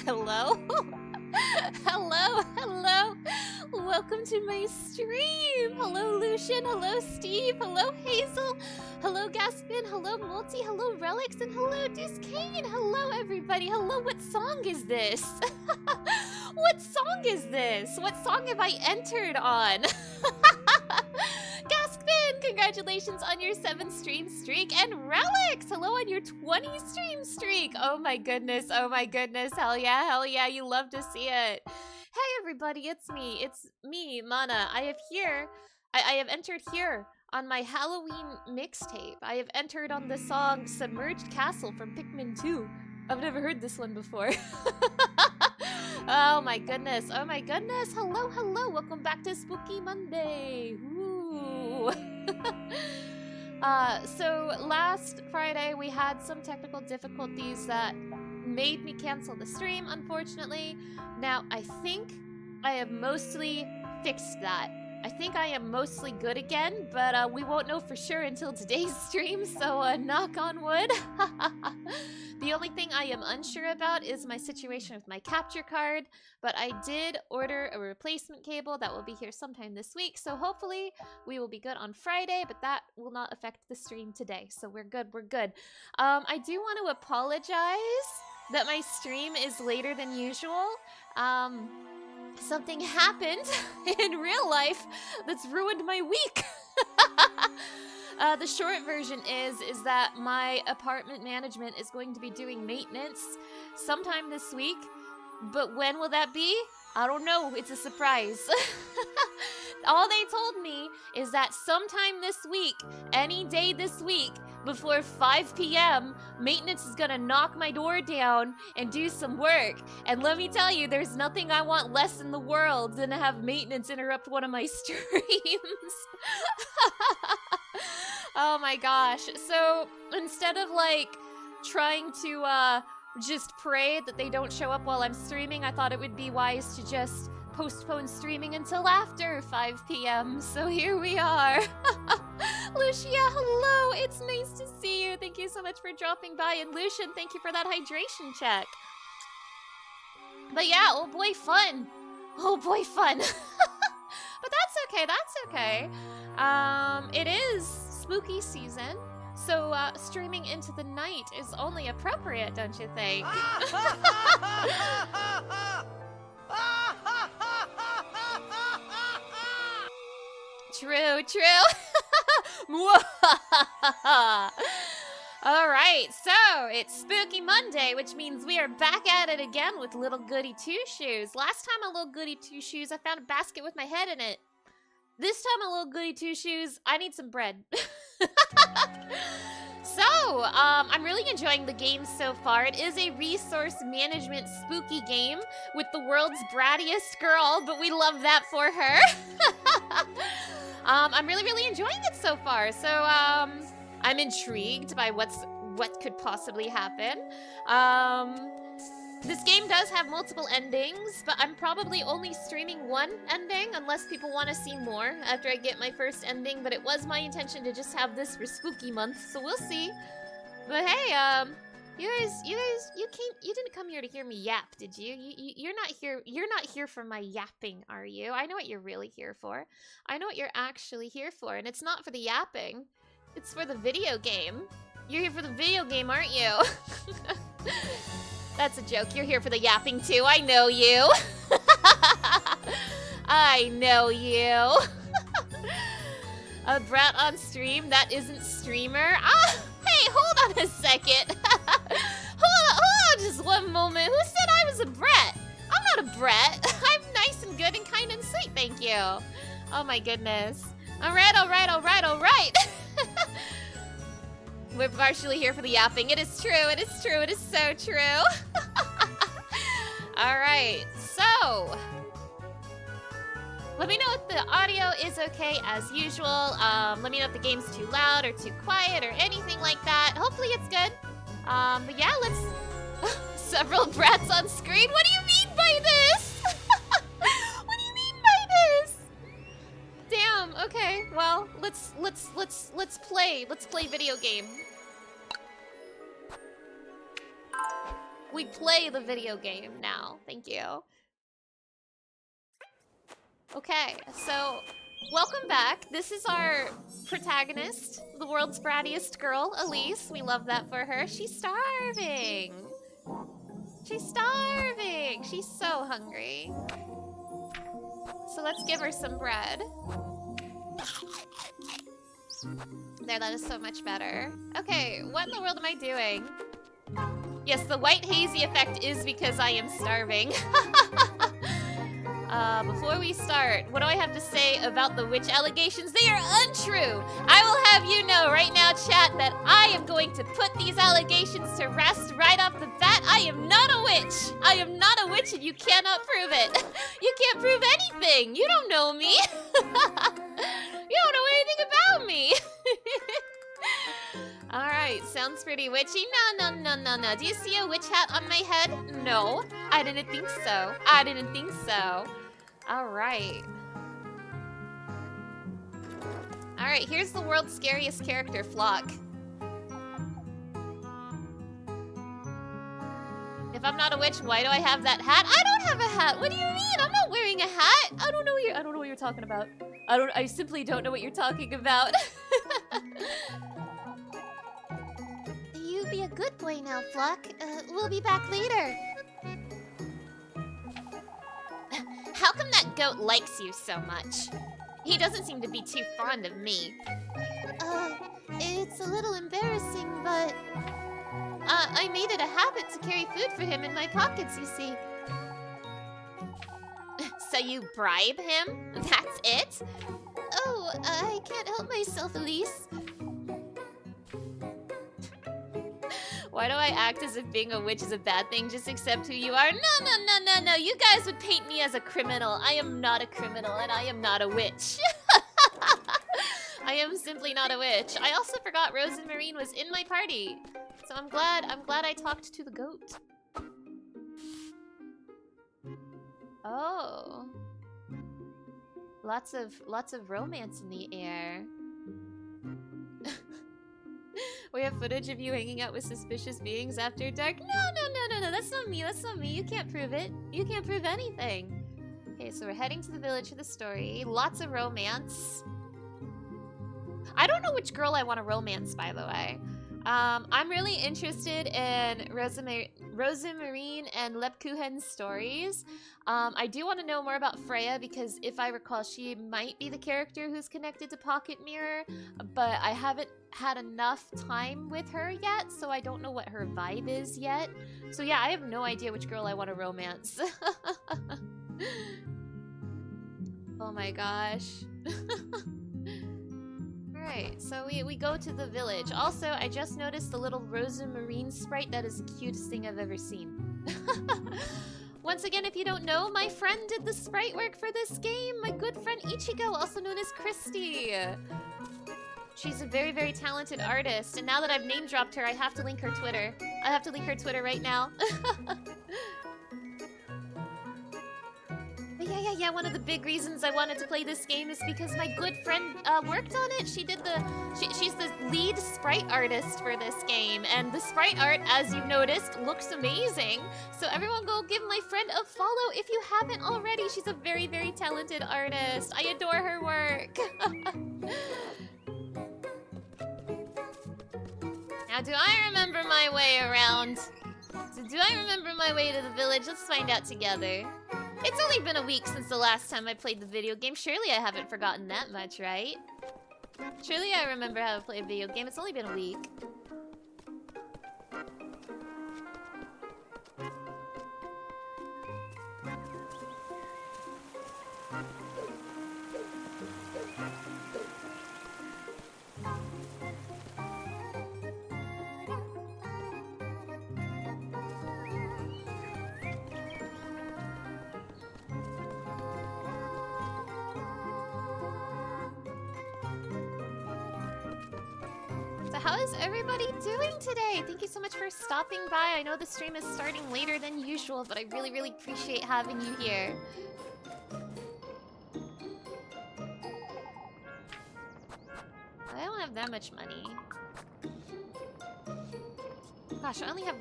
Hello? Hello. Welcome to my stream. Hello, Lucian. Hello, Steve. Hello, Hazel. Hello, Gaspin. Hello, Multi. Hello, Relics. And hello, Duskane. Hello, everybody. Hello, what song is this? What song is this? What song have I entered on? Gaspin, congratulations on your 7 stream streak. And Relics, hello on your 20 stream streak. Oh my goodness. Hell yeah, you love to see it. Hey everybody, it's me, Mana. I have entered here on my Halloween mixtape. I have entered on the song Submerged Castle from Pikmin 2. I've never heard this one before. Oh my goodness. Hello. Welcome back to Spooky Monday. Ooh. So last Friday we had some technical difficulties that made me cancel the stream, unfortunately. Now, I think I have mostly fixed that. I think I am mostly good again, but we won't know for sure until today's stream, so knock on wood. The only thing I am unsure about is my situation with my capture card, but I did order a replacement cable that will be here sometime this week, so hopefully we will be good on Friday, but that will not affect the stream today, so we're good. I do want to apologize that my stream is later than usual. Something happened in real life that's ruined my week. The short version is that my apartment management is going to be doing maintenance sometime this week, but when will that be? I don't know. It's a surprise. All they told me is that sometime this week, any day this week, before 5 p.m., maintenance is gonna knock my door down and do some work. And let me tell you, there's nothing I want less in the world than to have maintenance interrupt one of my streams. Oh my gosh. So instead of like trying to just pray that they don't show up while I'm streaming, I thought it would be wise to just postpone streaming until after 5 p.m. So here we are. Lucia, hello. It's nice to see you. Thank you so much for dropping by. And Lucian, thank you for that hydration check. But yeah, oh boy, fun. But that's okay. It is spooky season, so streaming into the night is only appropriate, don't you think? True. Alright, so it's Spooky Monday, which means we are back at it again with Little Goody Two-Shoes. Last time on Little Goody Two-Shoes, I found a basket with my head in it. This time on Little Goody Two-Shoes, I need some bread. So, I'm really enjoying the game so far. It is a resource management spooky game with the world's brattiest girl, but we love that for her. I'm really enjoying it so far. So, I'm intrigued by what could possibly happen. This game does have multiple endings, but I'm probably only streaming one ending unless people want to see more after I get my first ending, but it was my intention to just have this for spooky month, so we'll see. But hey, you didn't come here to hear me yap, did you? You're not here for my yapping, are you? I know what you're really here for. I know what you're actually here for, and it's not for the yapping. It's for the video game. You're here for the video game, aren't you? That's a joke. You're here for the yapping too. I know you. I know you. A brat on stream? That isn't streamer. Ah, hey, hold on a second. Hold on just one moment. Who said I was a brat? I'm not a brat. I'm nice and good and kind and sweet, thank you. Oh my goodness. All right. We're partially here for the yapping. It is true. It is so true. Alright, so let me know if the audio is okay as usual. Let me know if the game's too loud or too quiet or anything like that. Hopefully it's good. But yeah, let's several brats on screen. What do you mean by this? What do you mean by this? Damn, okay. Well, let's play video game. We play the video game now. Thank you. Okay, so welcome back. This is our protagonist, the world's brattiest girl, Elise. We love that for her. She's starving. She's starving. She's so hungry. So let's give her some bread. There, that is so much better. Okay, what in the world am I doing? Yes, the white hazy effect is because I am starving. Before we start, what do I have to say about the witch allegations? They are untrue! I will have you know right now, chat, that I am going to put these allegations to rest right off the bat. I am not a witch! I am not a witch and you cannot prove it! You can't prove anything! You don't know me! You don't know anything about me! Alright, sounds pretty witchy. No. Do you see a witch hat on my head? No, I didn't think so. I didn't think so. Alright. Alright, here's the world's scariest character, Flock. If I'm not a witch, why do I have that hat? I don't have a hat! What do you mean? I'm not wearing a hat! I don't know what you're talking about. I simply don't know what you're talking about. You be a good boy now, Flock. We'll be back later. How come that goat likes you so much? He doesn't seem to be too fond of me. It's a little embarrassing, but... I made it a habit to carry food for him in my pockets, you see. So you bribe him? That's it? Oh, I can't help myself, Elise. Why do I act as if being a witch is a bad thing? Just accept who you are. No. You guys would paint me as a criminal. I am not a criminal, and I am not a witch. I am simply not a witch. I also forgot Rose and Marine was in my party. So I'm glad I talked to the goat. Oh. Lots of romance in the air. We have footage of you hanging out with suspicious beings after dark. No. That's not me. That's not me. You can't prove it. You can't prove anything. Okay, so we're heading to the village for the story. Lots of romance. I don't know which girl I want to romance, by the way. I'm really interested in Rosemarine and Lepkuchen's stories. I do want to know more about Freya because if I recall, she might be the character who's connected to Pocket Mirror, but I haven't had enough time with her yet, so I don't know what her vibe is yet. So yeah, I have no idea which girl I want to romance. Oh my gosh. Alright, so we go to the village. Also, I just noticed the little Rosemarine sprite. That is the cutest thing I've ever seen. Once again, if you don't know, my friend did the sprite work for this game. My good friend Ichigo, also known as Christy. She's a very, very talented artist. And now that I've name-dropped her, I have to link her Twitter. I have to link her Twitter right now. But yeah, one of the big reasons I wanted to play this game is because my good friend worked on it. She's the lead sprite artist for this game, and the sprite art, as you've noticed, looks amazing. So everyone go give my friend a follow if you haven't already. She's a very, very talented artist. I adore her work. Now, do I remember my way around? Do I remember my way to the village? Let's find out together. It's only been a week since the last time I played the video game. Surely I haven't forgotten that much, right? Surely I remember how to play a video game. It's only been a week. How is everybody doing today? Thank you so much for stopping by. I know the stream is starting later than usual, but I really, really appreciate having you here. I don't have that much money. Gosh, I only have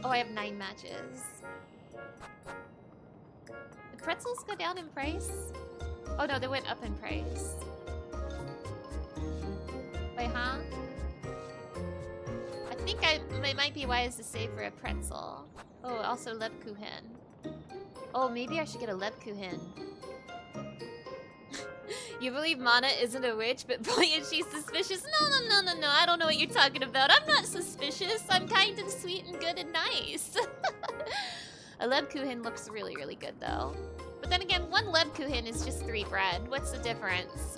Oh, I have 9 matches. Did pretzels go down in price? Oh no, they went up in price. Wait, huh? I think it might be wise to save for a pretzel. Oh, also Lebkuchen. Oh, maybe I should get a Lebkuchen. You believe Mana isn't a witch, but boy is she suspicious. No, I don't know what you're talking about. I'm not suspicious. I'm kind and sweet and good and nice. A Lebkuchen looks really, really good though. But then again, 1 Lebkuchen is just 3 bread. What's the difference?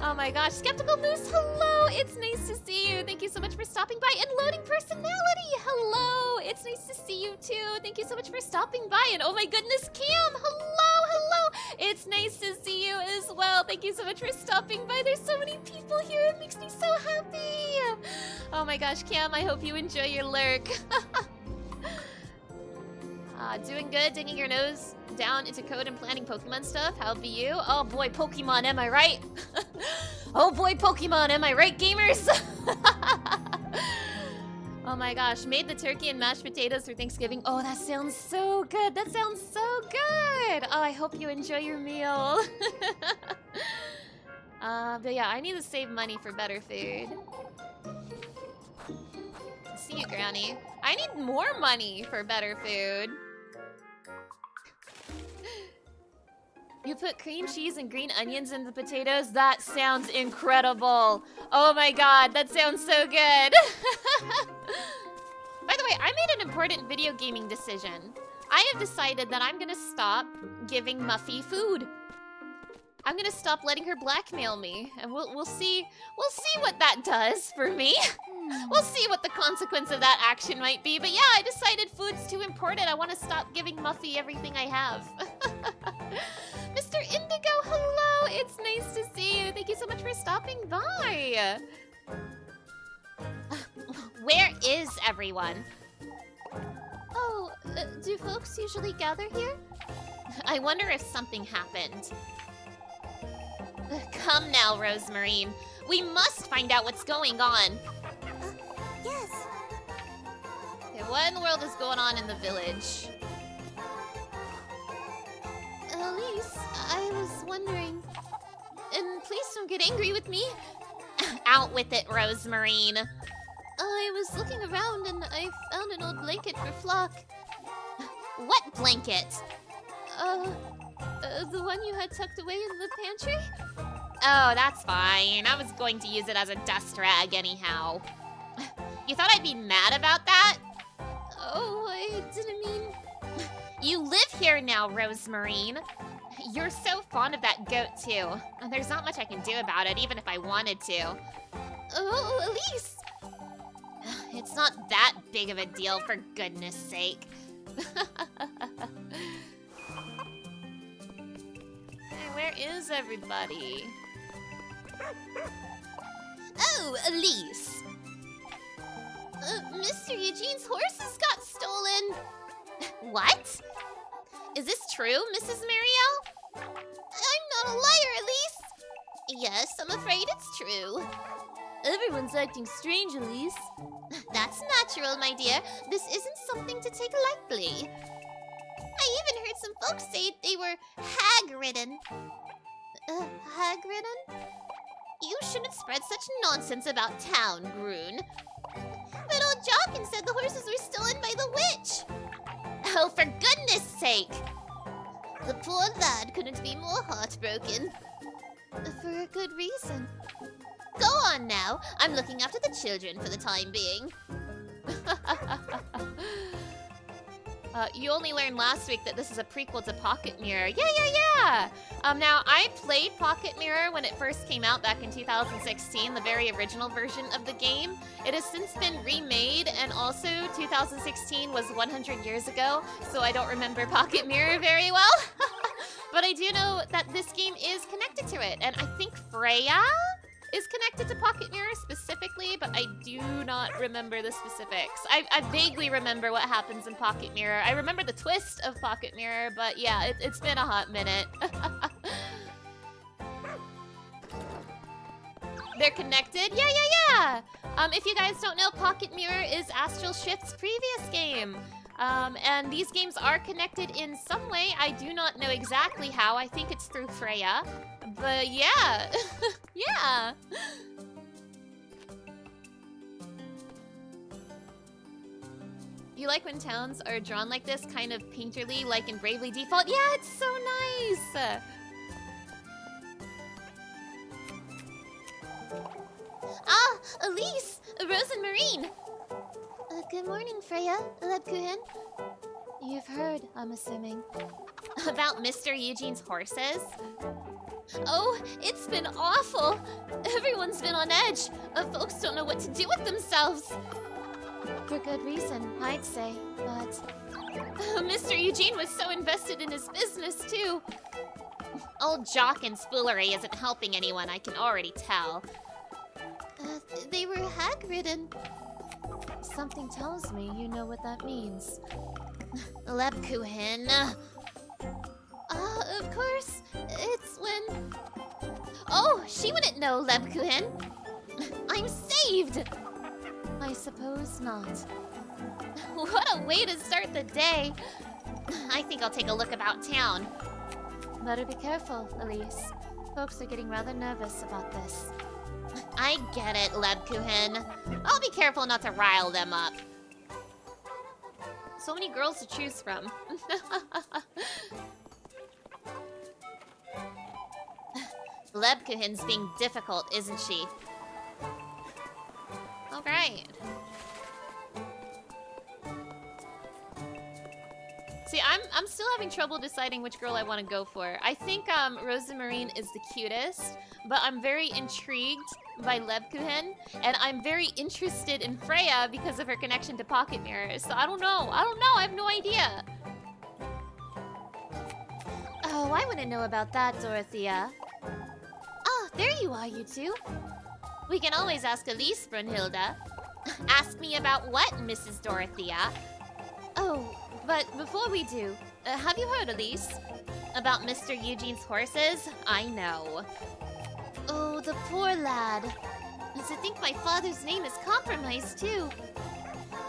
Oh my gosh, Skeptical Moose, hello! It's nice to see you. Thank you so much for stopping by. And Loading Personality, hello! It's nice to see you too. Thank you so much for stopping by. And oh my goodness, Cam, hello! It's nice to see you as well. Thank you so much for stopping by. There's so many people here. It makes me so happy. Oh my gosh, Cam, I hope you enjoy your lurk. Doing good, digging your nose down into code and planning Pokemon stuff. How be you? Oh boy, Pokemon, am I right? Oh boy, Pokemon, am I right, gamers? Oh my gosh, made the turkey and mashed potatoes for Thanksgiving. Oh, that sounds so good. That sounds so good. Oh, I hope you enjoy your meal. But yeah, I need to save money for better food. See you, Granny. I need more money for better food. You put cream cheese and green onions in the potatoes? That sounds incredible. Oh my god, that sounds so good. By the way, I made an important video gaming decision. I have decided that I'm gonna stop giving Muffy food. I'm gonna stop letting her blackmail me, and we'll see what that does for me. We'll see what the consequence of that action might be. But yeah, I decided food's too important. I want to stop giving Muffy everything I have. Mr. Indigo, hello! It's nice to see you. Thank you so much for stopping by. Where is everyone? Oh, do folks usually gather here? I wonder if something happened. Come now, Rosemarine. We must find out what's going on. Yes. Okay, what in the world is going on in the village? Elise, I was wondering... And please don't get angry with me. Out with it, Rosemarine. I was looking around and I found an old blanket for Flock. What blanket? The one you had tucked away in the pantry? Oh, that's fine. I was going to use it as a dust rag anyhow. You thought I'd be mad about that? Oh, I didn't mean... You live here now, Rosemarine. You're so fond of that goat, too. And there's not much I can do about it, even if I wanted to. Oh, Elise! It's not that big of a deal, for goodness sake. Hey, where is everybody? Oh, Elise! Mr. Eugene's horses got stolen! What? Is this true, Mrs. Marielle? I'm not a liar, Elise! Yes, I'm afraid it's true. Everyone's acting strange, Elise. That's natural, my dear. This isn't something to take lightly. I even heard some folks say they were hag-ridden. Hag-ridden? You shouldn't spread such nonsense about town, Groon. But old Jochen said the horses were stolen by the witch. Oh, for goodness sake! The poor lad couldn't be more heartbroken. For a good reason. Go on now. I'm looking after the children for the time being. You only learned last week that this is a prequel to Pocket Mirror. Yeah! Now, I played Pocket Mirror when it first came out back in 2016, the very original version of the game. It has since been remade, and also 2016 was 100 years ago, so I don't remember Pocket Mirror very well. But I do know that this game is connected to it, and I think Freya is connected to Pocket Mirror specifically, but I do not remember the specifics. I vaguely remember what happens in Pocket Mirror. I remember the twist of Pocket Mirror, but yeah, it's been a hot minute. They're connected? Yeah, yeah, yeah! If you guys don't know, Pocket Mirror is Astral Shift's previous game. And these games are connected in some way. I do not know exactly how. I think it's through Freya. But yeah. Yeah. You like when towns are drawn like this, kind of painterly, like in Bravely Default? Yeah, it's so nice! Ah, Elise! Rose and Marine! Good morning, Freya. Lebkuchen. You've heard, I'm assuming, about Mr. Eugene's horses? Oh, it's been awful. Everyone's been on edge. Folks don't know what to do with themselves. For good reason, I'd say, but... Mr. Eugene was so invested in his business, too. Old jock and spoolery isn't helping anyone, I can already tell. They were hag-ridden. Something tells me you know what that means. Lebkuchen. Of course. It's when... Oh, she wouldn't know, Lebkuchen. I'm saved! I suppose not. What a way to start the day. I think I'll take a look about town. Better be careful, Elise. Folks are getting rather nervous about this. I get it, Lebkuchen. I'll be careful not to rile them up. So many girls to choose from. Lebkuchen's being difficult, isn't she? Oh, great. See, I'm still having trouble deciding which girl I want to go for. I think Rosa Marine is the cutest, but I'm very intrigued by Lebkuchen, and I'm very interested in Freya because of her connection to Pocket Mirror. So I don't know. I have no idea. Oh, I wouldn't know about that, Dorothea. Oh, there you are, you two. We can always ask Elise, Brunhilde. Ask me about what, Mrs. Dorothea? Oh, but before we do, have you heard, Elise? About Mr. Eugene's horses? I know. Oh, the poor lad. To think my father's name is compromised, too.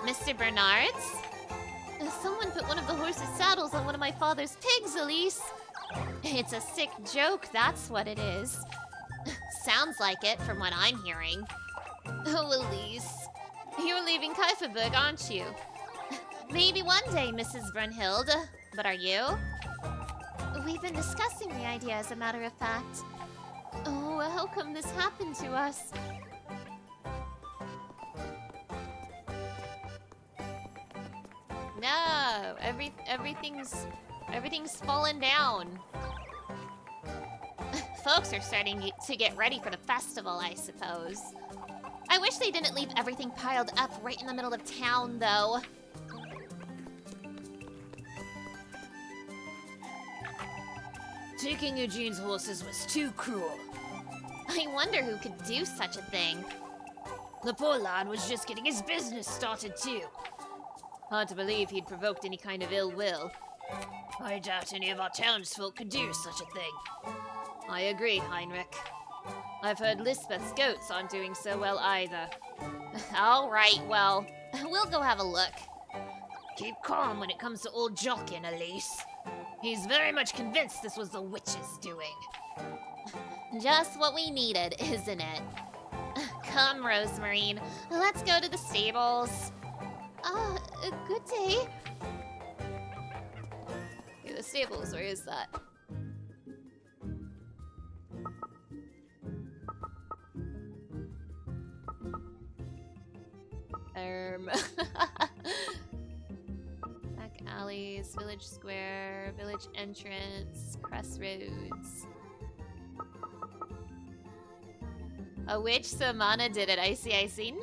Mr. Bernard's? Someone put one of the horse's saddles on one of my father's pigs, Elise. It's a sick joke, that's what it is. Sounds like it, from what I'm hearing. Oh, Elise. You're leaving Kaiferberg, aren't you? Maybe one day, Mrs. Brunhilde. But are you? We've been discussing the idea, as a matter of fact. Oh, how come this happened to us? No, everything's fallen down. Folks are starting to get ready for the festival, I suppose. I wish they didn't leave everything piled up right in the middle of town, though. Taking Eugene's horses was too cruel. I wonder who could do such a thing. The poor lad was just getting his business started too. Hard to believe he'd provoked any kind of ill will. I doubt any of our townsfolk could do such a thing. I agree, Heinrich. I've heard Lisbeth's goats aren't doing so well either. All right, well, we'll go have a look. Keep calm when it comes to old Jockin, Elise. He's very much convinced this was the witch's doing. Just what we needed, isn't it? Come, Rosemarine, let's go to the stables. Good day. Okay, the stables, where is that? Back alleys, village square, village entrance, crossroads. A witch, Samana did it. I see. No.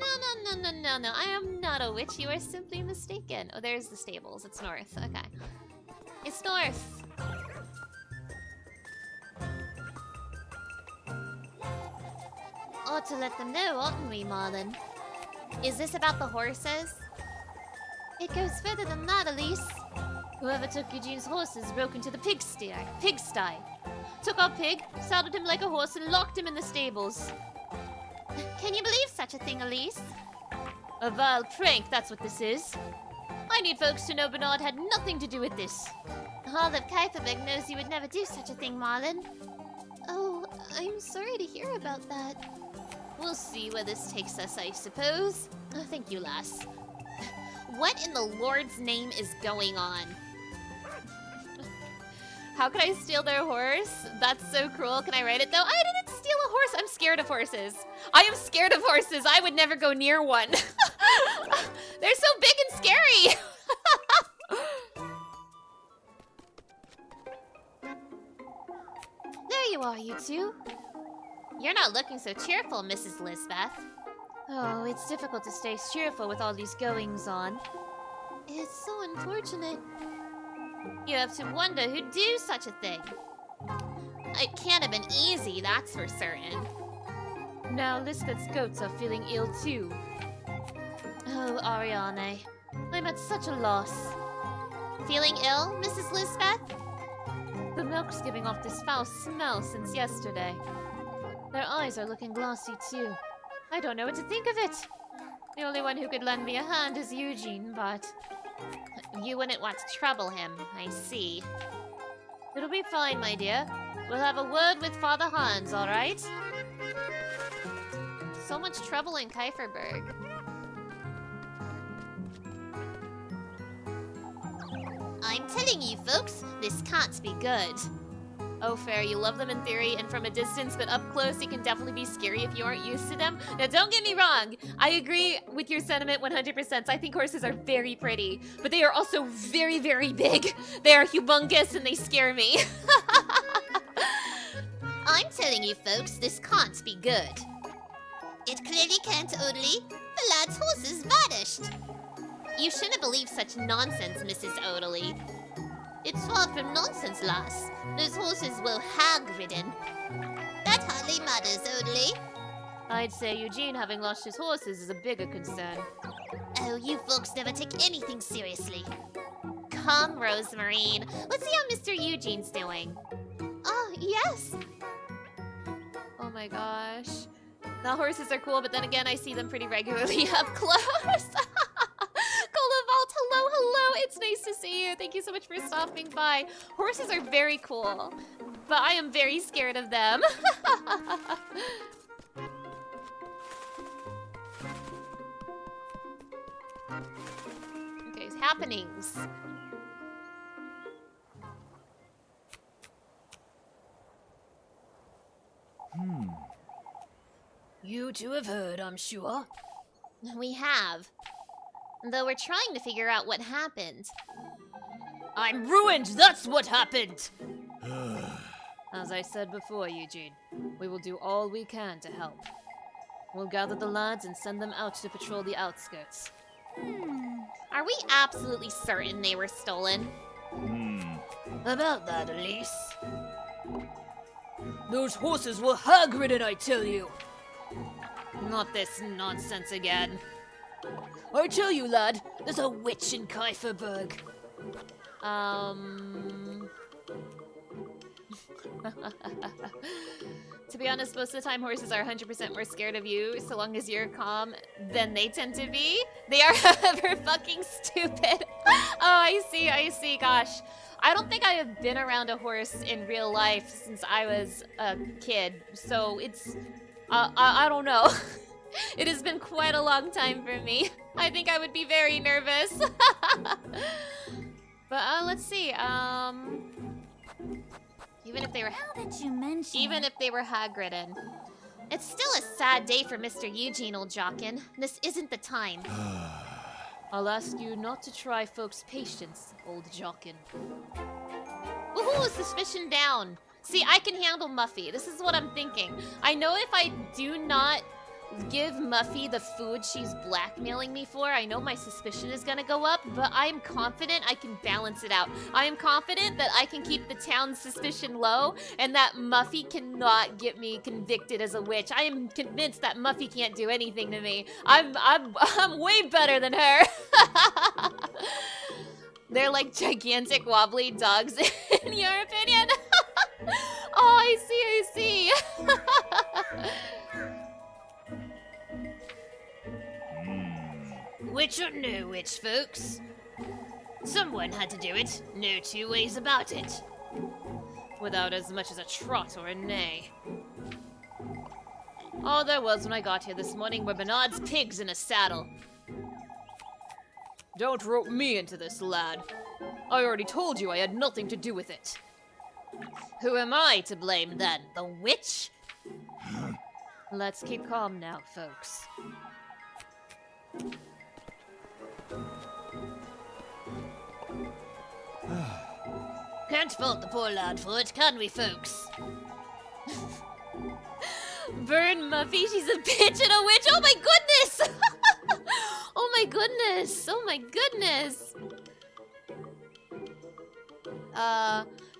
I am not a witch. You are simply mistaken. Oh, there's the stables. It's north. Okay. It's north. Ought to let them know, oughtn't we, Marlon? Is this about the horses? It goes further than that, Elise. Whoever took Eugene's horses broke into the pigsty. Took our pig, saddled him like a horse, and locked him in the stables. Can you believe such a thing, Elise? A vile prank, that's what this is. I need folks to know Bernard had nothing to do with this. All of Kuiperberg knows you would never do such a thing, Marlon. Oh, I'm sorry to hear about that. We'll see where this takes us, I suppose. Oh, thank you, lass. What in the Lord's name is going on? How could I steal their horse? That's so cruel. Can I write it though? I didn't steal a horse. I'm scared of horses. I am scared of horses. I would never go near one. They're so big and scary. There you are, you two. You're not looking so cheerful, Mrs. Lisbeth. Oh, it's difficult to stay cheerful with all these goings on. It's so unfortunate. You have to wonder who'd do such a thing. It can't have been easy, that's for certain. Now Lisbeth's goats are feeling ill too. Oh, Ariane, I'm at such a loss. Feeling ill, Mrs. Lisbeth? The milk's giving off this foul smell since yesterday. Their eyes are looking glossy too. I don't know what to think of it. The only one who could lend me a hand is Eugene, but... You wouldn't want to trouble him, I see. It'll be fine, my dear. We'll have a word with Father Hans, all right? So much trouble in Kuiperberg. I'm telling you, folks, this can't be good. Oh, fair. You love them in theory and from a distance, but up close it can definitely be scary if you aren't used to them. Now, don't get me wrong. I agree with your sentiment 100%. I think horses are very pretty, but they are also very, very big. They are humongous and they scare me. I'm telling you, folks, this can't be good. It clearly can't, Odely. The lad's horse has vanished. You shouldn't believe such nonsense, Mrs. Odely. It's far from nonsense, lass. Those horses were hag-ridden. That hardly matters, Odely. I'd say Eugene having lost his horses is a bigger concern. Oh, you folks never take anything seriously. Come, Rosemarine. Let's see how Mr. Eugene's doing. Oh, yes. Oh my gosh. The horses are cool, but then again, I see them pretty regularly up close. Vault, hello, hello. It's nice to see you. Thank you so much for stopping by. Horses are very cool, but I am very scared of them. Okay, happenings. You two have heard, I'm sure. We have. Though we're trying to figure out what happened. I'm ruined, that's what happened! As I said before, Eugene, we will do all we can to help. We'll gather the lads and send them out to patrol the outskirts. Are we absolutely certain they were stolen? About that, Elise. Those horses were hag-ridden, I tell you! Not this nonsense again. I tell you, lad, there's a witch in Kuiperberg. To be honest, most of the time horses are 100% more scared of you, so long as you're calm, than they tend to be. They are ever fucking stupid. Oh, I see, gosh. I don't think I have been around a horse in real life since I was a kid, so it's... I don't know. It has been quite a long time for me. I think I would be very nervous. But let's see. Even if they were even if they were hag-ridden. It's still a sad day for Mr. Eugene, old Jockin. This isn't the time. I'll ask you not to try folks' patience, old Jockin. Woohoo! Suspicion down. See, I can handle Muffy. This is what I'm thinking. I know if I do not give Muffy the food she's blackmailing me for, I know my suspicion is gonna go up, but I'm confident I can balance it out. I am confident that I can keep the town's suspicion low and that Muffy cannot get me convicted as a witch. I am convinced that Muffy can't do anything to me. I'm way better than her. They're like gigantic wobbly dogs in your opinion. Oh, I see. Witch or no witch, folks? Someone had to do it. No two ways about it. Without as much as a trot or a neigh. All there was when I got here this morning were Bernard's pigs in a saddle. Don't rope me into this, lad. I already told you I had nothing to do with it. Who am I to blame then? The witch? Let's keep calm now, folks. Can't fault the poor lad for it, can we, folks? Burn Muffy, she's a bitch and a witch! Oh my goodness! Oh my goodness! Oh my goodness!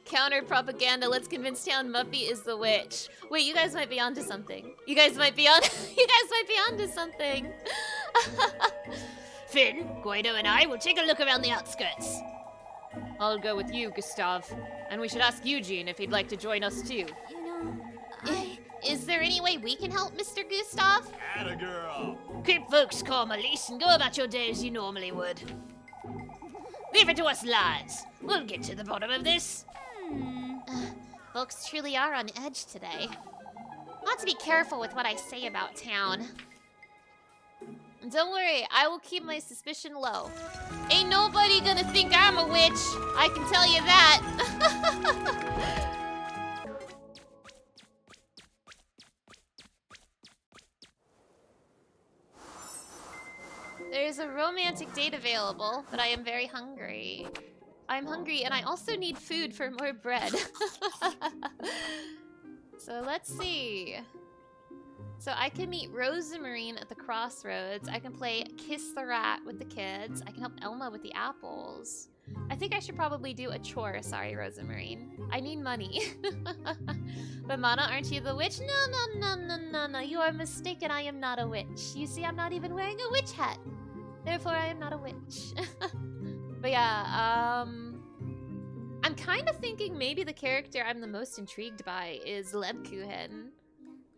Counter propaganda, let's convince town Muffy is the witch. Wait, you guys might be onto something. You guys might be onto something. Finn, Guido, and I will take a look around the outskirts. I'll go with you, Gustav. And we should ask Eugene if he'd like to join us too. You know, Is there any way we can help, Mr. Gustav? Atta girl. Keep folks calm, Elise, and go about your day as you normally would. Leave it to us lads. We'll get to the bottom of this. Folks truly are on edge today. I'll have to be careful with what I say about town. Don't worry, I will keep my suspicion low. Ain't nobody gonna think I'm a witch, I can tell you that. There's a romantic date available, but I am very hungry. I'm hungry and I also need food for more bread. So let's see. So I can meet Rose and Marine at the crossroads. I can play Kiss the Rat with the kids. I can help Elma with the apples. I think I should probably do a chore. Sorry, Rose and Marine. I need money. But Mana, aren't you the witch? No. You are mistaken. I am not a witch. You see, I'm not even wearing a witch hat. Therefore, I am not a witch. But yeah, I'm kind of thinking maybe the character I'm the most intrigued by is Lebkuchen.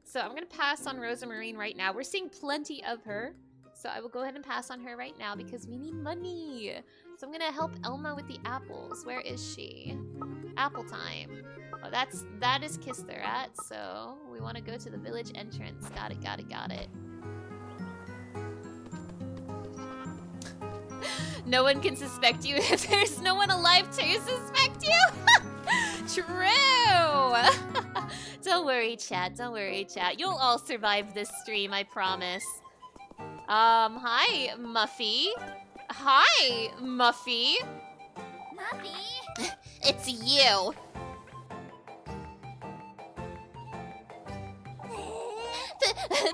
So I'm gonna pass on Rosa Marine right now. We're seeing plenty of her. So I will go ahead and pass on her right now because we need money. So I'm gonna help Elma with the apples. Where is she? Apple time. Oh, that is Kiss the Rat. So we want to go to the village entrance. Got it. No one can suspect you if there's no one alive to suspect you. True. Don't worry, chat. You'll all survive this stream, I promise. Hi, Muffy. Hi, Muffy. Muffy. It's you.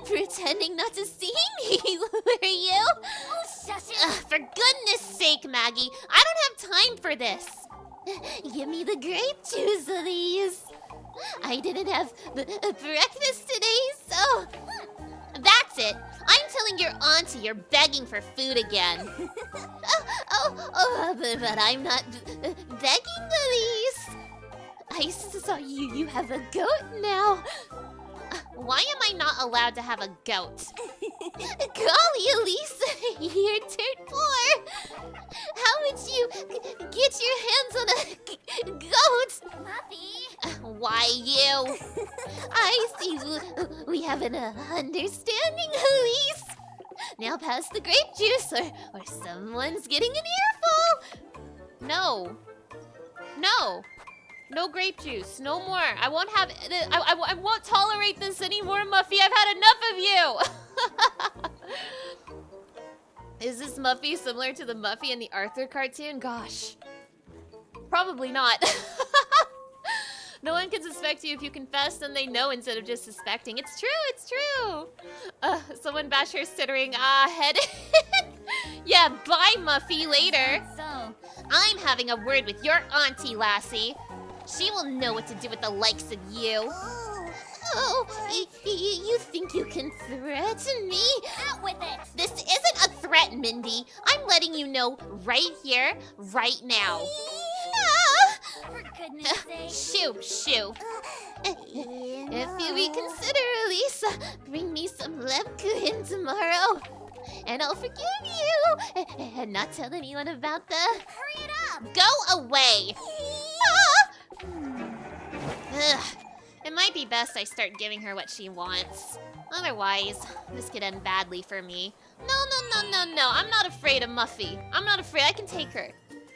Pretending not to see me, were you? Oh, shush it. For goodness sake, Maggie, I don't have time for this. Give me the grape juice, please. I didn't have breakfast today, so... That's it. I'm telling your auntie you're begging for food again. But I'm not begging, please. I saw you have a goat now. Why am I not allowed to have a goat? Golly, Elise, you're dirt poor. How would you get your hands on a goat? Muffy. Why you? I see we have an understanding, Elise. Now pass the grape juice or someone's getting an earful. No. No grape juice. No more. I won't have... I won't tolerate this anymore, Muffy. I've had enough of you. Is this Muffy similar to the Muffy in the Arthur cartoon? Gosh. Probably not. No one can suspect you if you confess and they know instead of just suspecting. It's true. Someone bash her stuttering head. Yeah, bye, Muffy, later. So, I'm having a word with your auntie, Lassie. She will know what to do with the likes of you. You think you can threaten me? out with it. This isn't a threat, Mindy. I'm letting you know right here, right now. For goodness sake. Shoo. If you reconsider, Elisa, bring me some Lebkuchen tomorrow. and I'll forgive you. And not tell anyone about the... Hurry it up! Go away! Ah! Ugh. It might be best I start giving her what she wants. Otherwise, this could end badly for me. No. I'm not afraid of Muffy. I'm not afraid. I can take her.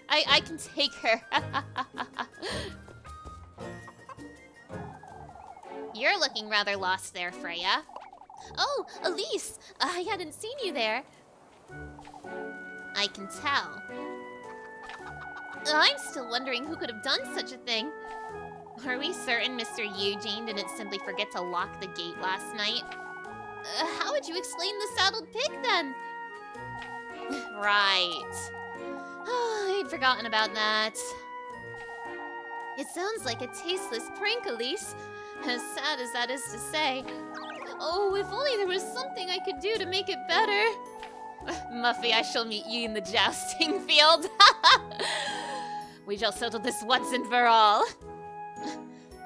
I can take her. You're looking rather lost there, Freya. Oh, Elise! I hadn't seen you there. I can tell. I'm still wondering who could have done such a thing. Are we certain Mr. Eugene didn't simply forget to lock the gate last night? How would you explain the saddled pig, then? Right. Oh, I'd forgotten about that. It sounds like a tasteless prank, Elise. As sad as that is to say. Oh, if only there was something I could do to make it better. Muffy, I shall meet you in the jousting field. We shall settle this once and for all.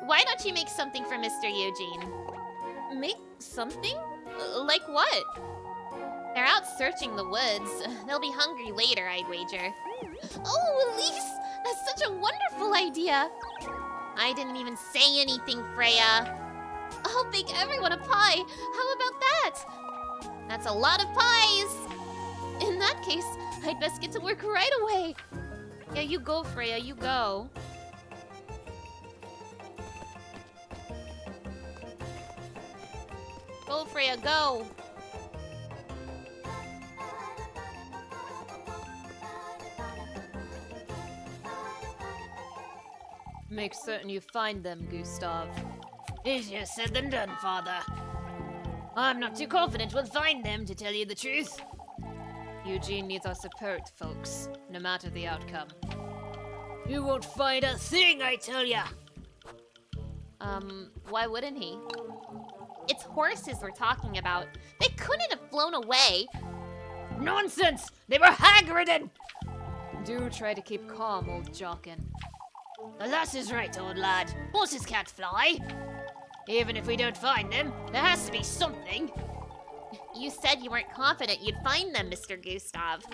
Why don't you make something for Mr. Eugene? Make something? Like what? They're out searching the woods. They'll be hungry later, I'd wager. Oh, Elise! That's such a wonderful idea! I didn't even say anything, Freya. I'll bake everyone a pie. How about that? That's a lot of pies. In that case, I'd best get to work right away. Yeah, you go, Freya, you go. Go, Freya, go. Make certain you find them, Gustav. Easier said than done, Father. I'm not too confident we'll find them, to tell you the truth. Eugene needs our support, folks, no matter the outcome. You won't find a thing, I tell ya! Why wouldn't he? It's horses we're talking about. They couldn't have flown away. Nonsense! They were hag-ridden! Do try to keep calm, old Jockin. The lass is right, old lad. Horses can't fly. Even if we don't find them, there has to be something. You said you weren't confident you'd find them, Mr. Gustav.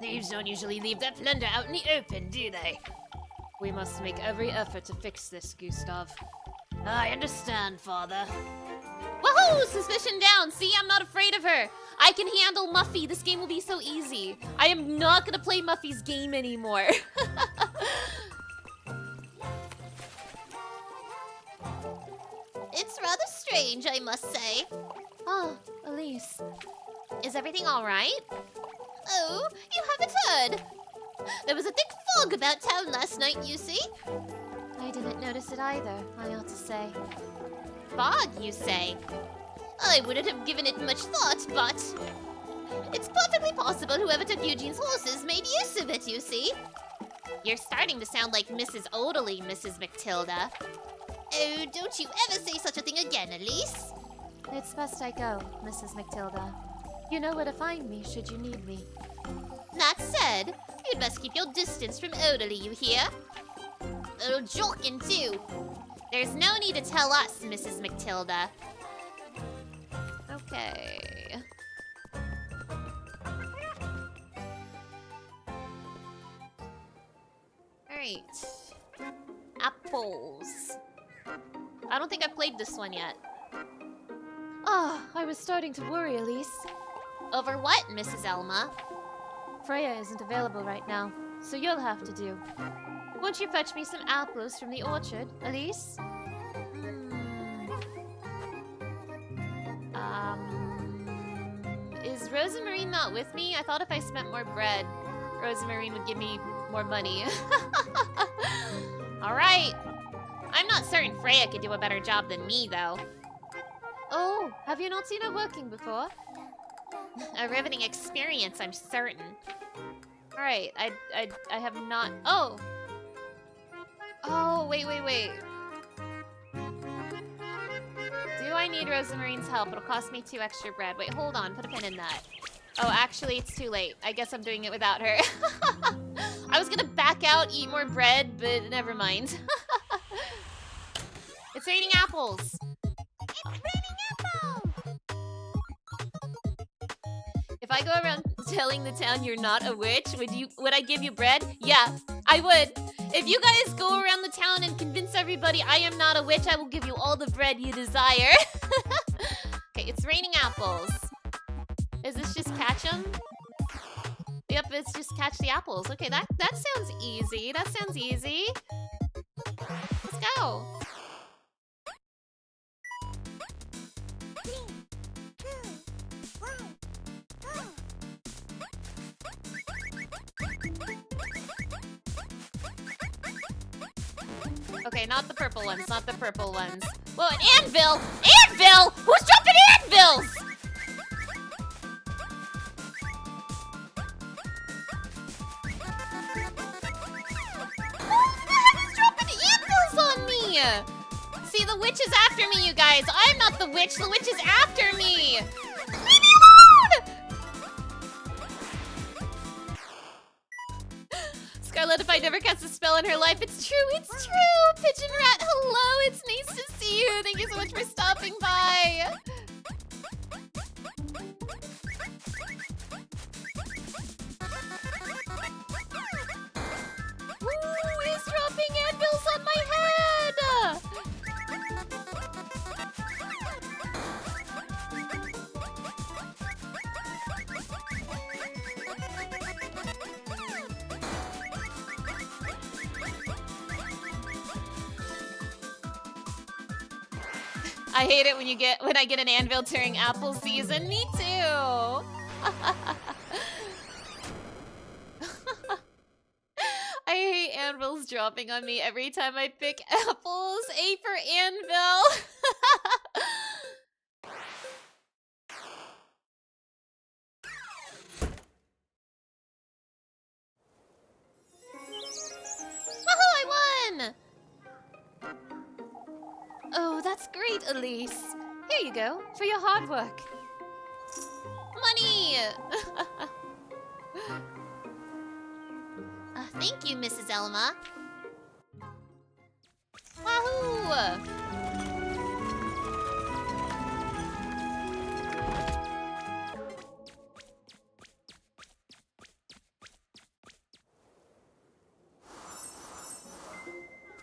Thieves don't usually leave their plunder out in the open, do they? We must make every effort to fix this, Gustav. I understand, Father. Woohoo! Suspicion down! See, I'm not afraid of her! I can handle Muffy! This game will be so easy! I am not gonna play Muffy's game anymore! It's rather strange, I must say. Oh, Elise. Is everything alright? Oh, you haven't heard! There was a thick fog about town last night, you see? I didn't notice it either, I ought to say. Fog, you say? I wouldn't have given it much thought, but... it's perfectly possible whoever took Eugene's horses made use of it, you see? You're starting to sound like Mrs. Odally, Mrs. Matilda. Oh, don't you ever say such a thing again, Elise. It's best I go, Mrs. Matilda. You know where to find me should you need me. That said, you'd best keep your distance from Odally, you hear? Oh, Jorkin, too. There's no need to tell us, Mrs. Matilda. Okay. Alright. Apples. I don't think I've played this one yet. Ah, I was starting to worry, Elise. Over what, Mrs. Elma? Freya isn't available right now, so you'll have to do. Won't you fetch me some apples from the orchard, Elise? Is Rosamarine not with me? I thought if I spent more bread, Rosamarine would give me more money. Alright. I'm not certain Freya could do a better job than me, though. Oh, have you not seen her working before? A riveting experience, I'm certain. Alright, I have not... Oh! Oh, wait. Do I need Rosamarine's help? It'll cost me 2 extra bread. Wait, hold on. Put a pin in that. Oh, actually, it's too late. I guess I'm doing it without her. I was gonna back out, eat more bread, but never mind. It's raining apples. It's raining apples! If I go around telling the town you're not a witch, would I give you bread? Yeah, I would. If you guys go around the town and convince everybody I am not a witch, I will give you all the bread you desire. Okay, it's raining apples. Is this just catch them? Yep, it's just catch the apples. Okay, that sounds easy. That sounds easy. Let's go. Okay, not the purple ones, not the purple ones. Whoa, an anvil! Anvil! Who's dropping anvils? Who's dropping anvils on me? See, the witch is after me, you guys. I'm not the witch is after me. Leave me alone! Scarlet, if I never cast a spell in her life, it's true, it's true! Pigeon Rat, hello, it's nice to see you! Thank you so much for stopping by! Ooh, he's dropping anvils on my head! I hate it when I get an anvil during apple season. Me too. I hate anvils dropping on me every time I pick apples. A for anvil. Woohoo, I won! Oh, that's great, Elise. Here you go, for your hard work. Money! Thank you, Mrs. Elma. Wahoo!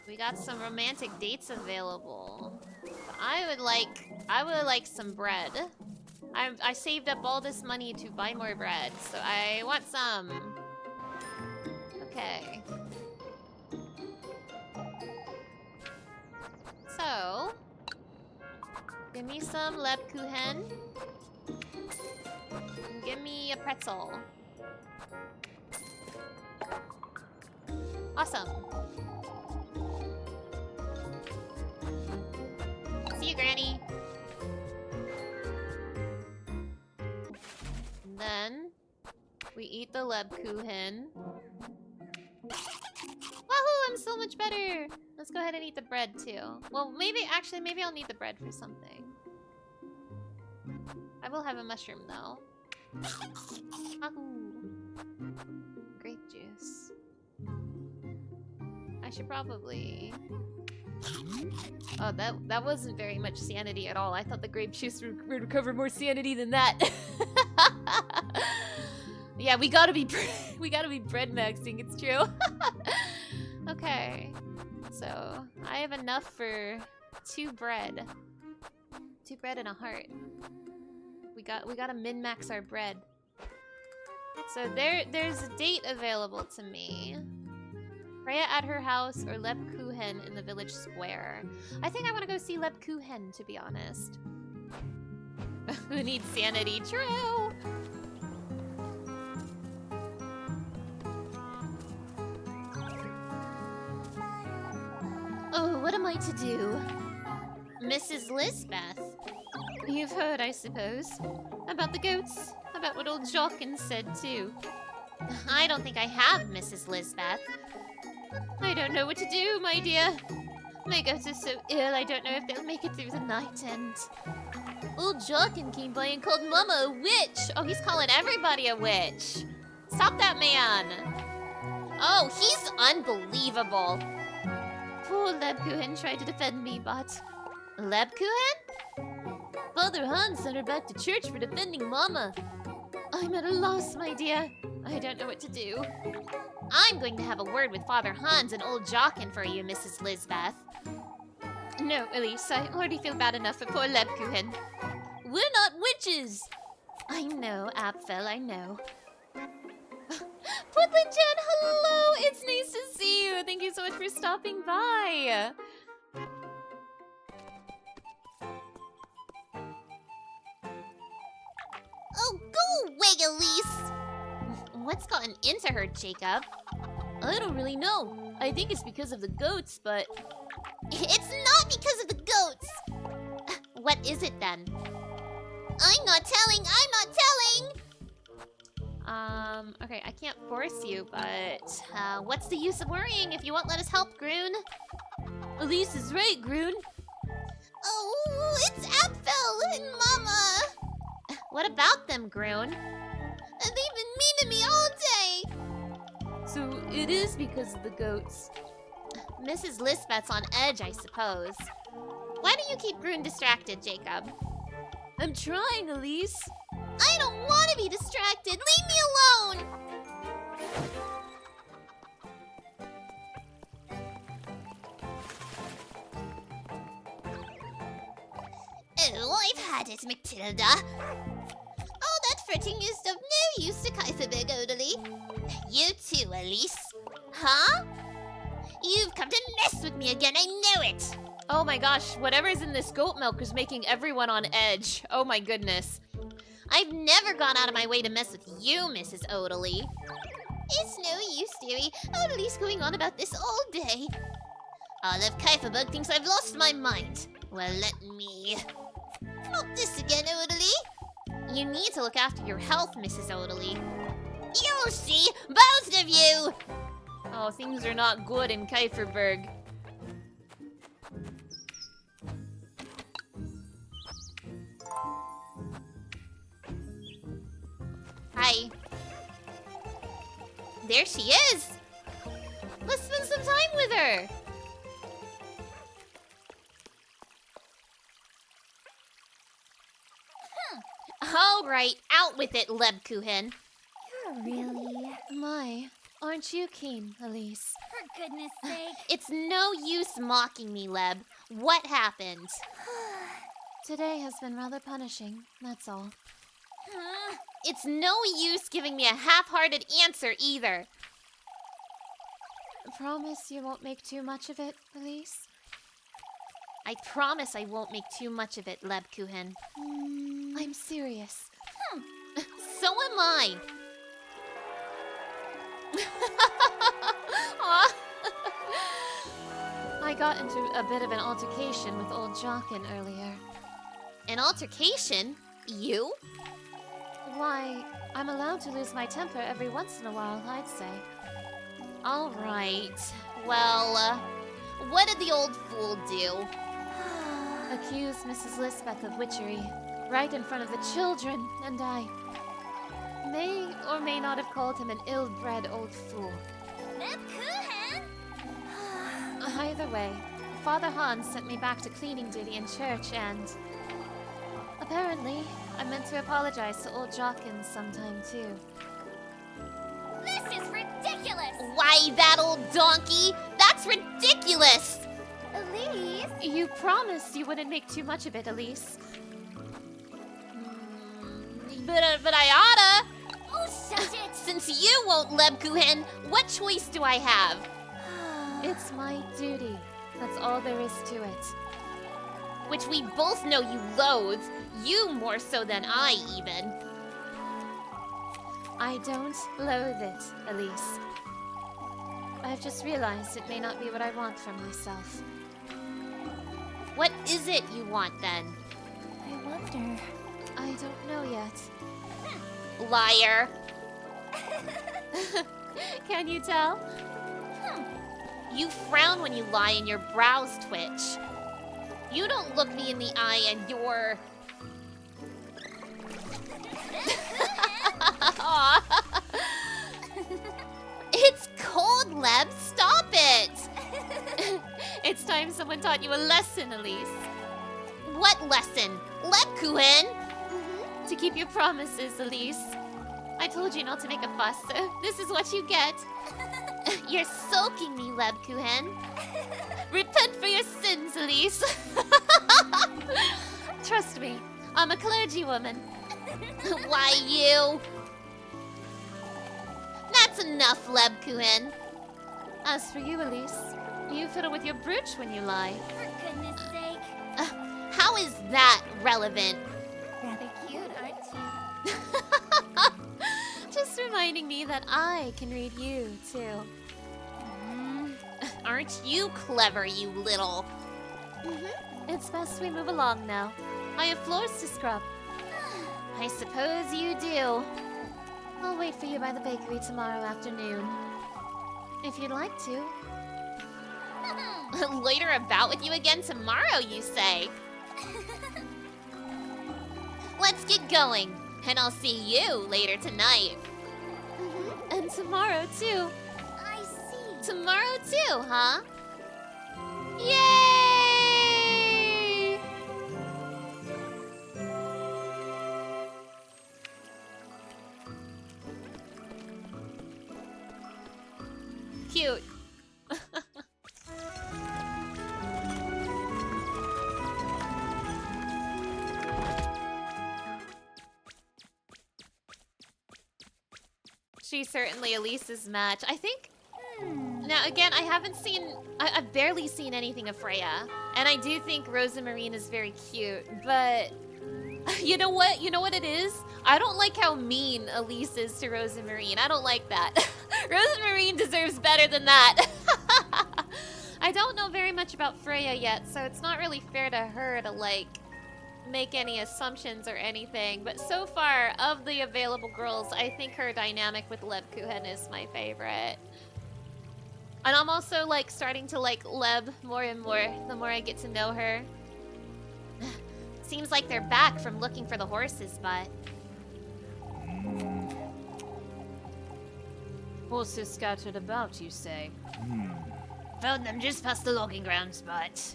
We got some romantic dates available. I would like some bread. I saved up all this money to buy more bread, so I want some. Okay. So, give me some Lebkuchen. And give me a pretzel. Awesome. See you, Granny. And then we eat the Lebkuchen. Wahoo! I'm so much better. Let's go ahead and eat the bread too. Well, maybe I'll need the bread for something. I will have a mushroom though. Wahoo! Grape juice. I should probably. Oh, that wasn't very much sanity at all. I thought the grape juice would recover more sanity than that. Yeah, we gotta be bread maxing. It's true. Okay, so I have enough for 2 bread. 2 bread and a heart. We gotta min-max our bread. So there's a date available to me. Freya at her house or Lebkuchen in the village square. I think I want to go see Lebkuchen, to be honest. Who needs sanity? True! Oh, what am I to do? Mrs. Lisbeth. You've heard, I suppose. About the goats. About what old Jockin said, too. I don't think I have, Mrs. Lisbeth. I don't know what to do, my dear. My goats are so ill, I don't know if they'll make it through the night, and... Old Jockin came by and called Mama a witch! Oh, he's calling everybody a witch! Stop that man! Oh, he's unbelievable! Poor Lebkuchen tried to defend me, but... Lebkuchen? Father Hans sent her back to church for defending Mama. I'm at a loss, my dear. I don't know what to do. I'm going to have a word with Father Hans and old Jockin for you, Mrs. Lisbeth. No, Elise, I already feel bad enough for poor Lebkuchen. We're not witches. I know, Apfel, I know. Putland Jen, hello! It's nice to see you. Thank you so much for stopping by. Oh, go away, Elise! What's gotten into her, Jacob? I don't really know. I think it's because of the goats, but It's not because of the goats! What is it then? I'm not telling! Okay, I can't force you, but... What's the use of worrying if you won't let us help, Groon? Elise is right, Groon. Oh, it's Apfel and Mama! What about them, Groon? They've been mean to me all day! So it is because of the goats. Mrs. Lisbeth's on edge, I suppose. Why do you keep Groon distracted, Jacob? I'm trying, Elise. I don't want to be distracted! Leave me alone! Oh, I've had it, Matilda. Oh, that fretting is of no use to Kaiserberg, Odily. You too, Elise. Huh? You've come to mess with me again, I know it! Oh my gosh, whatever's in this goat milk is making everyone on edge. Oh my goodness. I've never gone out of my way to mess with you, Mrs. Odily. It's no use, dearie. Odily's going on about this all day. All of Kaiferberg thinks I've lost my mind. Well, let me... Not this again, Odily. You need to look after your health, Mrs. Odily. You'll see, both of you! Oh, things are not good in Kieferberg. Hi. There she is! Let's spend some time with her! Alright, out with it, Lebkuchen. Really? My, aren't you keen, Elise? For goodness sake. It's no use mocking me, Leb. What happened? Today has been rather punishing, that's all. Huh? It's no use giving me a half-hearted answer either. Promise you won't make too much of it, Elise? I promise I won't make too much of it, Lebkuchen. I'm serious. So am I. I got into a bit of an altercation with old Jockin earlier. An altercation? You? Why, I'm allowed to lose my temper every once in a while, I'd say. All right. Well, what did the old fool do? Accused Mrs. Lisbeth of witchery, right in front of the children, and I may or may not have called him an ill-bred old fool. Lebkuchen? Either way, Father Hans sent me back to cleaning duty in church, and apparently, I meant to apologize to old Jockin sometime too. This is ridiculous! Why, that old donkey? That's ridiculous! Elise? You promised you wouldn't make too much of it, Elise. But I oughta. Oh, shut it! Since you won't, Lebkuchen, what choice do I have? It's my duty. That's all there is to it. Which we both know you loathe. You more so than I, even. I don't loathe it, Elise. I've just realized it may not be what I want for myself. What is it you want, then? I wonder. I don't know yet. Liar. Can you tell? You frown when you lie and your brows twitch. You don't look me in the eye and you're... Aw. It's cold, Leb. Stop it. It's time someone taught you a lesson, Elise. What lesson? Lebkuchen? To keep your promises, Elise. I told you not to make a fuss, so this is what you get. You're sulking me, Lebkuchen. Repent for your sins, Elise. Trust me, I'm a clergywoman. Why, you? That's enough, Lebkuchen. As for you, Elise, you fiddle with your brooch when you lie. For goodness sake. How is that relevant? Rather cute, aren't you? Just reminding me that I can read you, too. Aren't you clever, you little... It's best we move along now. I have floors to scrub. I suppose you do. I'll wait for you by the bakery tomorrow afternoon. If you'd like to. Loiter about with you again tomorrow, you say? Let's get going, and I'll see you later tonight. And tomorrow, too. I see. Tomorrow, too, huh? Yay! Cute. She's certainly Elise's match. I think... Now, again, I haven't seen... I've barely seen anything of Freya. And I do think Rosamarine is very cute. But... You know what? You know what it is? I don't like how mean Elise is to Rosamarine. I don't like that. Rosamarine deserves better than that. I don't know very much about Freya yet, so it's not really fair to her to, like, make any assumptions or anything. But so far, of the available girls, I think her dynamic with Lebkuchen is my favorite. And I'm also, like, starting to like Leb more and more the more I get to know her. Seems like they're back from looking for the horses, but... Horses scattered about, you say? Found them just past the logging grounds, but...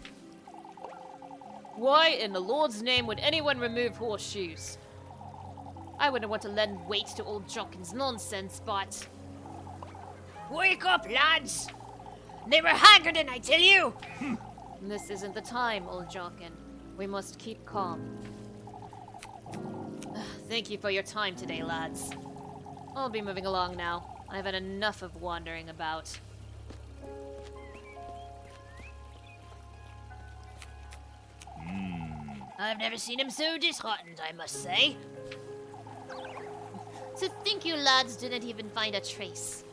Why in the Lord's name would anyone remove horseshoes? I wouldn't want to lend weight to old Jonkin's nonsense, but... Wake up, lads! They were Hagridden, I tell you! This isn't the time, old Jonkin. We must keep calm. Thank you for your time today, lads. I'll be moving along now. I've had enough of wandering about. I've never seen him so disheartened, I must say. To think you lads didn't even find a trace.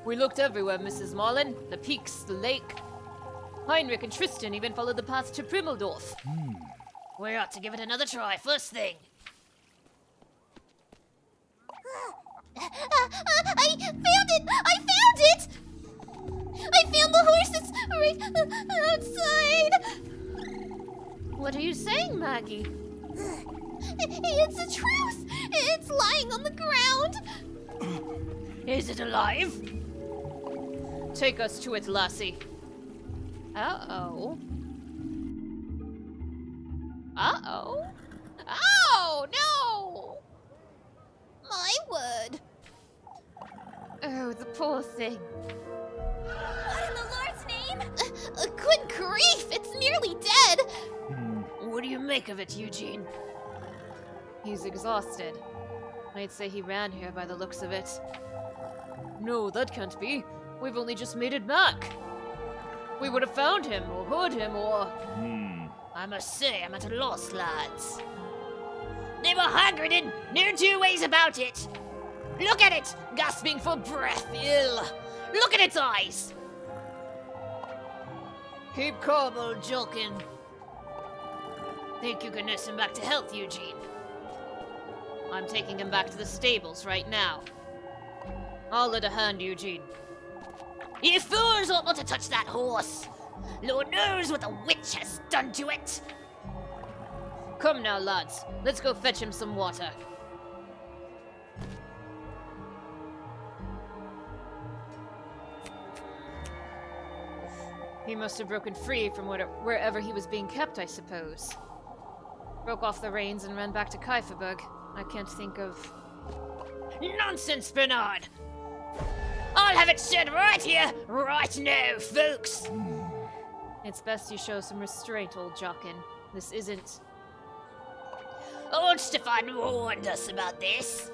We looked everywhere, Mrs. Marlin. The peaks, the lake. Heinrich and Tristan even followed the path to Primmeldorf. We ought to give it another try, first thing. I found it! I found it! I found the horses right outside! What are you saying, Maggie? It's the truth! It's lying on the ground! Is it alive? Take us to it, lassie. Uh-oh. Uh-oh. Oh, no! My word. Oh, the poor thing. What in the Lord's name? Good grief! It's nearly dead! What do you make of it, Eugene? He's exhausted. I'd say he ran here by the looks of it. No, that can't be. We've only just made it back. We would have found him, or heard him, or... I must say, I'm at a loss, lads. They were Hagridden, no two ways about it. Look at it, gasping for breath, ill. Look at its eyes. Keep calm, old Jolkin. Think you can nurse him back to health, Eugene? I'm taking him back to the stables right now. I'll lend a hand, Eugene. You fools ought not to touch that horse. Lord knows what the witch has done to it. Come now, lads. Let's go fetch him some water. He must have broken free from wherever he was being kept, I suppose. Broke off the reins and ran back to Kaiferberg. I can't think of Nonsense, Bernard! I'll have it said right here, right now, folks! It's best you show some restraint, old Jockin. This isn't... Old Stefan warned us about this.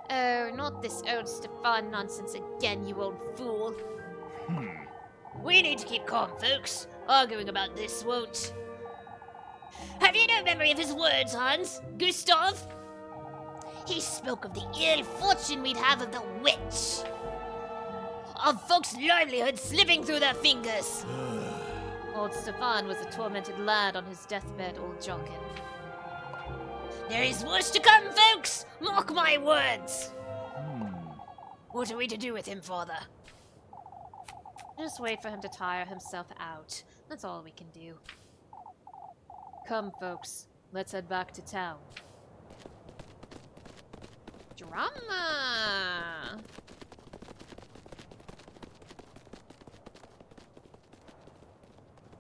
Oh, not this old Stefan nonsense again, you old fool. We need to keep calm, folks. Arguing about this won't... Have you no memory of his words, Hans? Gustav? He spoke of the ill fortune we'd have of the witch. Of folks' livelihood slipping through their fingers. Old Stefan was a tormented lad on his deathbed, old Jockin. There is worse to come, folks! Mark my words! What are we to do with him, father? Just wait for him to tire himself out. That's all we can do. Come, folks. Let's head back to town. Drama!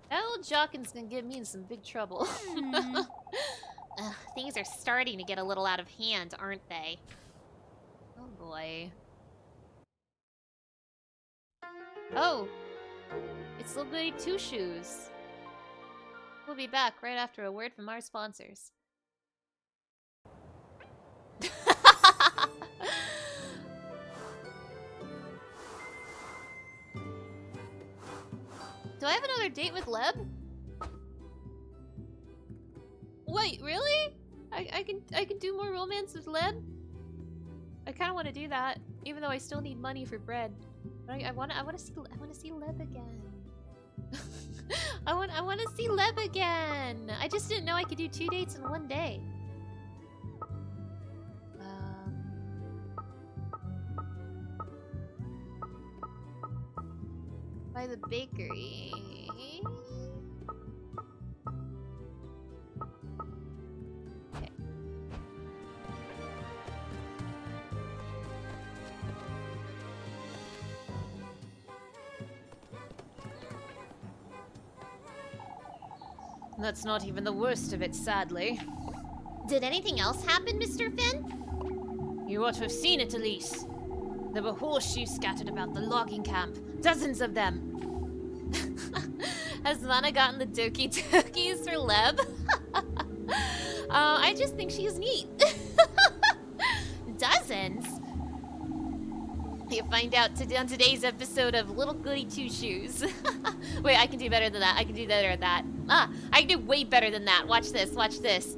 That old Jockin's gonna get me in some big trouble. Things are starting to get a little out of hand, aren't they? Oh boy. Oh! It's Little Goody Two Shoes. We'll be back right after a word from our sponsors. Do I have another date with Leb? Wait, really? I can do more romance with Leb? I kind of want to do that, even though I still need money for bread. But I want to see Leb again. I want to see Leb again. I just didn't know I could do 2 dates in one day. By the bakery. Okay. That's not even the worst of it, sadly. Did anything else happen, Mr. Finn? You ought to have seen it, Elise. There were horseshoes scattered about the logging camp. Dozens of them. Has Mana gotten the Doki Dokis for Leb? I just think she's neat. Dozens? You find out on today's episode of Little Goody Two Shoes. Wait, I can do better than that. I can do better than that. I can do way better than that. Watch this, watch this.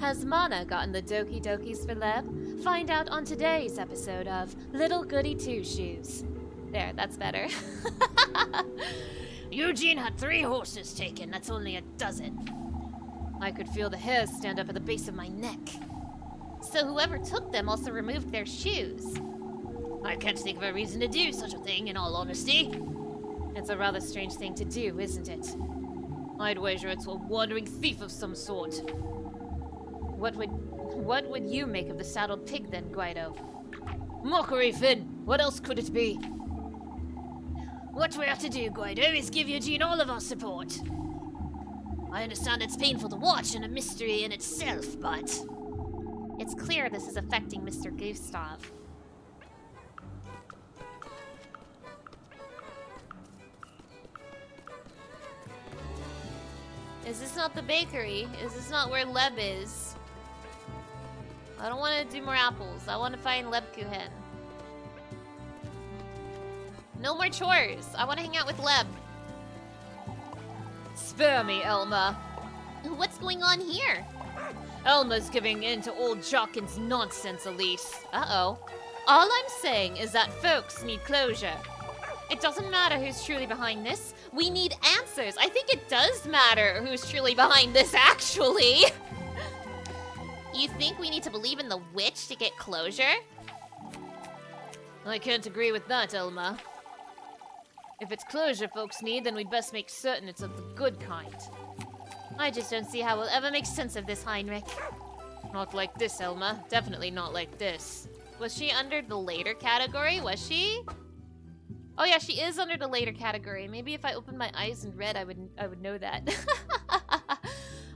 Has Mana gotten the Doki Dokis for Leb? Find out on today's episode of Little Goody Two Shoes. There, that's better. Eugene had 3 horses taken. That's only a dozen. I could feel the hairs stand up at the base of my neck. So whoever took them also removed their shoes. I can't think of a reason to do such a thing, in all honesty. It's a rather strange thing to do, isn't it? I'd wager it's a wandering thief of some sort. What would you make of the saddled pig then, Guido? Mockery, Finn. What else could it be? What we have to do, Guido, is give Eugene all of our support. I understand it's painful to watch and a mystery in itself, but... It's clear this is affecting Mr. Gustav. Is this not the bakery? Is this not where Leb is? I don't want to do more apples. I want to find Lebkuchen. No more chores. I want to hang out with Leb. Spare me, Elma. What's going on here? Elma's giving in to old Jockin's nonsense, Elise. Uh-oh. All I'm saying is that folks need closure. It doesn't matter who's truly behind this. We need answers. I think it does matter who's truly behind this, actually. You think we need to believe in the witch to get closure? I can't agree with that, Elma. If it's closure folks need, then we'd best make certain it's of the good kind. I just don't see how we'll ever make sense of this, Heinrich. Not like this, Elma. Definitely not like this. Was she under the later category? Was she? Oh yeah, she is under the later category. Maybe if I opened my eyes and read, I would know that.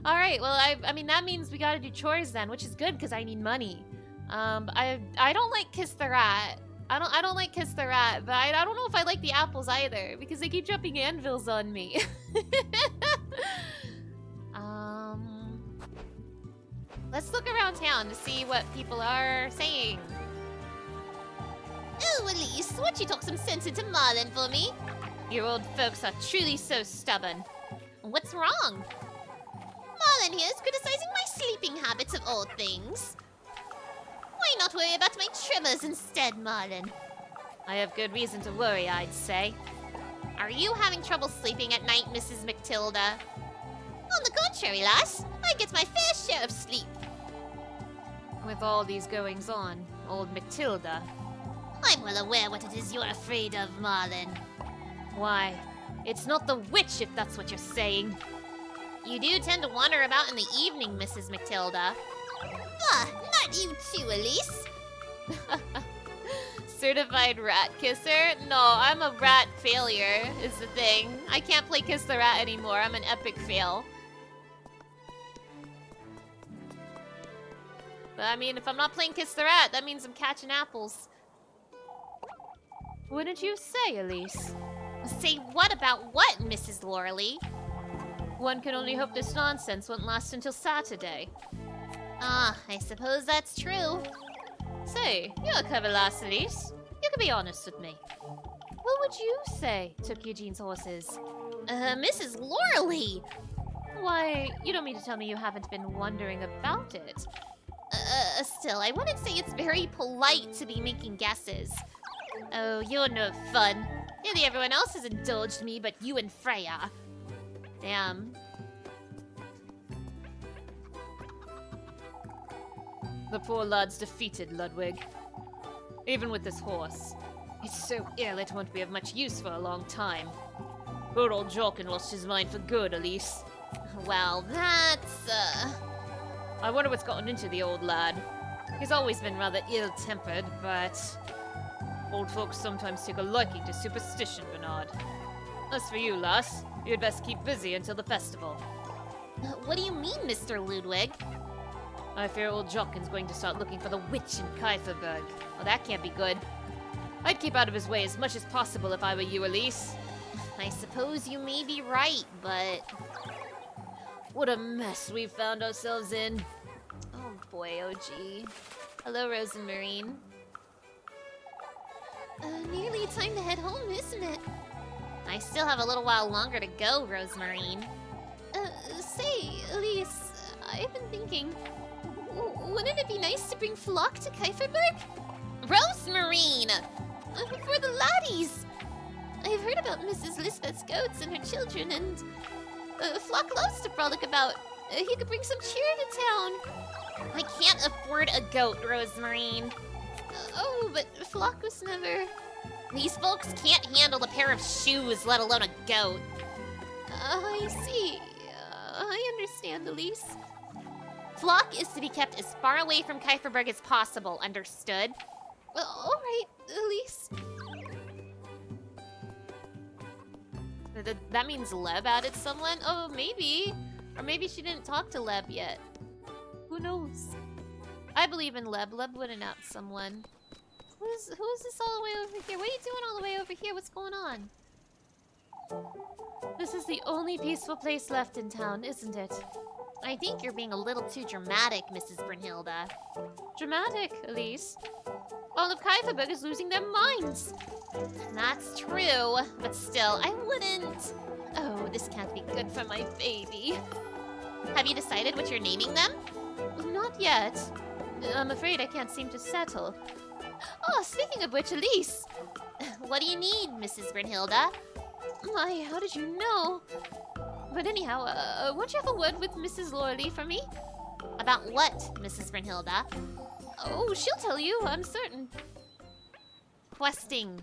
All right. Well, I mean that means we gotta do chores then, which is good because I need money. I don't like Kiss the Rat. I don't like Kiss the Rat, but I don't know if I like the apples either because they keep dropping anvils on me. Let's look around town to see what people are saying. Oh, Elise, won't you talk some sense into Marlin for me? Your old folks are truly so stubborn. What's wrong? Marlin here is criticizing my sleeping habits of all things. Why not worry about my tremors instead, Marlin? I have good reason to worry, I'd say. Are you having trouble sleeping at night, Mrs. McTilda? On the contrary, lass, I get my fair share of sleep. With all these goings on, old Matilda. I'm well aware what it is you're afraid of, Marlin. Why, it's not the witch if that's what you're saying. You do tend to wander about in the evening, Mrs. McTilda. Ah, not you too, Elise. Certified rat kisser? No, I'm a rat failure, is the thing. I can't play Kiss the Rat anymore. I'm an epic fail. But I mean, if I'm not playing Kiss the Rat, that means I'm catching apples. Wouldn't you say, Elise? Say what about what, Mrs. Loreley? One can only hope this nonsense won't last until Saturday. Ah, I suppose that's true. Say, you're a clever lass, Elise. You can be honest with me. What would you say took Eugene's horses? Mrs. Loreley! Why, you don't mean to tell me you haven't been wondering about it. Still, I wouldn't say it's very polite to be making guesses. Oh, you're no fun. Nearly everyone else has indulged me but you and Freya. Damn. The poor lad's defeated, Ludwig. Even with this horse. It's so ill it won't be of much use for a long time. Poor old Jolkin lost his mind for good, Elise. Well, that's, I wonder what's gotten into the old lad. He's always been rather ill-tempered, but... old folks sometimes take a liking to superstition, Bernard. As for you, lass, you'd best keep busy until the festival. What do you mean, Mr. Ludwig? I fear old Jockin's going to start looking for the witch in Kieferberg. Well, that can't be good. I'd keep out of his way as much as possible if I were you, Elise. I suppose you may be right, but... What a mess we've found ourselves in. Oh boy, oh gee. Hello, Rose and Marine. Nearly time to head home, isn't it? I still have a little while longer to go, Rosemarine. Say, Elise, I've been thinking, wouldn't it be nice to bring Flock to Kieferberg? Rosemarine! For the laddies! I've heard about Mrs. Lisbeth's goats and her children, and Flock loves to frolic about. He could bring some cheer to town. I can't afford a goat, Rosemarine. Oh, but Flock was never... These folks can't handle a pair of shoes, let alone a goat. I see. I understand, Elise. Flock is to be kept as far away from Kieferberg as possible, understood? All right, Elise. That means Leb added someone? Oh, maybe. Or maybe she didn't talk to Leb yet. Who knows? I believe in Leb. Leb would announce someone. Who's this all the way over here? What are you doing all the way over here? What's going on? This is the only peaceful place left in town, isn't it? I think you're being a little too dramatic, Mrs. Brunhilde. Dramatic, Elise. All of Kieferberg is losing their minds. That's true, but still, I wouldn't... Oh, this can't be good for my baby. Have you decided what you're naming them? Not yet. I'm afraid I can't seem to settle. Oh, speaking of which, Elise! What do you need, Mrs. Brunhilde? My, how did you know? But anyhow, won't you have a word with Mrs. Loreley for me? About what, Mrs. Brunhilde? Oh, she'll tell you, I'm certain. Questing.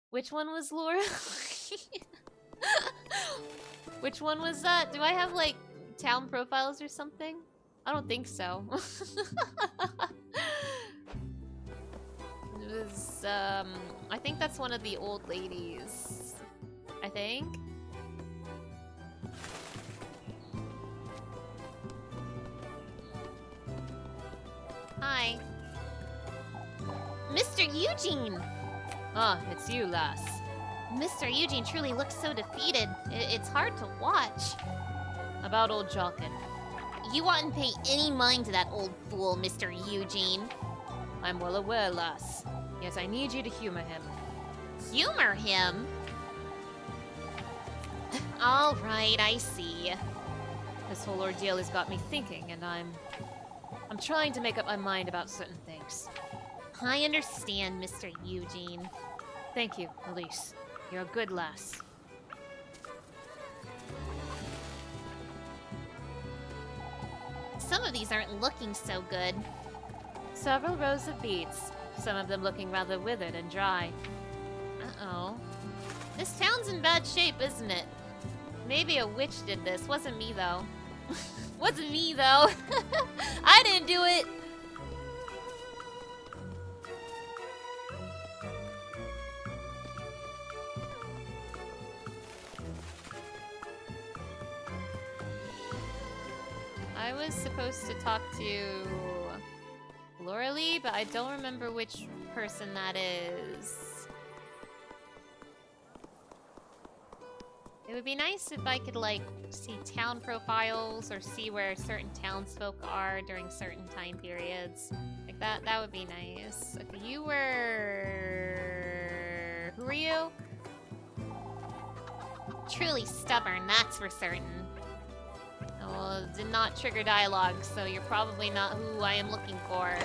Which one was Laura? Which one was that? Do I have, like, town profiles or something? I don't think so. It was, I think that's one of the old ladies. I think. Hi. Mr. Eugene! Ah, it's you, lass. Mr. Eugene truly looks so defeated. It's hard to watch. About old Jockin. You oughtn't pay any mind to that old fool, Mr. Eugene. I'm well aware, lass. Yet I need you to humor him. Humor him? All right, I see. This whole ordeal has got me thinking, and I'm trying to make up my mind about certain things. I understand, Mr. Eugene. Thank you, Elise. You're a good lass. Some of these aren't looking so good. Several rows of beets, some of them looking rather withered and dry. Uh-oh. This town's in bad shape, isn't it? Maybe a witch did this. Wasn't me, though. Wasn't me, though. I didn't do it. I was supposed to talk to Laura Lee, but I don't remember which person that is. It would be nice if I could, like, see town profiles or see where certain townsfolk are during certain time periods. Like, that would be nice. Okay, you were... Who are you? Truly stubborn, that's for certain. Well, it did not trigger dialogue, so you're probably not who I am looking for.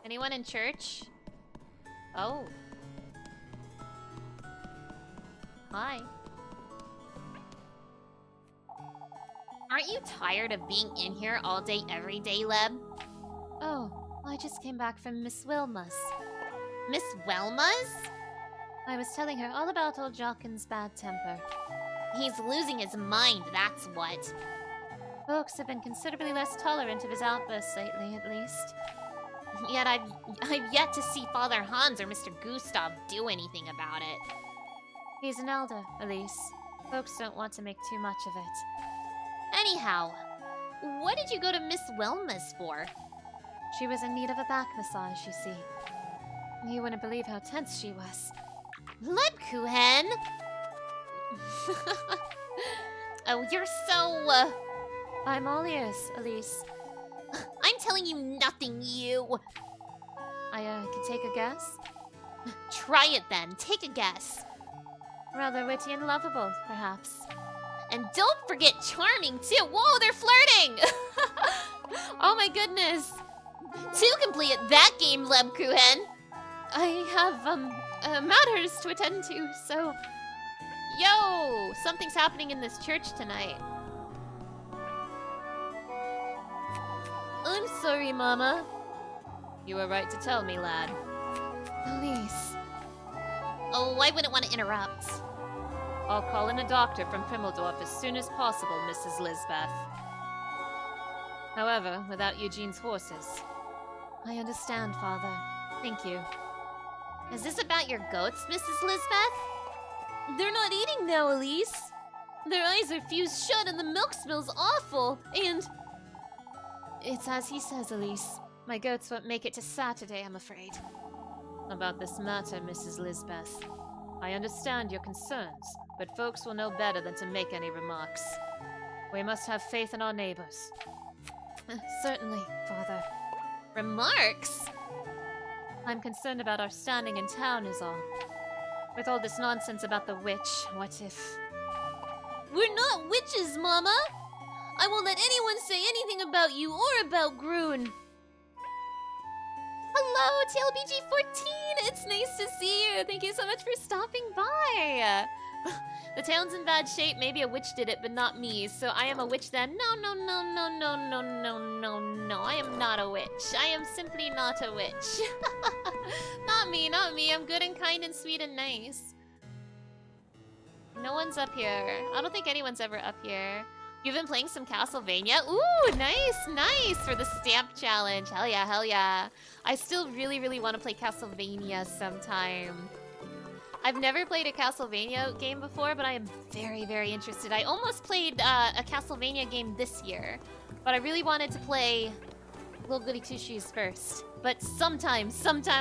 Anyone in church? Oh. Hi. Aren't you tired of being in here all day, every day, Leb? Oh, I just came back from Miss Wilma's. Miss Welma's? I was telling her all about old Jockin's bad temper. He's losing his mind, that's what. Folks have been considerably less tolerant of his outbursts lately, at least. Yet I've yet to see Father Hans or Mr. Gustav do anything about it. He's an elder, Elise. Folks don't want to make too much of it. Anyhow, what did you go to Miss Welma's for? She was in need of a back massage, you see. You wouldn't believe how tense she was. Lebkuchen! Oh, you're so, I'm all ears, Elise. I'm telling you nothing, you! I, can take a guess? Try it then, take a guess. Rather witty and lovable, perhaps. And don't forget charming, too! Whoa, they're flirting! Oh my goodness! To complete that game, Lebkuchen! I have, matters to attend to, so... Yo! Something's happening in this church tonight. I'm sorry, Mama. You were right to tell me, lad. Elise. Oh, I wouldn't want to interrupt. I'll call in a doctor from Primmeldorf as soon as possible, Mrs. Lisbeth. However, without Eugene's horses. I understand, Father. Thank you. Is this about your goats, Mrs. Lisbeth? They're not eating now, Elise. Their eyes are fused shut and the milk smells awful. And... It's as he says, Elise. My goats won't make it to Saturday, I'm afraid. About this matter, Mrs. Lisbeth. I understand your concerns, but folks will know better than to make any remarks. We must have faith in our neighbors. Certainly, Father. Remarks? I'm concerned about our standing in town is all. With all this nonsense about the witch, what if... We're not witches, Mama! I won't let anyone say anything about you or about Groon. Hello, TLBG14! It's nice to see you! Thank you so much for stopping by! The town's in bad shape. Maybe a witch did it, but not me. So I am a witch then? No. I am not a witch. I am simply not a witch. Not me. I'm good and kind and sweet and nice. No one's up here. I don't think anyone's ever up here. You've been playing some Castlevania? Ooh, nice for the stamp challenge. Hell yeah. I still really want to play Castlevania sometime. I've never played a Castlevania game before, but I am very interested. I almost played a Castlevania game this year, but I really wanted to play Little Goody Two Shoes first. But sometime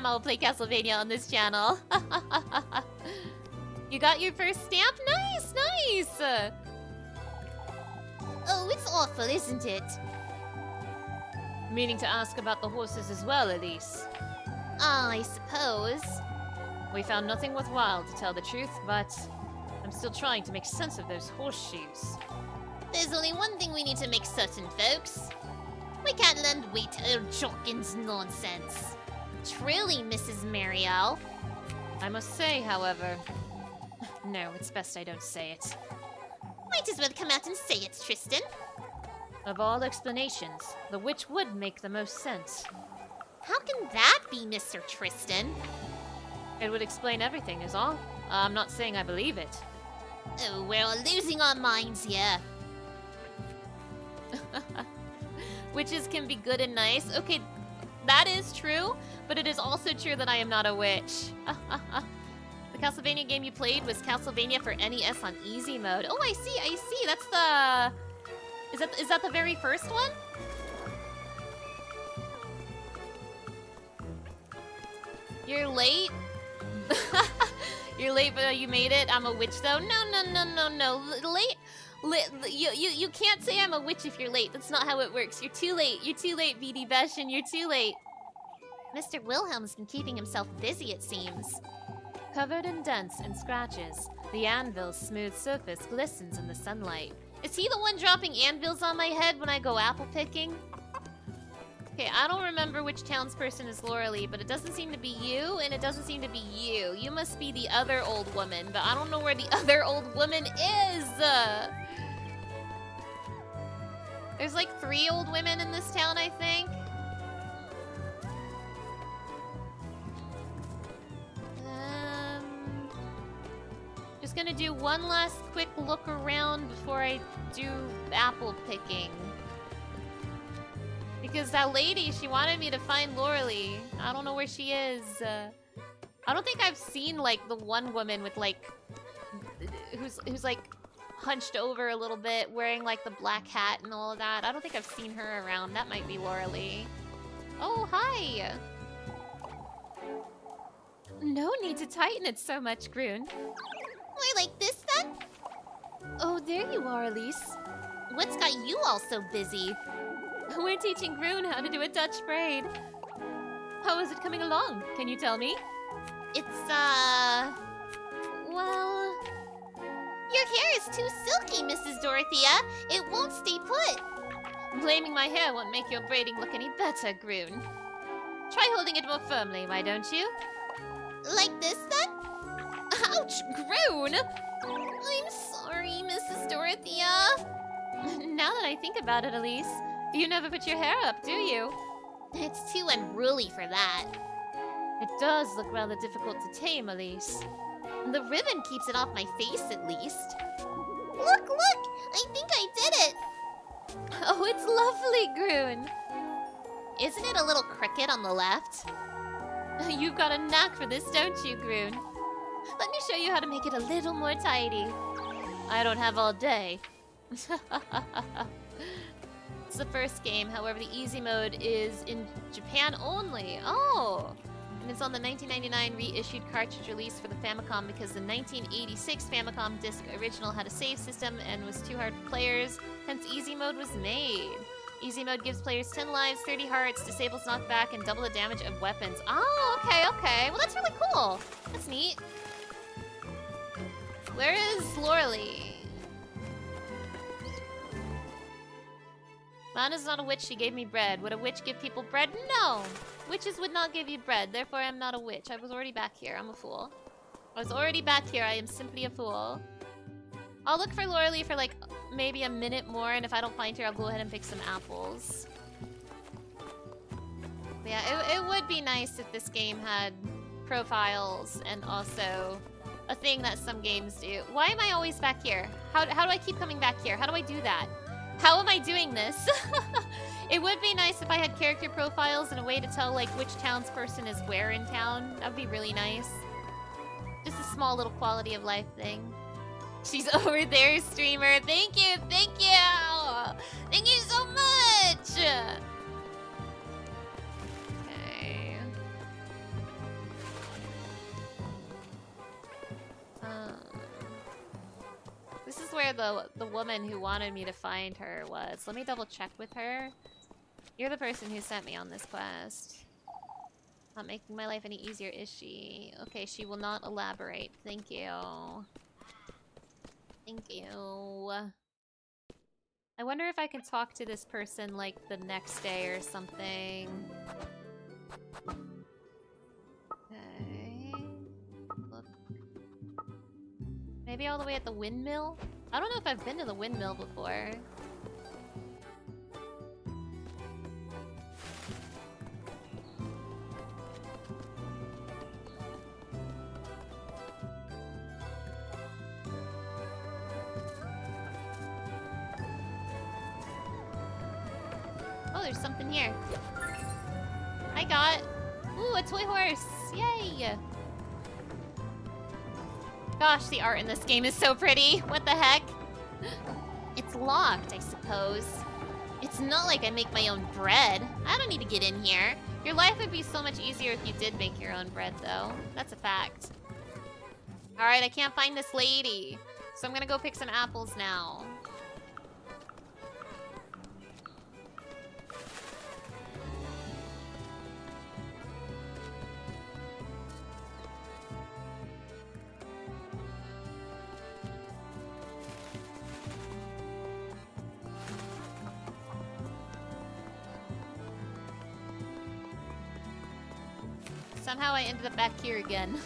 I'll play Castlevania on this channel. You got your first stamp? Nice! Oh, it's awful, isn't it? Meaning to ask about the horses as well, Elise. I suppose. We found nothing worthwhile, to tell the truth, but I'm still trying to make sense of those horseshoes. There's only one thing we need to make certain, folks. We can't lend weight to Earl Jorkin's nonsense. Truly, Mrs. Mariel. I must say, however... No, it's best I don't say it. Might as well come out and say it, Tristan. Of all explanations, the witch would make the most sense. How can that be, Mr. Tristan? It would explain everything, is all. I'm not saying I believe it. Oh, we're all losing our minds here. Witches can be good and nice. Okay, that is true, but it is also true that I am not a witch. The Castlevania game you played was Castlevania for NES on easy mode. Oh, I see. That's the... Is that the very first one? You're late? You're late, but you made it. I'm a witch, though. No. You can't say I'm a witch if you're late. That's not how it works. You're too late. You're too late, BD Beshin. You're too late. Mr. Wilhelm's been keeping himself busy, it seems. Covered in dents and scratches, the anvil's smooth surface glistens in the sunlight. Is he the one dropping anvils on my head when I go apple picking? Okay, I don't remember which townsperson is Lauralee, but it doesn't seem to be you, and it doesn't seem to be you. You must be the other old woman, but I don't know where the other old woman is! There's like 3 old women in this town, I think. Just gonna do one last quick look around before I do apple picking. Because that lady, she wanted me to find Lauralee. I don't know where she is. I don't think I've seen, like, the one woman with, like... Who's like, hunched over a little bit, wearing, like, the black hat and all of that. I don't think I've seen her around. That might be Lauralee. Oh, hi! No need to tighten it so much, Groon. Why, like this, then? Oh, there you are, Elise. What's got you all so busy? We're teaching Groon how to do a Dutch braid. How is it coming along? Can you tell me? It's, well... Your hair is too silky, Mrs. Dorothea. It won't stay put. Blaming my hair won't make your braiding look any better, Groon. Try holding it more firmly, why don't you? Like this, then? Ouch, Groon! I'm sorry, Mrs. Dorothea. Now that I think about it, Elise, you never put your hair up, do you? It's too unruly for that. It does look rather difficult to tame, Elise. The ribbon keeps it off my face, at least. Look! I think I did it! Oh, it's lovely, Groon. Isn't it a little crooked on the left? You've got a knack for this, don't you, Groon? Let me show you how to make it a little more tidy. I don't have all day. It's the first game, however, the easy mode is in Japan only. Oh! And it's on the 1999 reissued cartridge release for the Famicom because the 1986 Famicom disc original had a save system and was too hard for players, hence easy mode was made. Easy mode gives players 10 lives, 30 hearts, disables knockback, and double the damage of weapons. Oh, okay. Well, that's really cool. That's neat. Where is Lauralee? Lana's not a witch, she gave me bread. Would a witch give people bread? No! Witches would not give you bread, therefore I'm not a witch. I was already back here, I'm a fool. I was already back here, I am simply a fool. I'll look for Lauralee for like maybe a minute more, and if I don't find her, I'll go ahead and pick some apples. But yeah, it would be nice if this game had profiles and also a thing that some games do. Why am I always back here? How do I keep coming back here? How do I do that? How am I doing this? It would be nice if I had character profiles and a way to tell, like, which townsperson is where in town. That would be really nice. Just a small little quality of life thing. She's over there, streamer. Thank you, thank you! Thank you so much! Okay. This is where the woman who wanted me to find her was. Let me double check with her. You're the person who sent me on this quest. Not making my life any easier, is she? Okay, she will not elaborate. Thank you. Thank you. I wonder if I can talk to this person, like, the next day or something. Okay. Look. Maybe all the way at the windmill? I don't know if I've been to the windmill before. Oh, there's something here. I got... Ooh, a toy horse! Yay! Gosh, the art in this game is so pretty. What the heck? It's locked, I suppose. It's not like I make my own bread. I don't need to get in here. Your life would be so much easier if you did make your own bread, though. That's a fact. Alright, I can't find this lady. So I'm gonna go pick some apples now. Somehow I ended up back here again.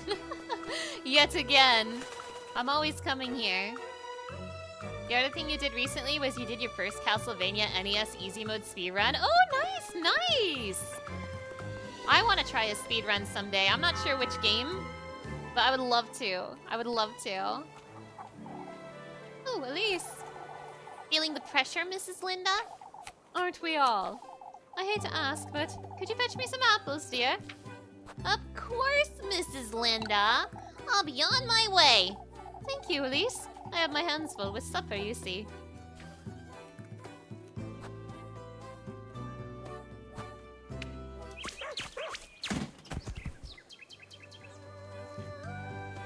Yet again. I'm always coming here. The other thing you did recently was you did your first Castlevania NES Easy Mode speedrun. Oh, nice, nice! I want to try a speedrun someday. I'm not sure which game, but I would love to. I would love to. Oh, Elise. Feeling the pressure, Mrs. Linda? Aren't we all? I hate to ask, but could you fetch me some apples, dear? Of course, Mrs. Linda. I'll be on my way. Thank you, Elise. I have my hands full with supper, you see.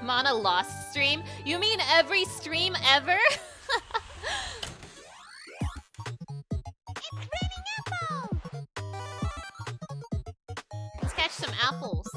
Mana lost stream? You mean every stream ever? It's raining apples! Let's catch some apples.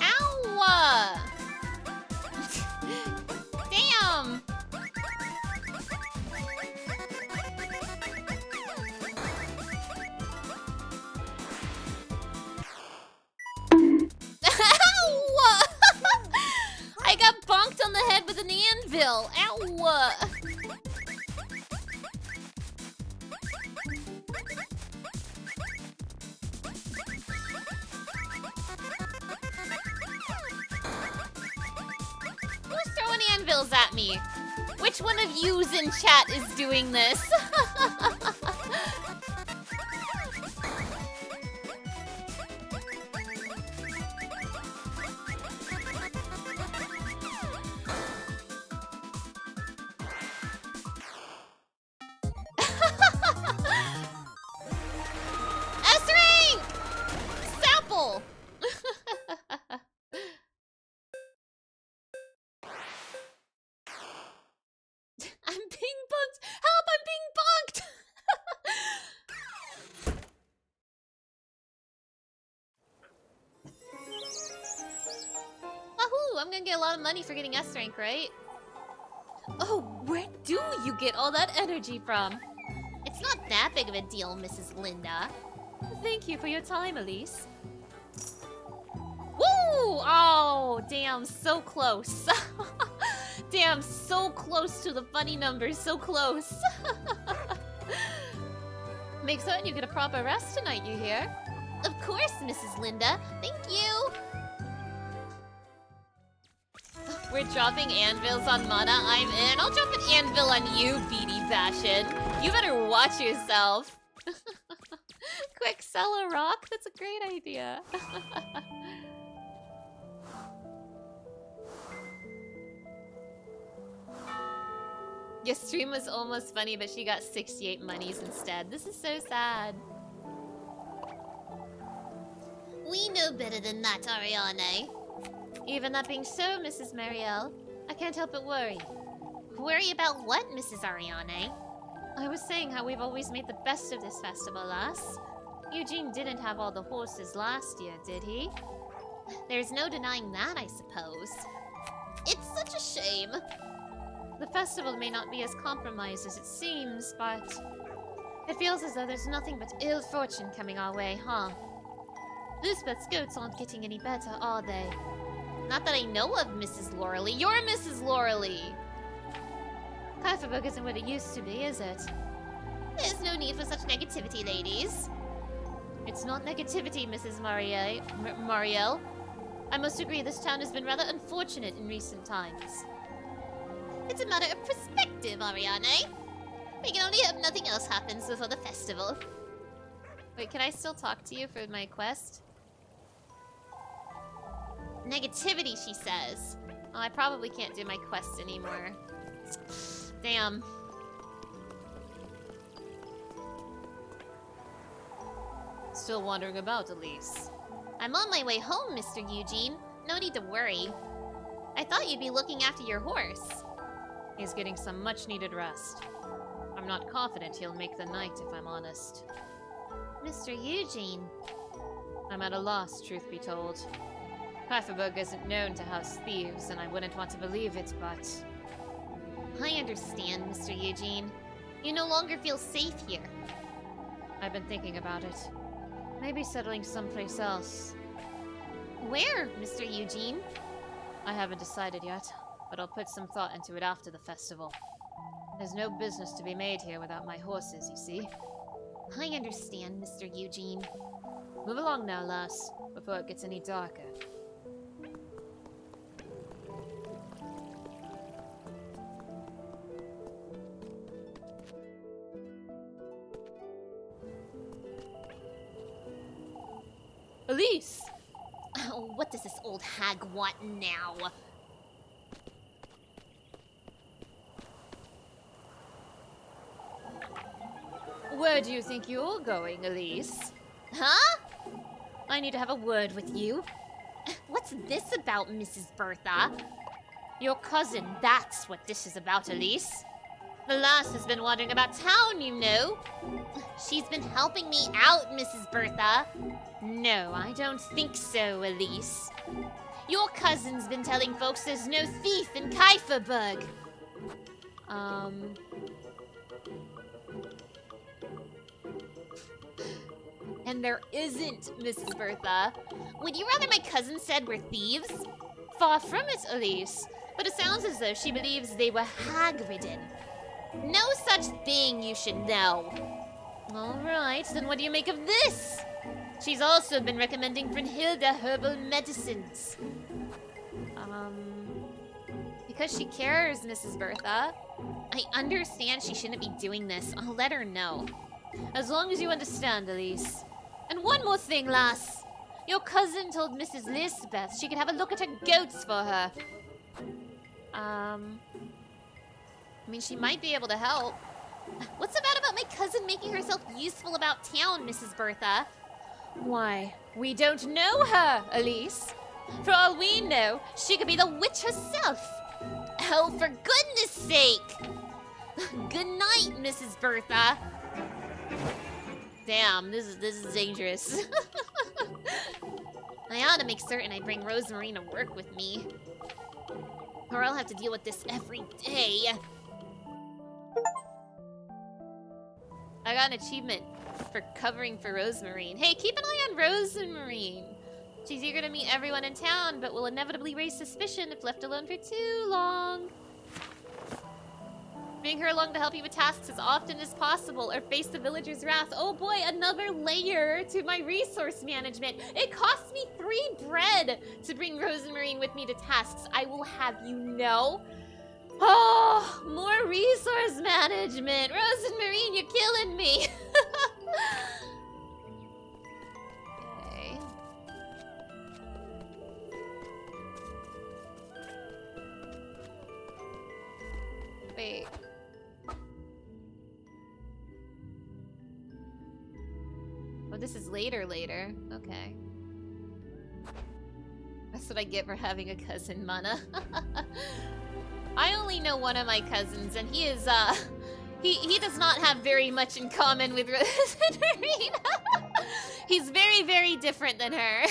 Ow! Damn! Ow! I got bonked on the head with an anvil. Ow! Who's throwing anvils at me? Which one of yous in chat is doing this? S-Rank! Sample! I'm being bunked! Help! I'm being bunked! Wahoo! I'm gonna get a lot of money for getting S rank, right? Oh, where do you get all that energy from? It's It's not that big of a deal, Mrs. Linda. Thank you for your time, Elise. Woo! Oh, damn, so close. Damn, so close to the funny numbers, so close. Make certain you get a proper rest tonight, you hear? Of course, Mrs. Linda. Thank you. We're dropping anvils on Mana. I'm in. I'll drop an anvil on you, Beady Fashion. You better watch yourself. Quick, sell a rock? That's a great idea. Your stream was almost funny, but she got 68 monies instead. This is so sad. We know better than that, Ariane. Even that being so, Mrs. Marielle, I can't help but worry. Worry about what, Mrs. Ariane? I was saying how we've always made the best of this festival, lass. Eugene didn't have all the horses last year, did he? There's no denying that, I suppose. It's such a shame. The festival may not be as compromised as it seems, but it feels as though there's nothing but ill fortune coming our way, huh? Lisbeth's goats aren't getting any better, are they? Not that I know of, Mrs. Lauralee. You're Mrs. Lauralee! Kaiferberg isn't what it used to be, is it? There's no need for such negativity, ladies. It's not negativity, Mrs. Marielle. I must agree this town has been rather unfortunate in recent times. It's a matter of perspective, Ariane. We can only hope nothing else happens before the festival. Wait, can I still talk to you for my quest? Negativity, she says. Oh, I probably can't do my quest anymore. Damn. Still wandering about, Elise. I'm on my way home, Mr. Eugene. No need to worry. I thought you'd be looking after your horse. He's getting some much-needed rest. I'm not confident he'll make the night, if I'm honest. Mr. Eugene. I'm at a loss, truth be told. Kaiferberg isn't known to house thieves, and I wouldn't want to believe it, but... I understand, Mr. Eugene. You no longer feel safe here. I've been thinking about it. Maybe settling someplace else. Where, Mr. Eugene? I haven't decided yet, but I'll put some thought into it after the festival. There's no business to be made here without my horses, you see. I understand, Mr. Eugene. Move along now, lass, before it gets any darker. Elise! Oh, what does this old hag want now? Where do you think you're going, Elise? Huh? I need to have a word with you. What's this about, Mrs. Bertha? Your cousin, that's what this is about, Elise. The lass has been wandering about town, you know. She's been helping me out, Mrs. Bertha. No, I don't think so, Elise. Your cousin's been telling folks there's no thief in Kaiferberg. And there isn't, Mrs. Bertha. Would you rather my cousin said we're thieves? Far from it, Elise. But it sounds as though she believes they were hag-ridden. No such thing, you should know. All right, then what do you make of this? She's also been recommending Brynhilda herbal medicines. Because she cares, Mrs. Bertha. I understand she shouldn't be doing this. I'll let her know. As long as you understand, Elise. And one more thing, lass. Your cousin told Mrs. Lisbeth she could have a look at her goats for her. I mean, she might be able to help. What's so bad about my cousin making herself useful about town, Mrs. Bertha? Why, we don't know her, Elise. For all we know, she could be the witch herself. Oh, for goodness sake! Good night, Mrs. Bertha. Damn, this is dangerous. I ought to make certain I bring Rosemary to work with me. Or I'll have to deal with this every day. I got an achievement for covering for Rosemarine. Hey, keep an eye on Rosemarine. She's eager to meet everyone in town, but will inevitably raise suspicion if left alone for too long. Bring her along to help you with tasks as often as possible or face the villagers' wrath. Oh boy, another layer to my resource management. It costs me 3 bread to bring Rosemarine with me to tasks. I will have you know. Oh, more resource management. Rosemarine, you're killing me. Okay. Wait. Oh, this is later. Okay. That's what I get for having a cousin, Mana. I only know one of my cousins, and he is, he does not have very much in common with Rosemarine. He's very, very different than her.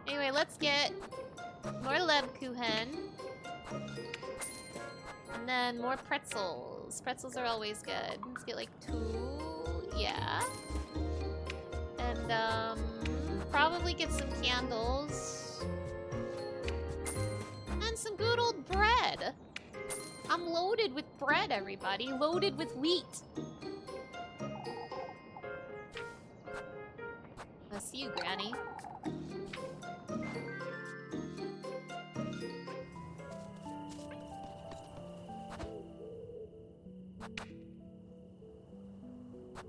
Anyway, let's get more Lebkuchen. And then more pretzels. Pretzels are always good. Let's get like 2. Yeah. And, probably get some candles. And some good old bread. I'm loaded with bread, everybody. Loaded with wheat. I'll see you, Granny.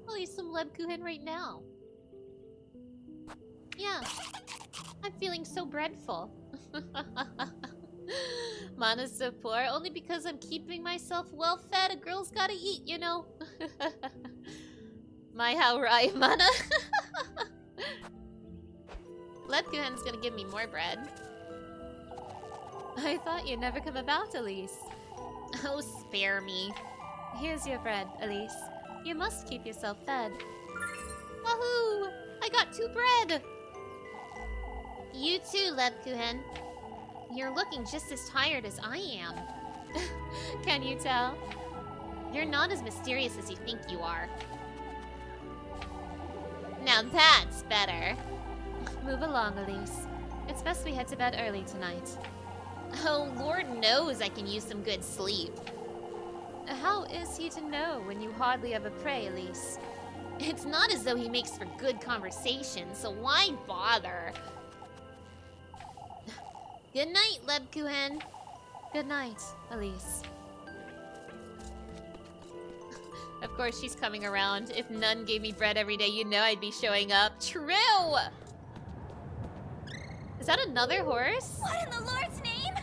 I'll eat some Lebkuchen right now. Yeah. I'm feeling so breadful. Mana's so poor only because I'm keeping myself well fed. A girl's gotta eat, you know. My how right, Mana. Lebkuchen's gonna give me more bread. I thought you'd never come about, Elise. Oh, spare me. Here's your bread, Elise. You must keep yourself fed. Wahoo! I got 2 bread! You too, Lebkuchen. You're looking just as tired as I am. Can you tell? You're not as mysterious as you think you are. Now that's better. Move along, Elise. It's best we head to bed early tonight. Oh, Lord knows I can use some good sleep. How is he to know when you hardly ever pray, Elise? It's not as though he makes for good conversation, so why bother? Good night, Lebkuchen. Good night, Elise. Of course she's coming around. If none gave me bread every day, you know I'd be showing up. True! Is that another horse? What in the Lord's name?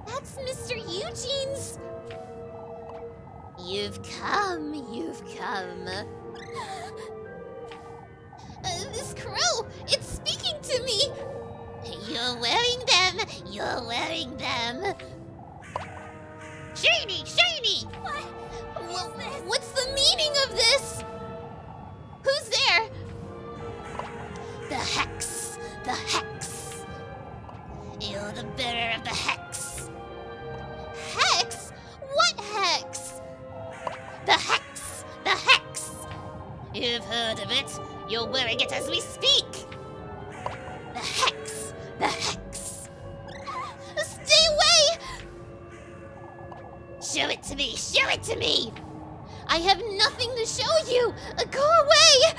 That's Mr. Eugene's. You've come, you've come. This crow, it's speaking to me. You're wearing them, you're wearing them. Shiny, shiny! What's the meaning of this? Who's there? The hex, the hex. You're the bearer of the hex. Hex? What hex? The hex, the hex. You've heard of it. You're wearing it as we speak. The hex, the hex. Stay away! Show it to me, show it to me. I have nothing to show you. Go away!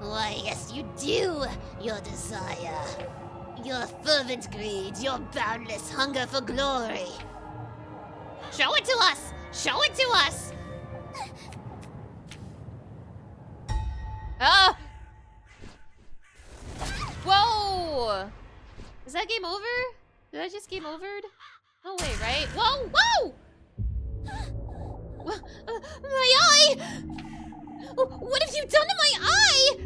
Why, yes you do. Your desire, your fervent greed, your boundless hunger for glory. Show it to us, show it to us. Ah! Whoa! Is that game over? Did I just game overed? No way, right? Whoa! Whoa! My eye! What have you done to my eye?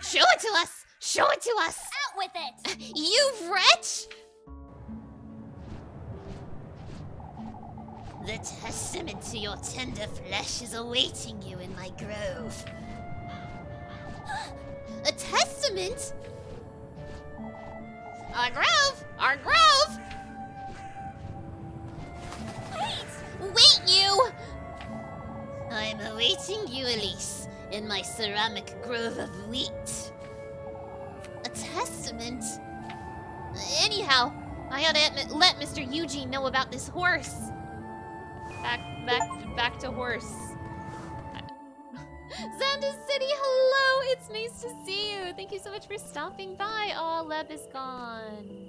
Show it to us, show it to us. Out with it! You wretch! The testament to your tender flesh is awaiting you in my grove. A testament? Our grove! Our grove! Wait, you! awaiting you, Elise, in my ceramic grove of wheat. A testament? Anyhow, I ought to let Mr. Eugene know about this horse. Back to horse. Xanda's City, hello! It's nice to see you. Thank you so much for stopping by. Oh, Leb is gone.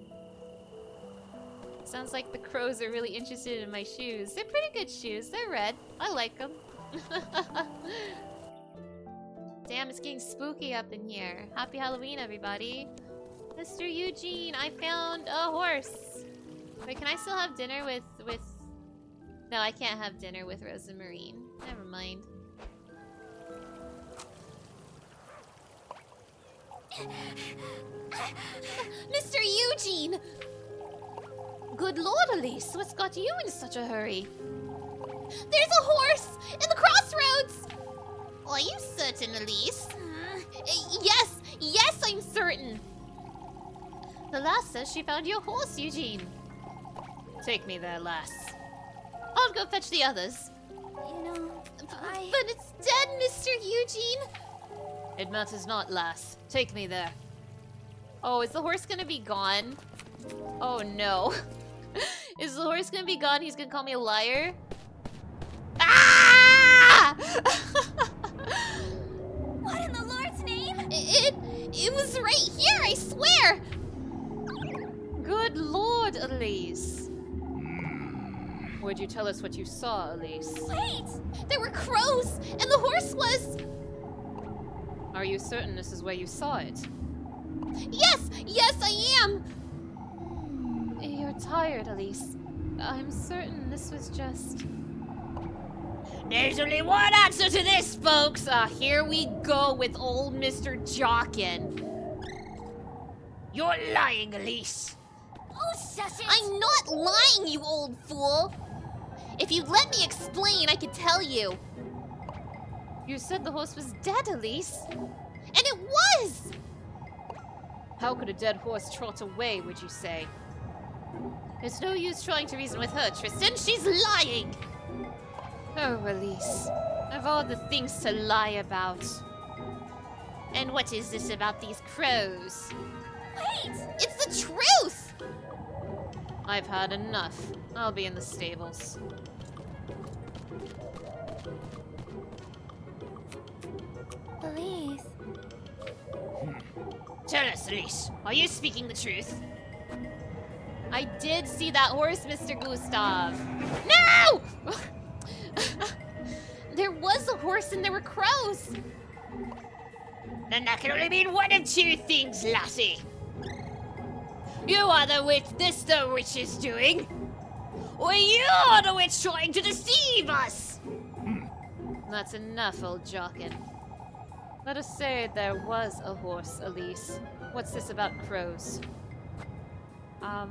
Sounds like the crows are really interested in my shoes. They're pretty good shoes. They're red. I like them. Damn, it's getting spooky up in here. Happy Halloween, everybody. Mr. Eugene, I found a horse. Wait, can I still have dinner with... No, I can't have dinner with Rose and Marine. Never mind. Mr. Eugene! Good Lord, Elise, what's got you in such a hurry? There's a horse in the crossroads! Are you certain, Elise? Yes, I'm certain. The lass says she found your horse, Eugene. Take me there, lass. I'll go fetch the others. You know, But it's dead, Mr. Eugene! It matters not, lass. Take me there. Oh, is the horse gonna be gone? Oh no. Is the horse gonna be gone? He's gonna call me a liar? Ah! What in the Lord's name? It was right here, I swear! Good Lord, Elise. Would you tell us what you saw, Elise? Wait! There were crows, and the horse was... Are you certain this is where you saw it? Yes, I am! You're tired, Elise. I'm certain this was just... There's only one answer to this, folks. Here we go with old Mr. Jockin. You're lying, Elise. Oh, shush it! I'm not lying, you old fool! If you'd let me explain, I could tell you. You said the horse was dead, Elise. And it was! How could a dead horse trot away, would you say? It's no use trying to reason with her, Tristan. She's lying! Oh, Elise. Of all the things to lie about. And what is this about these crows? Wait! It's the truth! I've had enough. I'll be in the stables. Elise. Tell us, Elise. Are you speaking the truth? I did see that horse, Mr. Gustav. No! There was a horse and there were crows. Then that can only mean one of two things, lassie. You are the witch this the witch is doing, or you're the witch trying to deceive us. That's enough, old Jockin. Let us say there was a horse, Elise. What's this about crows? I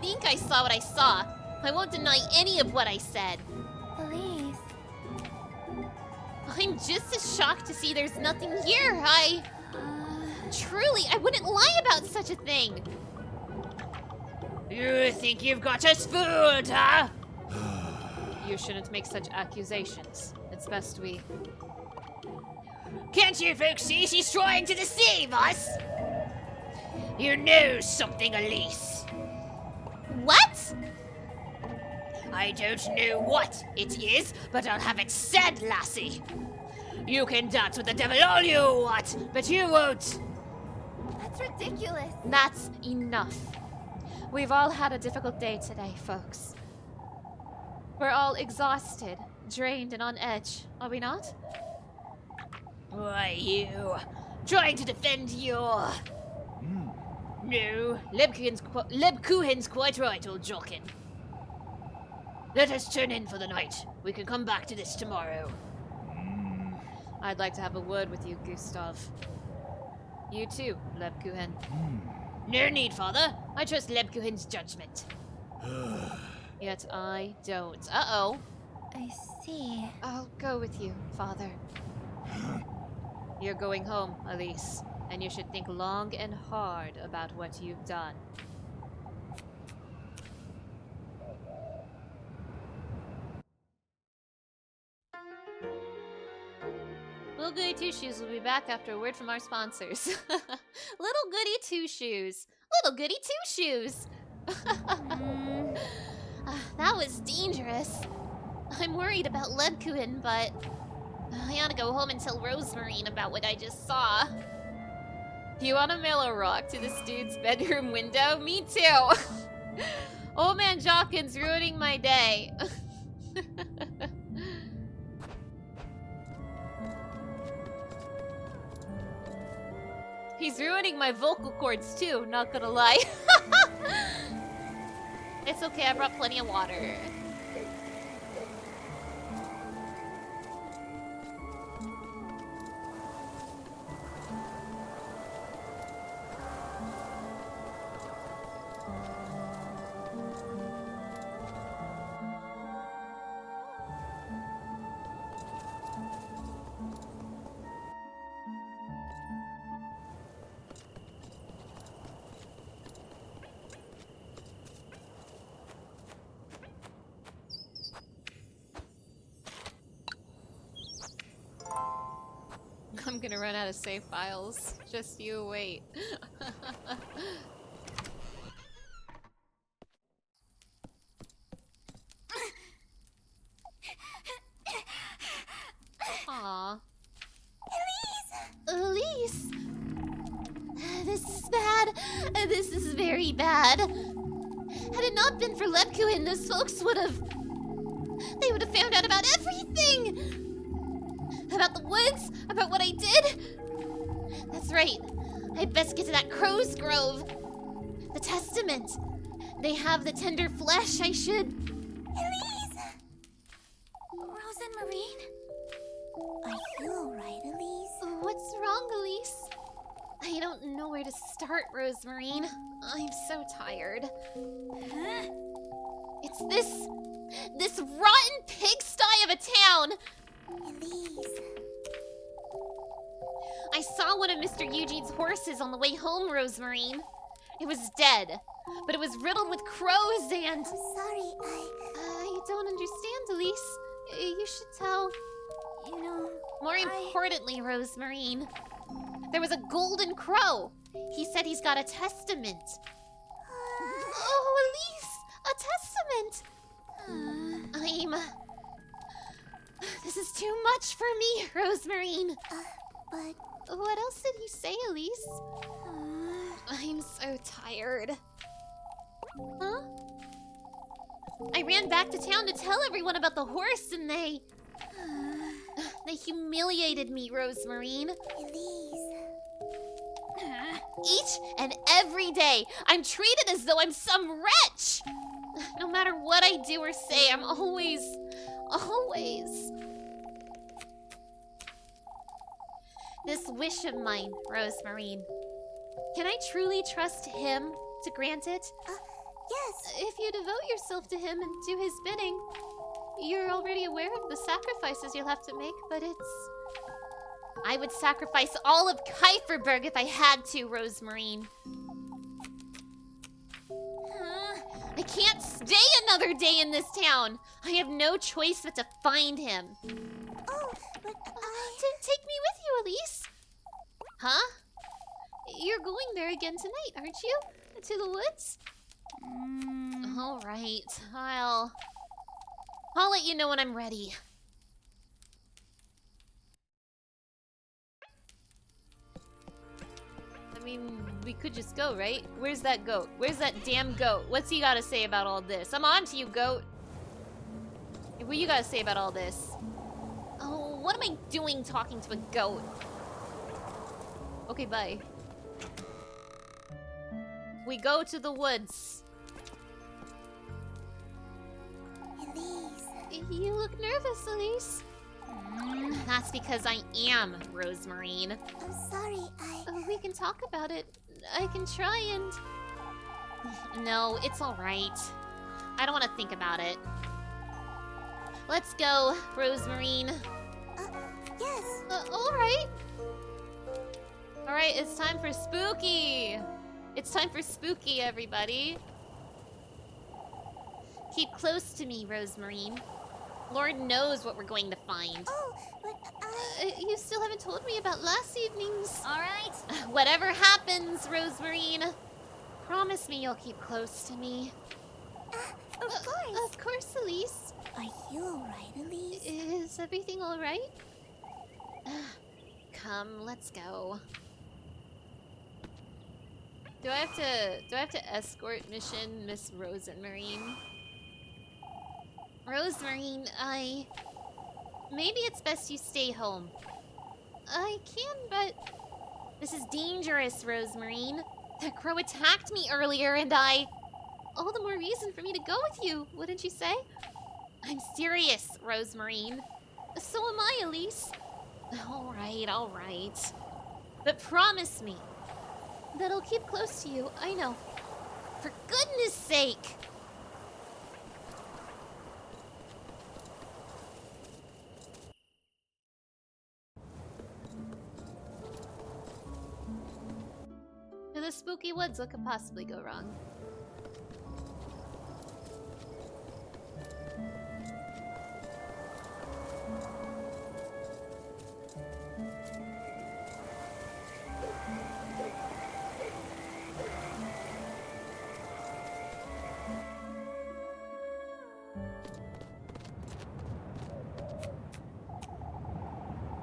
think I saw what I saw. I won't deny any of what I said. Elise. I'm just as shocked to see there's nothing here. Truly, I wouldn't lie about such a thing. You think you've got us fooled, huh? You shouldn't make such accusations. It's best we... Can't you folks see she's trying to deceive us? You know something, Elise. What? I don't know what it is, but I'll have it said, lassie. You can dance with the devil all you want, but you won't. That's ridiculous. That's enough. We've all had a difficult day today, folks. We're all exhausted, drained, and on edge, are we not? Why, you trying to defend your... No, Lebkuchen's quite right, old Jockin. Let us turn in for the night. We can come back to this tomorrow. I'd like to have a word with you, Gustav. You too, Lebkuchen. No need, father. I trust Lebkuchen's judgment. Yet I don't. Uh-oh. I see. I'll go with you, Father. You're going home, Elise. And you should think long and hard about what you've done. Little Goody Two Shoes will be back after a word from our sponsors. Little Goody Two Shoes. Little Goody Two Shoes. That was dangerous. I'm worried about Ledkuin, but I ought to go home and tell Rosemarine about what I just saw. You want to mail a rock to this dude's bedroom window? Me too. Old man Jawkins ruining my day. He's ruining my vocal cords too, not gonna lie. It's okay, I brought plenty of water. I'm gonna run out of save files. Just you wait. Aww. Elise! This is bad. This is very bad. Had it not been for Ledkuin, those folks would have... They would have found out about everything! About the woods, about what I did. That's right. I'd best get to that crow's grove. The testament. They have the tender flesh. I should... Elise! Rose and Marine? Are you alright, Elise? What's wrong, Elise? I don't know where to start, Rosemarine. I'm so tired. Huh? It's this rotten pigsty of a town. Elise. I saw one of Mr. Eugene's horses on the way home, Rosemarine. It was dead, but it was riddled with crows and... I'm sorry, I don't understand, Elise. You should tell... You know... More importantly, Rosemarine, there was a golden crow. He said he's got a testament. Oh, Elise! A testament! This is too much for me, Rosemarine. But... What else did he say, Elise? I'm so tired. Huh? I ran back to town to tell everyone about the horse and they humiliated me, Rosemarine. Elise. Each and every day, I'm treated as though I'm some wretch. No matter what I do or say, I'm always... This wish of mine, Rosemarine. Can I truly trust him to grant it? Yes. If you devote yourself to him and do his bidding, you're already aware of the sacrifices you'll have to make, but it's... I would sacrifice all of Kieferberg if I had to, Rosemarine. I can't stay another day in this town. I have no choice but to find him. Oh, but Take me with you, Elise. Huh? You're going there again tonight, aren't you? To the woods? All right. I'll let you know when I'm ready. I mean, we could just go, right? Where's that goat? Where's that damn goat? What's he gotta say about all this? I'm on to you, goat. What you gotta say about all this? Oh, what am I doing talking to a goat? Okay, bye. We go to the woods. Elise. You look nervous, Elise. That's because I am, Rosemarine. I'm sorry, We can talk about it. I can try and... No, it's alright. I don't want to think about it. Let's go, Rosemarine. Yes. Alright. Alright, Alright, it's time for spooky! It's time for spooky, everybody. Keep close to me, Rosemarine. Lord knows what we're going to find. Oh, but You still haven't told me about last evening's. Alright. Whatever happens, Rosemarine, promise me you'll keep close to me. of course. Of course, Elise. Are you alright, Elise? Is everything alright? Come, let's go. Do I have to escort mission Miss Rosemarine? Rosemarine, maybe it's best you stay home. I can, but This is dangerous, Rosemarine. The crow attacked me earlier and I... all the more reason for me to go with you, wouldn't you say? I'm serious, Rosemarine. So am I, Elise. Alright. But promise me, That I'll keep close to you, I know. for goodness sake. To the spooky woods, what could possibly go wrong?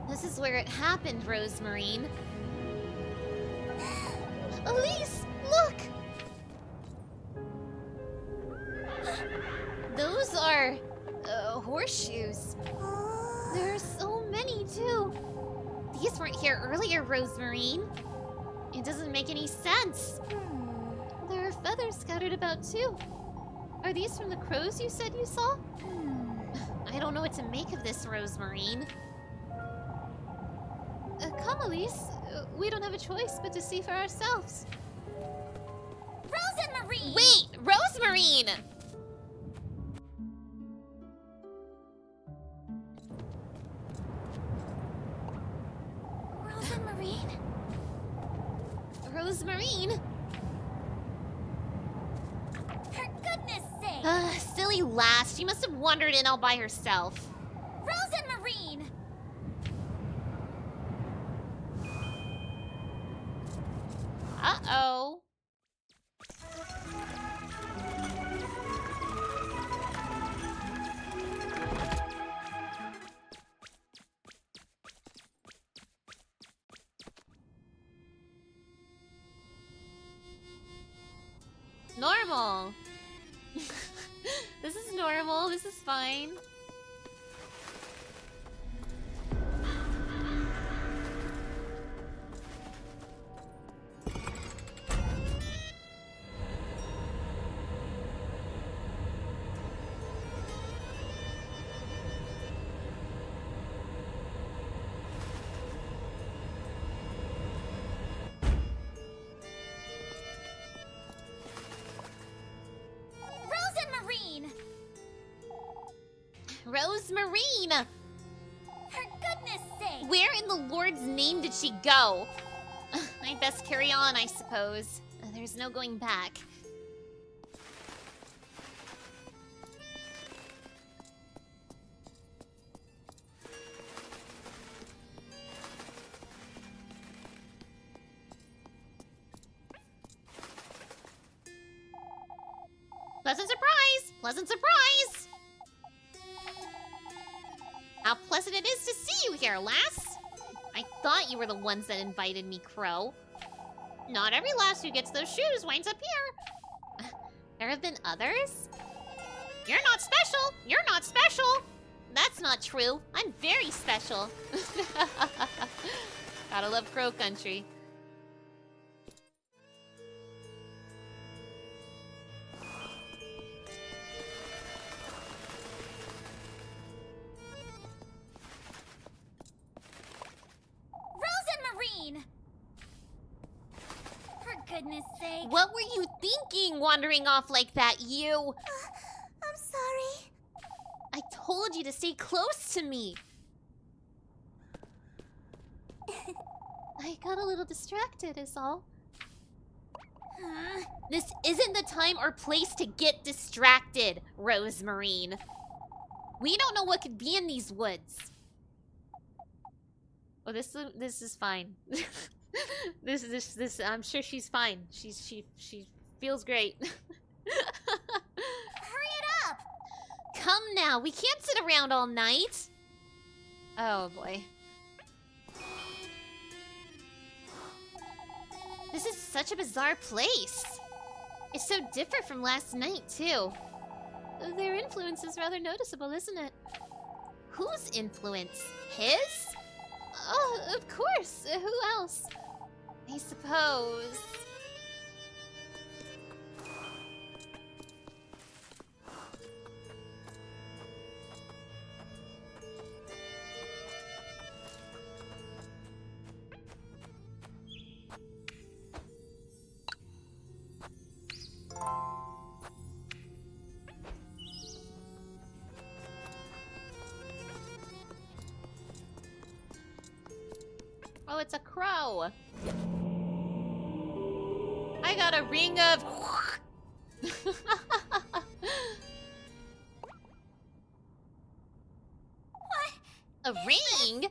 This is where it happened, Rosemarine. Elise, look! Those are... horseshoes. Oh, There are so many, too. These weren't here earlier, Rosemarine. It doesn't make any sense. There are feathers scattered about, too. Are these from the crows you said you saw? I don't know what to make of this, Rosemarine. Come, Elise. We don't have a choice but to see for ourselves. Rosemarine! Wait! Rosemarine! Rosemarine? Rosemarine? For goodness sake! Silly lass. She must have wandered in all by herself. Rosemarine! Uh-oh. Normal. This is normal. This is fine. Rosemarine! Rosemarine! For goodness sake! Where in the Lord's name did she go? I best carry on, I suppose. There's no going back. Pleasant surprise! Pleasant surprise! How pleasant it is to see you here, lass! I thought you were the ones that invited me, Crow. Not every lass who gets those shoes winds up here. There have been others? You're not special! You're not special! That's not true. I'm very special. Gotta love Crow Country. Rosemarine! For goodness sake. What were you thinking, wandering off like that, you? I'm sorry. I told you to stay close to me. I got a little distracted, is all. This isn't the time or place to get distracted, Rosemarine. We don't know what could be in these woods. Well, this is fine. this I'm sure she's fine. She feels great. Hurry it up! Come now, we can't sit around all night. Oh boy. This is such a bizarre place. It's so different from last night, too. Their influence is rather noticeable, isn't it? Whose influence? His? Oh, of course. Who else? I suppose. Oh, it's a crow. I got a ring of... A ring?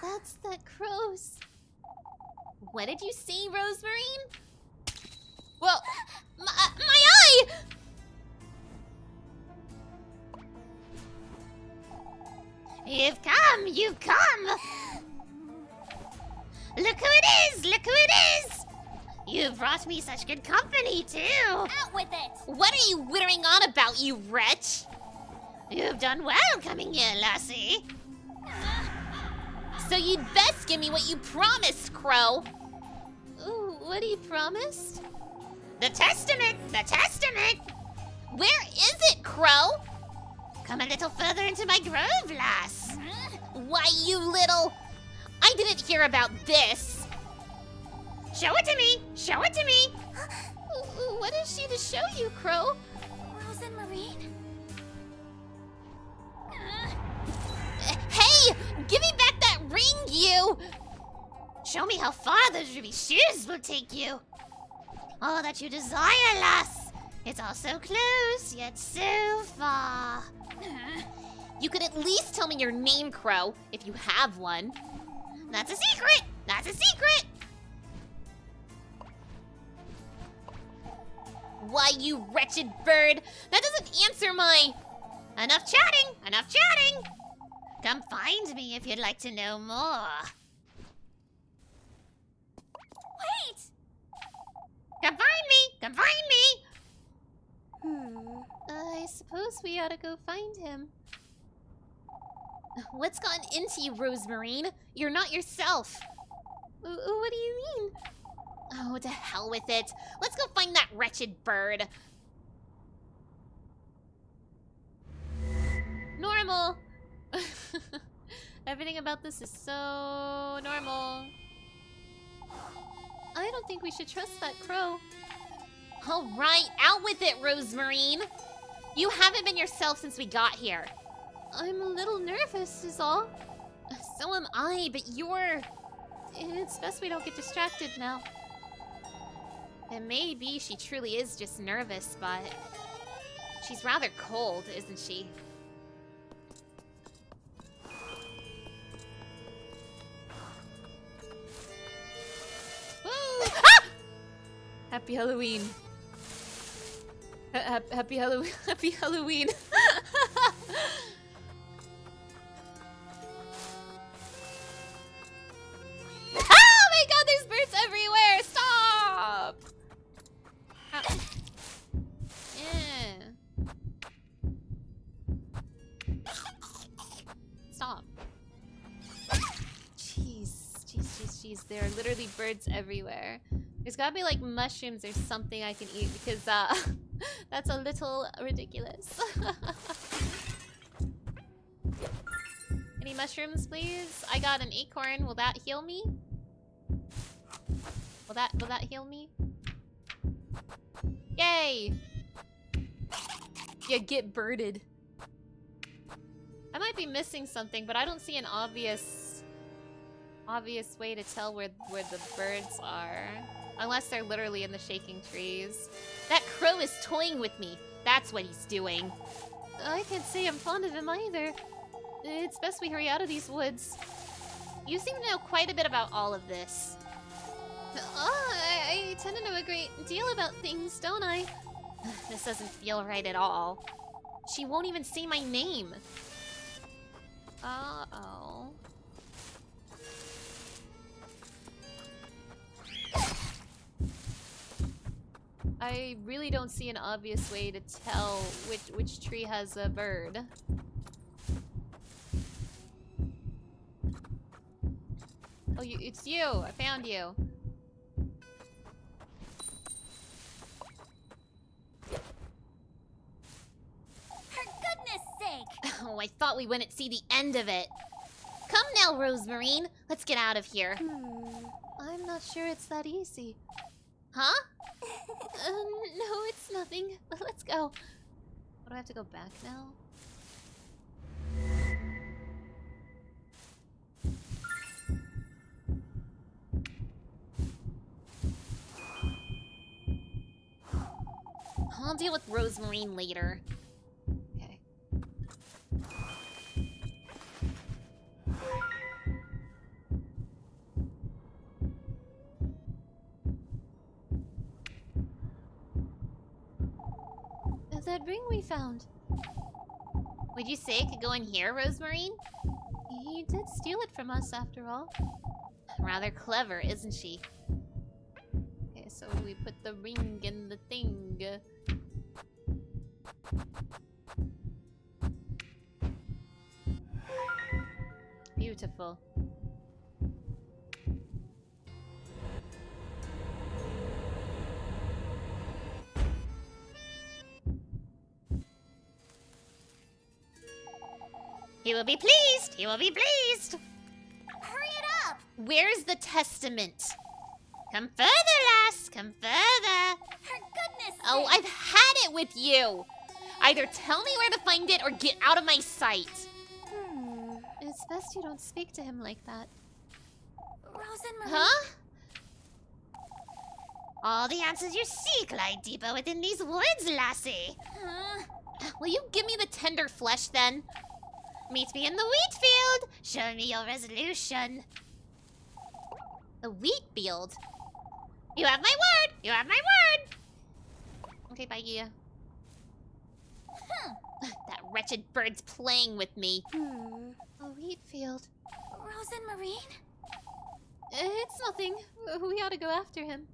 That's that crow's... What did you see, Rosemarine? Well, My eye! You've come! You've come! Look who it is! Look who it is! You've brought me such good company, too! Out with it! What are you wittering on about, you wretch? You've done well coming here, lassie. So you'd best give me what you promised, Crow. ooh, what do you promised? The Testament! The Testament! Where is it, Crow? Come a little further into my grove, lass. Why, you little... I didn't hear about this. Show it to me! Show it to me! Ooh, what is she to show you, Crow? Rose and Marine? Hey, give me back that ring, you! Show me how far those ruby shoes will take you. All that you desire, lass. It's all so close, yet so far. You could at least tell me your name, Crow, if you have one. That's a secret! That's a secret! Why, you wretched bird, that doesn't answer my... Enough chatting! Enough chatting! Come find me if you'd like to know more. Wait! Come find me! Come find me! I suppose we ought to go find him. What's gotten into you, Rosemarine? You're not yourself. What do you mean? Oh, to hell with it. Let's go find that wretched bird. Normal. Everything about this is so normal. I don't think we should trust that crow. All right, out with it, Rosemarine. You haven't been yourself since we got here. I'm a little nervous, is all. So am I, but you're... It's best we don't get distracted now. And maybe she truly is just nervous, but... She's rather cold, isn't she? Ah! Happy Halloween. Happy Halloween. Happy Halloween. Oh my god, there's birds everywhere! Stop! Ow. Yeah. Stop. Jeez. There are literally birds everywhere. There's gotta be like mushrooms or something I can eat because that's a little ridiculous. Any mushrooms, please? I got an acorn. Will that heal me? Will that heal me? Yay! Yeah, get birded. I might be missing something, but I don't see an obvious obvious way to tell where the birds are. Unless they're literally in the shaking trees. That crow is toying with me. That's what he's doing. I can't say I'm fond of him either. It's best we hurry out of these woods. You seem to know quite a bit about all of this. I tend to know a great deal about things, don't I? This doesn't feel right at all. She won't even say my name. Uh-oh. I really don't see an obvious way to tell which tree has a bird. Oh, it's you! I found you! For goodness sake! Oh, I thought we wouldn't see the end of it. Come now, Rosemarine. Let's get out of here. I'm not sure it's that easy. Huh? No, it's nothing. Let's go. Do I have to go back now? I'll deal with Rosemarine later. Okay. That ring we found. Would you say it could go in here, Rosemarine? He did steal it from us after all. Rather clever, isn't she? Okay, so we put the ring in the thing. Beautiful. He will be pleased! He will be pleased! Hurry it up! Where's the testament? Come further, lass! Come further! For goodness Oh, sake! I've had it with you! Either tell me where to find it or get out of my sight! It's best you don't speak to him like that. Rosenmarie. Huh? All the answers you seek lie deeper within these woods, lassie. Will you give me the tender flesh then? Meet me in the wheat field. Show me your resolution. The wheat field? You have my word! You have my word! Okay, bye, Gia. That wretched bird's playing with me. A wheat field. Rosenmarine? It's nothing. We ought to go after him.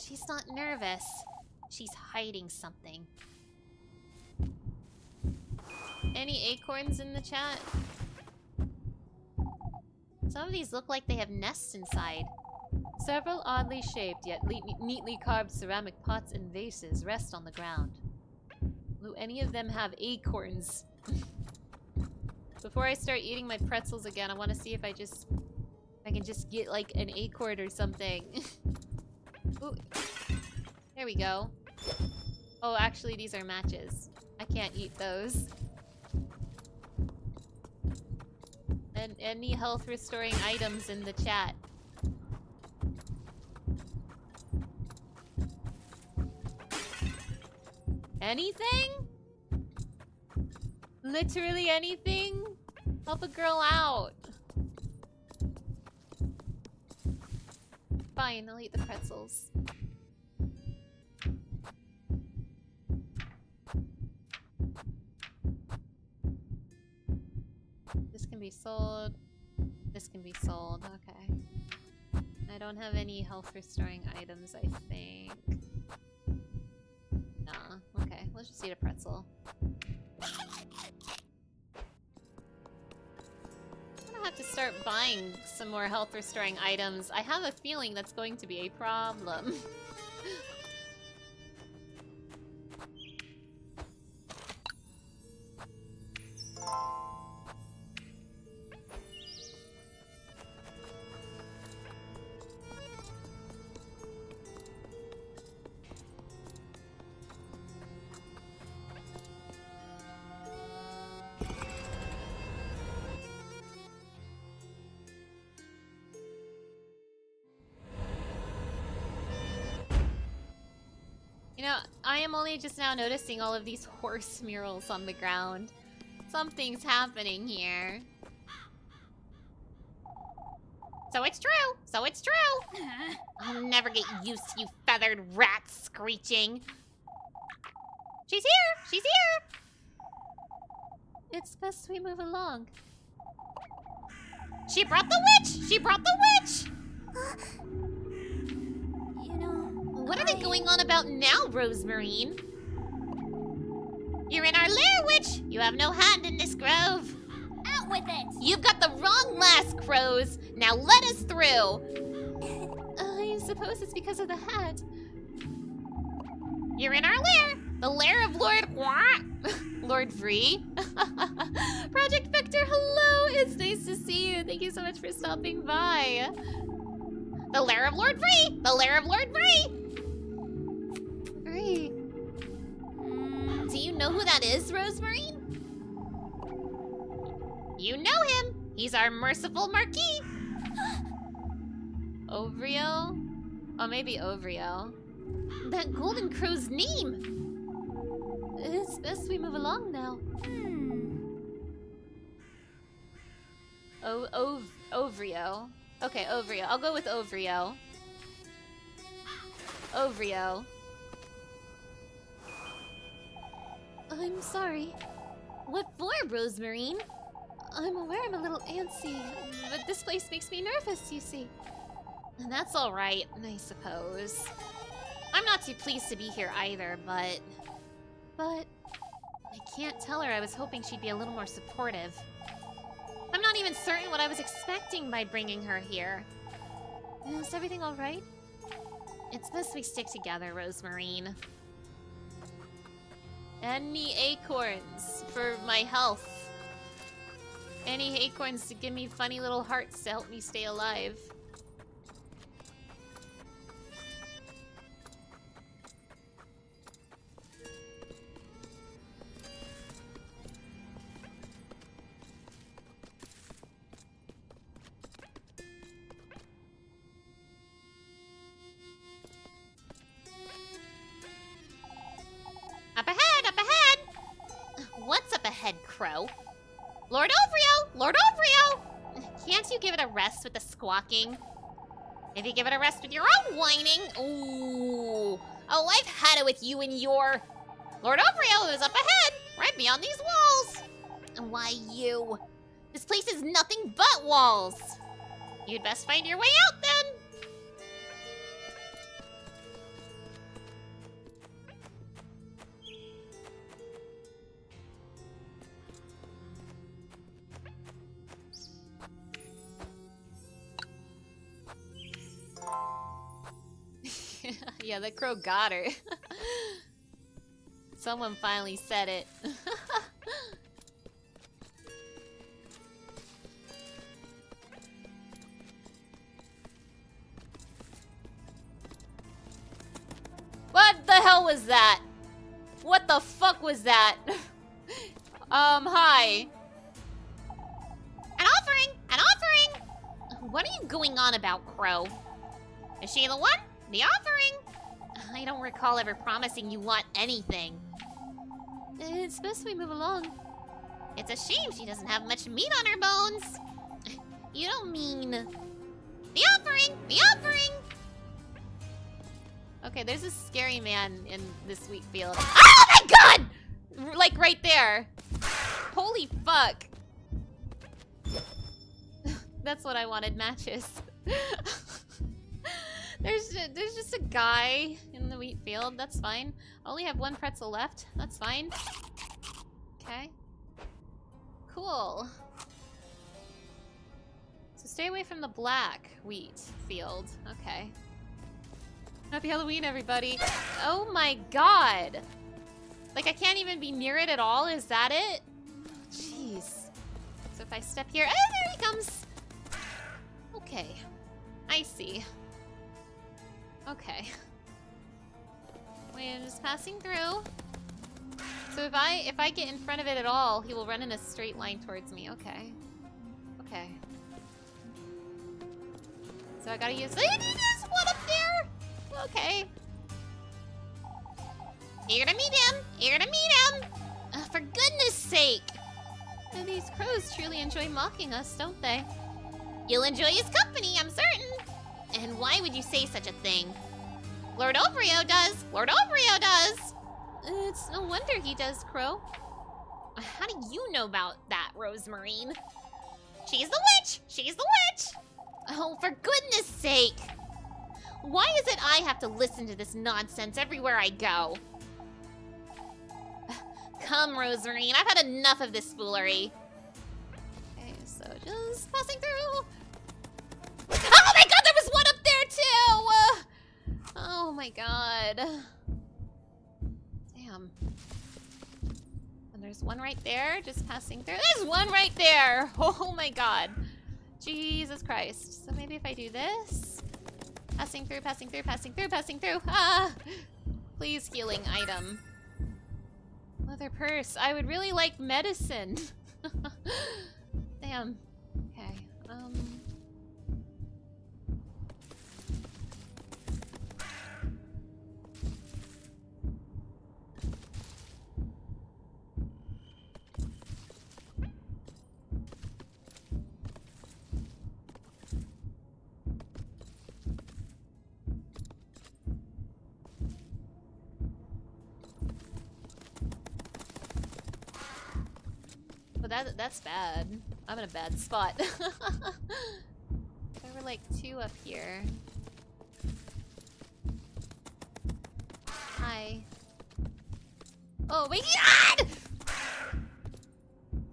She's not nervous. She's hiding something. Any acorns in the chat? Some of these look like they have nests inside. Several oddly shaped yet neatly carved ceramic pots and vases rest on the ground. Do any of them have acorns? Before I start eating my pretzels again, I want to see if I can just get like an acorn or something. Ooh. There we go. Oh, actually these are matches. I can't eat those. And any health restoring items in the chat. Anything? Literally anything? Help a girl out. Fine, I'll eat the pretzels. This can be sold. This can be sold. Okay. I don't have any health restoring items, I think. Nah. Okay, let's just eat a pretzel. I'm gonna have to start buying some more health restoring items. I have a feeling that's going to be a problem. You know, I am only just now noticing all of these horse murals on the ground. Something's happening here. So it's true. So it's true. I'll never get used to you feathered rats screeching. She's here. She's here. It's best we move along. She brought the witch. She brought the witch. You know, What are they going on about now, Rosemarine? You're in our lair, witch. You have no hand in this grove. out with it! You've got the wrong lass, crows. Now let us through. I suppose it's because of the hat. You're in our lair. The lair of Lord what? Lord Vree. Project Vector, hello! It's nice to see you. Thank you so much for stopping by. The lair of Lord Vree. The lair of Lord Vree. Vree. Do you know who that is, Rosemarine? You know him. He's our merciful Marquis. Ovrio? Oh, maybe Ovrio. That golden crow's name. It's best we move along now. Ovrio. Okay, Ovrio. I'll go with Ovrio. Ovrio. I'm sorry. What for, Rosemarine? I'm aware I'm a little antsy, but this place makes me nervous, you see. And that's all right, I suppose. I'm not too pleased to be here either, but I can't tell her I was hoping she'd be a little more supportive. I'm not even certain what I was expecting by bringing her here. Is everything all right? It's best we stick together, Rosemarine. Any acorns for my health? Any acorns to give me funny little hearts to help me stay alive? Up ahead, up ahead! What's up ahead, Crow? Lord Ovrio! Lord Ovrio! Can't you give it a rest with the squawking? If you give it a rest with your own whining, ooh. Oh, I've had it with you and your... Lord Ovrio is up ahead, right beyond these walls. Why, you? This place is nothing but walls. You'd best find your way out, then. Yeah, the crow got her. Someone finally said it. What the hell was that? What the fuck was that? Hi. An offering! An offering! What are you going on about, Crow? Is she the one? The offering? I don't recall ever promising you want anything. It's best we move along. It's a shame she doesn't have much meat on her bones. You don't mean... The offering! The offering! Okay, there's a scary man in this wheat field. Oh my god! Like right there. Holy fuck. That's what I wanted, matches. There's just a guy in the wheat field. That's fine. I only have one pretzel left. That's fine. Okay. Cool. So stay away from the black wheat field. Okay. Happy Halloween, everybody. Oh my god. Like, I can't even be near it at all? Is that it? Jeez. So if I step here... Oh, there he comes! Okay. I see. Okay. Wait, I'm just passing through. So if I get in front of it at all, he will run in a straight line towards me. Okay. Okay. So I gotta use... There's one up there! Okay. Eager to meet him. Eager to meet him. For goodness sake. And these crows truly enjoy mocking us, don't they? You'll enjoy his company, I'm certain. And why would you say such a thing? Lord Ovrio does. Lord Ovrio does. It's no wonder he does, Crow. How do you know about that, Rosemarine? She's the witch. She's the witch. Oh, for goodness sake. Why is it I have to listen to this nonsense everywhere I go? Come, Rosemarine. I've had enough of this foolery. Okay, so just passing through. Oh my god, there was one up there too! Oh my god. Damn. And there's one right there, just passing through. There's one right there! Oh my god. Jesus Christ. So maybe if I do this. Passing through, passing through, passing through, passing through. Ah! Please, healing item. Mother purse. I would really like medicine. Damn. Okay. But that's bad. I'm in a bad spot. There were like two up here. Hi. Oh my god!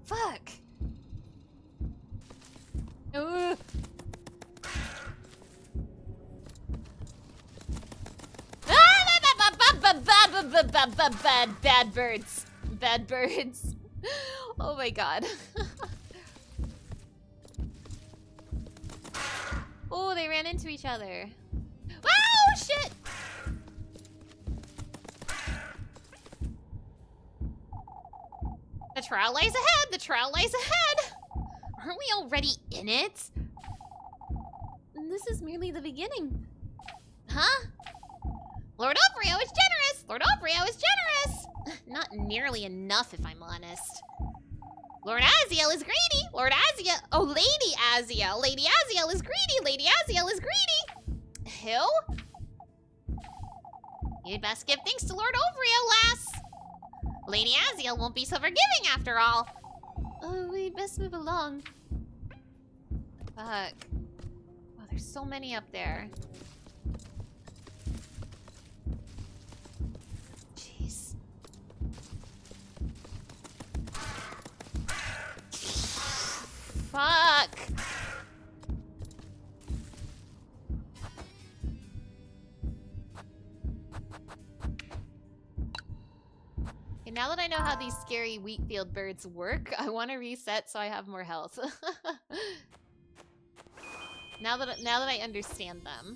Fuck. Ugh. Bad birds. Bad birds. Oh my god. Oh, they ran into each other. Oh, shit! The trial lies ahead! The trial lies ahead! Aren't we already in it? This is merely the beginning. Huh? Lord Oprio is generous! Lord Oprio is generous! Not nearly enough, if I'm honest. Lord Aziel is greedy! Lord Aziel... Oh, Lady Aziel! Lady Aziel is greedy! Lady Aziel is greedy! Who? You'd best give thanks to Lord Ovrio, lass! Lady Aziel won't be so forgiving after all. Oh, we best move along. Fuck. Oh, there's so many up there. Jeez. Fuck. Okay, now that I know how these scary wheat field birds work, I want to reset so I have more health. now that I understand them.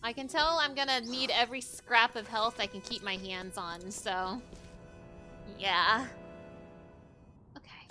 I can tell I'm gonna need every scrap of health I can keep my hands on, so yeah. Okay.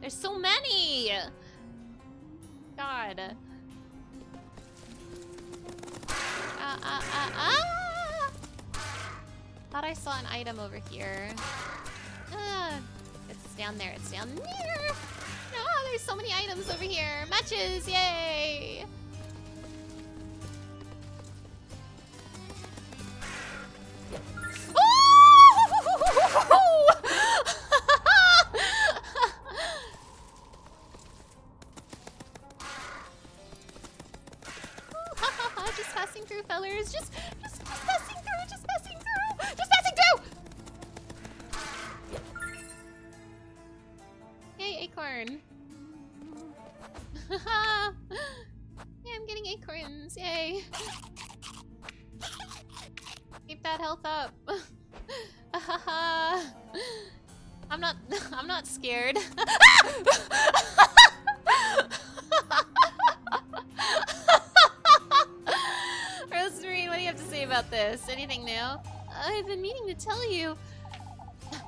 There's so many! God. Thought I saw an item over here. It's down there, it's down there! No, there's so many items over here! Matches, yay! Just passing through, fellers. Just passing through. Just passing through. Just passing through. Yay, acorn. Yeah, I'm getting acorns. Yay. Keep that health up. I'm not scared. Rosemary, what do you have to say about this? Anything new? I've been meaning to tell you.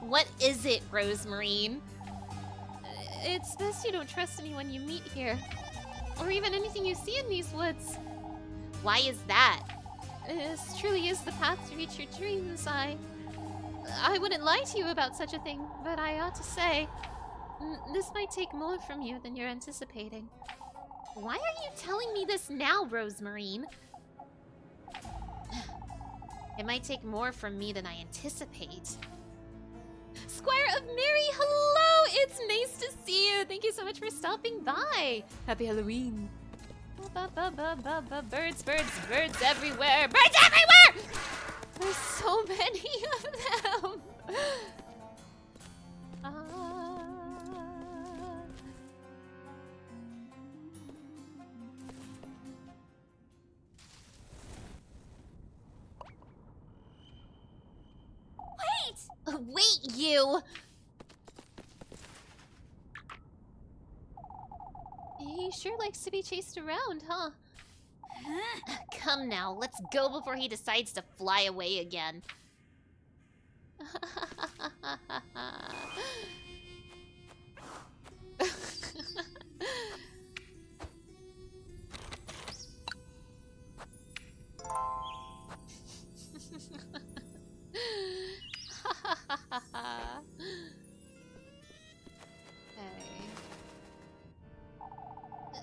What is it, Rosemary? It's best you don't trust anyone you meet here. Or even anything you see in these woods. Why is that? This truly is the path to reach your dreams. I wouldn't lie to you about such a thing, but I ought to say, this might take more from you than you're anticipating. Why are you telling me this now, Rosemary? It might take more from me than I anticipate. Squire of Mary, hello! It's nice to see you. Thank you so much for stopping by. Happy Halloween. Birds, birds, birds everywhere. Birds everywhere! There's so many of them. Wait, you! He sure likes to be chased around, huh? Come now, let's go before he decides to fly away again.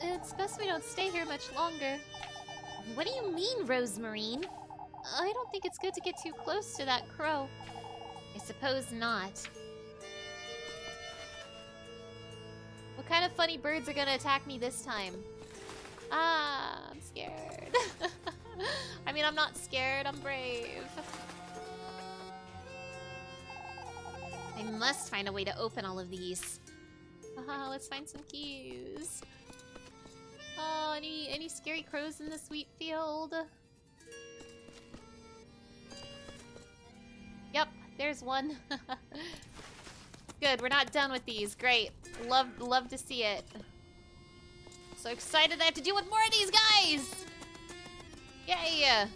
It's best we don't stay here much longer. What do you mean, Rosemary? I don't think it's good to get too close to that crow. I suppose not. What kind of funny birds are gonna attack me this time? I'm scared. I mean, I'm not scared, I'm brave. I must find a way to open all of these. Let's find some keys. Oh, any scary crows in this wheat field? Yep, there's one. Good, we're not done with these. Great. Love to see it. So excited I have to deal with more of these guys! Yay!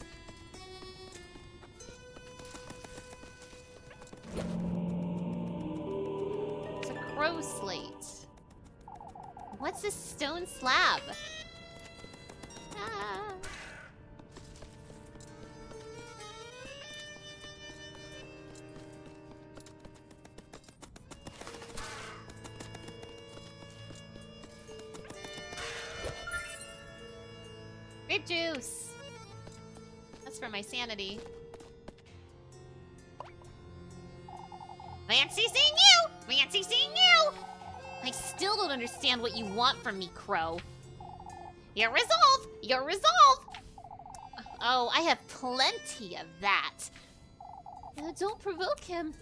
It's a crow slate. What's this stone slab? Ah. Grape juice! That's for my sanity. Fancy seeing you! Fancy seeing you! I still don't understand what you want from me, Crow. Your resolve! Your resolve! Oh, I have plenty of that. Don't provoke him.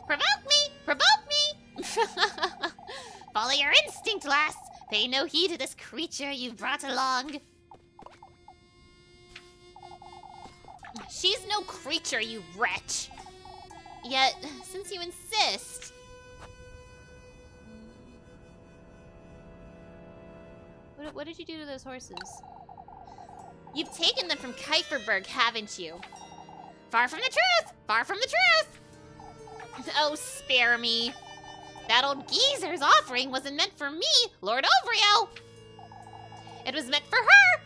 Provoke me! Provoke me! Follow your instinct, lass. Pay no heed to this creature you've brought along. She's no creature, you wretch. Yet, since you insist... What did you do to those horses? You've taken them from Kieferberg, haven't you? Far from the truth! Far from the truth! Oh, spare me. That old geezer's offering wasn't meant for me, Lord Ovrio. It was meant for her.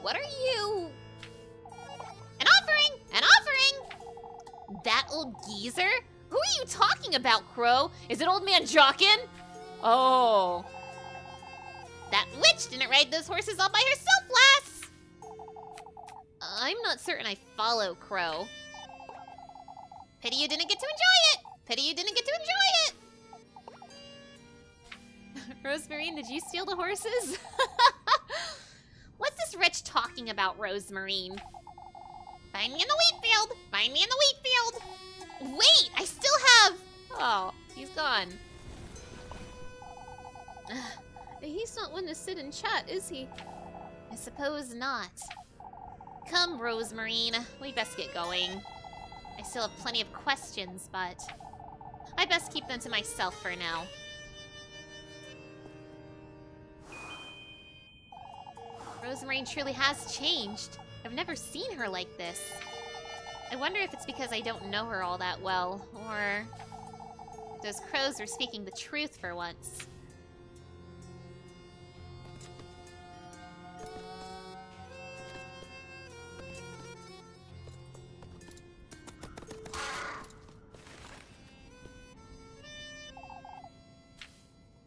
What are you? An offering! An offering! That old geezer? Who are you talking about, Crow? Is it old man Jockin? Oh. That witch didn't ride those horses all by herself, lass! I'm not certain I follow, Crow. Pity you didn't get to enjoy it! Pity you didn't get to enjoy it! Rosemarine, did you steal the horses? What's this wretch talking about, Rosemarine? Find me in the wheat field! Find me in the wheat field! Wait, I still have... Oh, he's gone. He's not one to sit and chat, is he? I suppose not. Come, Rosemarine, we best get going. I still have plenty of questions, but I best keep them to myself for now. Rosemarine truly has changed. I've never seen her like this. I wonder if it's because I don't know her all that well, or those crows were speaking the truth for once.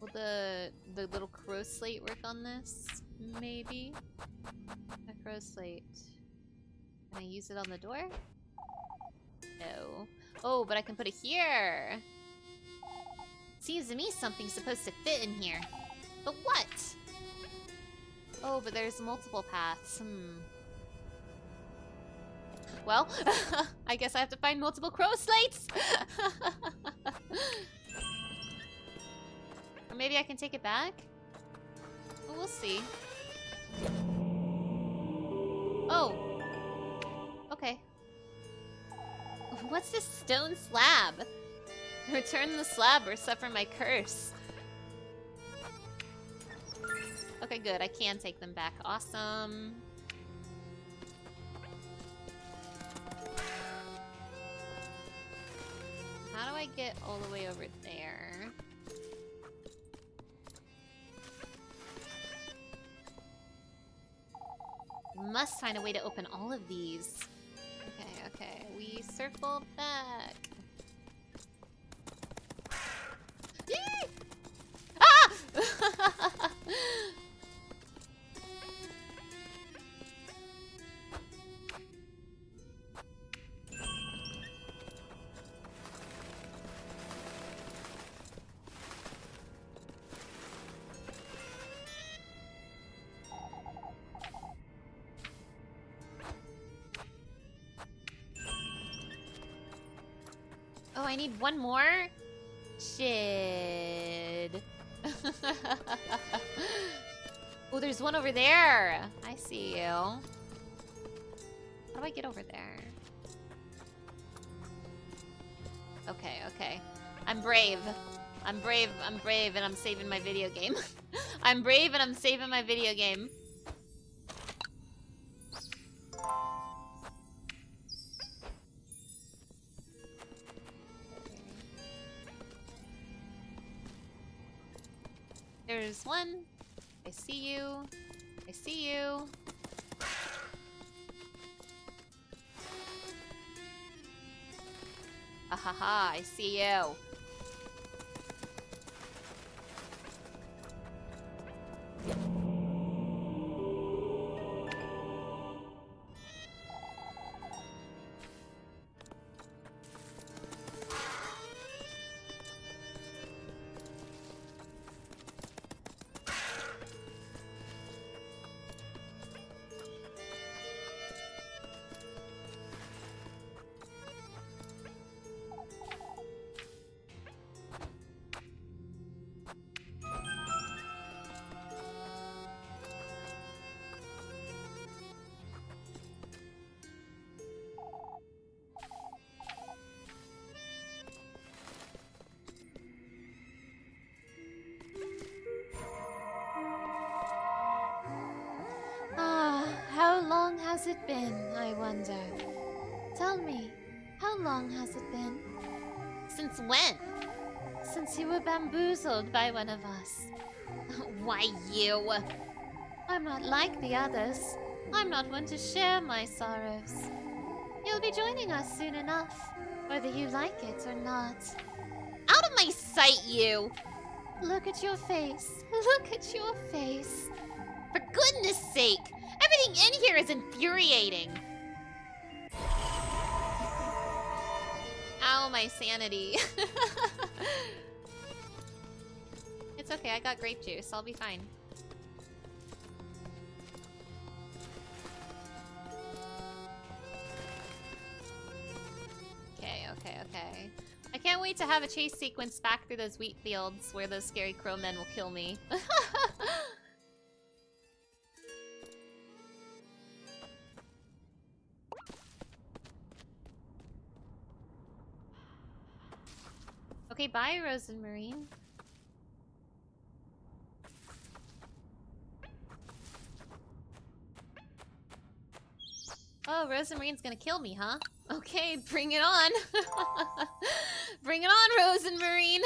Will the little crow slate work on this? Maybe? A crow slate. Can I use it on the door? No. Oh, but I can put it here! Seems to me something's supposed to fit in here. But what? Oh, but there's multiple paths. Well, I guess I have to find multiple crow slates! Or maybe I can take it back? Well, we'll see. Oh. Okay. What's this stone slab? Return the slab or suffer my curse. Okay, good. I can take them back. Awesome. How do I get all the way over there? Must find a way to open all of these. Okay, okay. We circle back. Yee! Ah! Oh, I need one more? Shit. Oh, there's one over there. I see you. How do I get over there? Okay, okay. I'm brave. I'm brave, and I'm saving my video game. I'm brave and I'm saving my video game. There's one. I see you. I see you. Ahaha, I see you. How long has it been, I wonder? Tell me, how long has it been? Since when? Since you were bamboozled by one of us. Why you? I'm not like the others. I'm not one to share my sorrows. You'll be joining us soon enough, whether you like it or not. Out of my sight, you! Look at your face. Look at your face. For goodness sake! Everything in here is infuriating! Ow, my sanity. It's okay, I got grape juice. I'll be fine. Okay. I can't wait to have a chase sequence back through those wheat fields where those scary crow men will kill me. Okay, bye, Rose and Marine. Oh, Rose and Marine's gonna kill me, huh? Okay, bring it on. Bring it on, Rose and Marine.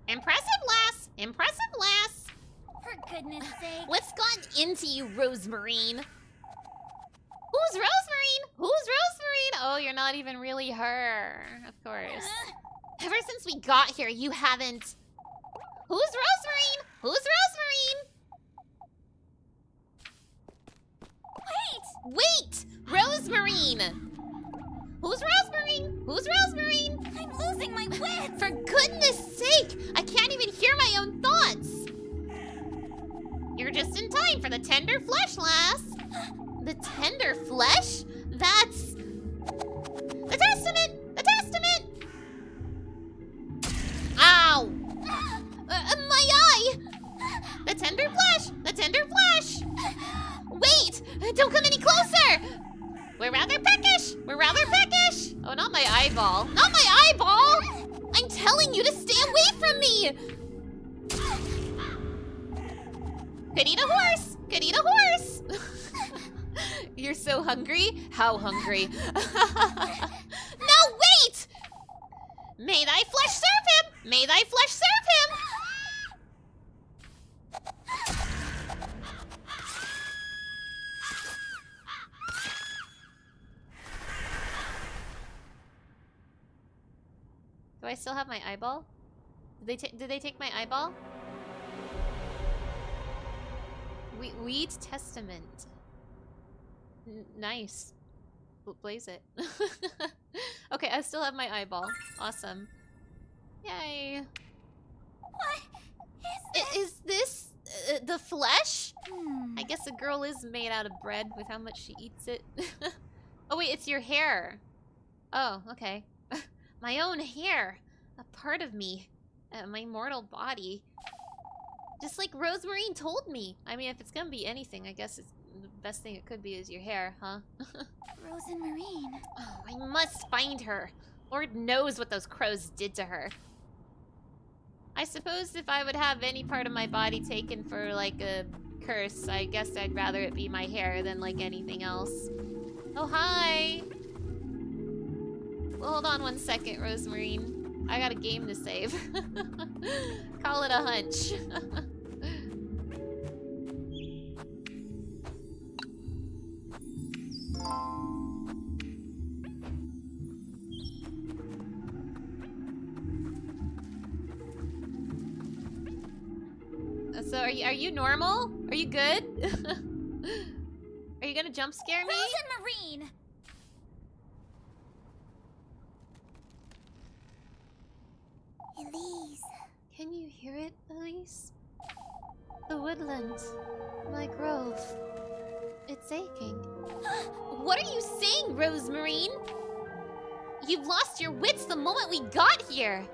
Impressive, lass. Impressive, lass. For goodness sake. What's gotten into you, Rosemarine? Who's Rosemarine? Who's Rosemarine? Oh, you're not even really her. Of course. Ever since we got here, you haven't... Who's Rosemarine? Who's Rosemarine? Wait! Rosemarine! Who's Rosemarine? Who's Rosemarine? I'm losing my wits! For goodness sake! I can't even hear my own thoughts! You're just in time for the tender flesh, lass! The tender flesh? That's... The testament! The testament! Ow! My eye! The tender flesh! The tender flesh! Wait! Don't come any closer! We're rather peckish! We're rather peckish! Oh, not my eyeball. Not my eyeball! I'm telling you to stay away from me! Could eat a horse! Could eat a horse! You're so hungry? How hungry? No, wait! May thy flesh serve him! May thy flesh serve him! Do I still have my eyeball? Did they take my eyeball? Wheat testament. Nice. Blaze it. Okay, I still have my eyeball. Awesome. Yay. What Is this the flesh? I guess a girl is made out of bread with how much she eats it. Oh wait, it's your hair. Oh, okay. My own hair. A part of me. My mortal body. Just like Rosemarine told me. I mean, if it's gonna be anything, I guess it's the best thing it could be is your hair, huh? Rose and Marine. Oh, I must find her. Lord knows what those crows did to her. I suppose if I would have any part of my body taken for, like, a curse, I guess I'd rather it be my hair than, like, anything else. Oh, hi! Well, hold on one second, Rosemarine. I got a game to save. Call it a hunch. So are you normal? Are you good? Are you gonna jump scare me? Rose and Marine. Elise. Can you hear it, Elise? The woodland, my grove. It's aching. What are you saying, Rosemarine? You've lost your wits the moment we got here.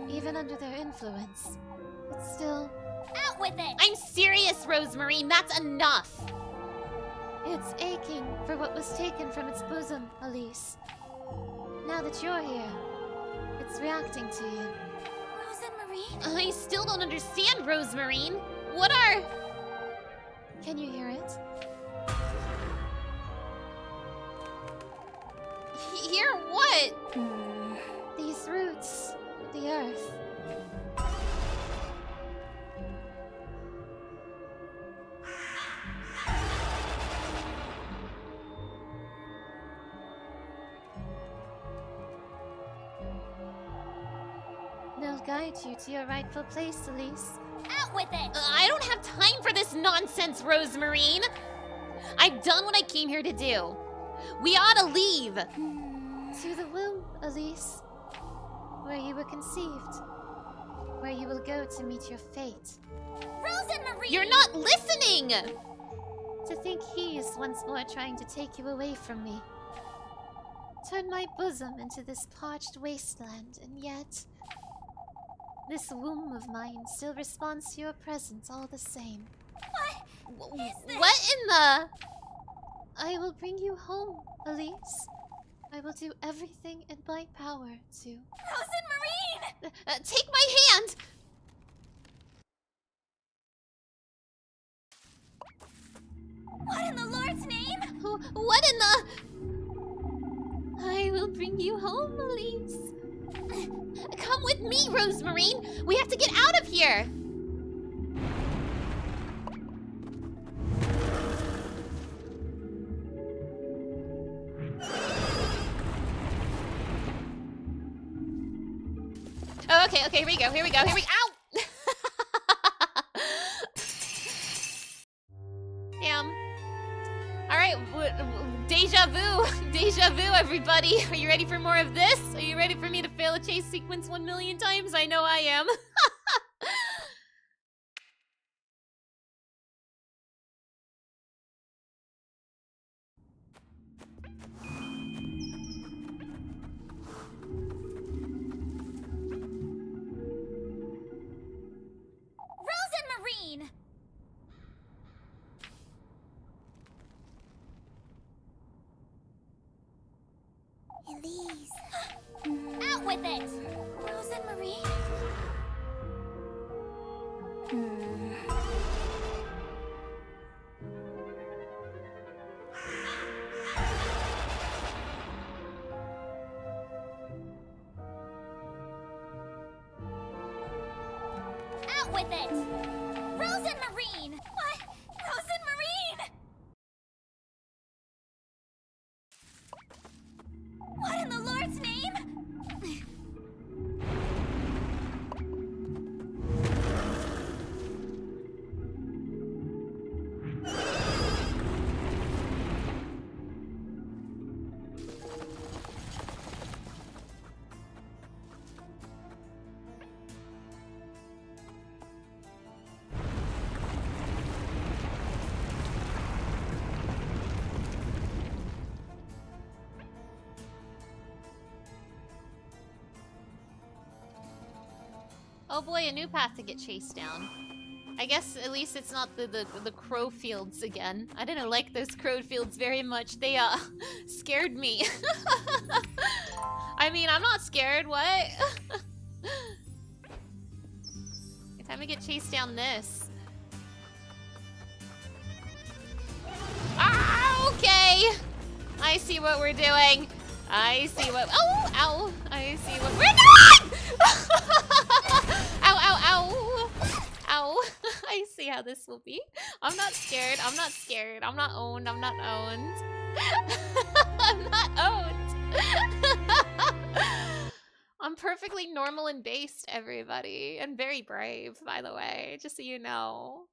Even under their influence, it's still... Out with it! I'm serious, Rosemarine. That's enough. It's aching for what was taken from its bosom, Elise. Now that you're here, it's reacting to you. Rose and Marine? I still don't understand, Rosemarine. What are... Can you hear it? Hear what? These roots of the earth. They'll guide you to your rightful place, Elise. Out with it! I don't have time for this nonsense, Rosemarine. I've done what I came here to do. We ought to leave. To the womb, Elise. Where you were conceived. Where you will go to meet your fate. Rosemarine! You're not listening! To think he is once more trying to take you away from me. Turn my bosom into this parched wasteland, and yet... this womb of mine still responds to your presence all the same. What is this? What in the... I will bring you home, Elise. I will do everything in my power to... Rosemarine! take my hand! What in the Lord's name? What in the... I will bring you home, Elise. Come with me, Rosemarine! We have to get out of here! Oh, okay, here we go. Ow! Damn. Alright, deja vu, everybody. Are you ready for more of this? Are you ready for me to fail a chase sequence 1,000,000 times? I know I am. Rosemarine! Elise. Out with it! Rosemarine? Out with it! Rosemarine! What? Rosemarine! What in the Lord's name? Oh boy, a new path to get chased down. I guess at least it's not the crow fields again. I didn't like those crow fields very much. They scared me. I mean, I'm not scared, what? It's time to get chased down this. Ah, okay! I see what we're doing. I see what— oh, ow! I see what we're doing! Ow, ow, ow! Ow! I see how this will be. I'm not scared. I'm not scared. I'm not owned. I'm not owned. I'm not owned. I'm perfectly normal and based, everybody. And very brave, by the way, just so you know.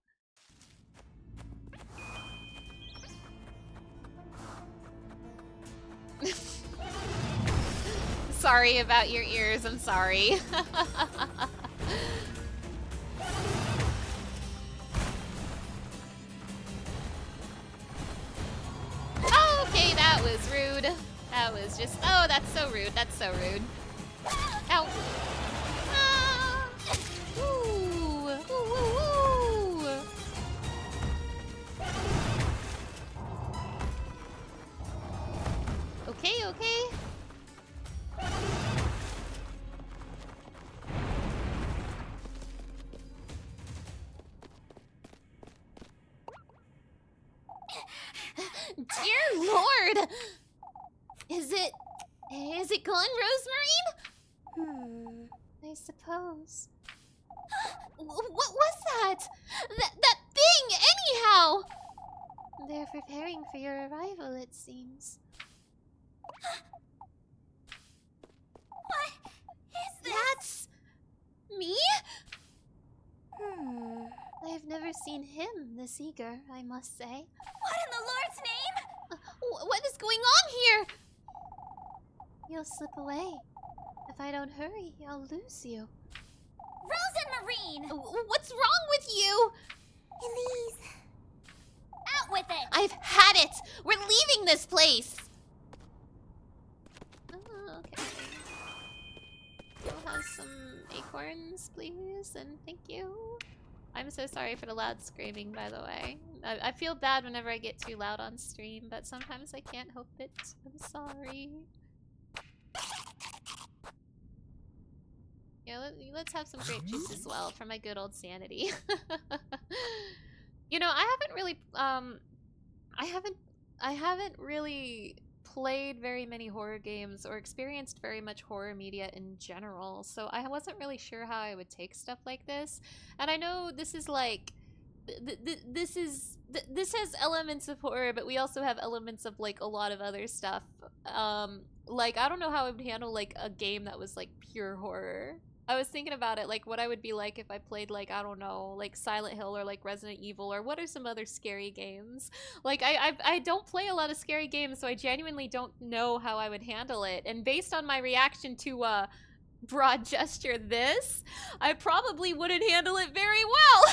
Sorry about your ears, I'm sorry. Oh, okay, that was rude. That was just— oh, that's so rude. That's so rude. Ow. Ah. Ooh. Ooh, ooh, ooh. Okay, okay. Dear Lord! Is it gone, Rosemary? I suppose. What was that? That thing, anyhow! They're preparing for your arrival, it seems. What is this? That's me? I've never seen him this eager, I must say. What in the Lord's name? What is going on here? You'll slip away. If I don't hurry, I'll lose you. Rose and Marine! What's wrong with you? Elise. Out with it! I've had it! We're leaving this place! Oh, okay. You'll have some acorns, please, and thank you. I'm so sorry for the loud screaming, by the way. I feel bad whenever I get too loud on stream, but sometimes I can't help it. I'm sorry. Yeah, let's have some grape juice as well for my good old sanity. You know, I haven't really played very many horror games or experienced very much horror media in general, so I wasn't really sure how I would take stuff like this. And I know this is like this has elements of horror, but we also have elements of like a lot of other stuff. Like I don't know how I would handle like a game that was like pure horror. I was thinking about it, like what I would be like if I played like, I don't know, like Silent Hill or like Resident Evil, or what are some other scary games? Like I don't play a lot of scary games, so I genuinely don't know how I would handle it. And based on my reaction to broad gesture this, I probably wouldn't handle it very well.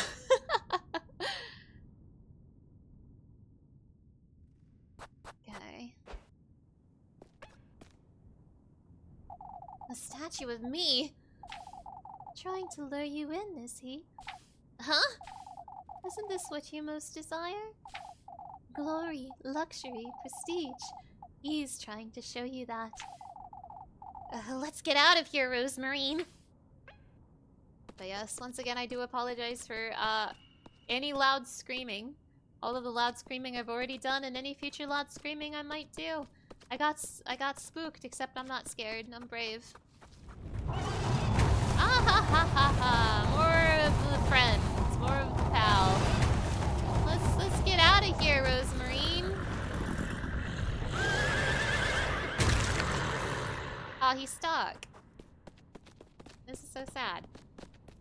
Okay. A statue of me? Trying to lure you in, is he? Huh? Isn't this what you most desire? Glory, luxury, prestige. He's trying to show you that. Let's get out of here, Rosemarine. But yes, once again, I do apologize for any loud screaming. All of the loud screaming I've already done, and any future loud screaming I might do. I got spooked, except I'm not scared. I'm brave. Ah ha ha ha ha! More of the friends, more of the pal. Let's get out of here, Rosemarine. Oh, he's stuck. This is so sad.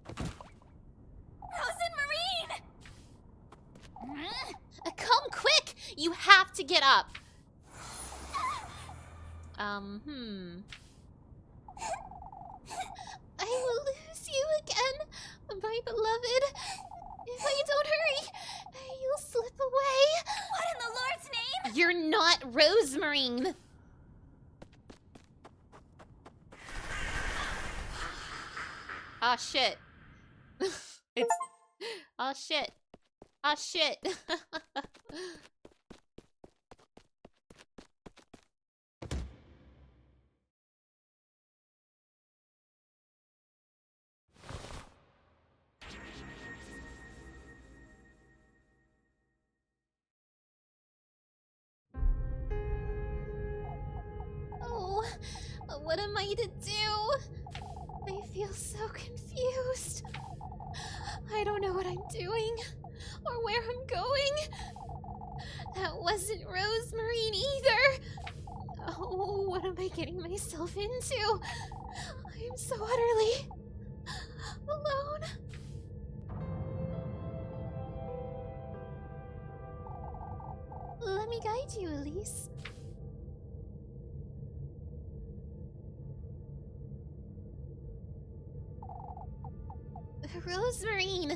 Rose and Marine! Come quick! You have to get up. I will lose you again, my beloved. If I don't hurry, you'll slip away. What in the Lord's name? You're not Rosemarine. Ah, shit. It's... Oh, shit. Oh, shit. Oh, what am I to do? I feel so confused. I don't know what I'm doing or where I'm going. That wasn't Rosemarine either. Oh, what am I getting myself into? I'm so utterly alone. Let me guide you, Elise. Rosemarine!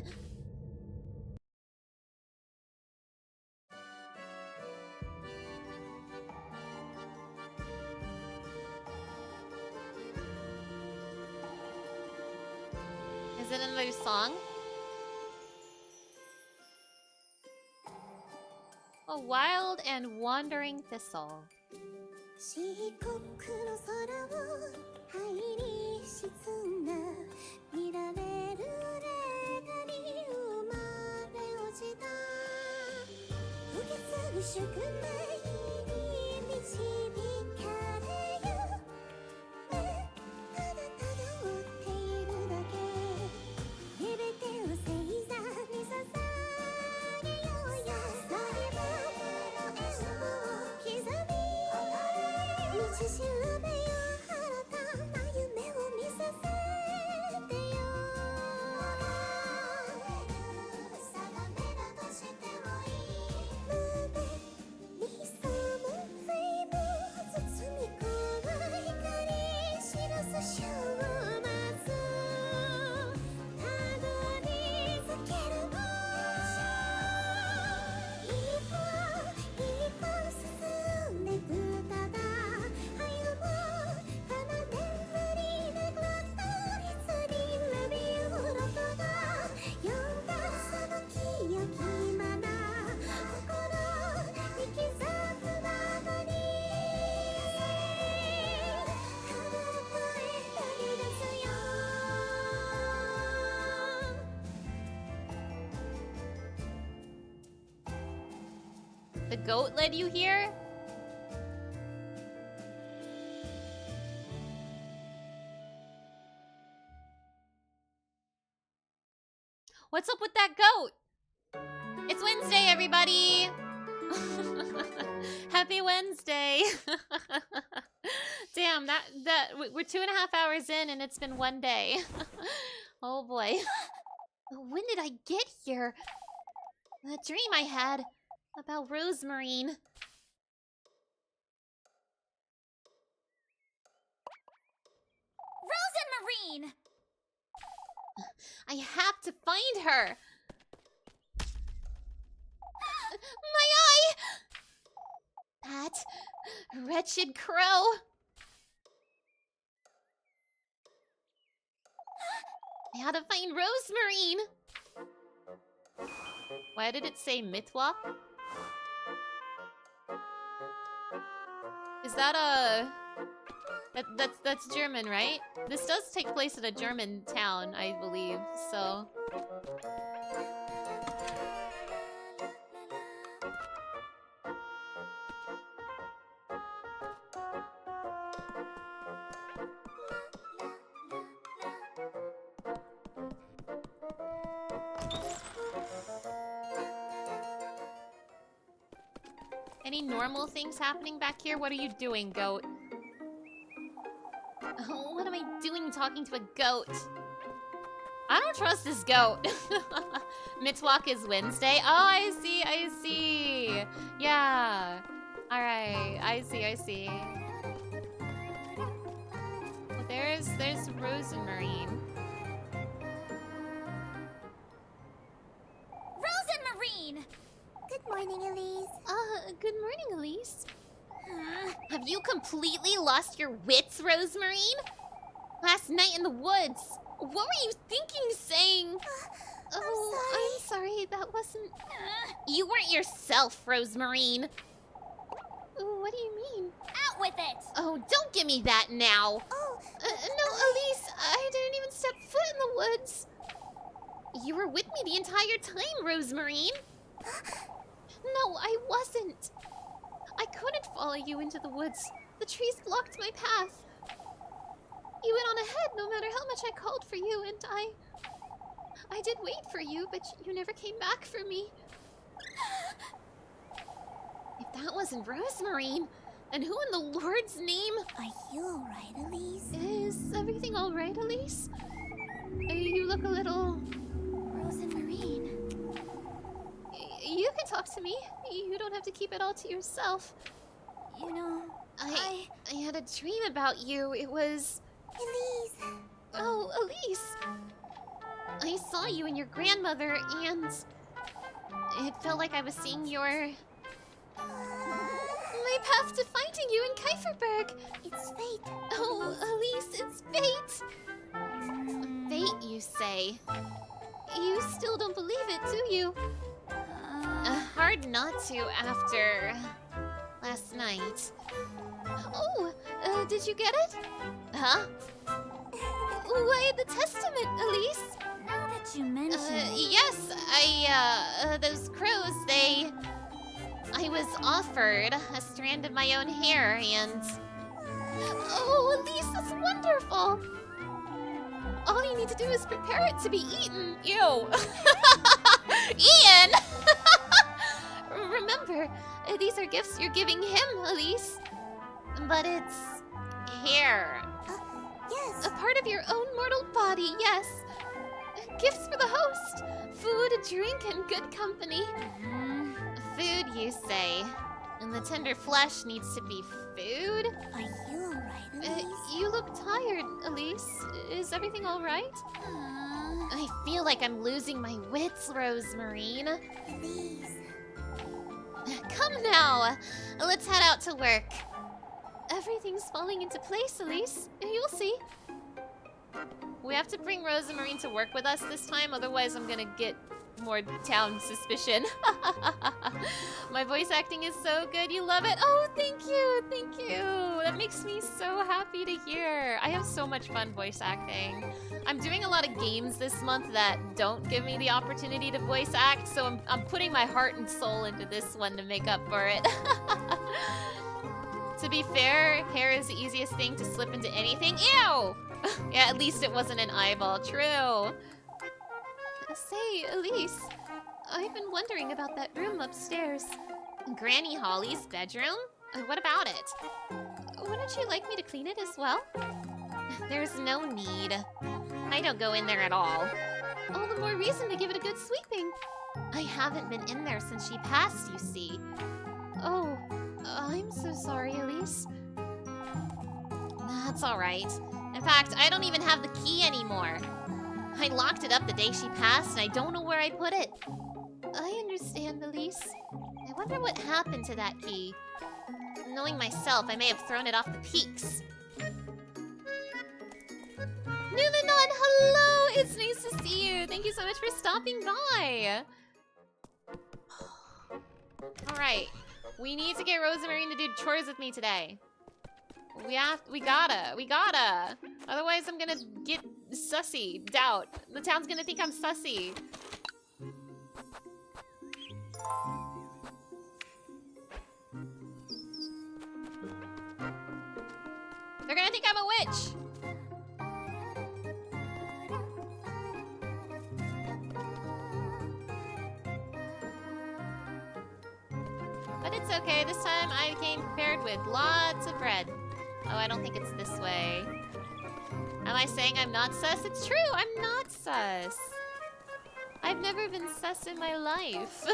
Is it another song? A wild and wandering thistle. 漆黒の空を灰に沈んだ見られる霊がに生まれ落ちた受け継ぐ宿命 The goat led you here? What's up with that goat? It's Wednesday, everybody! Happy Wednesday! Damn, we're 2.5 hours in and it's been one day. Oh boy. When did I get here? The dream I had about Rosemarine. Rosemarine! I have to find her. My eye! That wretched crow. I had to find Rosemarine. Why did it say Mitwa? Is that a... That's German, right? This does take place at a German town, I believe, so... Any normal things happening back here? What are you doing, goat? Oh, what am I doing talking to a goat? I don't trust this goat. Mitwalk is Wednesday. Oh, I see. Yeah. Alright, I see. Well, there's Rosemarine. Rosemarine! Good morning, Elise. Good morning, Elise. Have you completely lost your wits, Rosemarine? Last night in the woods, what were you thinking saying? I'm sorry, that wasn't... You weren't yourself, Rosemarine. What do you mean? Out with it! Oh, don't give me that now. Oh, No, Elise, I didn't even step foot in the woods. You were with me the entire time, Rosemarine. No, I wasn't. I couldn't follow you into the woods. The trees blocked my path. You went on ahead no matter how much I called for you, and I did wait for you, but you never came back for me. If that wasn't Rosemarine, then who in the Lord's name? are you alright, Elise? Is everything alright, Elise? You look a little... Rosemarine. You can talk to me. You don't have to keep it all to yourself. You know, I had a dream about you. It was... Elise. Oh, Elise! I saw you and your grandmother, and... It felt like I was seeing your... My path to finding you in Kieferberg! It's fate. Oh, Elise, it's fate! Fate, you say? You still don't believe it, do you? Hard not to after... last night. Oh, did you get it? Huh? Why, the testament, Elise? Now that you mention it. Yes, those crows, I was offered a strand of my own hair, and... Oh, Elise, that's wonderful! All you need to do is prepare it to be eaten. Ew! Ian! Remember, these are gifts you're giving him, Elise. But it's hair. Yes. A part of your own mortal body, yes. Gifts for the host. Food, drink, and good company. Food, you say. And the tender flesh needs to be food? Are you alright, Elise? You look tired, Elise. Is everything alright? I feel like I'm losing my wits, Rosemarine. Elise. Come now, let's head out to work. Everything's falling into place, Elise. You'll see. We have to bring Rosemarine to work with us this time, otherwise I'm gonna get more town suspicion. My voice acting is so good, you love it? Oh, thank you, thank you. That makes me so happy to hear. I have so much fun voice acting. I'm doing a lot of games this month that don't give me the opportunity to voice act, so I'm putting my heart and soul into this one to make up for it. To be fair, hair is the easiest thing to slip into anything. Ew! Yeah, at least it wasn't an eyeball. True. Say, Elise, I've been wondering about that room upstairs. Granny Holly's bedroom? What about it? Wouldn't you like me to clean it as well? There's no need. I don't go in there at all. All the more reason to give it a good sweeping. I haven't been in there since she passed, you see. Oh, I'm so sorry, Elise. That's alright. In fact, I don't even have the key anymore. I locked it up the day she passed, and I don't know where I put it. I understand, Elise. I wonder what happened to that key. Knowing myself, I may have thrown it off the peaks. Numenon, hello! It's nice to see you. Thank you so much for stopping by. Alright, we need to get Rosemarine to do chores with me today. We gotta. Otherwise I'm gonna get sussy. Doubt. The town's gonna think I'm sussy. They're gonna think I'm a witch. But it's okay, this time I came prepared with lots of bread. Oh, I don't think it's this way. Am I saying I'm not sus? It's true, I'm not sus. I've never been sus in my life.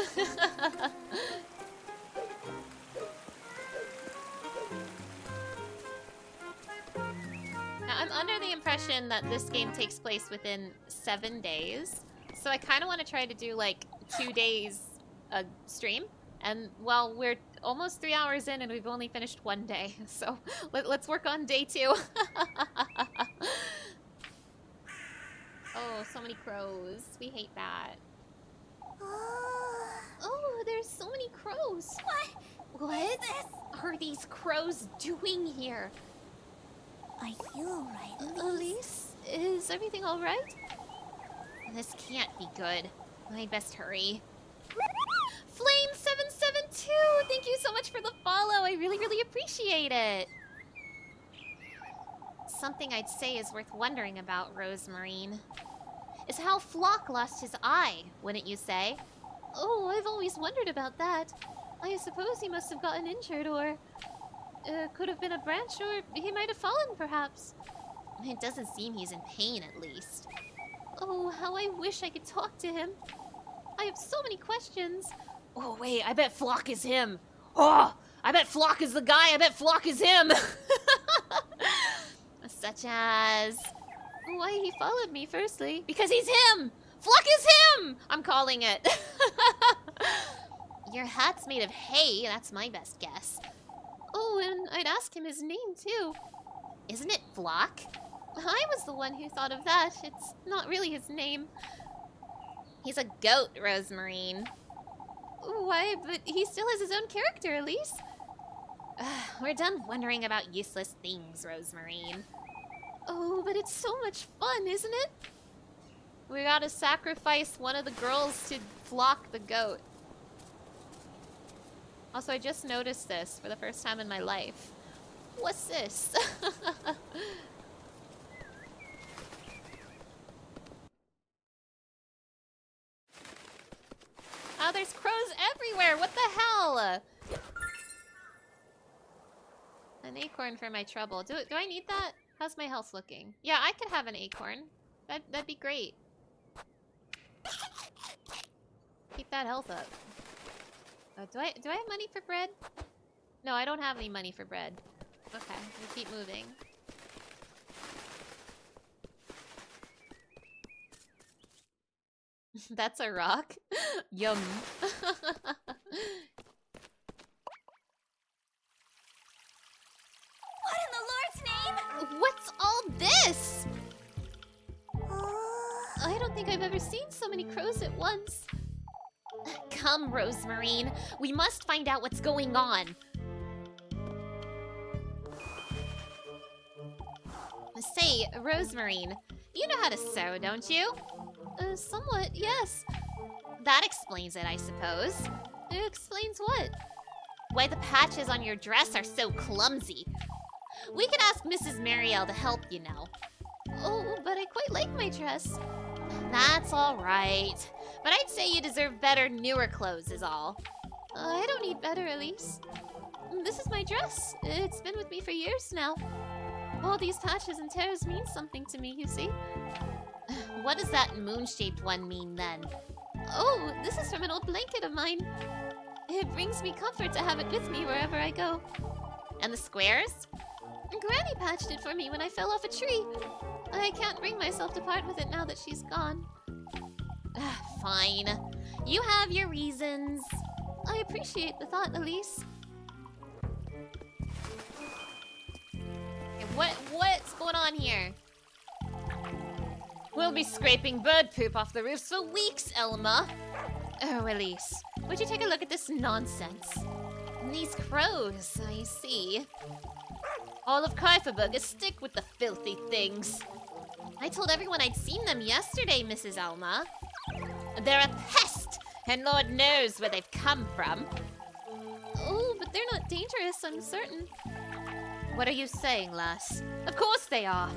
Now, I'm under the impression that this game takes place within 7 days. So I kind of want to try to do like 2 days a stream. And well, we're almost 3 hours in and we've only finished 1 day. So let's work on day 2. Oh, so many crows. We hate that. Oh, there's so many crows. What are these crows doing here? Are you alright, Elise, is everything alright? This can't be good. I'd best hurry. Flame772! Thank you so much for the follow. I really, really appreciate it. Something I'd say is worth wondering about, Rosemarine, is how Flock lost his eye, wouldn't you say? Oh, I've always wondered about that. I suppose he must have gotten injured or... could have been a branch or he might have fallen, perhaps. It doesn't seem he's in pain, at least. Oh, how I wish I could talk to him. I have so many questions. Oh, wait, I bet Flock is him. Oh, I bet Flock is the guy. I bet Flock is him. Such as... Why he followed me, firstly. Because he's him! Flock is him! I'm calling it. Your hat's made of hay. That's my best guess. Oh, and I'd ask him his name, too. Isn't it Flock? I was the one who thought of that. It's not really his name. He's a goat, Rosemarine. Why, but he still has his own character, Elise. We're done wondering about useless things, Rosemarine. Oh, but it's so much fun, isn't it? We gotta sacrifice one of the girls to Flock the goat. Also, I just noticed this for the first time in my life. What's this? Oh, there's crows everywhere! What the hell? An acorn for my trouble. Do I need that? How's my health looking? Yeah, I could have an acorn. That'd be great. Keep that health up. Do I have money for bread? No, I don't have any money for bread. Okay, we keep moving. That's a rock? Yum. What in the Lord's name? What's all this? I don't think I've ever seen so many crows at once. Come, Rosemarine. We must find out what's going on. Say, Rosemarine, you know how to sew, don't you? Somewhat, yes. That explains it, I suppose. It explains what? Why the patches on your dress are so clumsy. We could ask Mrs. Mariel to help, you know. Oh, but I quite like my dress. That's all right. But I'd say you deserve better, newer clothes is all. I don't need better, Elise. This is my dress. It's been with me for years now. All these patches and tears mean something to me, you see. What does that moon-shaped one mean, then? Oh, this is from an old blanket of mine. It brings me comfort to have it with me wherever I go. And the squares? Granny patched it for me when I fell off a tree. I can't bring myself to part with it now that she's gone. Fine. You have your reasons. I appreciate the thought, Elise. What's going on here? We'll be scraping bird poop off the roofs for weeks, Elma. Oh, Elise, would you take a look at this nonsense? These crows, I see. All of Kuiperberg is stick with the filthy things. I told everyone I'd seen them yesterday, Mrs. Elma. They're a pest, and Lord knows where they've come from. Oh, but they're not dangerous, I'm certain. What are you saying, lass? Of course they are.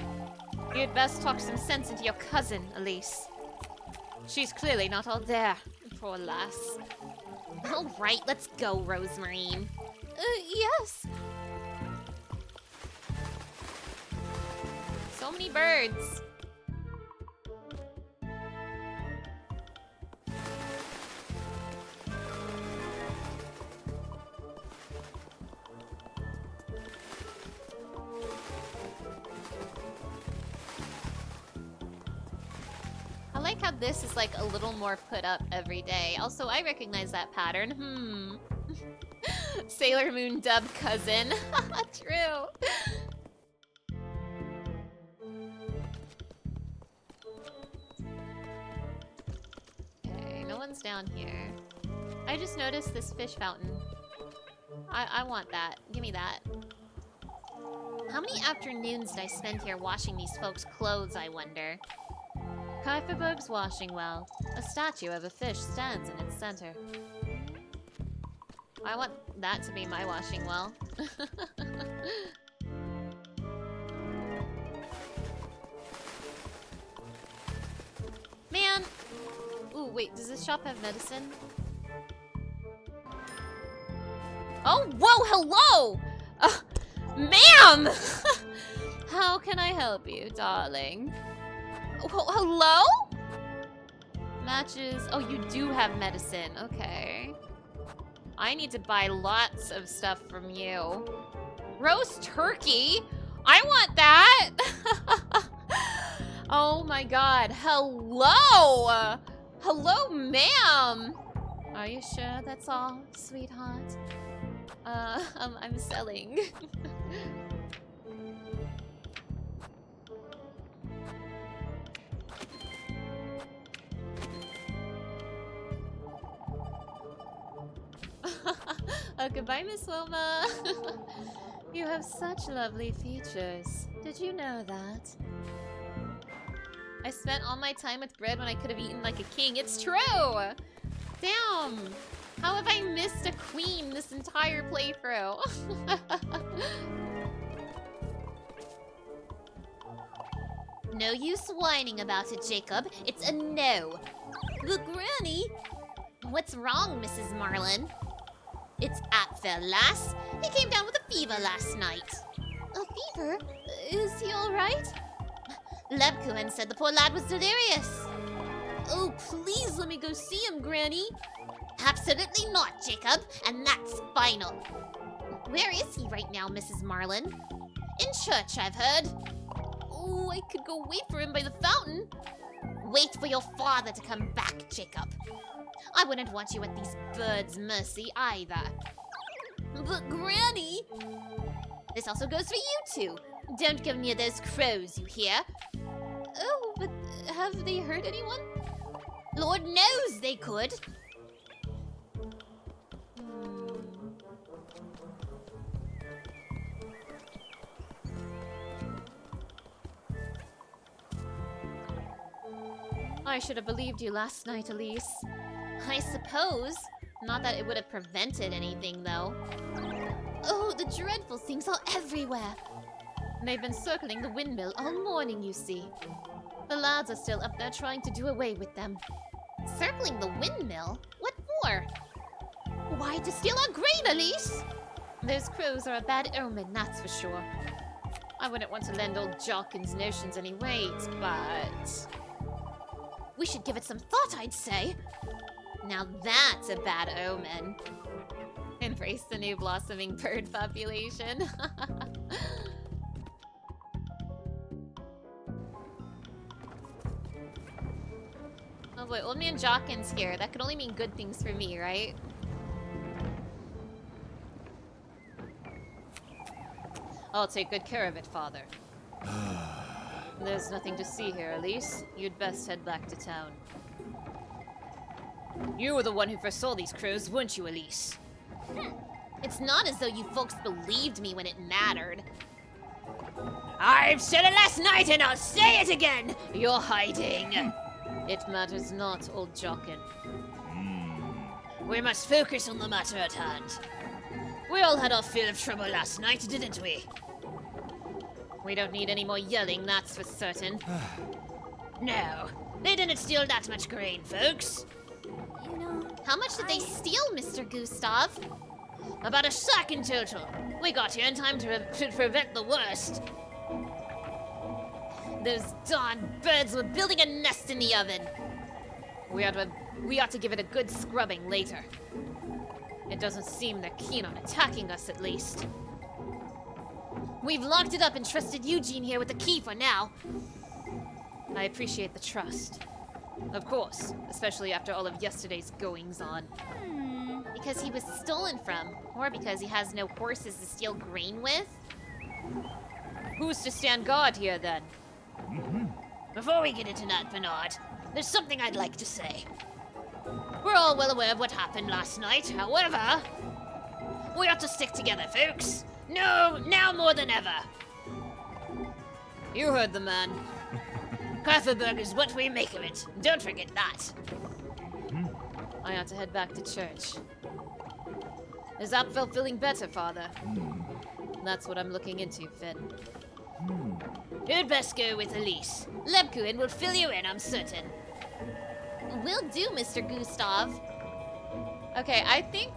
You'd best talk some sense into your cousin, Elise. She's clearly not all there, poor lass. All right, let's go, Rosemarine. Yes. So many birds. I like how this is like a little more put up every day. Also, I recognize that pattern. Sailor Moon dub cousin. True. Okay, no one's down here. I just noticed this fish fountain. I want that. Give me that. How many afternoons did I spend here washing these folks' clothes, I wonder? Kuiperberg's washing well. A statue of a fish stands in its center. I want that to be my washing well. Man! Ooh, wait, does this shop have medicine? Oh, whoa, hello! Ma'am! How can I help you, darling? Hello? Matches. Oh, you do have medicine. Okay. I need to buy lots of stuff from you. Roast turkey? I want that! Oh my god. Hello! Hello, ma'am! Are you sure that's all, sweetheart? I'm selling. Goodbye, Miss Wilma. You have such lovely features. Did you know that? I spent all my time with bread when I could have eaten like a king. It's true! Damn! How have I missed a queen this entire playthrough? No use whining about it, Jacob. It's a no. But Granny... What's wrong, Mrs. Marlin? It's up there, lass. He came down with a fever last night. A fever? Is he alright? Lebkuin said the poor lad was delirious. Oh, please let me go see him, Granny. Absolutely not, Jacob, and that's final. Where is he right now, Mrs. Marlin? In church, I've heard. Oh, I could go wait for him by the fountain. Wait for your father to come back, Jacob. I wouldn't want you at these birds' mercy either. But Granny... This also goes for you two. Don't go near those crows, you hear? Oh, but have they hurt anyone? Lord knows they could. I should have believed you last night, Elise. I suppose. Not that it would have prevented anything, though. Oh, the dreadful things are everywhere. They've been circling the windmill all morning, you see. The lads are still up there trying to do away with them. Circling the windmill? What for? Why, to steal our grain, Elise? Those crows are a bad omen, that's for sure. I wouldn't want to lend old Jawkins' notions any weight, but... We should give it some thought, I'd say. Now that's a bad omen. Embrace the new blossoming bird population. Oh boy, old man Jawkins here. That could only mean good things for me, right? I'll take good care of it, Father. There's nothing to see here, Elise. You'd best head back to town. You were the one who foresaw these crows, weren't you, Elise? It's not as though you folks believed me when it mattered. I've said it last night and I'll say it again! You're hiding. It matters not, old Jawkin. We must focus on the matter at hand. We all had our fill of trouble last night, didn't we? We don't need any more yelling, that's for certain. No, they didn't steal that much grain, folks. You know, How much did they steal, Mr. Gustav? About a sack in total. We got here in time to prevent the worst. Those darn birds were building a nest in the oven. We ought to give it a good scrubbing later. It doesn't seem they're keen on attacking us, at least. We've locked it up and trusted Eugene here with the key for now. I appreciate the trust. Of course, especially after all of yesterday's goings-on. Because he was stolen from, or because he has no horses to steal grain with? Who's to stand guard here, then? Before we get into that, Bernard, there's something I'd like to say. We're all well aware of what happened last night. However, we ought to stick together, folks. No, now more than ever. You heard the man. Cartherburg is what we make of it. Don't forget that. I ought to head back to church. Is Apfel feeling better, Father? That's what I'm looking into, Finn. You'd best go with Elise. Lebkuin will fill you in, I'm certain. Will do, Mr. Gustav. Okay, I think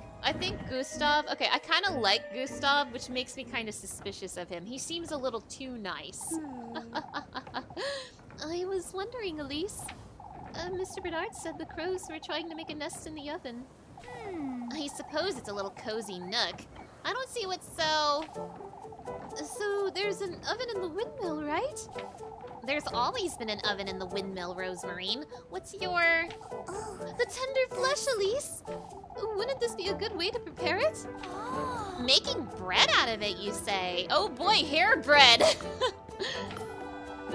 Gustav... Okay, I kind of like Gustav, which makes me kind of suspicious of him. He seems a little too nice. I was wondering, Elise. Mr. Bernard said the crows were trying to make a nest in the oven. I suppose it's a little cozy nook. I don't see what's so... So there's an oven in the windmill, right? There's always been an oven in the windmill, Rosemarine. What's your... The tender flesh, Elise. Wouldn't this be a good way to prepare it? Making bread out of it, you say? Oh boy, hair bread!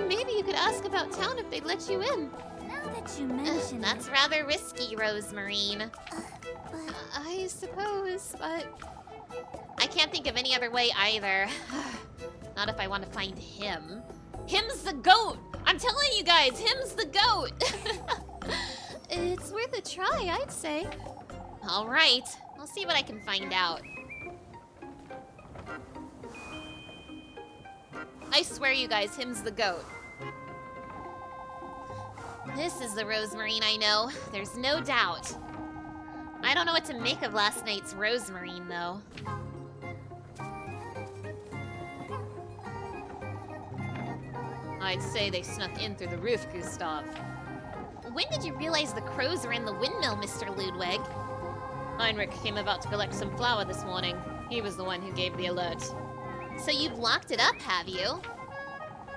Maybe you could ask about town if they'd let you in. Now that you mention That's rather risky, Rosemarine. I suppose, but... I can't think of any other way either. Not if I want to find him. Him's the goat! I'm telling you guys, him's the goat! It's worth a try, I'd say. Alright, I'll see what I can find out. I swear you guys, him's the goat. This is the Rosemarine I know, there's no doubt. I don't know what to make of last night's Rosemarine, though. I'd say they snuck in through the roof, Gustav. When did you realize the crows are in the windmill, Mr. Ludwig? Heinrich came about to collect some flour this morning. He was the one who gave the alert. So you've locked it up, have you?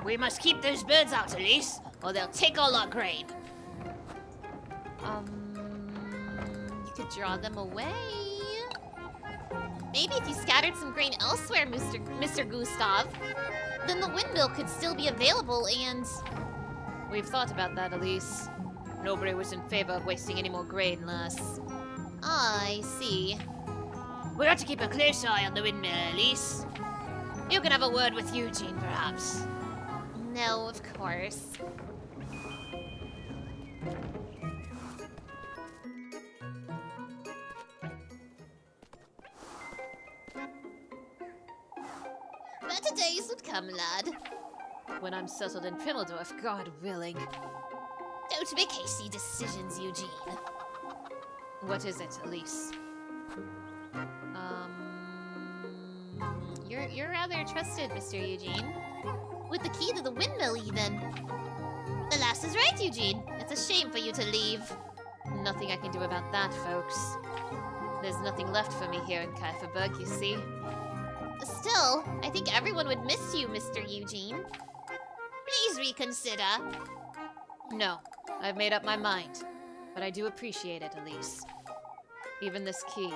We must keep those birds out, Elise, or they'll take all our grain. You could draw them away. Maybe if you scattered some grain elsewhere, Mr. Gustav, then the windmill could still be available and... We've thought about that, Elise. Nobody was in favor of wasting any more grain, lass. I see. We ought to keep a close eye on the windmill, Elise. You can have a word with Eugene, perhaps. No, of course. Better days would come, lad. When I'm settled in Pimmeldorf, God willing. Don't make hasty decisions, Eugene. What is it, Elise? You're rather trusted, Mr. Eugene. With the key to the windmill, even. The lass is right, Eugene. It's a shame for you to leave. Nothing I can do about that, folks. There's nothing left for me here in Kieferberg, you see. Still, I think everyone would miss you, Mr. Eugene. Please reconsider. No, I've made up my mind. But I do appreciate it, Elise. Even this key.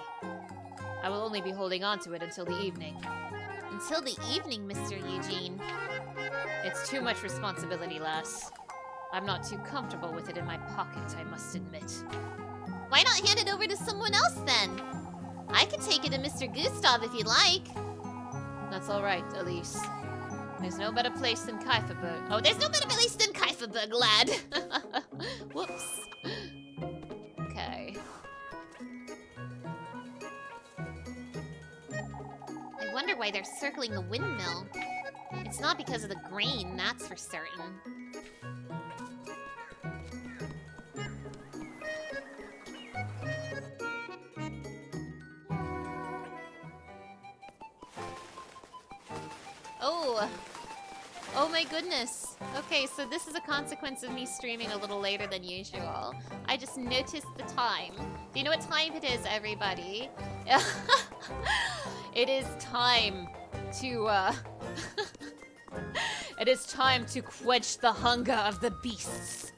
I will only be holding on to it until the evening. Until the evening, Mr. Eugene. It's too much responsibility, lass. I'm not too comfortable with it in my pocket, I must admit. Why not hand it over to someone else, then? I could take it to Mr. Gustav if you'd like. That's all right, Elise. There's no better place than Kieferberg. Oh, there's no better place than Kieferberg, lad. Whoops. Okay. I wonder why they're circling the windmill. It's not because of the grain, that's for certain. Oh my goodness. Okay, so this is a consequence of me streaming a little later than usual. I just noticed the time. Do you know what time it is, everybody? It is time to, It is time to quench the hunger of the beasts.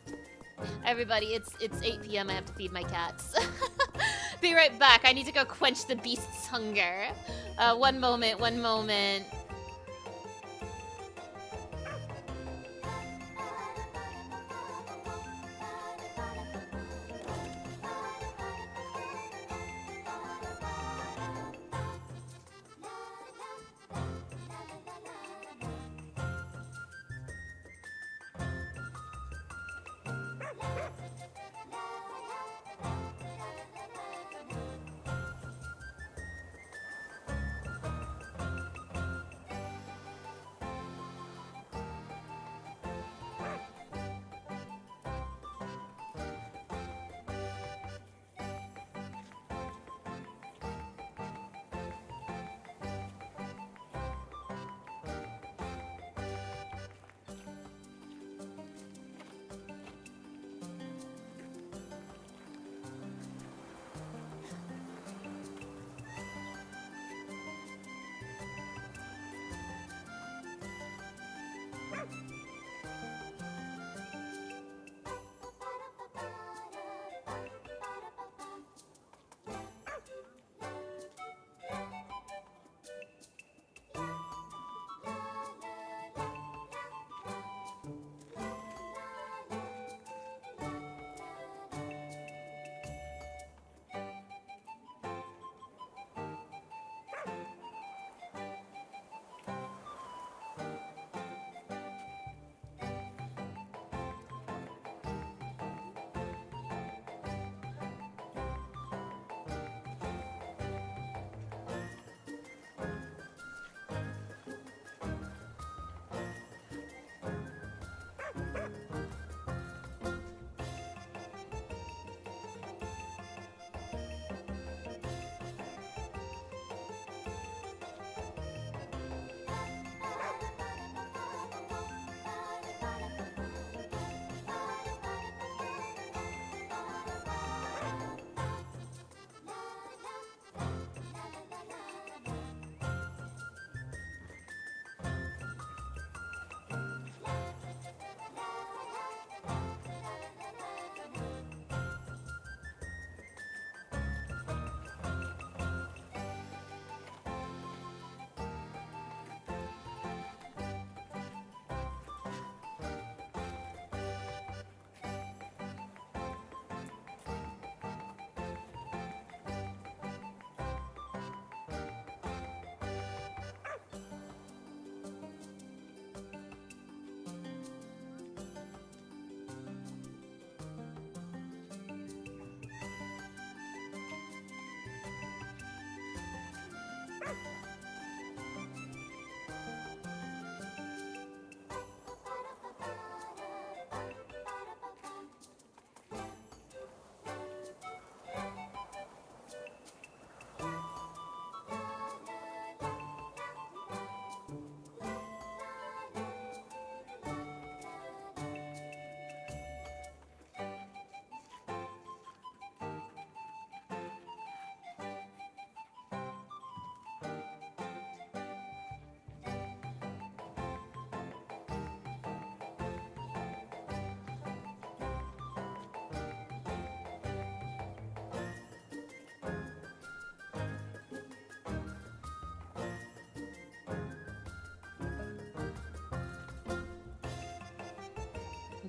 Everybody, it's 8 p.m. I have to feed my cats. Be right back. I need to go quench the beast's hunger. One moment, one moment.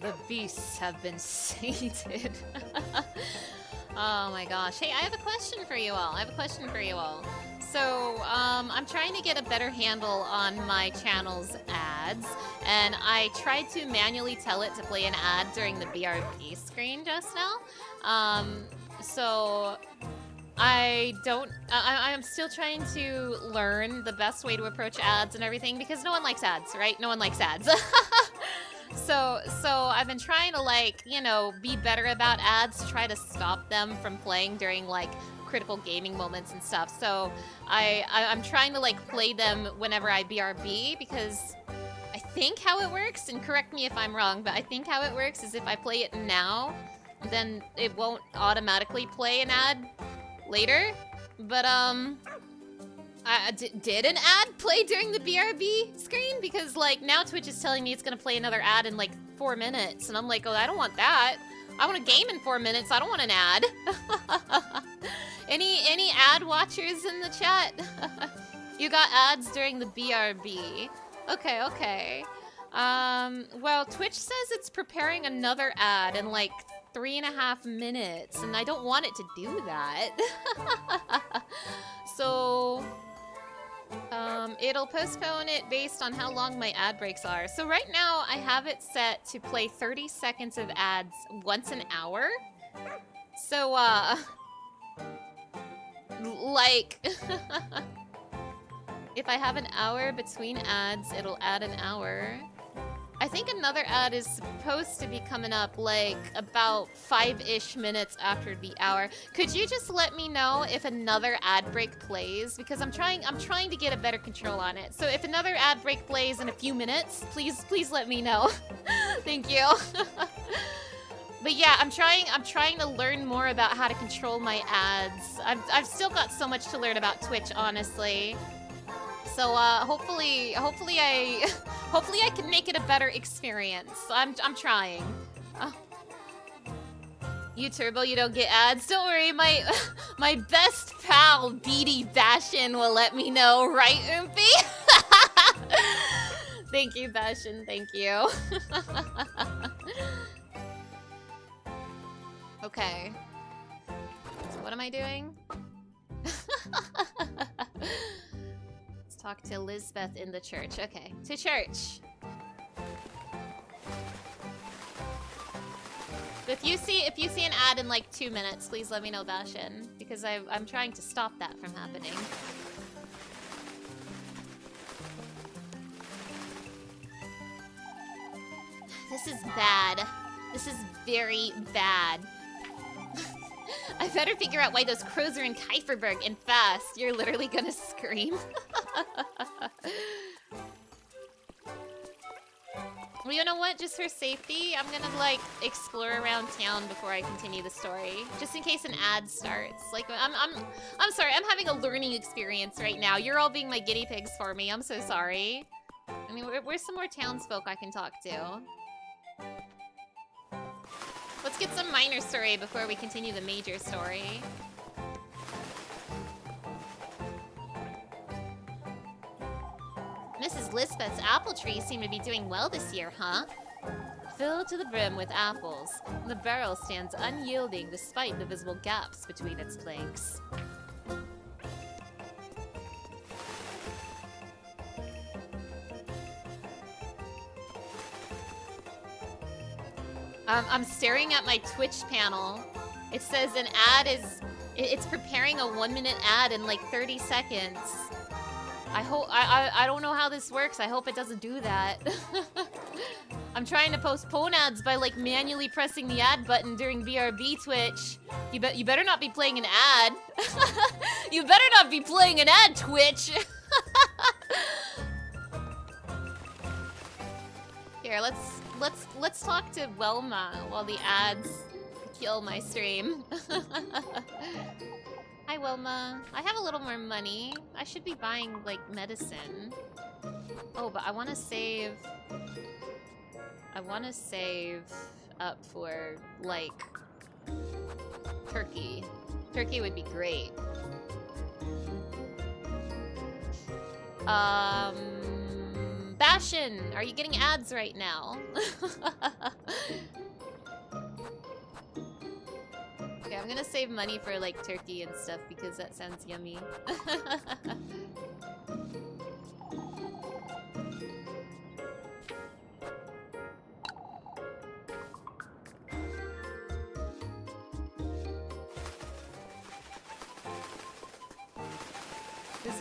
The beasts have been sated. Oh my gosh. Hey, I have a question for you all. So, I'm trying to get a better handle on my channel's ads, and I tried to manually tell it to play an ad during the BRB screen just now. So I'm still trying to learn the best way to approach ads and everything, because no one likes ads, right? No one likes ads. So I've been trying to, like, you know, be better about ads to try to stop them from playing during, like, critical gaming moments and stuff. So I'm trying to, like, play them whenever I BRB, because I think how it works, and correct me if I'm wrong, but I think how it works is if I play it now, then it won't automatically play an ad later. But did an ad play during the BRB screen? Because, like, now Twitch is telling me it's gonna play another ad in, like, 4 minutes, and I'm like, oh, I don't want that. I want a game in 4 minutes. I don't want an ad. Any ad watchers in the chat? You got ads during the BRB. Okay. Well, Twitch says it's preparing another ad in, like, 3.5 minutes, and I don't want it to do that. So it'll postpone it based on how long my ad breaks are. So right now I have it set to play 30 seconds of ads once an hour. So like if I have an hour between ads, it'll add an hour. I think another ad is supposed to be coming up, like, about 5-ish minutes after the hour. Could you just let me know if another ad break plays? Because I'm trying to get a better control on it. So if another ad break plays in a few minutes, please let me know. Thank you. But yeah, I'm trying to learn more about how to control my ads. I've still got so much to learn about Twitch, honestly. So hopefully I can make it a better experience. I'm trying. Oh. You Turbo, you don't get ads. Don't worry, my best pal Beady Bashin will let me know, right, Oompy? Thank you, Bashin. Thank you. Okay. So what am I doing? Talk to Lisbeth in the church. Okay, to church. If you see an ad in like 2 minutes, please let me know, Bashin, because I'm trying to stop that from happening. This is bad. This is very bad. I better figure out why those crows are in Kieferberg and fast. You're literally gonna scream. Well, you know what? Just for safety, I'm gonna, like, explore around town before I continue the story, just in case an ad starts. Like, I'm sorry. I'm having a learning experience right now. You're all being my guinea pigs for me. I'm so sorry. I mean, where's some more townsfolk I can talk to? Let's get some minor story before we continue the major story. Mrs. Lisbeth's apple trees seem to be doing well this year, huh? Filled to the brim with apples, the barrel stands unyielding despite the visible gaps between its planks. I'm staring at my Twitch panel. It says an ad is... It's preparing a 1-minute ad in like 30 seconds. I don't know how this works. I hope it doesn't do that. I'm trying to postpone ads by like manually pressing the ad button during BRB Twitch. You better not be playing an ad. You better not be playing an ad, Twitch. Here, let's talk to Welma while the ads kill my stream. Hi, Wilma. I have a little more money. I should be buying, like, medicine. Oh, but I want to save... I want to save up for, like, turkey. Turkey would be great. Bastion, are you getting ads right now? Okay, I'm gonna save money for like turkey and stuff because that sounds yummy.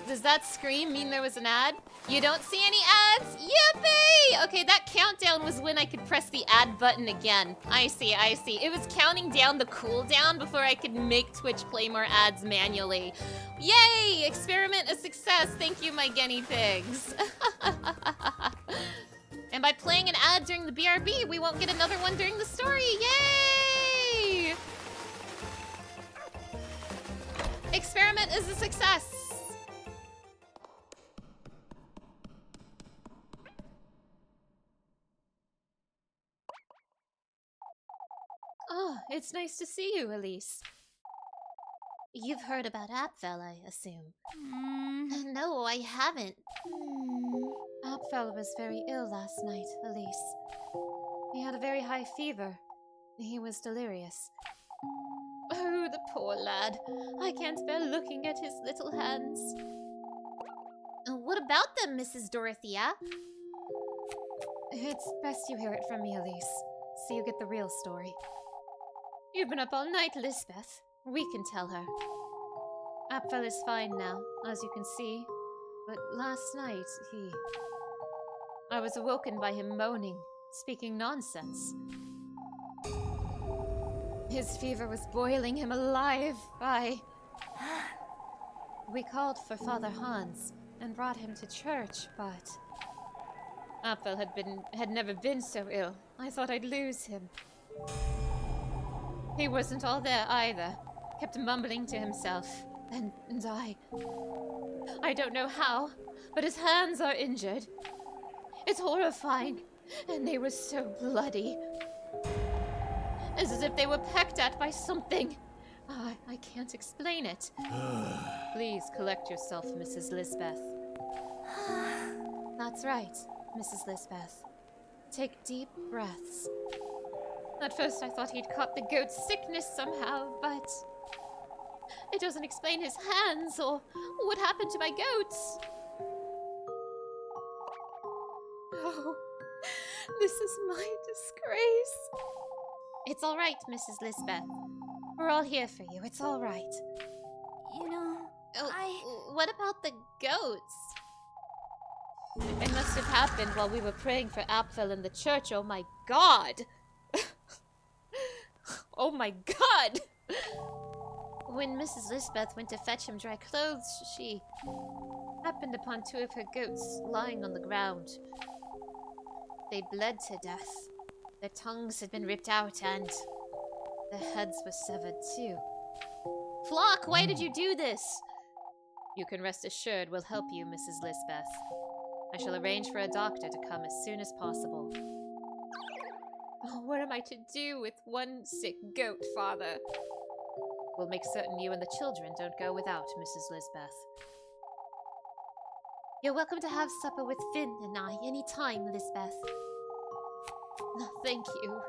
Does that scream mean there was an ad? You don't see any ads? Yippee! Okay, that countdown was when I could press the ad button again. I see, I see. It was counting down the cooldown before I could make Twitch play more ads manually. Yay! Experiment a success. Thank you, my guinea pigs. And by playing an ad during the BRB, we won't get another one during the story. Yay! Experiment is a success. Oh, it's nice to see you, Elise. You've heard about Apfel, I assume. No, I haven't. Apfel was very ill last night, Elise. He had a very high fever. He was delirious. Oh, the poor lad. I can't bear looking at his little hands. What about them, Mrs. Dorothea? It's best you hear it from me, Elise, so you get the real story. You've been up all night, Lisbeth. We can tell her. Apfel is fine now, as you can see. But last night, I was awoken by him moaning, speaking nonsense. His fever was boiling him alive. We called for Father Hans and brought him to church, but Apfel had never been so ill. I thought I'd lose him. He wasn't all there either. Kept mumbling to himself. And I don't know how, but his hands are injured. It's horrifying. And they were so bloody. As if they were pecked at by something. I can't explain it. Please collect yourself, Mrs. Lisbeth. That's right, Mrs. Lisbeth. Take deep breaths. At first I thought he'd caught the goat's sickness somehow, but it doesn't explain his hands or what happened to my goats. Oh, this is my disgrace. It's all right, Mrs. Lisbeth. We're all here for you. It's all right. You know, What about the goats? It must have happened while we were praying for Apfel in the church. Oh my god! Oh my god! When Mrs. Lisbeth went to fetch him dry clothes, she happened upon two of her goats lying on the ground. They bled to death. Their tongues had been ripped out and their heads were severed too. Flock, why did you do this? You can rest assured we'll help you, Mrs. Lisbeth. I shall arrange for a doctor to come as soon as possible. Oh, what am I to do with one sick goat, Father? We'll make certain you and the children don't go without, Mrs. Lisbeth. You're welcome to have supper with Finn and I any time, Lisbeth. No, thank you.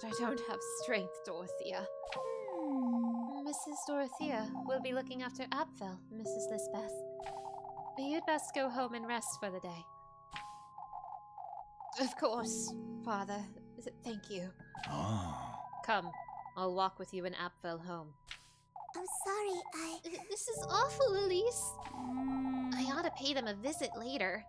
But I don't have strength, Dorothea. Mrs. Dorothea will be looking after Apfel, Mrs. Lisbeth. You'd best go home and rest for the day. Of course, Father. Thank you. Come, I'll walk with you and Apfel home. I'm sorry, This is awful, Elise. I ought to pay them a visit later.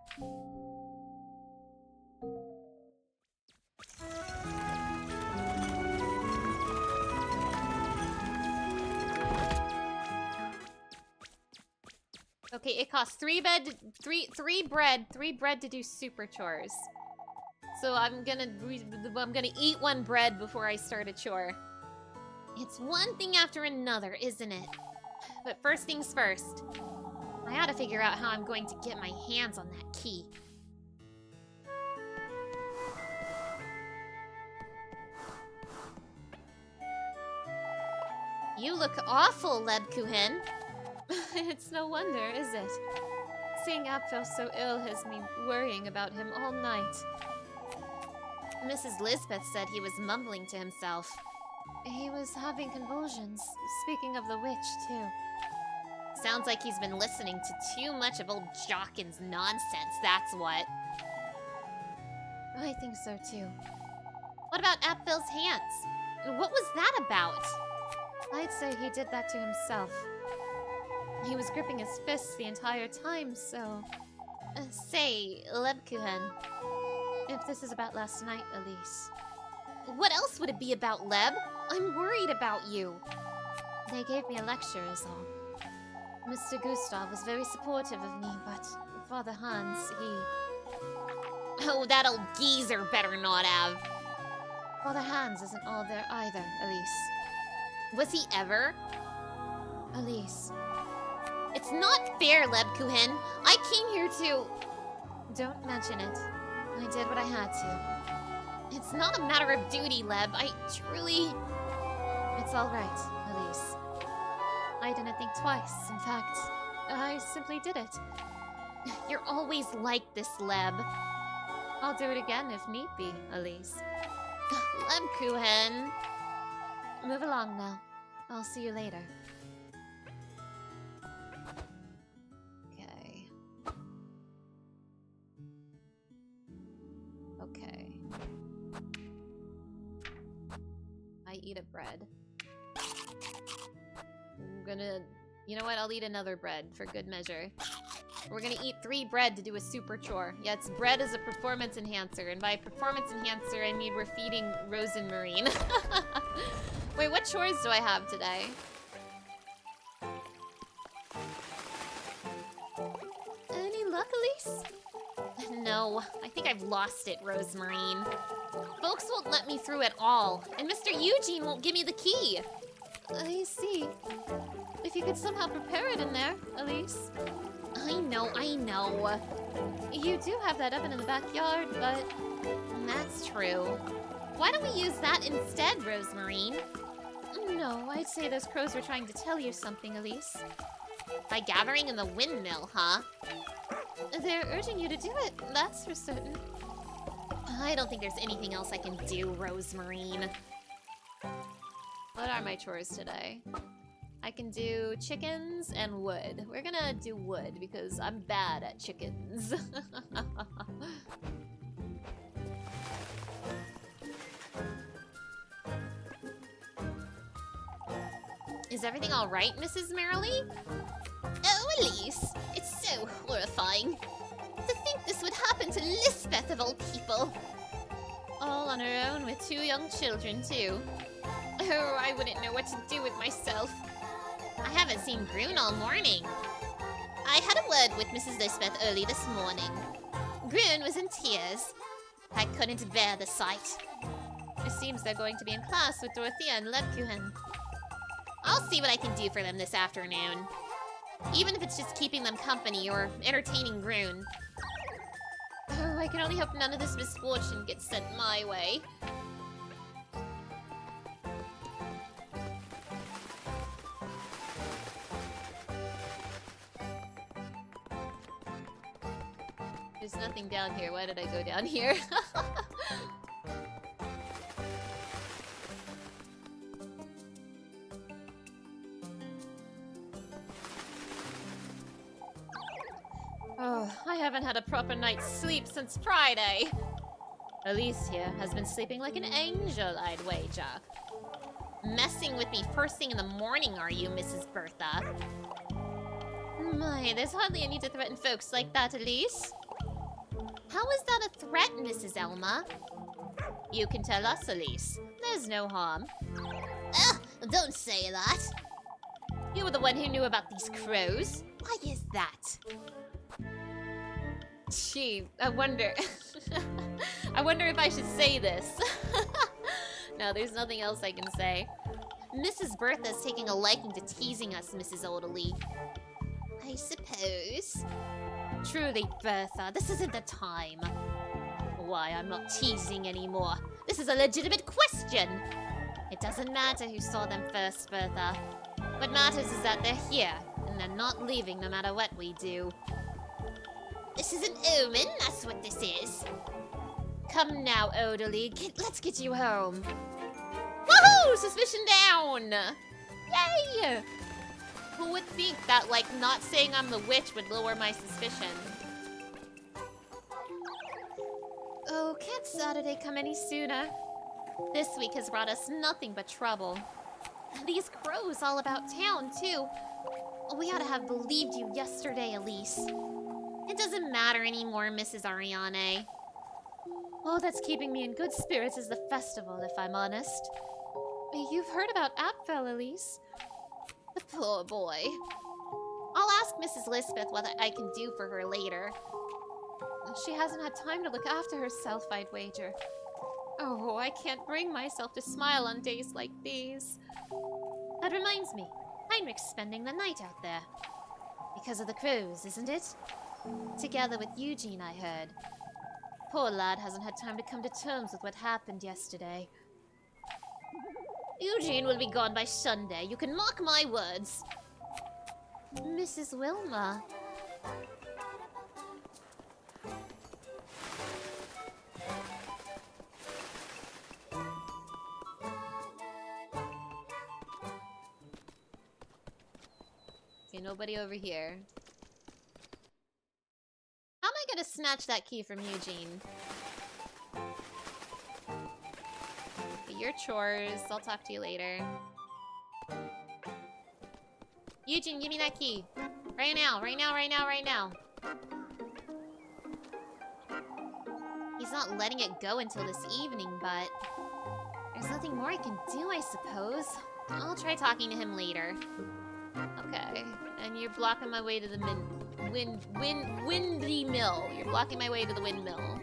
Okay, it costs three bread to do super chores. So I'm gonna eat one bread before I start a chore. It's one thing after another, isn't it? But first things first. I ought to figure out how I'm going to get my hands on that key. You look awful, Lebkuchen. It's no wonder, is it? Seeing Apfel so ill has me worrying about him all night. Mrs. Lisbeth said he was mumbling to himself. He was having convulsions, speaking of the witch, too. Sounds like he's been listening to too much of old Jockin's nonsense, that's what. I think so, too. What about Apfel's hands? What was that about? I'd say he did that to himself. He was gripping his fists the entire time, so... Say, Lebkuchen. If this is about last night, Elise. What else would it be about, Leb? I'm worried about you. They gave me a lecture, is all. Mr. Gustav was very supportive of me, but Father Hans, he... Oh, that old geezer better not have. Father Hans isn't all there either, Elise. Was he ever? Elise. It's not fair, Lebkuchen. I came here to... Don't mention it. I did what I had to. It's not a matter of duty, Leb. I truly... It's all right, Elise. I didn't think twice. In fact, I simply did it. You're always like this, Leb. I'll do it again if need be, Elise. Lebkuchen. Move along now. I'll see you later. Okay. Okay. I eat a bread. I'm gonna... You know what? I'll eat another bread for good measure. We're gonna eat 3 bread to do a super chore. Yeah, it's bread as a performance enhancer, and by performance enhancer, I mean we're feeding Rose and Marine. Wait, what chores do I have today? Any luck, Elise? No, I think I've lost it, Rosemarine. Folks won't let me through at all, and Mr. Eugene won't give me the key. I see. If you could somehow prepare it in there, Elise. I know. You do have that oven in the backyard, but... That's true. Why don't we use that instead, Rosemarine? No, I'd say those crows were trying to tell you something, Elise. By gathering in the windmill, huh? They're urging you to do it, that's for certain. I don't think there's anything else I can do, Rosemarine. What are my chores today? I can do chickens and wood. We're gonna do wood because I'm bad at chickens. Is everything all right, Mrs. Merrily? Oh, Elise, it's so horrifying. To think this would happen to Lisbeth of all people. All on her own with 2 young children, too. Oh, I wouldn't know what to do with myself. I haven't seen Grun all morning. I had a word with Mrs. Lisbeth early this morning. Grun was in tears. I couldn't bear the sight. It seems they're going to be in class with Dorothea and Lebkuchen. I'll see what I can do for them this afternoon. Even if it's just keeping them company or entertaining Grun. Oh, I can only hope none of this misfortune gets sent my way. There's nothing down here. Why did I go down here? Oh, I haven't had a proper night's sleep since Friday. Elise here has been sleeping like an angel, I'd wager. Messing with me first thing in the morning, are you, Mrs. Bertha? My, there's hardly a need to threaten folks like that, Elise. How is that a threat, Mrs. Elma? You can tell us, Elise. There's no harm. Don't say that. You were the one who knew about these crows. Why is that? Gee, I wonder... I wonder if I should say this. No, there's nothing else I can say. Mrs. Bertha's taking a liking to teasing us, Mrs. Odely. I suppose. Truly, Bertha, this isn't the time. Why, I'm not teasing anymore. This is a legitimate question. It doesn't matter who saw them first, Bertha. What matters is that they're here, and they're not leaving no matter what we do. This is an omen, that's what this is. Come now, Odalie. Let's get you home. Woohoo! Suspicion down! Yay! Who would think that, like, not saying I'm the witch would lower my suspicion? Oh, can't Saturday come any sooner? This week has brought us nothing but trouble. These crows all about town, too. We ought to have believed you yesterday, Elise. It doesn't matter anymore, Mrs. Ariane. All that's keeping me in good spirits is the festival, if I'm honest. You've heard about Apfel, Elise? The poor boy. I'll ask Mrs. Lisbeth what I can do for her later. She hasn't had time to look after herself, I'd wager. Oh, I can't bring myself to smile on days like these. That reminds me, Heinrich's spending the night out there. Because of the crows, isn't it? Together with Eugene, I heard. Poor lad hasn't had time to come to terms with what happened yesterday. Eugene will be gone by Sunday. You can mark my words. Mrs. Wilma. Okay, nobody over here. How am I gonna snatch that key from Eugene? Your chores. I'll talk to you later. Eugene, give me that key. Right now, right now, right now, right now. He's not letting it go until this evening, but there's nothing more I can do, I suppose. I'll try talking to him later. Okay, and you're blocking my way to the windy mill. You're blocking my way to the windmill.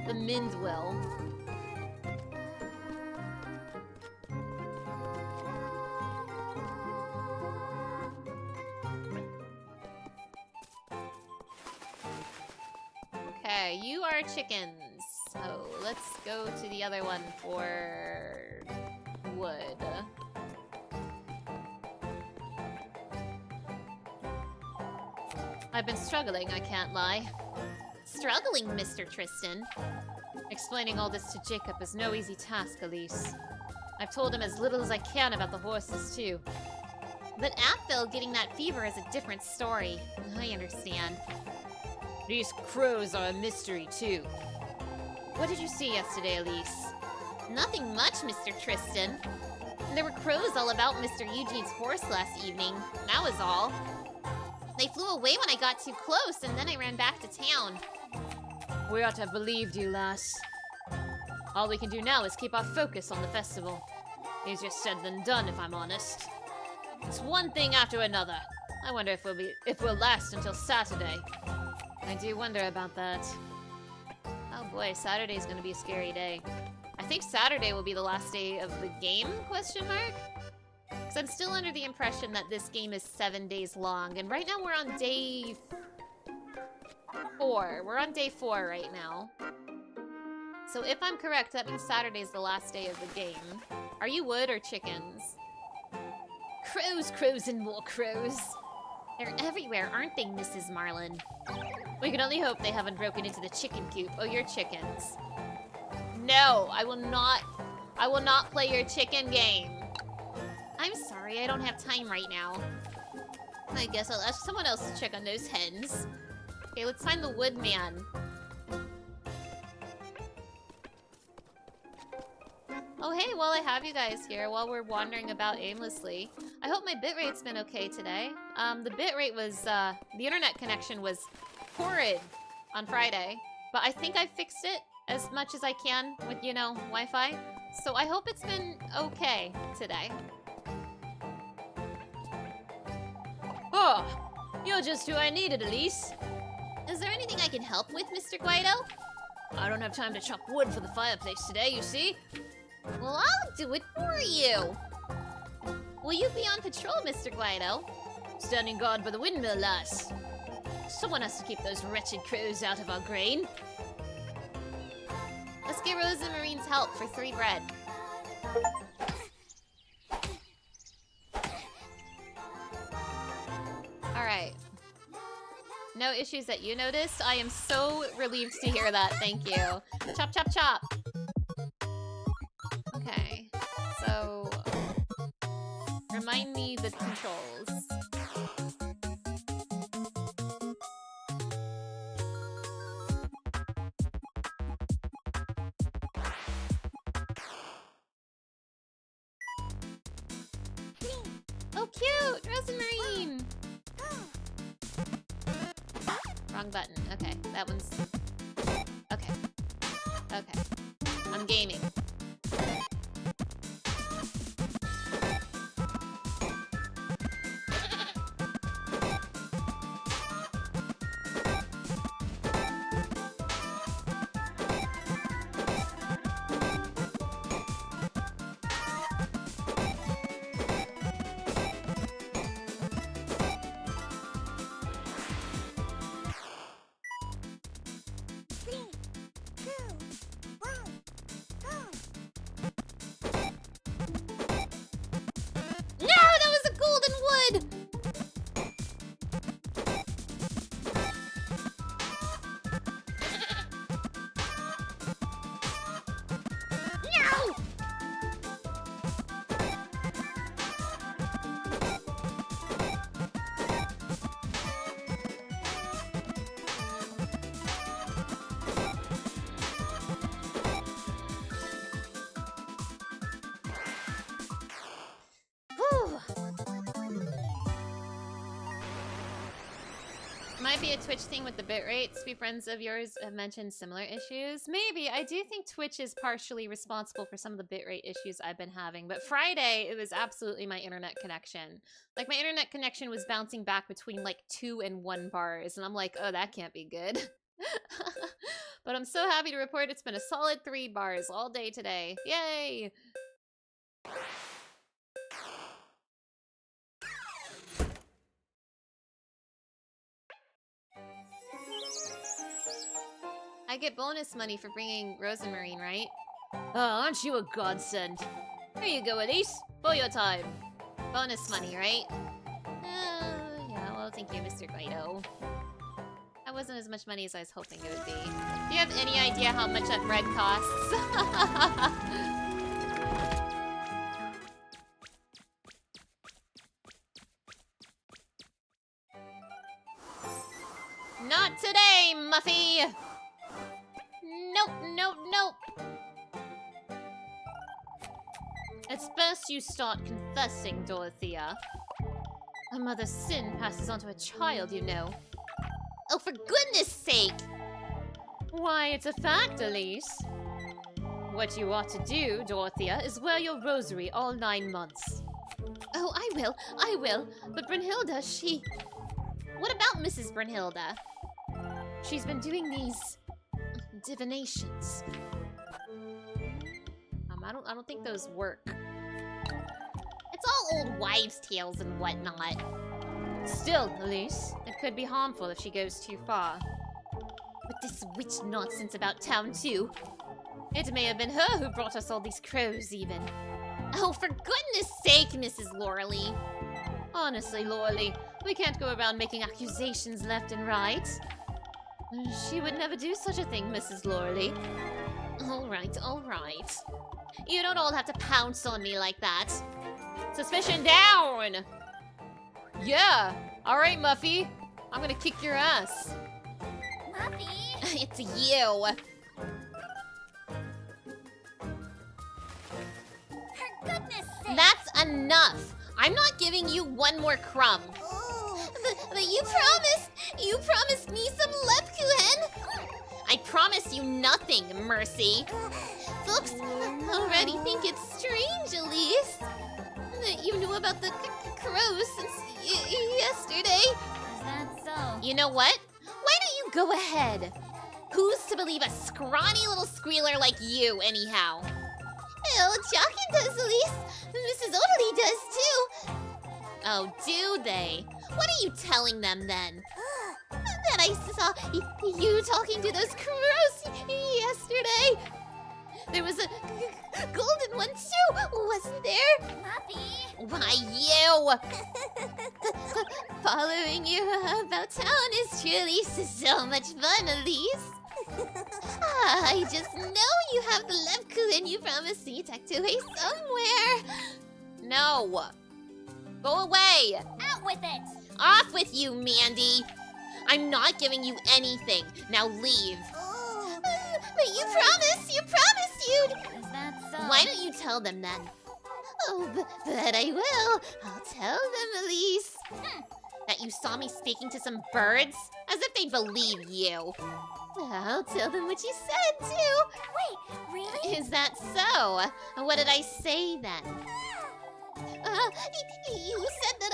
The Mindwill. Okay, you are chickens. So let's go to the other one for wood. I've been struggling, I can't lie. Struggling, Mr. Tristan? Explaining all this to Jacob is no easy task, Elise. I've told him as little as I can about the horses, too. But Apfel getting that fever is a different story. I understand. These crows are a mystery, too. What did you see yesterday, Elise? Nothing much, Mr. Tristan. There were crows all about Mr. Eugene's horse last evening. That was all. They flew away when I got too close, and then I ran back to town. We ought to have believed you, lass. All we can do now is keep our focus on the festival. Easier said than done, if I'm honest. It's one thing after another. I wonder if we'll last until Saturday. I do wonder about that. Oh boy, Saturday's gonna be a scary day. I think Saturday will be the last day of the game, question mark? Because I'm still under the impression that this game is 7 days long, and right now we're on day 4. We're on day 4 right now. So if I'm correct, that means Saturday's the last day of the game. Are you wood or chickens? Crows, crows, and more crows. They're everywhere, aren't they, Mrs. Marlin? We can only hope they haven't broken into the chicken coop. Oh, you're chickens. No, I will not play your chicken game. I'm sorry, I don't have time right now. I guess I'll ask someone else to check on those hens. Okay, let's find the woodman. Oh hey, while I have you guys here, while we're wandering about aimlessly, I hope my bitrate's been okay today. The bitrate was, the internet connection was horrid on Friday, but I think I fixed it as much as I can with, you know, Wi-Fi. So I hope it's been okay today. Oh, you're just who I needed, Elise. Is there anything I can help with, Mr. Guido? I don't have time to chop wood for the fireplace today, you see. Well, I'll do it for you. Will you be on patrol, Mr. Guido? Standing guard by the windmill, lass. Someone has to keep those wretched crows out of our grain. Let's get Rose and Marine's help for 3 bread. Alright. No issues that you noticed? I am so relieved to hear that. Thank you. Chop, chop, chop. Okay. So... remind me the controls. Oh, cute! Rosemarine! Wrong button. Okay, that one's... Okay. Okay. I'm gaming. Might be a Twitch thing with the bitrates. Few friends of yours have mentioned similar issues. Maybe. I do think Twitch is partially responsible for some of the bitrate issues I've been having. But Friday, it was absolutely my internet connection. Like, my internet connection was bouncing back between, like, 2 and 1 bars. And I'm like, oh, that can't be good. But I'm so happy to report it's been a solid 3 bars all day today. Yay! I get bonus money for bringing Rosemarine, right? Oh, aren't you a godsend? Here you go, Elise. For your time. Bonus money, right? Yeah, well, thank you, Mr. Guido. That wasn't as much money as I was hoping it would be. Do you have any idea how much that bread costs? Not today, Muffy! Nope, nope, nope. It's best you start confessing, Dorothea. A mother's sin passes on to a child, you know. Oh, for goodness sake! Why, it's a fact, Elise. What you ought to do, Dorothea, is wear your rosary all 9 months. Oh, I will. But Brunhilde, she... What about Mrs. Brunhilde? She's been doing these... divinations. I don't think those work. It's all old wives' tales and whatnot. Still, Elise, it could be harmful if she goes too far. With this witch nonsense about town, too. It may have been her who brought us all these crows, even. Oh, for goodness sake, Mrs. Loreley. Honestly, Loreley, we can't go around making accusations left and right. She would never do such a thing, Mrs. Loreley. All right. You don't all have to pounce on me like that. Suspicion down! Yeah! Alright, Muffy. I'm gonna kick your ass. Muffy? It's you. For goodness sake. That's enough. I'm not giving you one more crumb. But you promised me some Lebkuchen. I promise you nothing, Mercy. Folks already think it's strange, Elise, that you knew about the crows since yesterday. Is that so? You know what? Why don't you go ahead? Who's to believe a scrawny little squealer like you, anyhow? Well, Jockin does, Elise. Mrs. Odely does, too. Oh, do they? What are you telling them, then? That I saw you talking to those crows yesterday. There was a golden one, too, wasn't there? Muffy! Why, you! following you about town is truly so much fun, Elise. I just know you have the Levku and you promised me tucked away somewhere. No. Go away. Out with it! Off with you, Mandy. I'm not giving you anything. Now leave. But you promised you'd. Is that so? Why don't you tell them then? Oh, but I will. I'll tell them, Elise. That you saw me speaking to some birds? As if they'd believe you. I'll tell them what you said, too. Wait, really? Is that so? What did I say then? You said that,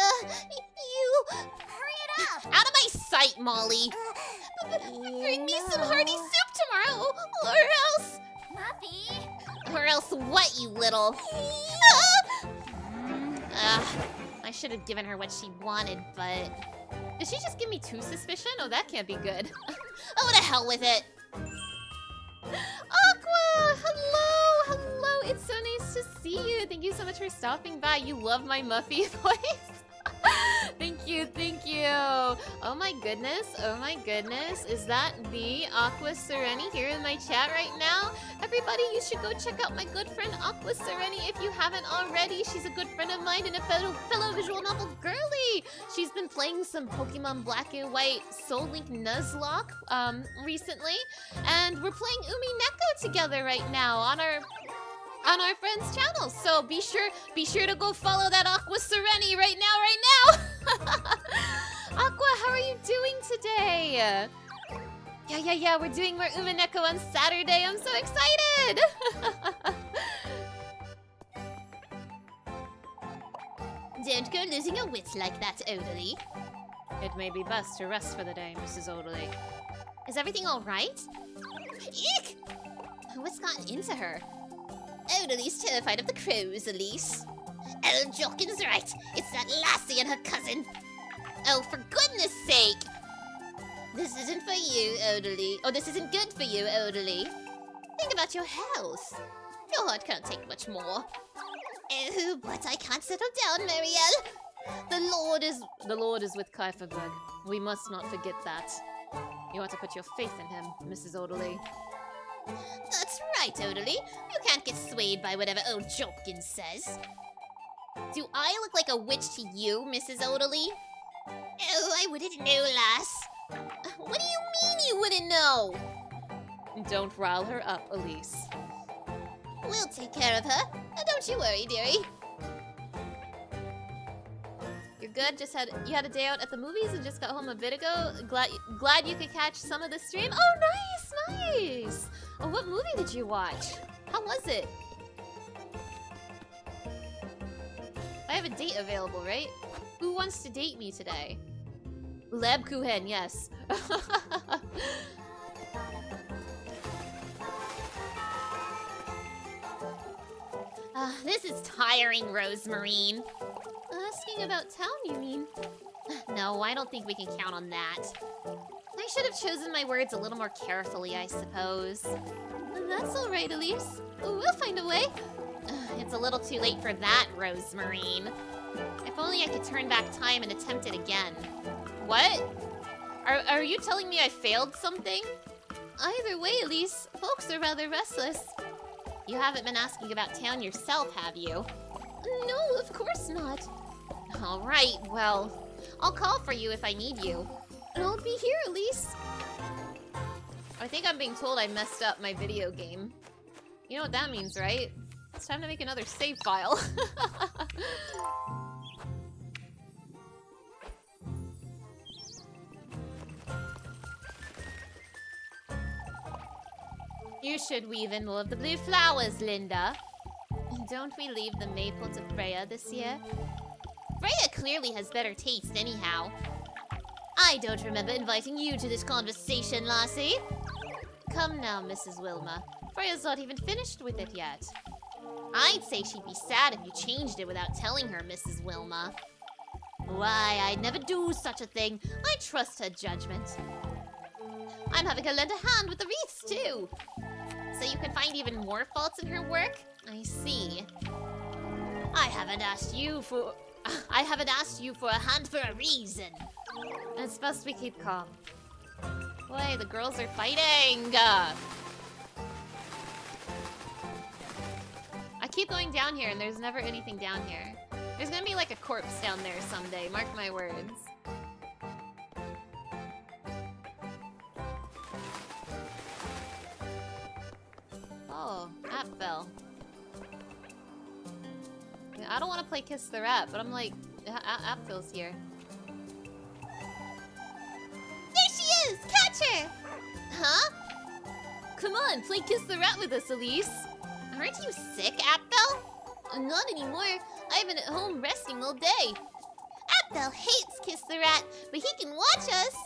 you... Hurry it up! Out of my sight, Molly! Bring me some hearty soup tomorrow, or else... Muffy! Or else what, you little... I should have given her what she wanted, but... Did she just give me 2 suspicion? Oh, that can't be good. Oh, to hell with it! Aqua! Hello! Hello! It's so nice to see you. Thank you so much for stopping by. You love my Muffy voice. Thank you, thank you. Oh my goodness, oh my goodness. Is that the Aqua Sereni here in my chat right now? Everybody, you should go check out my good friend Aqua Sereni if you haven't already. She's a good friend of mine and a fellow visual novel girly. She's been playing some Pokemon Black and White Soul Link Nuzlocke recently. And we're playing Umi Neko together right now on our friend's channel. So be sure to go follow that Aqua Sereni right now. Aqua, how are you doing today? Yeah, we're doing more Umineko on Saturday. I'm so excited. Don't go losing your wits like that, Odily. It may be best to rest for the day, Mrs. Odily. Is everything all right? Eek! What's gotten into her? Odaly's terrified of the crows, Elise. Oh, Jorkin's right. It's that lassie and her cousin. Oh, for goodness sake! This isn't for you, Odaly. Oh, this isn't good for you, Odaly. Think about your health. Your heart can't take much more. Oh, but I can't settle down, Marielle. The Lord is with Kaiferberg. We must not forget that. You ought to put your faith in him, Mrs. Odily. That's right, Odaly. You can't get swayed by whatever old Jorkin says. Do I look like a witch to you, Mrs. Odily? Oh, I wouldn't know, lass. What do you mean you wouldn't know? Don't rile her up, Elise. We'll take care of her. Don't you worry, dearie. You're good. You had a day out at the movies and just got home a bit ago. Glad you could catch some of the stream. Oh, nice. Oh, what movie did you watch? How was it? I have a date available, right? Who wants to date me today? Lebkuchen, yes. This is tiring, Rosemarine. Asking about town, you mean? No, I don't think we can count on that. I should have chosen my words a little more carefully, I suppose. That's all right, Elise. We'll find a way. It's a little too late for that, Rosemarine. If only I could turn back time and attempt it again. What? Are you telling me I failed something? Either way, Elise, folks are rather restless. You haven't been asking about town yourself, have you? No, of course not. All right, well, I'll call for you if I need you. I'll be here, Elise. I think I'm being told I messed up my video game. You know what that means, right? It's time to make another save file. You should weave in more of the blue flowers, Linda. Don't we leave the maple to Freya this year? Freya clearly has better taste anyhow. I don't remember inviting you to this conversation, lassie. Come now, Mrs. Wilma. Freya's not even finished with it yet. I'd say she'd be sad if you changed it without telling her, Mrs. Wilma. Why, I'd never do such a thing. I trust her judgment. I'm having her lend a hand with the wreaths, too. So you can find even more faults in her work? I see. I haven't asked you for I haven't asked you for a hand for a reason. It's best we keep calm. Boy, the girls are fighting! I keep going down here and there's never anything down here. There's gonna be like a corpse down there someday, mark my words. Oh, app fell. Yeah, I don't want to play Kiss the Rat, but I'm like, app fell's here. There she is! Catch her! Huh? Come on, play Kiss the Rat with us, Elise. Aren't you sick, Apfel? Not anymore. I've been at home resting all day. Apfel hates Kiss the Rat, but he can watch us.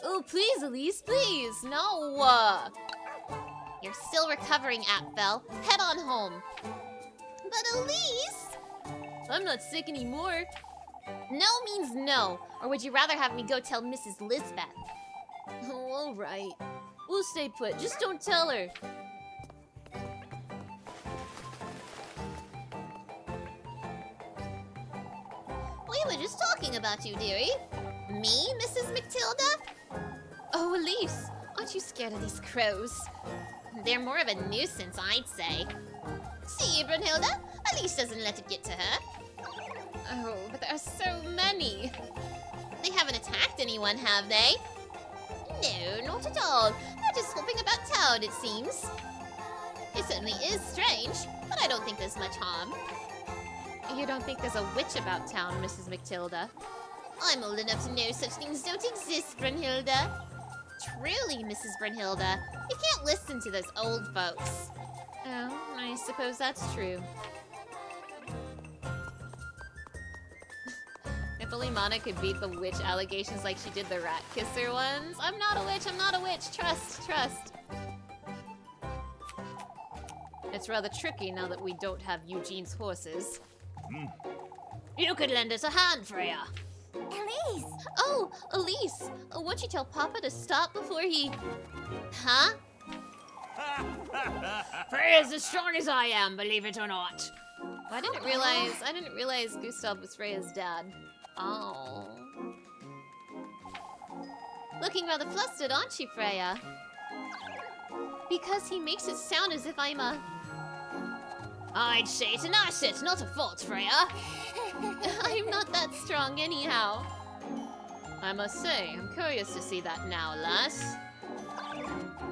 Oh, please, Elise, please. No. You're still recovering, Apfel. Head on home. But Elise... I'm not sick anymore. No means no. Or would you rather have me go tell Mrs. Lisbeth? Oh, all right. We'll stay put. Just don't tell her. We were just talking about you, dearie. Me, Mrs. Matilda? Oh, Elise, aren't you scared of these crows? They're more of a nuisance, I'd say. See, Brunhilde? Elise doesn't let it get to her. Oh, but there are so many. They haven't attacked anyone, have they? No, not at all. They're just hopping about town, it seems. It certainly is strange, but I don't think there's much harm. You don't think there's a witch about town, Mrs. Matilda? I'm old enough to know such things don't exist, Brunhilde. Truly, Mrs. Brunhilde, you can't listen to those old folks. Oh, I suppose that's true. If only Mana could beat the witch allegations like she did the rat kisser ones. I'm not a witch, I'm not a witch. Trust, trust. It's rather tricky now that we don't have Eugene's horses. You could lend us a hand, Freya. Elise! Oh, Elise! Won't you tell Papa to stop before he... Huh? Freya's as strong as I am, believe it or not. I didn't realize Gustav was Freya's dad. Oh. Looking rather flustered, aren't you, Freya? Because he makes it sound as if I'm a... I'd say it's an asset, not a fault, Freya. I'm not that strong anyhow. I must say, I'm curious to see that now, lass.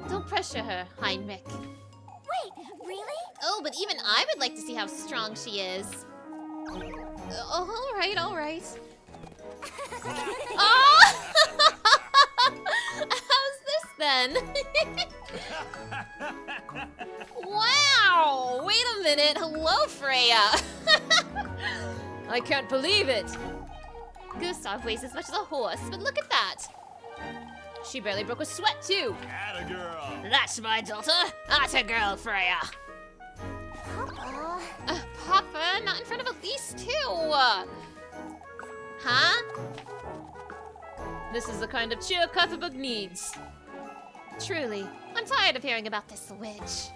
Don't pressure her, Heinrich. Wait, really? Oh, but even I would like to see how strong she is. Oh, all right, all right. Oh! How's this then? Wow! Wait a minute. Hello, Freya. I can't believe it! Gustav weighs as much as a horse, but look at that. She barely broke a sweat, too! Atta girl. That's my daughter. That's a girl, Freya. Papa. Papa, not in front of Elise, too. Huh? This is the kind of cheer Cuthbert needs. Truly, I'm tired of hearing about this witch.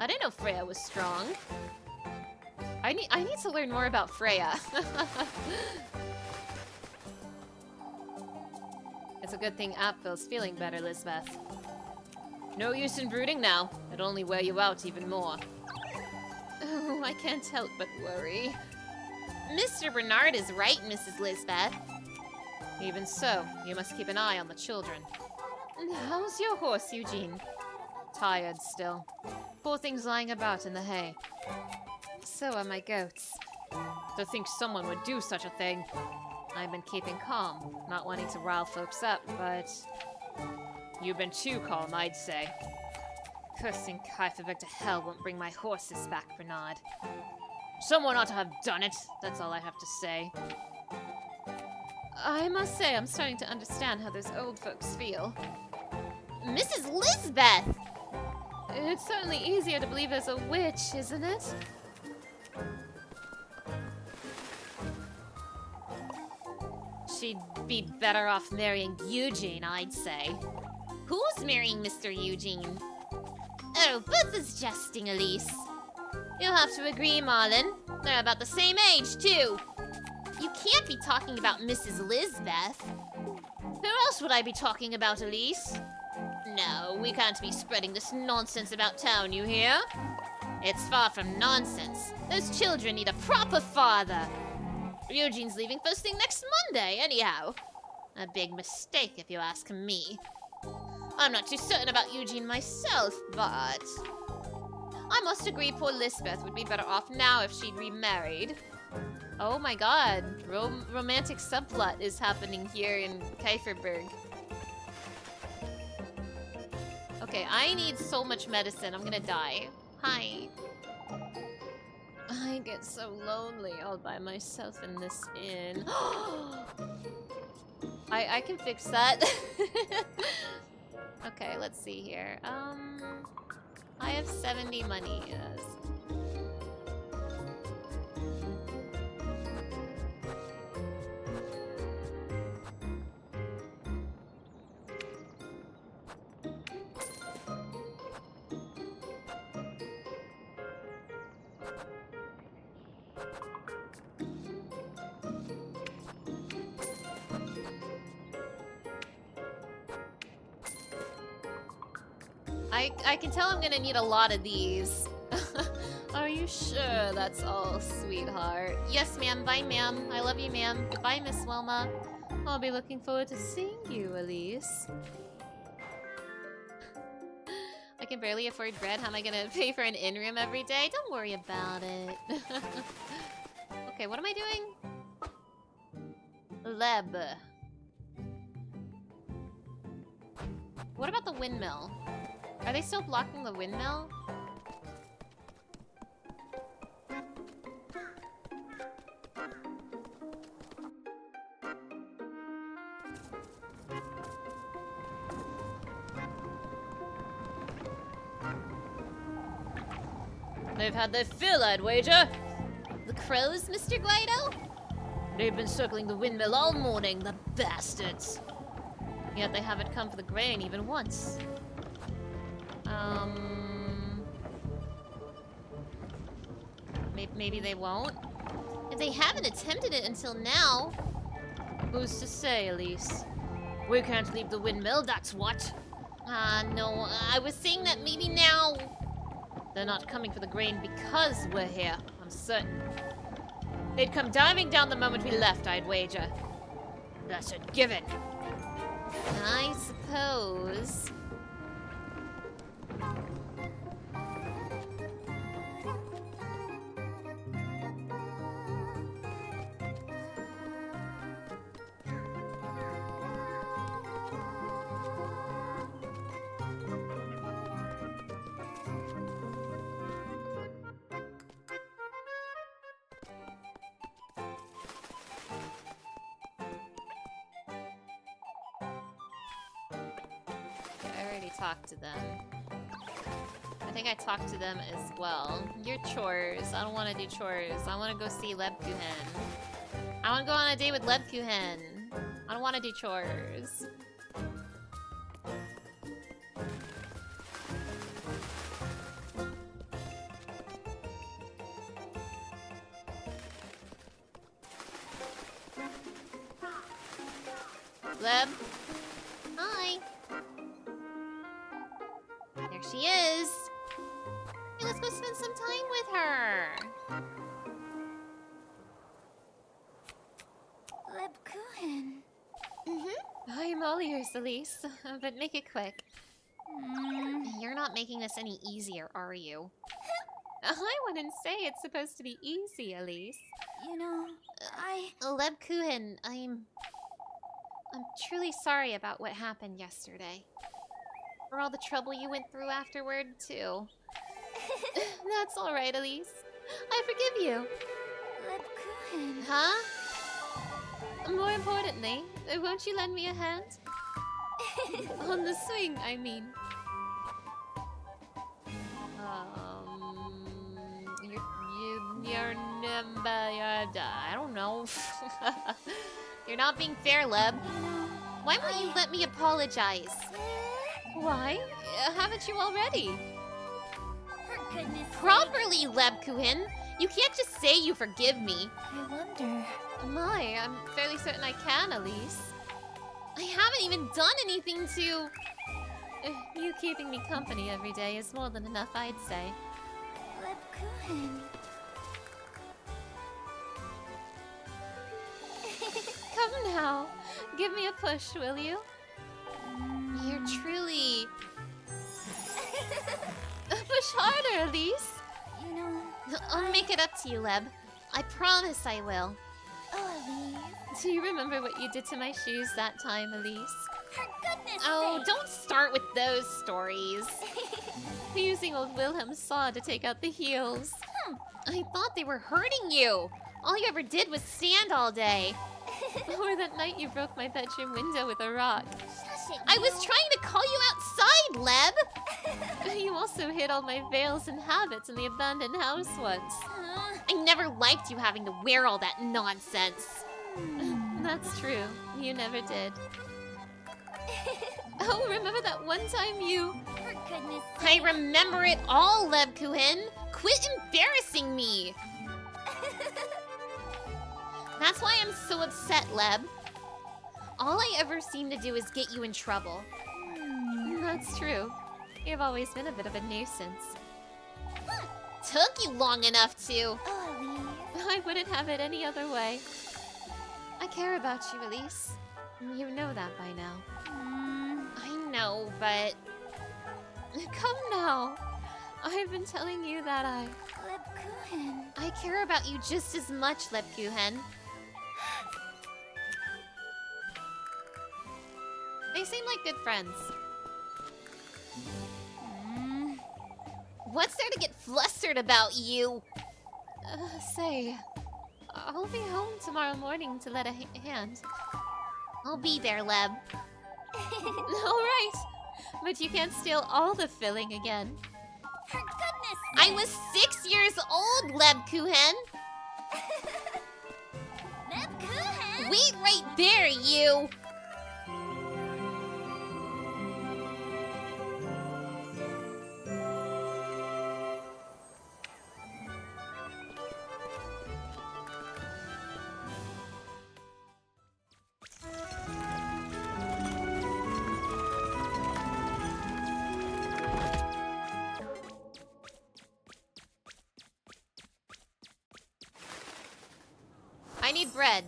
I didn't know Freya was strong. I need to learn more about Freya. It's a good thing Apfel's feeling better, Lisbeth. No use in brooding now. It'll only wear you out even more. Oh, I can't help but worry. Mr. Bernard is right, Mrs. Lisbeth. Even so, you must keep an eye on the children. How's your horse, Eugene? Tired still. Poor things lying about in the hay. So are my goats. To think someone would do such a thing. I've been keeping calm, not wanting to rile folks up, but... You've been too calm, I'd say. Cursing Kaiferberg to hell won't bring my horses back, Bernard. Someone ought to have done it, that's all I have to say. I must say, I'm starting to understand how those old folks feel. Mrs. Lisbeth! It's certainly easier to believe there's a witch, isn't it? She'd be better off marrying Eugene, I'd say. Who's marrying Mr. Eugene? Oh, Booth is jesting, Elise. You'll have to agree, Marlin. They're about the same age, too. You can't be talking about Mrs. Lizbeth. Who else would I be talking about, Elise? No, we can't be spreading this nonsense about town, you hear? It's far from nonsense. Those children need a proper father. Eugene's leaving first thing next Monday, anyhow. A big mistake, if you ask me. I'm not too certain about Eugene myself, but... I must agree poor Lisbeth would be better off now if she'd remarried. Oh my god, romantic subplot is happening here in Kieferberg. Okay, I need so much medicine, I'm gonna die. Hi. I get so lonely all by myself in this inn. I can fix that. Okay, let's see here. I have 70 money. Yes. I can tell I'm gonna need a lot of these. Are you sure that's all, sweetheart? Yes, ma'am. Bye, ma'am. I love you, ma'am. Goodbye, Miss Wilma. I'll be looking forward to seeing you, Elise. I can barely afford bread. How am I gonna pay for an inn room every day? Don't worry about it. Okay, what am I doing? Leb. What about the windmill? Are they still blocking the windmill? They've had their fill, I'd wager. The crows, Mr. Guido? They've been circling the windmill all morning, the bastards. Yet they haven't come for the grain even once. Maybe they won't? If they haven't attempted it until now. Who's to say, Elise? We can't leave the windmill, that's what. No, I was saying that maybe now. They're not coming for the grain because we're here, I'm certain. They'd come diving down the moment we left, I'd wager. That's a given. I suppose. Talk to them. I think I talked to them as well. Your chores. I don't want to do chores. I want to go see Lebkuchen. I want to go on a date with Lebkuchen. I don't want to do chores. Leb? Hi. There she is. Hey, let's go spend some time with her. Lebkuchen. I'm all ears, Elise, but make it quick. You're not making this any easier, are you? I wouldn't say it's supposed to be easy, Elise. You know, Lebkuchen, I'm truly sorry about what happened yesterday. For all the trouble you went through afterward, too. That's alright, Elise. I forgive you. Lebkuchen. Huh? More importantly, won't you lend me a hand? On the swing, I mean. Your number, I don't know. You're not being fair, Leb. Why won't you let me apologize? Why? Haven't you already? goodness Properly, Lebkuhin. You can't just say you forgive me. I wonder. My, I'm fairly certain I can, Elise. I haven't even done anything to... You keeping me company every day is more than enough, I'd say. Lebkuchen. Come now, give me a push, will you? You're truly... Push harder, Elise. You know, I'll make it up to you, Leb. I promise I will. oh, Elise. Do you remember what you did to my shoes that time, Elise? For goodness Oh, sake. don't start with those stories. Using old Wilhelm's saw to take out the heels. I thought they were hurting you. All you ever did was stand all day. Or that night you broke my bedroom window with a rock. Shush it, I was you. trying to call you outside, Leb. You also hid all my veils and habits in the abandoned house once. I never liked you having to wear all that nonsense. That's true. You never did. Oh, remember that one time you... For goodness I remember it all, Lebkuhin. Quit embarrassing me. That's why I'm so upset, Leb. All I ever seem to do is get you in trouble. That's true. You've always been a bit of a nuisance. Took you long enough to. Oh, Elise. I wouldn't have it any other way. I care about you, Elise. You know that by now. I know, but... Come now. I've been telling you that Lebkuchen. I care about you just as much, Lebkuchen. They seem like good friends. What's there to get flustered about, you? Say, I'll be home tomorrow morning to let a hand. I'll be there, Leb. All right, but you can't steal all the filling again. For goodness I was 6 years old, Lebkuchen. Lebkuchen. Wait right there, you. I need bread.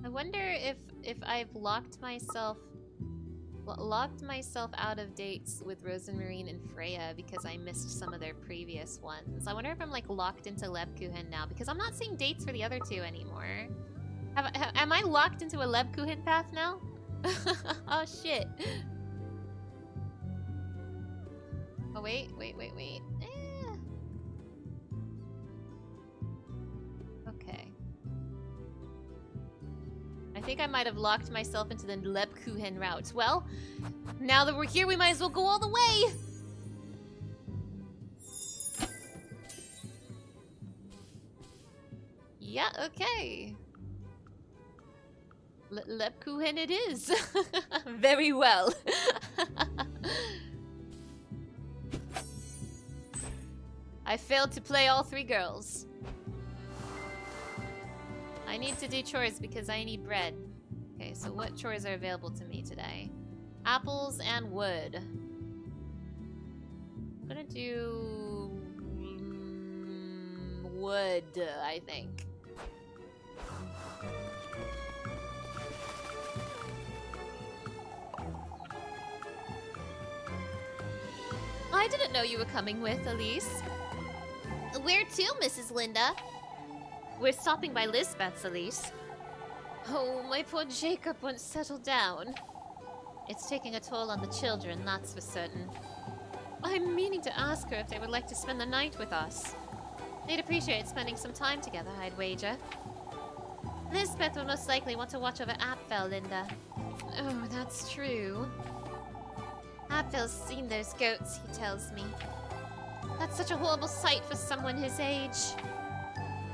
I wonder if I've locked myself out of dates with Rosemarine and Freya because I missed some of their previous ones. I wonder if I'm like locked into Lebkuchen now because I'm not seeing dates for the other two anymore. Am I locked into a Lebkuchen path now? Oh shit. Oh wait. Okay. I think I might have locked myself into the Lebkuchen route. Well, now that we're here, we might as well go all the way! Yeah, okay. Lebkuchen it is. Very well. I failed to play all three girls. I need to do chores because I need bread. Okay, so what chores are available to me today? Apples and wood. I'm gonna do wood, I think. I didn't know you were coming with, Elise. Where to, Mrs. Linda? We're stopping by Lisbeth's, Elise. Oh, my poor Jacob won't settle down. It's taking a toll on the children, that's for certain. I'm meaning to ask her if they would like to spend the night with us. They'd appreciate spending some time together, I'd wager. Lisbeth will most likely want to watch over Apfel, Linda. Oh, that's true. Apfel's seen those goats, he tells me. That's such a horrible sight for someone his age.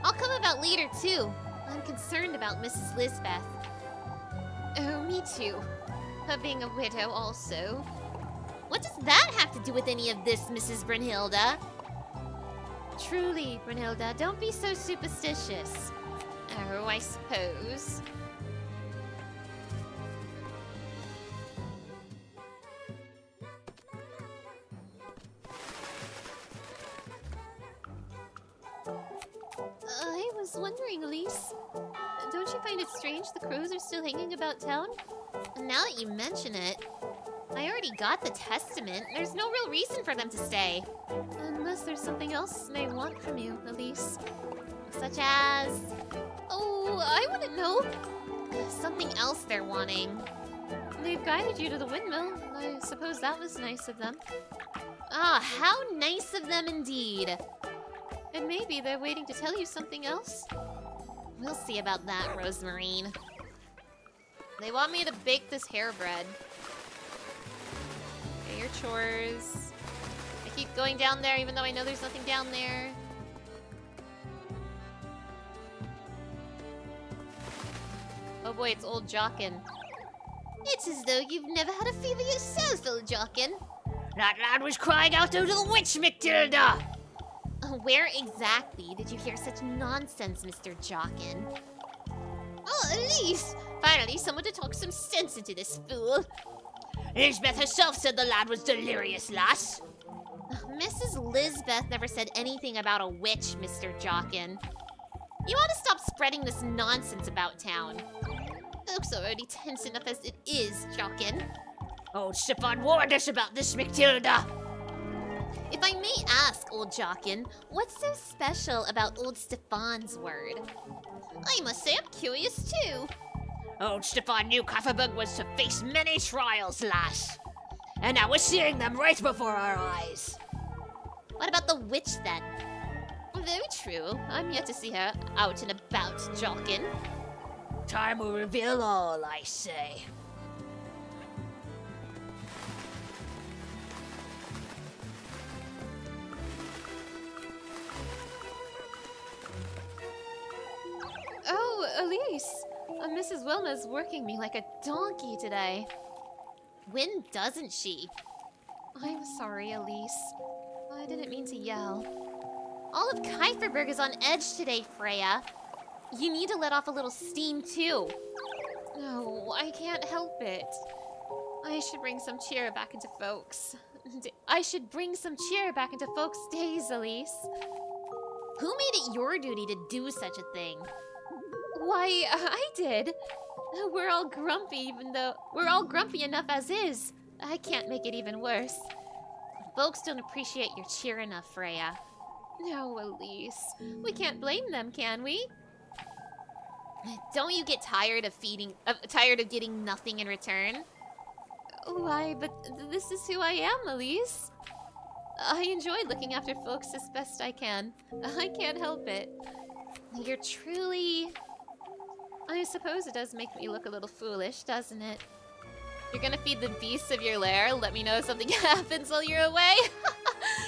I'll come about later, too. I'm concerned about Mrs. Lisbeth. Oh, me too. Her being a widow also. What does that have to do with any of this, Mrs. Brunhilde? Truly, Brunhilde, don't be so superstitious. Oh, I suppose. I was wondering, Elise. Don't you find it strange the crows are still hanging about town? Now that you mention it, I already got the testament. There's no real reason for them to stay. Unless there's something else they want from you, Elise. Such as... Oh, I wouldn't know. something else they're wanting. They've guided you to the windmill. I suppose that was nice of them. Ah, how nice of them indeed. And maybe they're waiting to tell you something else? We'll see about that, Rosemarine. They want me to bake this hair bread. Okay, your chores. I keep going down there even though I know there's nothing down there. Oh boy, it's old Jockin. It's as though you've never had a fever yourself, old Jockin. That lad was crying out to the witch, Matilda! Where exactly did you hear such nonsense, Mr. Jockin? Oh, Elise! Finally, someone to talk some sense into this fool. Lisbeth herself said the lad was delirious, lass. Mrs. Lisbeth never said anything about a witch, Mr. Jockin. You ought to stop spreading this nonsense about town. Folks are already tense enough as it is, Jockin. Old Stefan warned us about this, Matilda. If I may ask, old Jockin, what's so special about old Stefan's word? I must say I'm curious too. Old Stefan knew Kafferberg was to face many trials, lass. And now we're seeing them right before our eyes. What about the witch, then? Very true. I'm yet to see her out and about, Jockin. Time will reveal all, I say. Oh, Elise! Mrs. Wilma's working me like a donkey today. When doesn't she? I'm sorry, Elise. I didn't mean to yell. All of Kieferberg is on edge today, Freya. You need to let off a little steam, too. No, I can't help it. I should bring some cheer back into folks. I should bring some cheer back into folks' days, Elise. Who made it your duty to do such a thing? Why, I did. We're all grumpy enough as is. I can't make it even worse. Folks don't appreciate your cheer enough, Freya. No, Elise. We can't blame them, can we? Don't you get tired of getting nothing in return? Why, but this is who I am, Elise. I enjoy looking after folks as best I can. I can't help it. You're truly... I suppose it does make me look a little foolish, doesn't it? You're gonna feed the beasts of your lair. Let me know if something happens while you're away.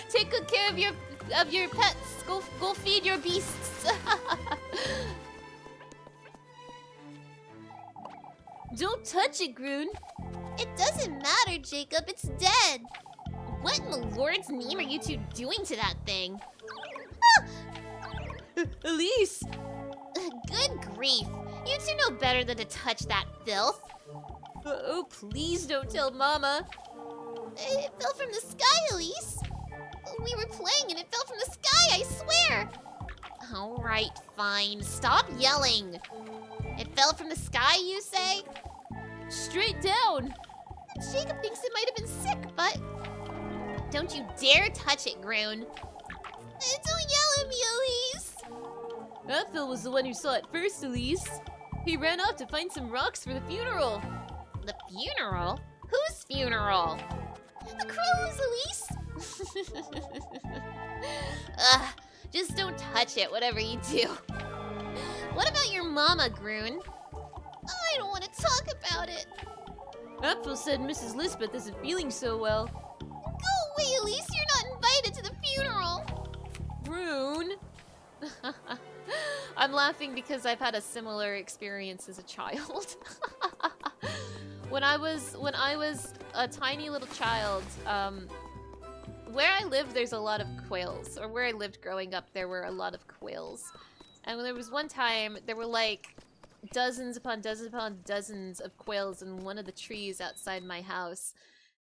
Take good care of your pets. Go feed your beasts. Don't touch it, Groon. It doesn't matter, Jacob. It's dead. What in the Lord's name are you two doing to that thing? Elise! Good grief. You two know better than to touch that filth. Oh, please don't tell Mama. It fell from the sky, Elise. We were playing and it fell from the sky, I swear. All right, fine. Stop yelling. It fell from the sky, you say? Straight down. Jacob thinks it might have been sick, but... Don't you dare touch it, Groon. Don't yell at me, Elise. That Phil was the one who saw it first, Elise. He ran off to find some rocks for the funeral. The funeral? Whose funeral? The crows, Elise. Ugh, just don't touch it, whatever you do. What about your mama, Groon? I don't want to talk about it. Apfel said Mrs. Lisbeth isn't feeling so well. Go away, Elise. You're not invited to the funeral. Groon. I'm laughing because I've had a similar experience as a child. When I was a tiny little child, where I lived, there's a lot of quails. Or where I lived growing up, there were a lot of quails. And there was one time, there were like dozens upon dozens upon dozens of quails in one of the trees outside my house.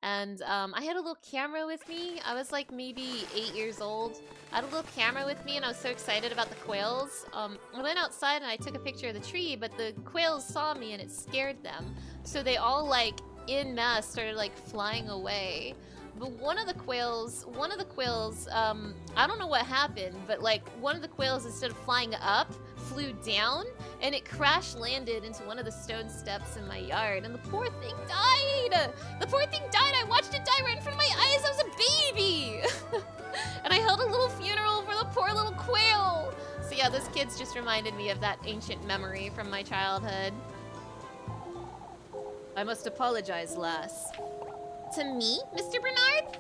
And I had a little camera with me. I was like maybe 8 years old. I had a little camera with me and I was so excited about the quails. I went outside and I took a picture of the tree, but the quails saw me and it scared them. So they all like en masse started like flying away. But one of the quails, I don't know what happened, but like one of the quails, instead of flying up, flew down and it crash landed into one of the stone steps in my yard. And the poor thing died. The poor thing died. I watched it die right in front of my eyes. I was a baby. And I held a little funeral for the poor little quail. So yeah, those kids just reminded me of that ancient memory from my childhood. I must apologize, lass. To me, Mr. Bernard?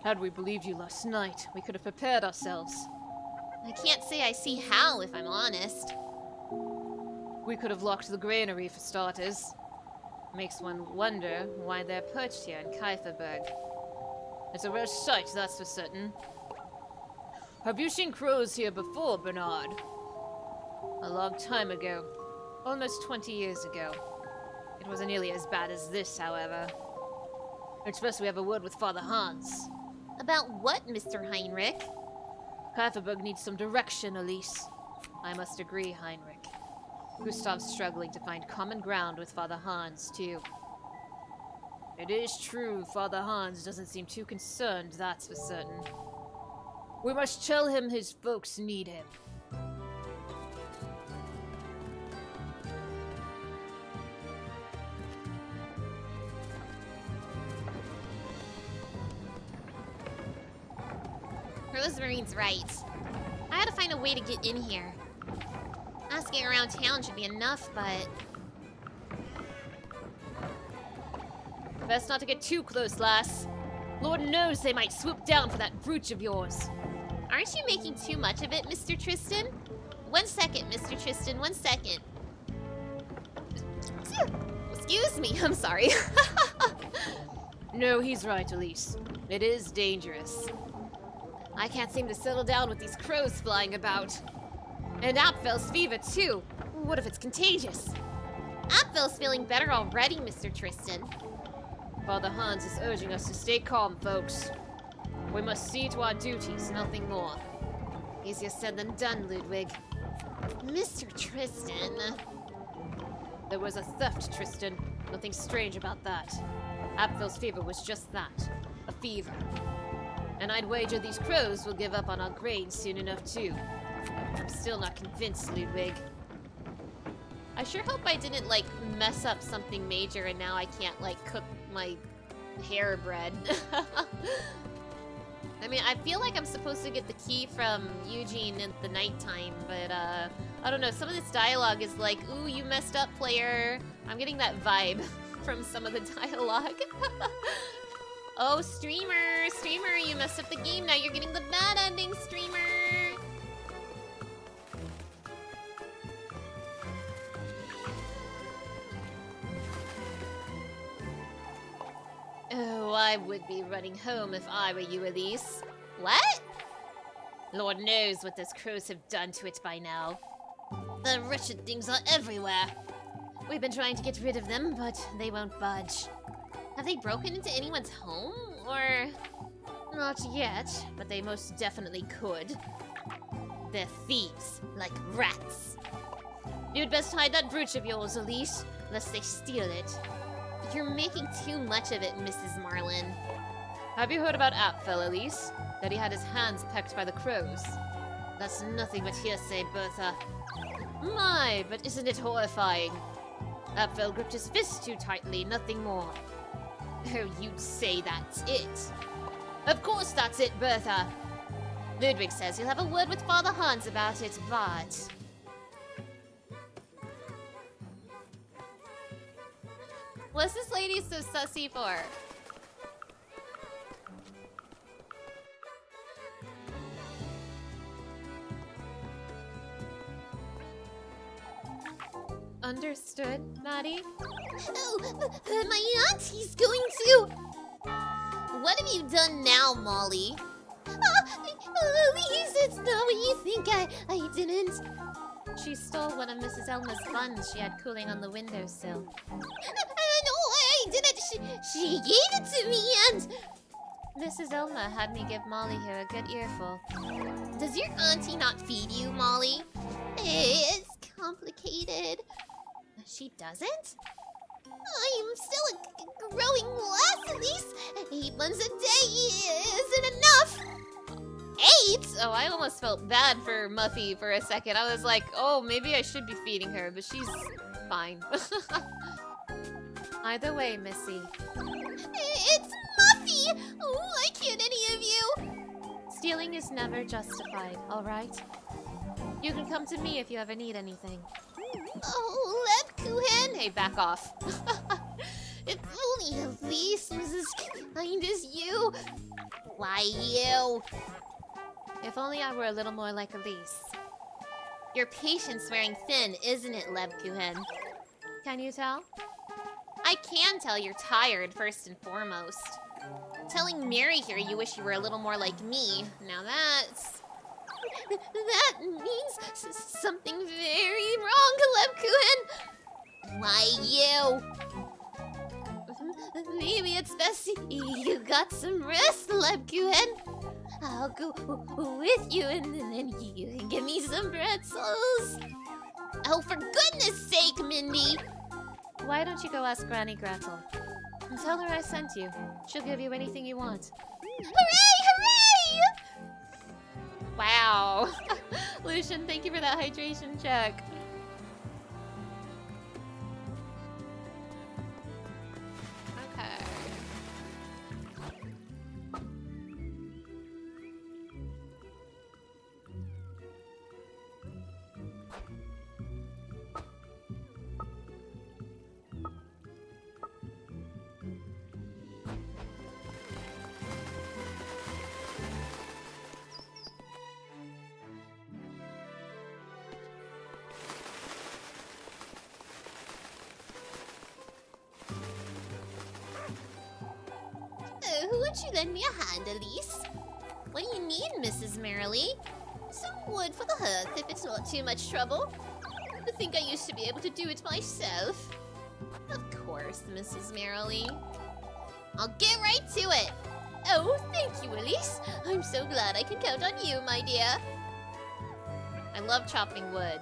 Had we believed you last night, we could have prepared ourselves. I can't say I see how, if I'm honest. We could have locked the granary for starters. Makes one wonder why they're perched here in Kieferberg. It's a rare sight, that's for certain. Have you seen crows here before, Bernard? A long time ago. Almost 20 years ago. It wasn't nearly as bad as this, however. It's best we have a word with Father Hans. About what, Mr. Heinrich? Kieferberg needs some direction, Elise. I must agree, Heinrich. Gustav's struggling to find common ground with Father Hans, too. It is true, Father Hans doesn't seem too concerned, that's for certain. We must tell him his folks need him. Rosemary's right. I gotta find a way to get in here. Asking around town should be enough, but... Best not to get too close, lass. Lord knows they might swoop down for that brooch of yours. Aren't you making too much of it, Mr. Tristan? 1 second, Mr. Tristan, 1 second. Excuse me, I'm sorry. No, he's right, Elise. It is dangerous. I can't seem to settle down with these crows flying about. And Apfel's fever, too. What if it's contagious? Apfel's feeling better already, Mr. Tristan. Father Hans is urging us to stay calm, folks. We must see to our duties, nothing more. Easier said than done, Ludwig. Mr. Tristan... There was a theft, Tristan. Nothing strange about that. Apfel's fever was just that. A fever. And I'd wager these crows will give up on our grain soon enough, too. I'm still not convinced, Ludwig. I sure hope I didn't, like, mess up something major and now I can't, like, cook my hair bread. I mean, I feel like I'm supposed to get the key from Eugene at the nighttime, but, I don't know. Some of this dialogue is like, ooh, you messed up, player. I'm getting that vibe from some of the dialogue. Oh, streamer, you messed up the game. Now you're getting the bad ending, streamer. Oh, I would be running home if I were you, Elise. What? Lord knows what those crows have done to it by now. The wretched things are everywhere. We've been trying to get rid of them, but they won't budge. Have they broken into anyone's home, or...? Not yet, but they most definitely could. They're thieves, like rats. You'd best hide that brooch of yours, Elise, lest they steal it. You're making too much of it, Mrs. Marlin. Have you heard about Apfel, Elise? That he had his hands pecked by the crows? That's nothing but hearsay, Bertha. My, but isn't it horrifying? Apfel gripped his fist too tightly, nothing more. Oh, you'd say that's it. Of course that's it, Bertha. Ludwig says he'll have a word with Father Hans about it, but... What's this lady so sussy for? Understood, Maddie. Oh, my auntie's going to... What have you done now, Molly? Elise, it's not what you think. I didn't. She stole one of Mrs. Elma's buns she had cooling on the windowsill. No, I didn't. She gave it to me and... Mrs. Elma had me give Molly here a good earful. Does your auntie not feed you, Molly? It's complicated. She doesn't? I am still a growing lass, Elise. 8 buns a day isn't enough. 8? Oh, I almost felt bad for Muffy for a second. I was like, oh, maybe I should be feeding her, but she's fine. Either way, Missy. It's Muffy. Oh, why can't any of you? Stealing is never justified, alright? You can come to me if you ever need anything. Oh, Lepkuhen. Hey, back off. If only Elise was as kind as you. Why you? If only I were a little more like Elise. Your patience wearing thin, isn't it, Lebkuchen? Can you tell? I can tell you're tired, first and foremost. Telling Mary here you wish you were a little more like me. Now that's... That means something very wrong, Lepkuhen. Why you? Maybe it's best you got some rest, Lepkuhen. I'll go with you and then you can give me some pretzels. Oh, for goodness sake, Mindy! Why don't you go ask Granny Gretel? And tell her I sent you. She'll give you anything you want. Hooray! Hooray! Wow. Lucian, thank you for that hydration check. Okay. Would you lend me a hand, Elise? What do you need, Mrs. Merrily? Some wood for the hearth if it's not too much trouble. I think I used to be able to do it myself. Of course, Mrs. Merrily. I'll get right to it. Oh, thank you, Elise. I'm so glad I can count on you, my dear. I love chopping wood.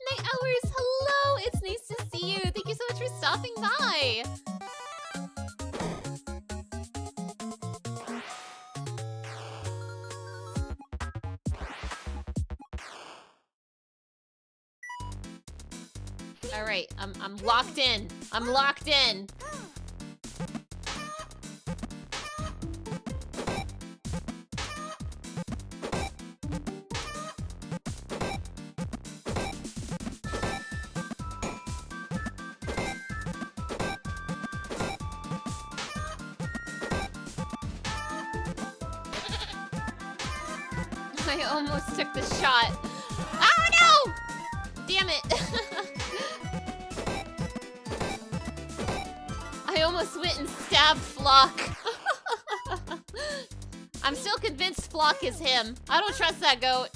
Night Hours, hello! It's nice to see you. Thank you so much for stopping by. All right, I'm locked in. I'm locked in. I almost took the shot. Oh no! Damn it. I almost went and stabbed Flock. I'm still convinced Flock is him. I don't trust that goat.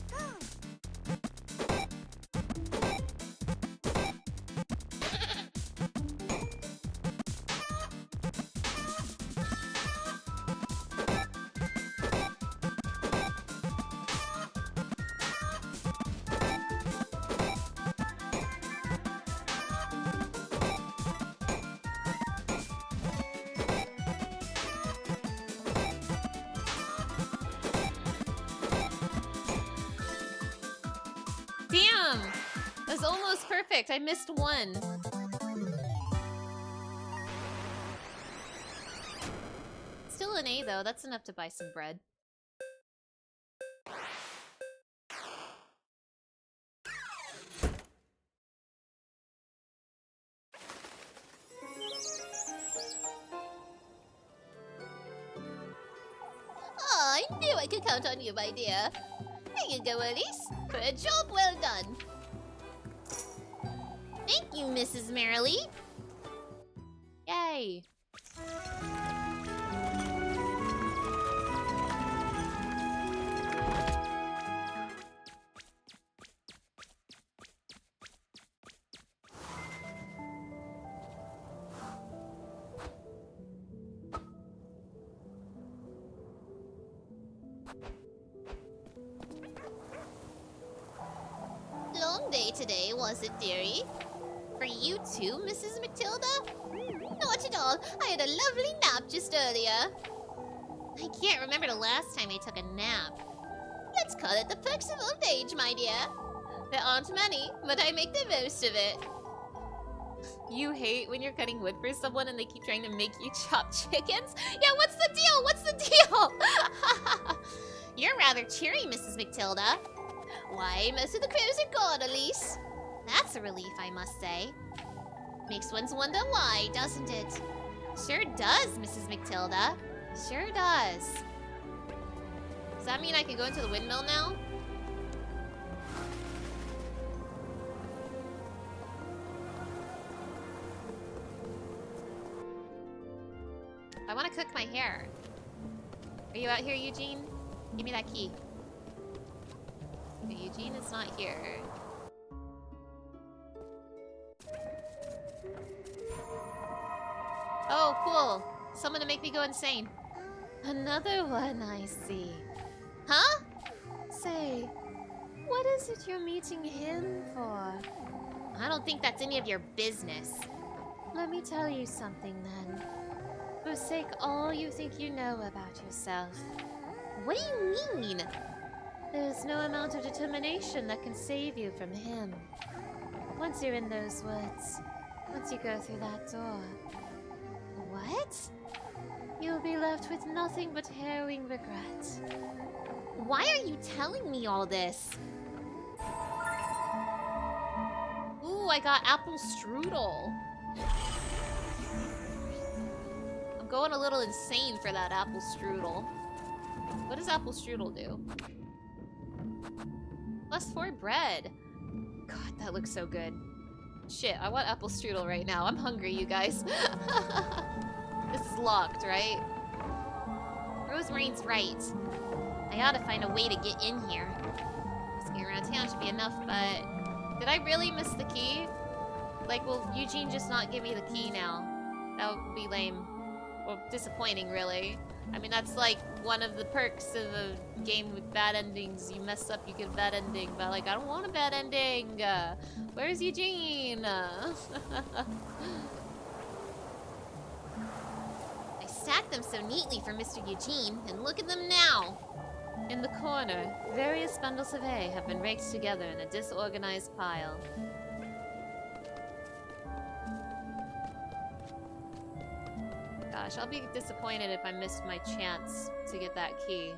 Damn! That's almost perfect. I missed one. Still an A though. That's enough to buy some bread. I could count on you, my dear. There you go, Elise, for a job well done. Thank you, Mrs. Merrily. Yay! Long day today, was it, dearie? For you too, Mrs. Matilda? Not at all. I had a lovely nap just earlier. I can't remember the last time I took a nap. Let's call it the perks of old age, my dear. There aren't many, but I make the most of it. You hate when you're cutting wood for someone and they keep trying to make you chop chickens? Yeah, what's the deal? What's the deal? You're rather cheery, Mrs. Matilda. Why, most of the crows are gone, Elise. That's a relief, I must say. Makes one wonder why, doesn't it? Sure does, Mrs. Matilda. Sure does. Does that mean I can go into the windmill now? I want to cook my hair. Are you out here, Eugene? Give me that key. Okay, Eugene is not here. Oh, cool. Someone to make me go insane. Another one, I see. Huh? Say, what is it you're meeting him for? I don't think that's any of your business. Let me tell you something then. Forsake all you think you know about yourself. What do you mean? There's no amount of determination that can save you from him. Once you're in those woods, once you go through that door, What? you'll be left with nothing but harrowing regret. Why are you telling me all this? Ooh, I got apple strudel. I'm going a little insane for that apple strudel. What does apple strudel do? +4 bread. God, that looks so good. Shit, I want apple strudel right now. I'm hungry, you guys. This is locked, right? Rosemarine's right. I ought to find a way to get in here. Asking around town should be enough, but... Did I really miss the key? Like, will Eugene just not give me the key now? That would be lame. Or disappointing, really. I mean, that's like one of the perks of a game with bad endings. You mess up, you get a bad ending. But, like, I don't want a bad ending. Where's Eugene? I stacked them so neatly for Mr. Eugene, and look at them now. In the corner, various bundles of hay have been raked together in a disorganized pile. Gosh, I'll be disappointed if I missed my chance to get that key.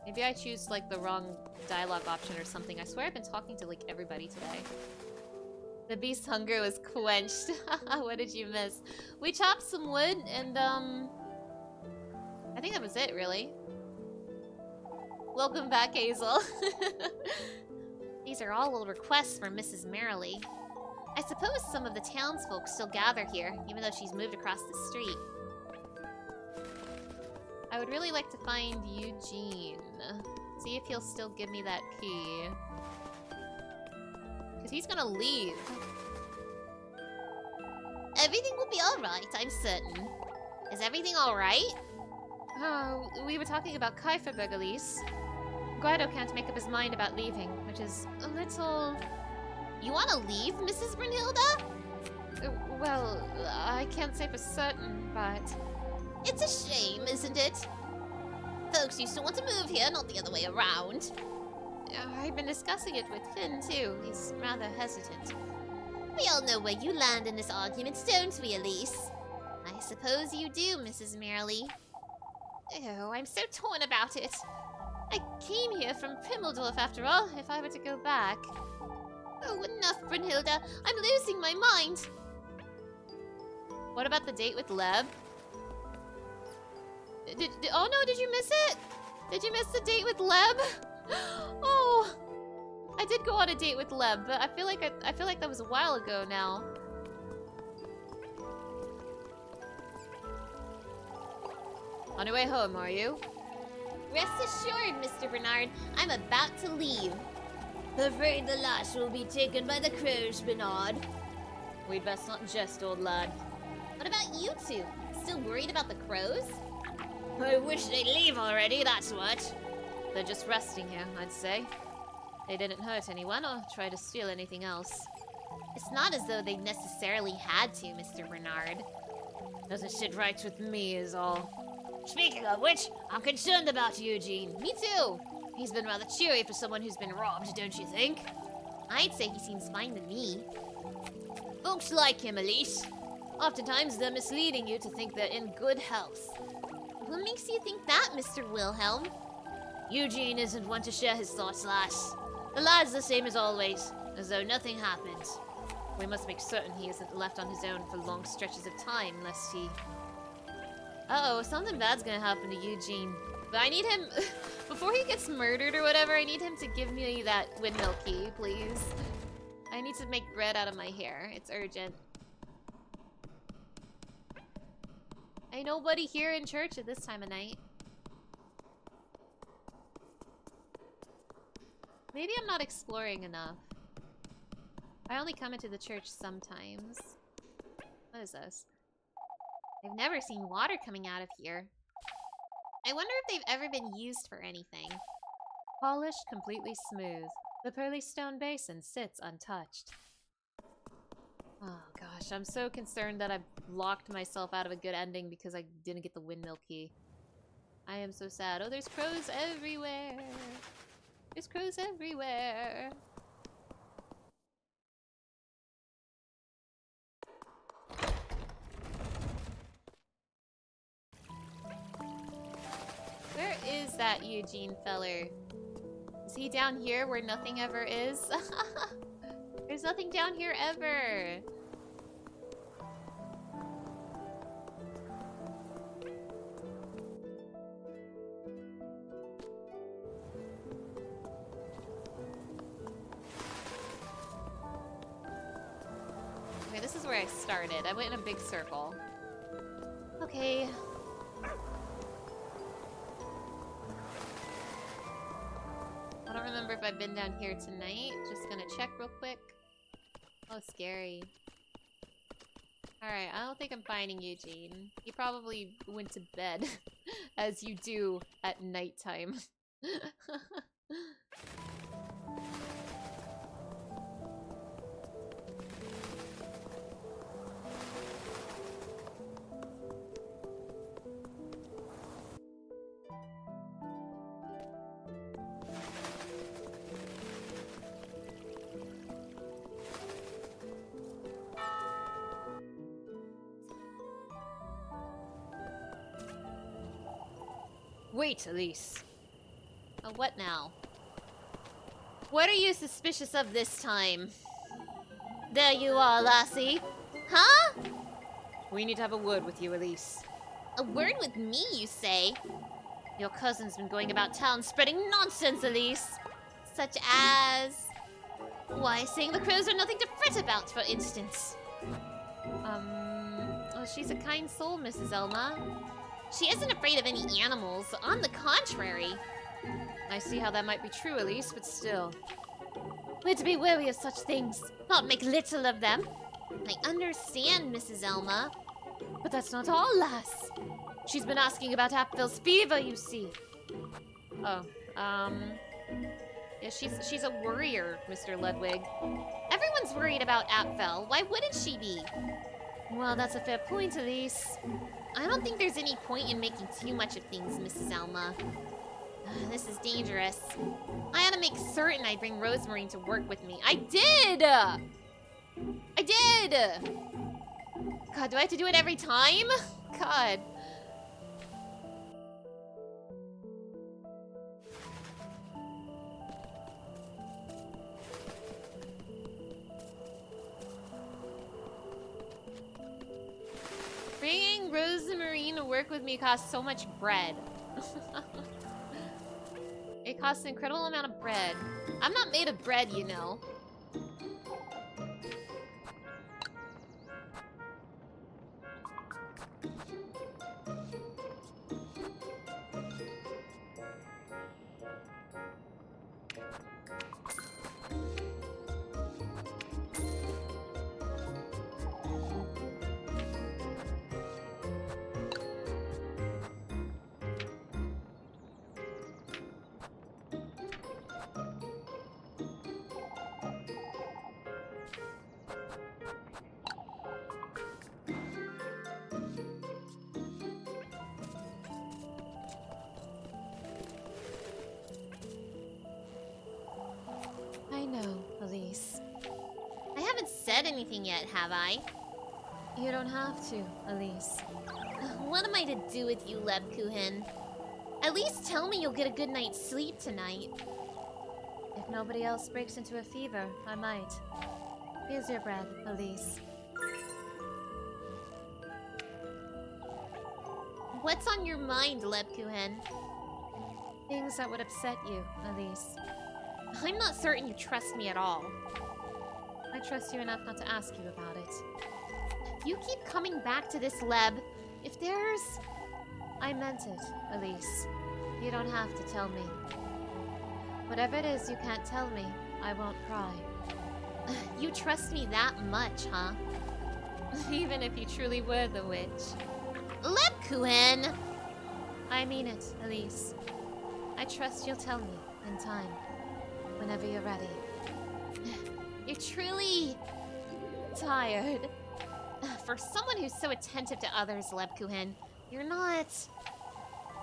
Maybe I choose, like, the wrong dialogue option or something. I swear I've been talking to, like, everybody today. The beast's hunger was quenched. What did you miss? We chopped some wood and, I think that was it, really. Welcome back, Hazel. These are all little requests for Mrs. Merrily. I suppose some of the townsfolk still gather here, even though she's moved across the street. I would really like to find Eugene. See if he'll still give me that key. Because he's gonna leave. Everything will be alright, I'm certain. Is everything alright? Oh, we were talking about Kieferberg, Elise. Guido can't make up his mind about leaving, which is a little... You want to leave, Mrs. Brunhilde? Well, I can't say for certain, but... It's a shame, isn't it? Folks used to want to move here, not the other way around. I've been discussing it with Finn, too. He's rather hesitant. We all know where you land in this argument, don't we, Elise? I suppose you do, Mrs. Merrily. Oh, I'm so torn about it. I came here from Primmeldorf, after all, if I were to go back. Oh, enough, Brunhilde. I'm losing my mind. What about the date with Leb? Oh no, did you miss it? Did you miss the date with Leb? Oh, I did go on a date with Leb, but I feel like that was a while ago now. On your way home, are you? Rest assured, Mr. Bernard, I'm about to leave. Afraid the lass will be taken by the crows, Bernard. We'd best not jest, old lad. What about you two? Still worried about the crows? I wish they'd leave already, that's what. They're just resting here, I'd say. They didn't hurt anyone or try to steal anything else. It's not as though they necessarily had to, Mr. Bernard. Doesn't sit right with me is all. Speaking of which, I'm concerned about Eugene. Me too. He's been rather cheery for someone who's been robbed, don't you think? I'd say he seems fine to me. Folks like him, Elise. Oftentimes they're misleading you to think they're in good health. What makes you think that, Mr. Wilhelm? Eugene isn't one to share his thoughts, lass. The lad's the same as always, as though nothing happened. We must make certain he isn't left on his own for long stretches of time, lest he... Uh-oh, something bad's gonna happen to Eugene. But I need him... Before he gets murdered or whatever, I need him to give me that windmill key, please. I need to make bread out of my hair. It's urgent. Ain't nobody here in church at this time of night. Maybe I'm not exploring enough. I only come into the church sometimes. What is this? I've never seen water coming out of here. I wonder if they've ever been used for anything. Polished, completely smooth. The pearly stone basin sits untouched. Oh gosh, I'm so concerned that I locked myself out of a good ending because I didn't get the windmill key. I am so sad. Oh, there's crows everywhere. There's crows everywhere. Where is that Eugene feller? Is he down here where nothing ever is? There's nothing down here ever. Okay, this is where I started. I went in a big circle. Okay. I don't remember if I've been down here tonight. Just gonna check real quick. Oh, scary. Alright, I don't think I'm finding Eugene. He probably went to bed, as you do at nighttime. Wait, Elise. Oh, what now? What are you suspicious of this time? There you are, lassie. Huh? We need to have a word with you, Elise. A word with me, you say? Your cousin's been going about town spreading nonsense, Elise. Such as... Why, saying the crows are nothing to fret about, for instance. Well, she's a kind soul, Mrs. Elma. She isn't afraid of any animals. On the contrary. I see how that might be true, Elise, but still. We're to be wary of such things, not make little of them. I understand, Mrs. Elma. But that's not all, lass. She's been asking about Apfel's fever, you see. Oh, yeah, she's a worrier, Mr. Ludwig. Everyone's worried about Apfel. Why wouldn't she be? Well, that's a fair point, Elise. I don't think there's any point in making too much of things, Mrs. Elma. This is dangerous. I ought to make certain I bring Rosemary to work with me. I did! I did! God, do I have to do it every time? God. Bringing Getting Rose and Marine to work with me costs so much bread. It costs an incredible amount of bread. I'm not made of bread, you know. I know, Elise. I haven't said anything yet, have I? You don't have to, Elise. What am I to do with you, Lebkuchen? At least tell me you'll get a good night's sleep tonight. If nobody else breaks into a fever, I might. Here's your bread, Elise. What's on your mind, Lebkuchen? Things that would upset you, Elise. I'm not certain you trust me at all. I trust you enough not to ask you about it. You keep coming back to this, Leb. If there's... I meant it, Elise. You don't have to tell me. Whatever it is you can't tell me, I won't pry. You trust me that much, huh? Even if you truly were the witch. Lebkuchen! I mean it, Elise. I trust you'll tell me in time. Whenever you're ready. You're truly... Tired. For someone who's so attentive to others, Lebkuchen, you're not...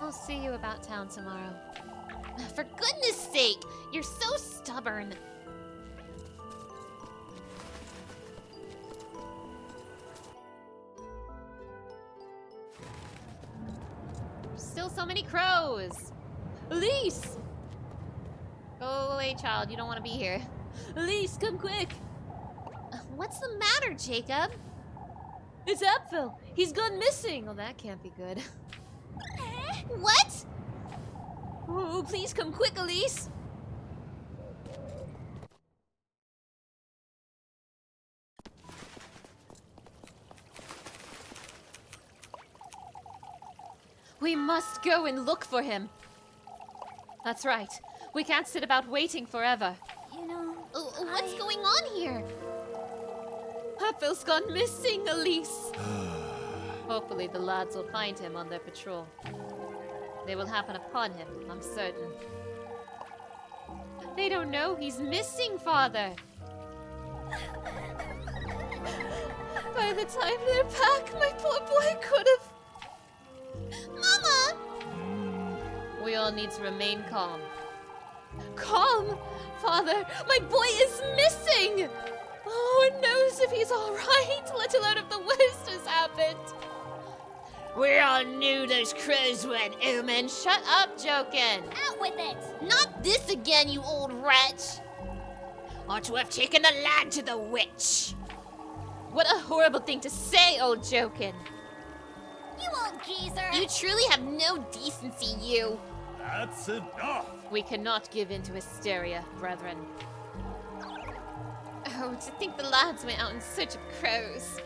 I'll see you about town tomorrow. For goodness sake, you're so stubborn. Still so many crows. Elise! Go away, child. You don't want to be here. Elise, come quick. What's the matter, Jacob? It's Apfel. He's gone missing. Oh, that can't be good. What? Oh, please come quick, Elise. We must go and look for him. That's right. We can't sit about waiting forever. You know, What's going on here? Apfel's gone missing, Elise. Hopefully the lads will find him on their patrol. They will happen upon him, I'm certain. They don't know he's missing, Father. By the time they're back, my poor boy could have... Mama! We all need to remain calm. Calm? Father, my boy is missing! Oh, one knows if he's alright, let alone if the worst has happened. We all knew those crows were an omen. Shut up, Jokin. out with it! Not this again, you old wretch! Ought to have taken the lad to the witch. What a horrible thing to say, old Jokin. You old geezer! You truly have no decency, you. That's enough! We cannot give in to hysteria, brethren. Oh, to think the lads went out in search of crows.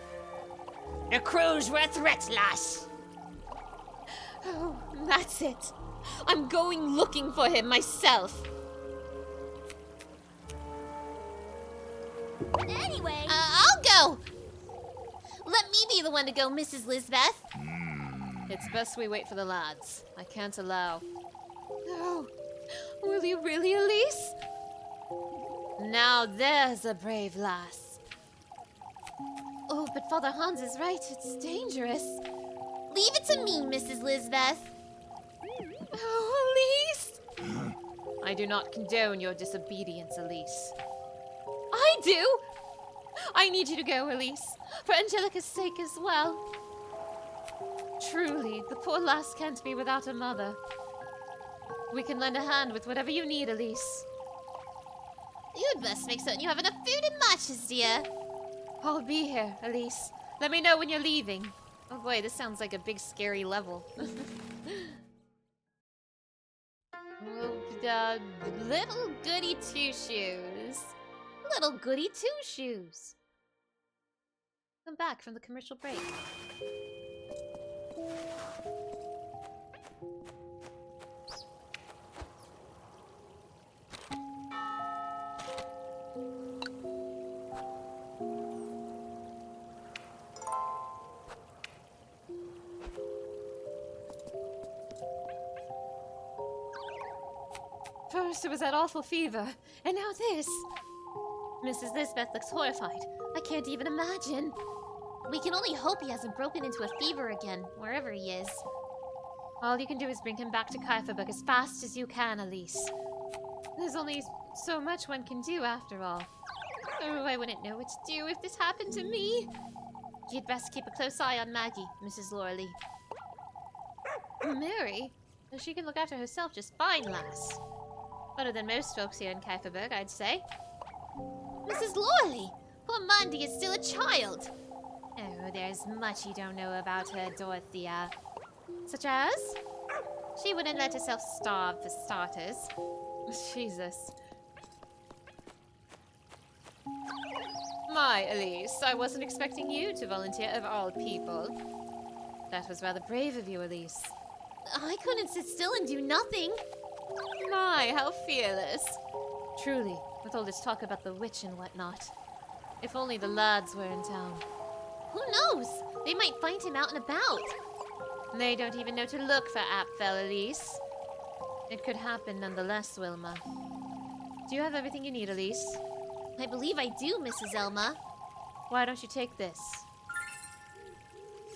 The crows were a threat, lass. Oh, that's it. I'm going looking for him myself. Anyway, I'll go! Let me be the one to go, Mrs. Lisbeth. It's best we wait for the lads. I can't allow. Oh, will you really, Elise? Now there's a brave lass. Oh, but Father Hans is right. It's dangerous. Leave it to me, Mrs. Lisbeth. Oh, Elise! I do not condone your disobedience, Elise. I do! I need you to go, Elise, for Angelica's sake as well. Truly, the poor lass can't be without a mother. We can lend a hand with whatever you need, Elise. You'd best make certain you have enough food and matches, dear. I'll be here, Elise. Let me know when you're leaving. Oh boy, this sounds like a big scary level. Little Goody Two-Shoes. Little Goody Two-Shoes. Come back from the commercial break. First it was that awful fever, and now this. Mrs. Lisbeth looks horrified. I can't even imagine. We can only hope he hasn't broken into a fever again, wherever he is. All you can do is bring him back to Kaiferberg as fast as you can, Elise. There's only so much one can do after all. Oh, I wouldn't know what to do if this happened to me. You'd best keep a close eye on Maggie, Mrs. Lorley. Mary? She can look after herself just fine, lass. Better than most folks here in Kaiferberg, I'd say. Mrs. Lorley! Poor Mandy is still a child! Oh, there's much you don't know about her, Dorothea. Such as? She wouldn't let herself starve, for starters. Jesus. My, Elise, I wasn't expecting you to volunteer of all people. That was rather brave of you, Elise. I couldn't sit still and do nothing. My, how fearless. Truly, with all this talk about the witch and whatnot. If only the lads were in town. Who knows? They might find him out and about. They don't even know to look for Apfel, Elise. It could happen nonetheless, Wilma. Do you have everything you need, Elise? I believe I do, Mrs. Elma. Why don't you take this?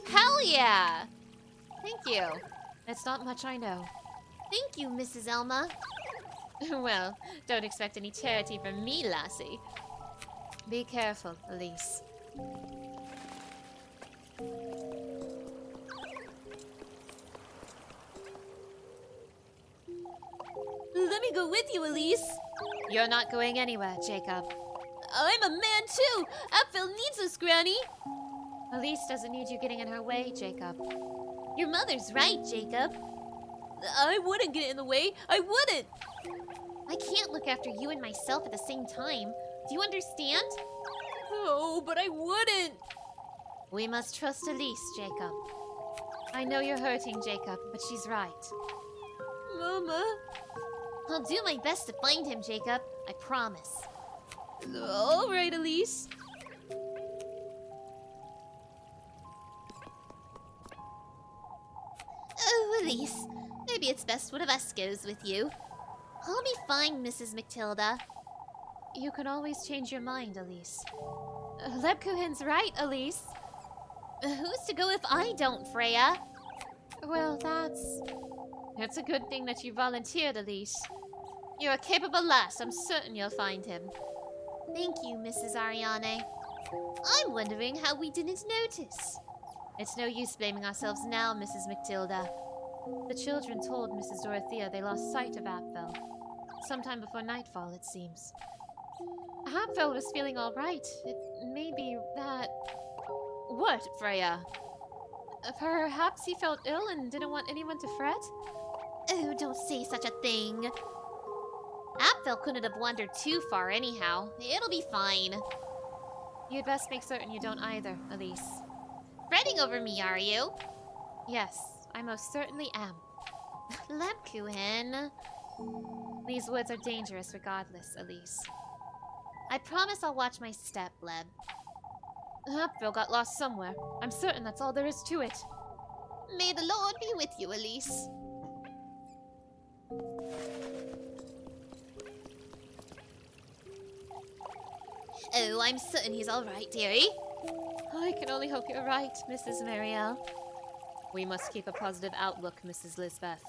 Hell yeah! Thank you. It's not much, I know. Thank you, Mrs. Elma. Well, don't expect any charity from me, lassie. Be careful, Elise. Let me go with you, Elise. You're not going anywhere, Jacob. I'm a man too. Apfel needs us, Granny. Elise doesn't need you getting in her way, Jacob. Your mother's right, Jacob. I wouldn't get in the way. I wouldn't. I can't look after you and myself at the same time. Do you understand? Oh, but I wouldn't. We must trust Elise, Jacob. I know you're hurting, Jacob, but she's right. Mama. I'll do my best to find him, Jacob. I promise. All right, Elise. Oh, Elise. Maybe it's best one of us goes with you. I'll be fine, Mrs. Matilda. You can always change your mind, Elise. Lebkuchen's right, Elise. Who's to go if I don't, Freya? Well, It's a good thing that you volunteered, Elise. You're a capable lass. I'm certain you'll find him. Thank you, Mrs. Ariane. I'm wondering how we didn't notice. It's no use blaming ourselves now, Mrs. Matilda. The children told Mrs. Dorothea they lost sight of Apfel. Sometime before nightfall, it seems. Apfel was feeling all right. It may be that... What, Freya? Perhaps he felt ill and didn't want anyone to fret? Oh, don't say such a thing. Apfel couldn't have wandered too far anyhow. It'll be fine. You'd best make certain you don't either, Elise. Fretting over me, are you? Yes, I most certainly am. Lebkuchen. These woods are dangerous regardless, Elise. I promise I'll watch my step, Leb. Apfel got lost somewhere. I'm certain that's all there is to it. May the Lord be with you, Elise. Oh, I'm certain he's all right, dearie. I can only hope you're right, Mrs. Marielle. We must keep a positive outlook, Mrs. Lisbeth.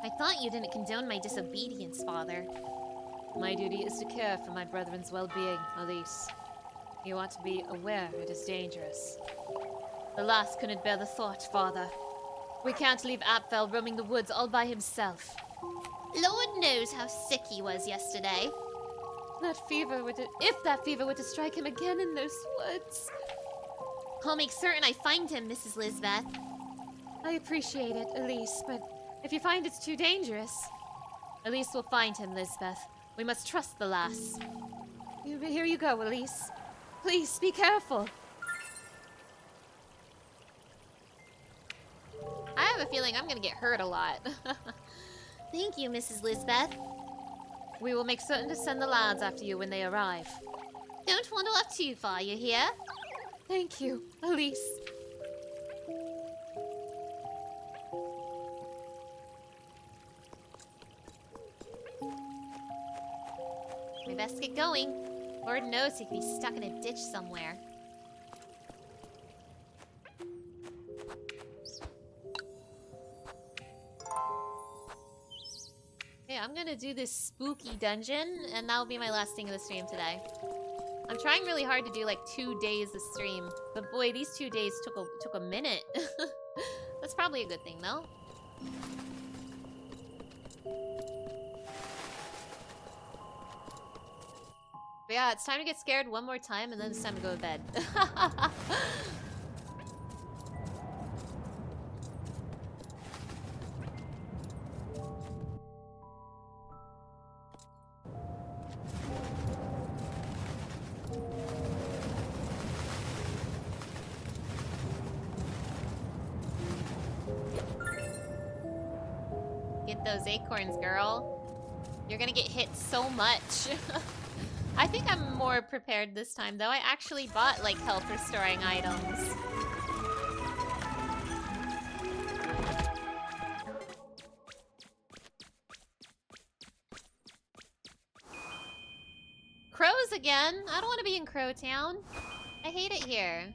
I thought you didn't condone my disobedience, Father. My duty is to care for my brethren's well-being, Elise. You ought to be aware it is dangerous. The lass couldn't bear the thought, Father. We can't leave Apfel roaming the woods all by himself. Lord knows how sick he was yesterday. If that fever were to strike him again in those woods. I'll make certain I find him, Mrs. Lisbeth. I appreciate it, Elise, but if you find it's too dangerous... Elise will find him, Lisbeth. We must trust the lass. Here you go, Elise. Please, be careful. I have a feeling I'm gonna get hurt a lot. Thank you, Mrs. Lisbeth. We will make certain to send the lads after you when they arrive. Don't wander off too far, you hear? Thank you, Elise. We best get going. Lord knows he could be stuck in a ditch somewhere. Okay, I'm gonna do this spooky dungeon, and that'll be my last thing of the stream today. I'm trying really hard to do like 2 days of stream, but boy, these 2 days took a minute. That's probably a good thing, though. But yeah, it's time to get scared one more time, and then it's time to go to bed. Get those acorns, girl. You're gonna get hit so much. I think I'm more prepared this time, though. I actually bought, like, health restoring items. Crows again? I don't want to be in Crow Town. I hate it here.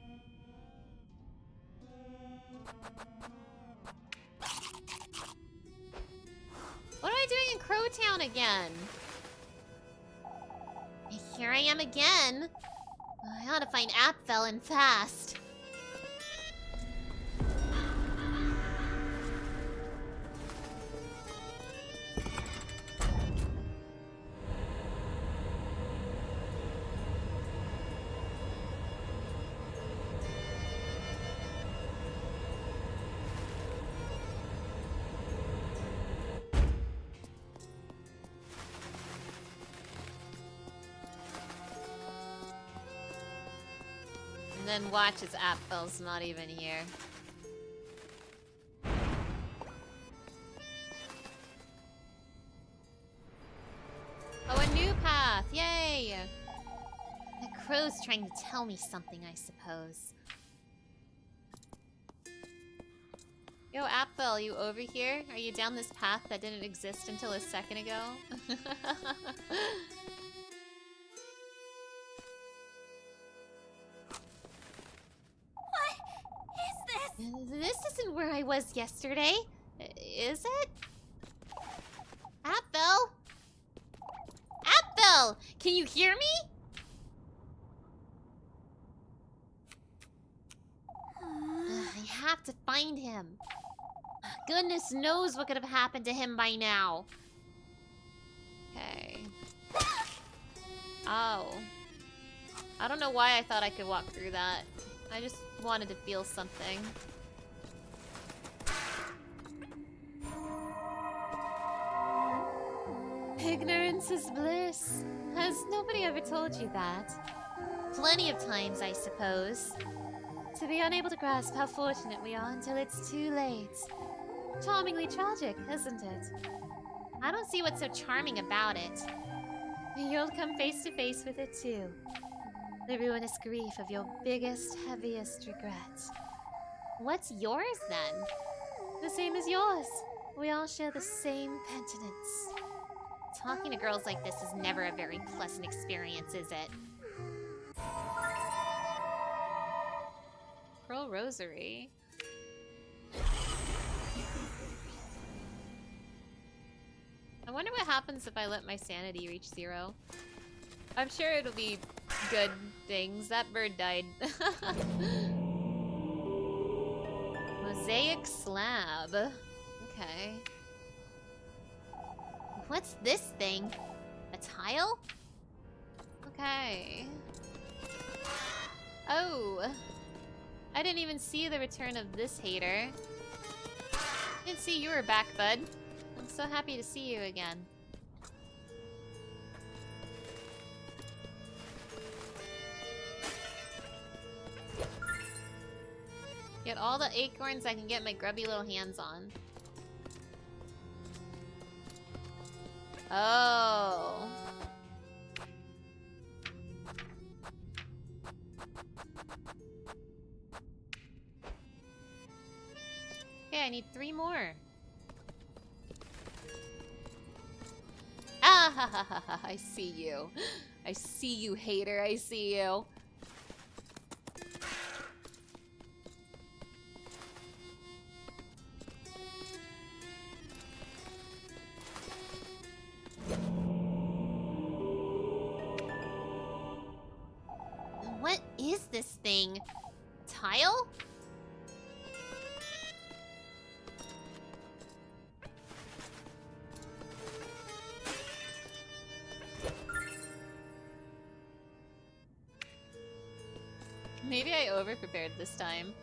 What am I doing in Crow Town again? Here I am again. I ought to find Apfel and fast. And then watch as Apfel's not even here. Oh, a new path! Yay! The crow's trying to tell me something, I suppose. Yo, Apfel, you over here? Are you down this path that didn't exist until a second ago? This isn't where I was yesterday. Is it? Apfel? Apfel! Can you hear me? I have to find him. Goodness knows what could have happened to him by now. Okay. Oh. I don't know why I thought I could walk through that. I just wanted to feel something. Ignorance is bliss. Has nobody ever told you that? Plenty of times, I suppose. To be unable to grasp how fortunate we are until it's too late. Charmingly tragic, isn't it? I don't see what's so charming about it. You'll come face to face with it too. The ruinous grief of your biggest, heaviest regret. What's yours, then? The same as yours. We all share the same penitence. Talking to girls like this is never a very pleasant experience, is it? Pearl Rosary. I wonder what happens if I let my sanity reach 0. I'm sure it'll be good things. That bird died. Mosaic slab. Okay. What's this thing? A tile? Okay. Oh. I didn't even see the return of this hater. Didn't see you were back, bud. I'm so happy to see you again. Get all the acorns I can get my grubby little hands on. Oh. Okay, I need 3 more. Ah ha ha ha ha, I see you. I see you, hater, I see you. What is this thing? Tile? Maybe I over-prepared this time.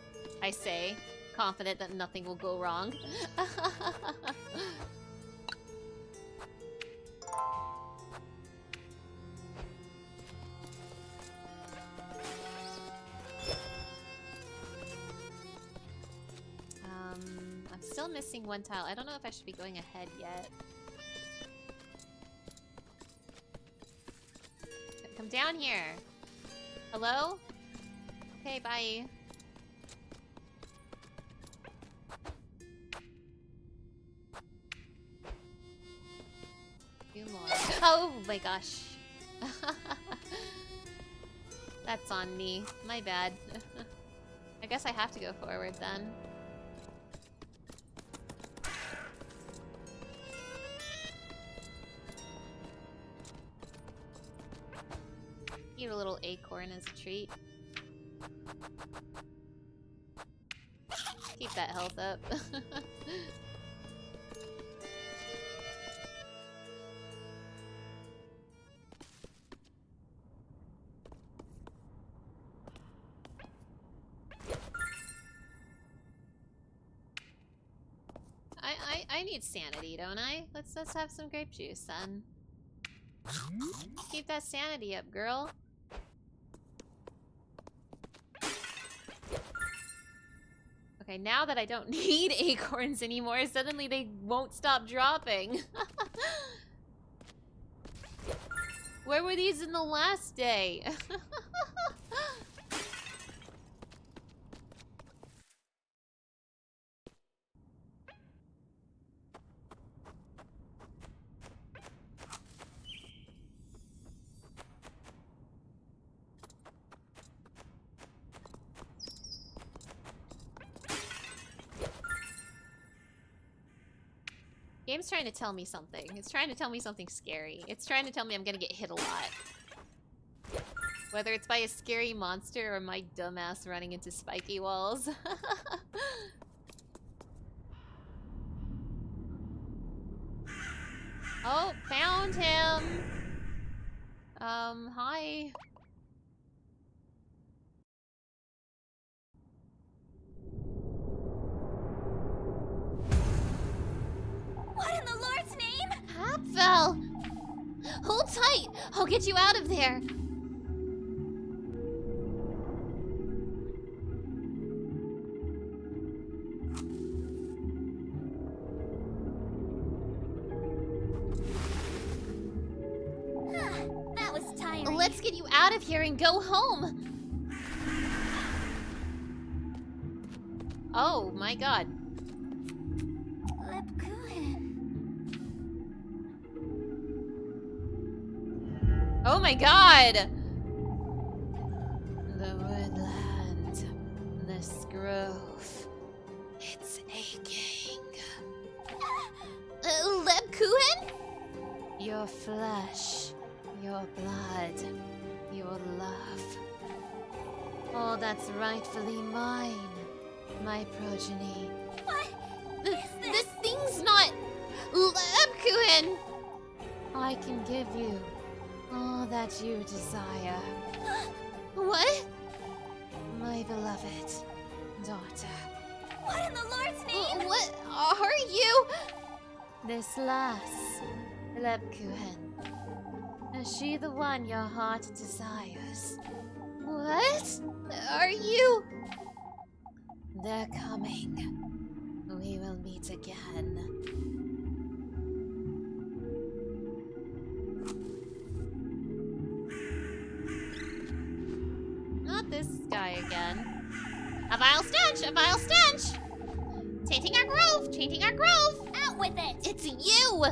I say, confident that nothing will go wrong. I'm still missing 1 tile. I don't know if I should be going ahead yet. Come down here. Hello? Okay, bye. Few more. Oh my gosh. That's on me. My bad. I guess I have to go forward then. Eat a little acorn as a treat. Keep that health up. I need sanity, don't I? Let's have some grape juice then. Keep that sanity up, girl. Okay, now that I don't need acorns anymore, suddenly they won't stop dropping. Where were these in the last day? Game's trying to tell me something. It's trying to tell me something scary. It's trying to tell me I'm gonna get hit a lot. Whether it's by a scary monster or my dumbass running into spiky walls. Oh, found him! Hi. What in the Lord's name? Hapfel! Hold tight! I'll get you out of there! That was tiring. Let's get you out of here and go home! Oh my god. Oh my god! The woodland, this grove, it's aching. Lebkuchen? Your flesh, your blood, your love. All that's rightfully mine, my progeny. What? This thing's not Lebkuchen! I can give you all that you desire. What? My beloved, daughter. What in the Lord's name? What are you? This lass, Lebkuchen. Is she the one your heart desires? What are you? They're coming. We will meet again. Not this guy again. A vile stench! A vile stench! Tainting our grove! Tainting our grove! Out with it! It's you!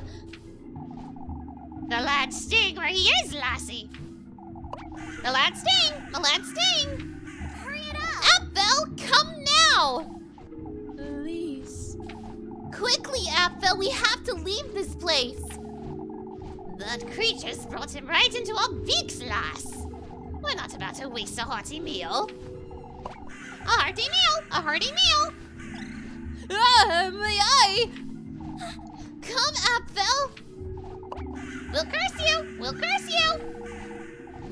The lad sting where he is, lassie. The lad sting! The lad sting! Hurry it up! Apfel, come now! Elise. Quickly, Apfel, we have to leave this place! That creature's brought him right into our beaks, lass. We're not about to waste a hearty meal. A hearty meal! A hearty meal! Ah, my eye! Come, Apfel! We'll curse you! We'll curse you!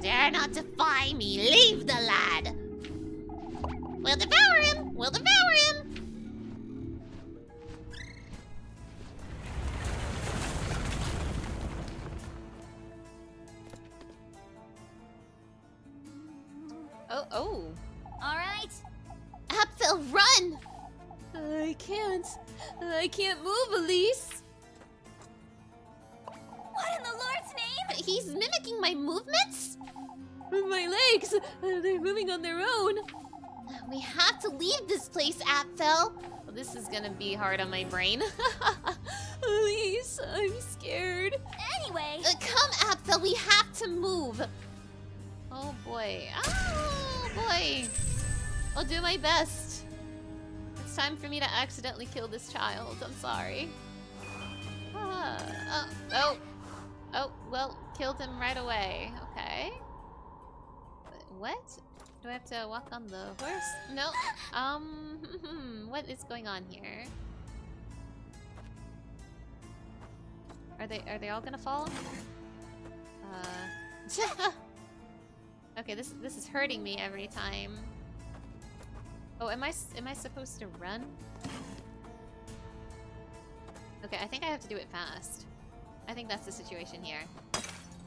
Dare not defy me. Leave the lad. We'll devour him! We'll devour him! Oh. All right. Apfel, run! I can't move, Elise. What in the Lord's name? He's mimicking my movements? My legs, they're moving on their own. We have to leave this place, Apfel. Well, this is gonna be hard on my brain. Elise, I'm scared. Anyway, Come, Apfel, we have to move. Oh boy. Oh boy. I'll do my best. It's time for me to accidentally kill this child. I'm sorry. Oh, well, killed him right away. Okay. What? Do I have to walk on the horse? No. What is going on here? Are they all gonna fall? Okay, this is hurting me every time. Oh, am I supposed to run? Okay, I think I have to do it fast. I think that's the situation here.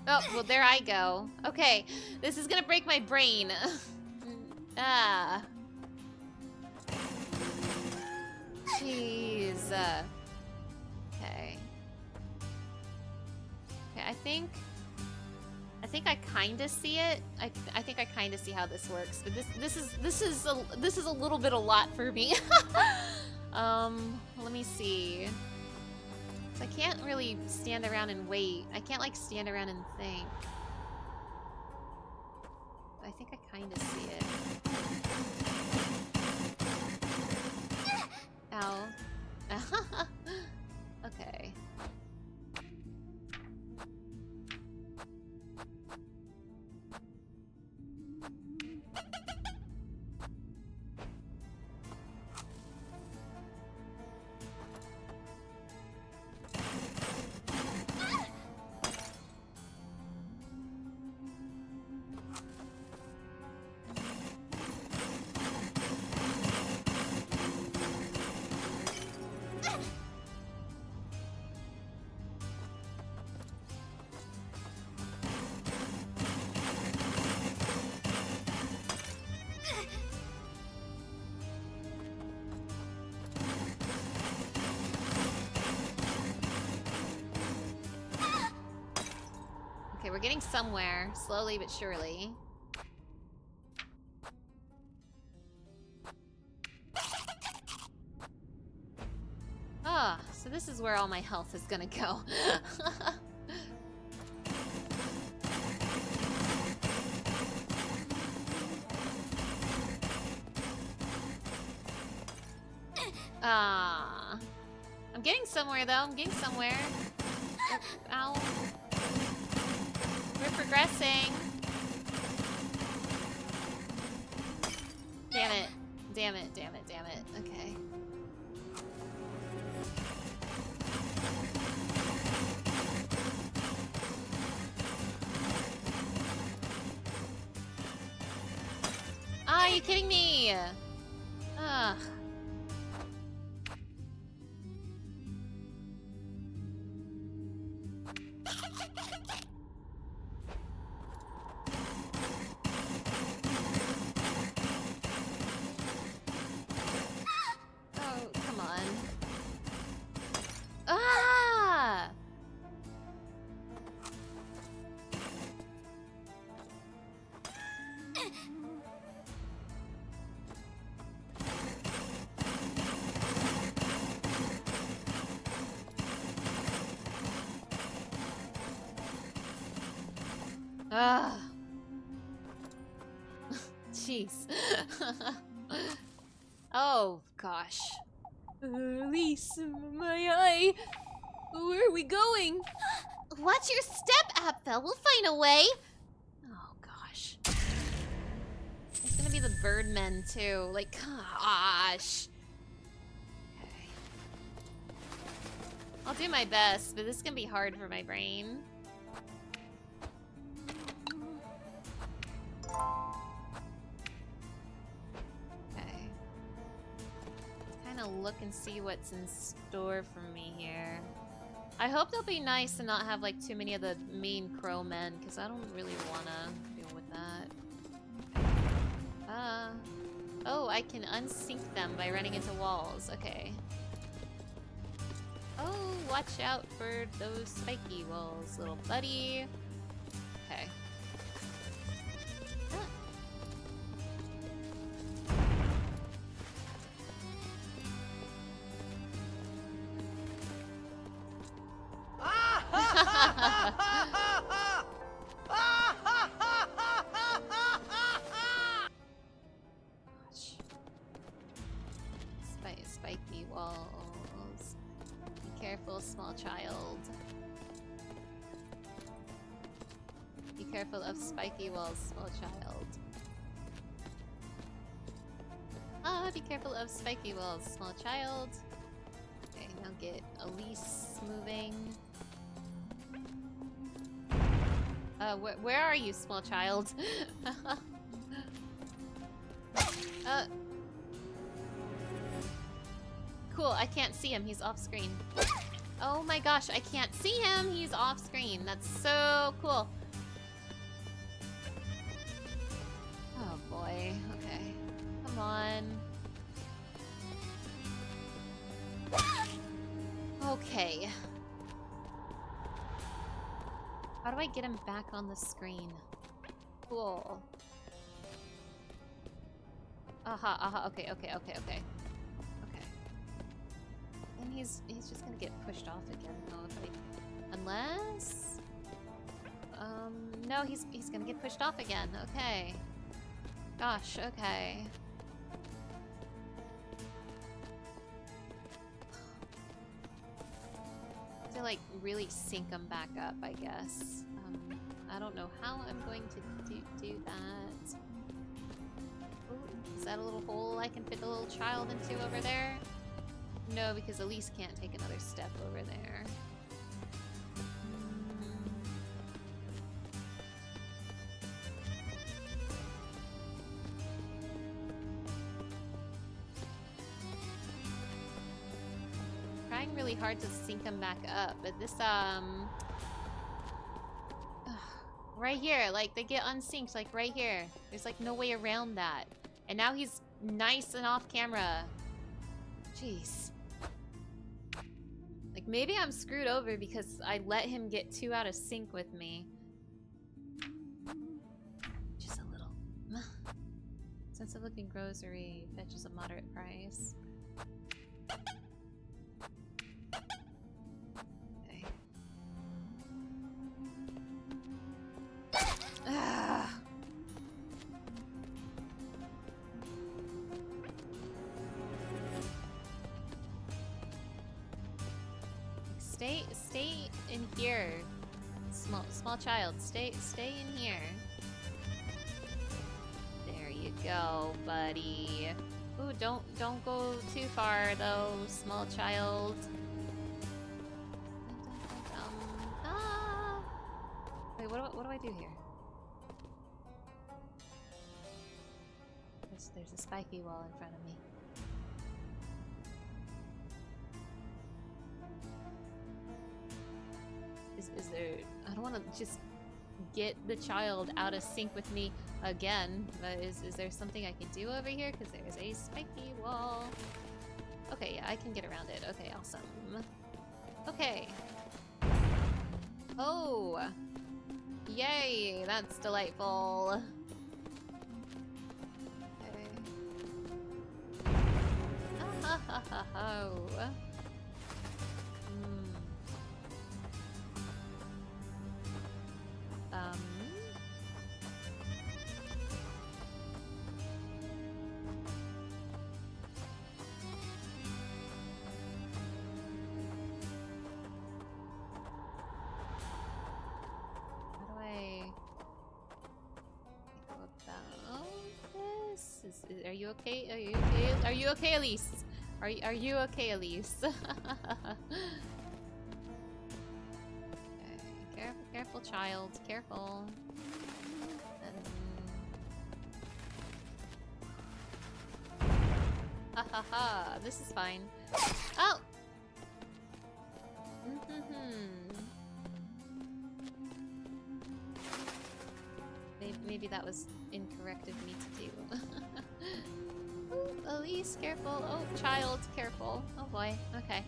Oh, well, there I go. Okay, this is gonna break my brain. Ah. Jeez. Okay. Okay, I think I kind of see it. I think I kind of see how this works, but this is a little bit a lot for me. Let me see. So I can't really stand around and wait. I can't like stand around and think. I think I kind of see it. Ow. Okay. Okay, we're getting somewhere, slowly but surely. Ah, so this is where all my health is gonna go. Ah. I'm getting somewhere though, I'm getting somewhere. Ow. We're progressing. Damn it. Damn it, damn it, damn it. Okay. Ah, are you kidding me? Ah. Oh, come on. Ah! Ah. Jeez. Oh, gosh. Elise, my eye. Where are we going? Watch your step, Apfel. We'll find a way. Oh, gosh. It's gonna be the Birdmen, too. Like, gosh. Okay. I'll do my best, but this is gonna be hard for my brain. Okay. Let's kind of look and see what's in store for me here. I hope they'll be nice and not have like too many of the mean crow men, because I don't really want to deal with that. Oh, I can unsync them by running into walls. Okay. Oh, watch out for those spiky walls, little buddy. Okay. Ah. Spiky walls. Be careful, small child. Be careful of spiky walls, small child. Ah, be careful of spiky walls, small child. Okay, now get Elise moving. Where are you, small child? Cool, I can't see him. He's off screen. Oh my gosh, I can't see him. He's off screen. That's so cool. Oh boy. Okay. Come on. Okay. How do I get him back on the screen? Cool. Aha, okay. Okay. And he's just gonna get pushed off again though, if I, unless no, he's gonna get pushed off again. Okay. Gosh, okay. To like really sync them back up, I guess. I don't know how I'm going to do that. Ooh, is that a little hole I can fit the little child into over there? No, because Elise can't take another step over there. Trying really hard to sync them back up, but this, right here, like, they get unsynced, like, right here. There's, like, no way around that. And now he's nice and off camera. Jeez. Like, maybe I'm screwed over because I let him get too out of sync with me. Just a little. Sensitive looking grocery fetches a moderate price. Okay. Stay in here. Small child, stay in here. There you go, buddy. Ooh, don't go too far though, small child. Wait, what do I do here? There's a spiky wall in front of me. Is there... I don't want to just get the child out of sync with me again. But is there something I can do over here? Because there's a spiky wall. Okay, yeah, I can get around it. Okay, awesome. Okay. Oh! Yay! That's delightful. Okay. Ha ha ha ha. How do I go about this? Are you okay? Are you okay? Are you okay, Elise? Are you okay, Elise? Okay, careful, child. Careful. Ha ha ha! This is fine. Oh. Maybe that was incorrect of me to do. Ooh, Elise, careful. Oh, child, careful. Oh boy. Okay.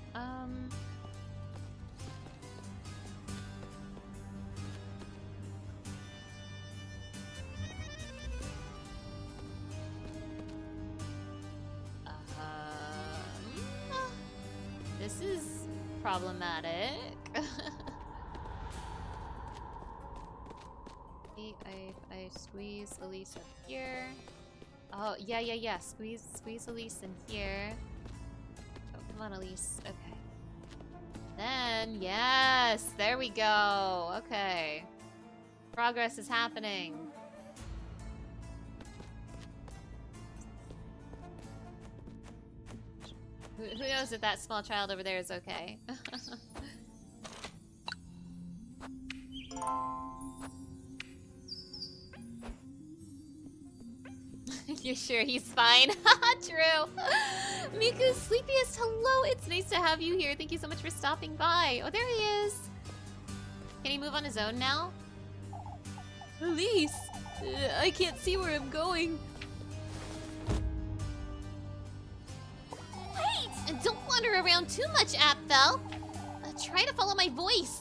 This is problematic. I squeeze Elise up here. Oh, yeah. Squeeze Elise in here. Oh, come on, Elise. Okay. Then, yes! There we go! Okay. Progress is happening. Who knows if that small child over there is okay? You're sure he's fine? True. Miku's sleepiest. Hello, it's nice to have you here. Thank you so much for stopping by. Oh, there he is. Can he move on his own now? Elise, I can't see where I'm going. Wait! And don't wander around too much, Apfel. Try to follow my voice.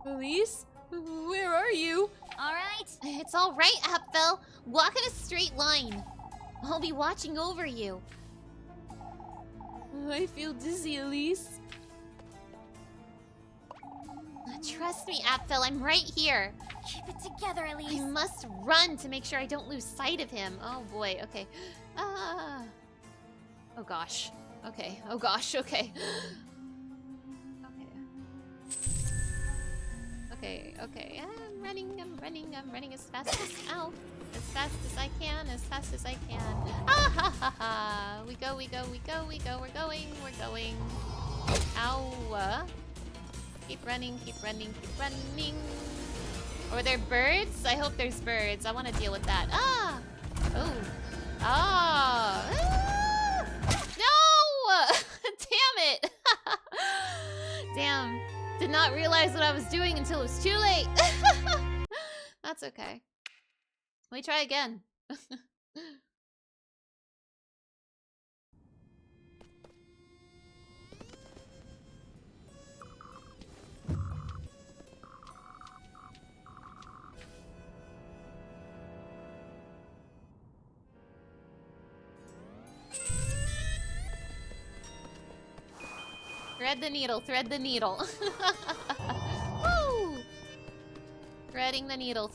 Elise, where are you? All right. It's all right, Apfel. Walk in a straight line. I'll be watching over you. I feel dizzy, Elise. Trust me, Apfel, I'm right here. Keep it together, I Elise. must run to make sure I don't lose sight of him. Oh boy, okay. Oh gosh. Okay, oh gosh, okay. Okay. I'm running as fast as as fast as I can, Ah ha ha ha. We're going. Ow. Keep running. Or are there birds? I hope there's birds. I want to deal with that. Ah! Oh. Ah! No! Damn it! Damn. Did not realize what I was doing until it was too late. That's okay. Let me try again. Thread the needle. Woo! Threading the needle.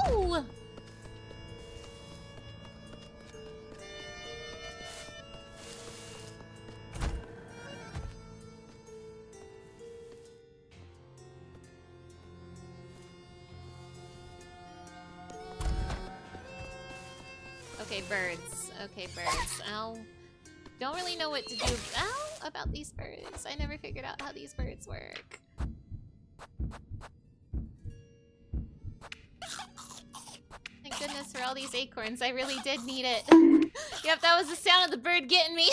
Woo! Okay, birds. Ow. Don't really know what to do about these birds. I never figured out how these birds work. Thank goodness for all these acorns. I really did need it. Yep, that was the sound of the bird getting me.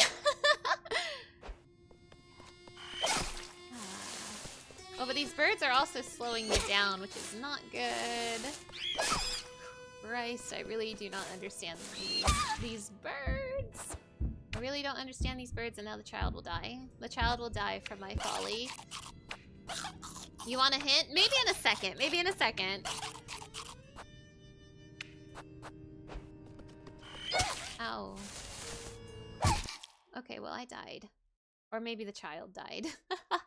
Oh, but these birds are also slowing me down, which is not good. Christ, I really do not understand these birds. I really don't understand these birds, and now the child will die. The child will die from my folly. You want a hint? Maybe in a second. Maybe in a second. Ow. Okay, well, I died. Or maybe the child died.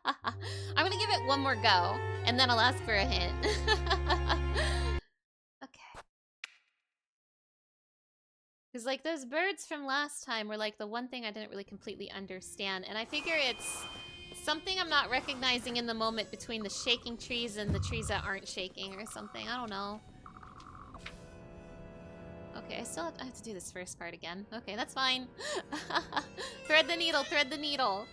I'm gonna give it one more go, and then I'll ask for a hint. Okay. Because, like, those birds from last time were, like, the one thing I didn't really completely understand. And I figure it's something I'm not recognizing in the moment between the shaking trees and the trees that aren't shaking or something. I don't know. Okay, I have to do this first part again. Okay, that's fine. Thread the needle, thread the needle.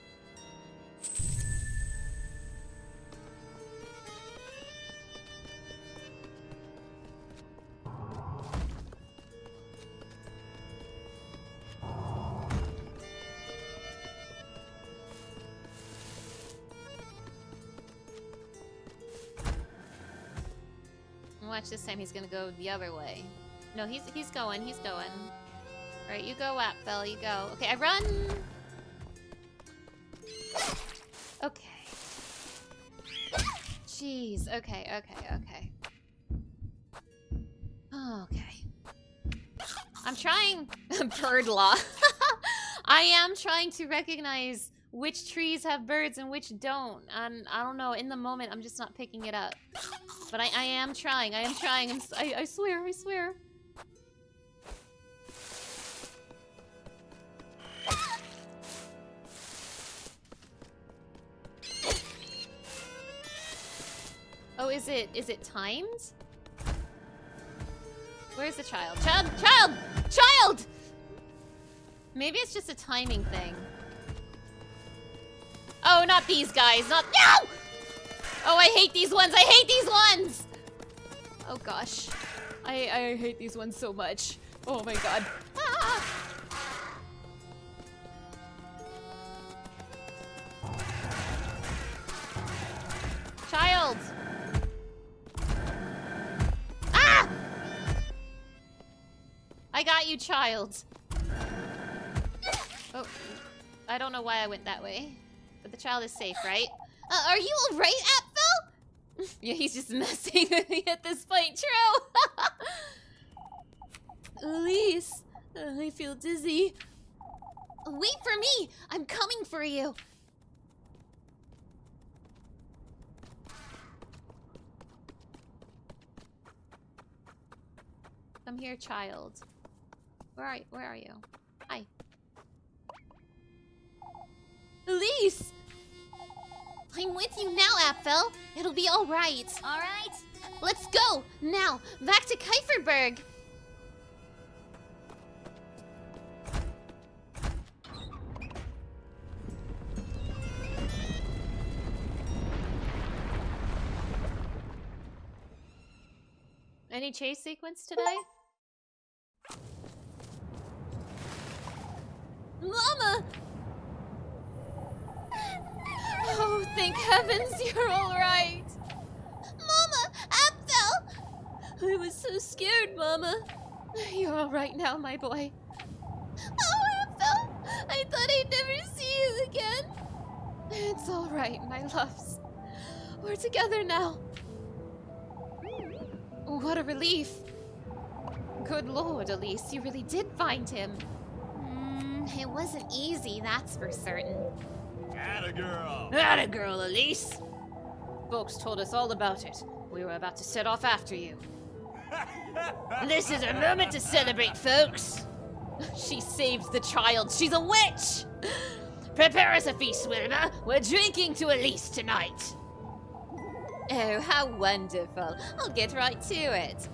Watch this time, he's gonna go the other way. No, he's going. Alright, you go, Apfel, you go. Okay, I run! Okay. Jeez, okay. Okay. I'm trying... Bird law. I am trying to recognize which trees have birds and which don't. And I don't know, in the moment, I'm just not picking it up. But I am trying. I swear. Oh, is it timed? Where's the child? Child! Maybe it's just a timing thing. Oh, not these guys. No! Oh, I hate these ones. Oh, gosh. I hate these ones so much. Oh, my God. Ah! Child! Ah! I got you, child. Oh, I don't know why I went that way. But the child is safe, right? Are you alright, Apfel? Yeah, he's just messing with me at this point. True. Elise, I feel dizzy. Wait for me. I'm coming for you. Come here, child. Where are you? Hi. Elise! I'm with you now, Apfel. It'll be all right. All right. Let's go. Now, back to Kieferberg. Any chase sequence today? Mama! Oh, thank heavens you're alright! Mama! Apfel! I was so scared, Mama. You're alright now, my boy. Oh, Apfel! I thought I'd never see you again. It's alright, my loves. We're together now. What a relief. Good Lord, Elise, you really did find him. It wasn't easy, that's for certain. Atta girl. Atta girl, Elise. Folks told us all about it. We were about to set off after you. This is a moment to celebrate, folks. She saved the child. She's a witch! Prepare us a feast, Wilma. We're drinking to Elise tonight. Oh, how wonderful. I'll get right to it.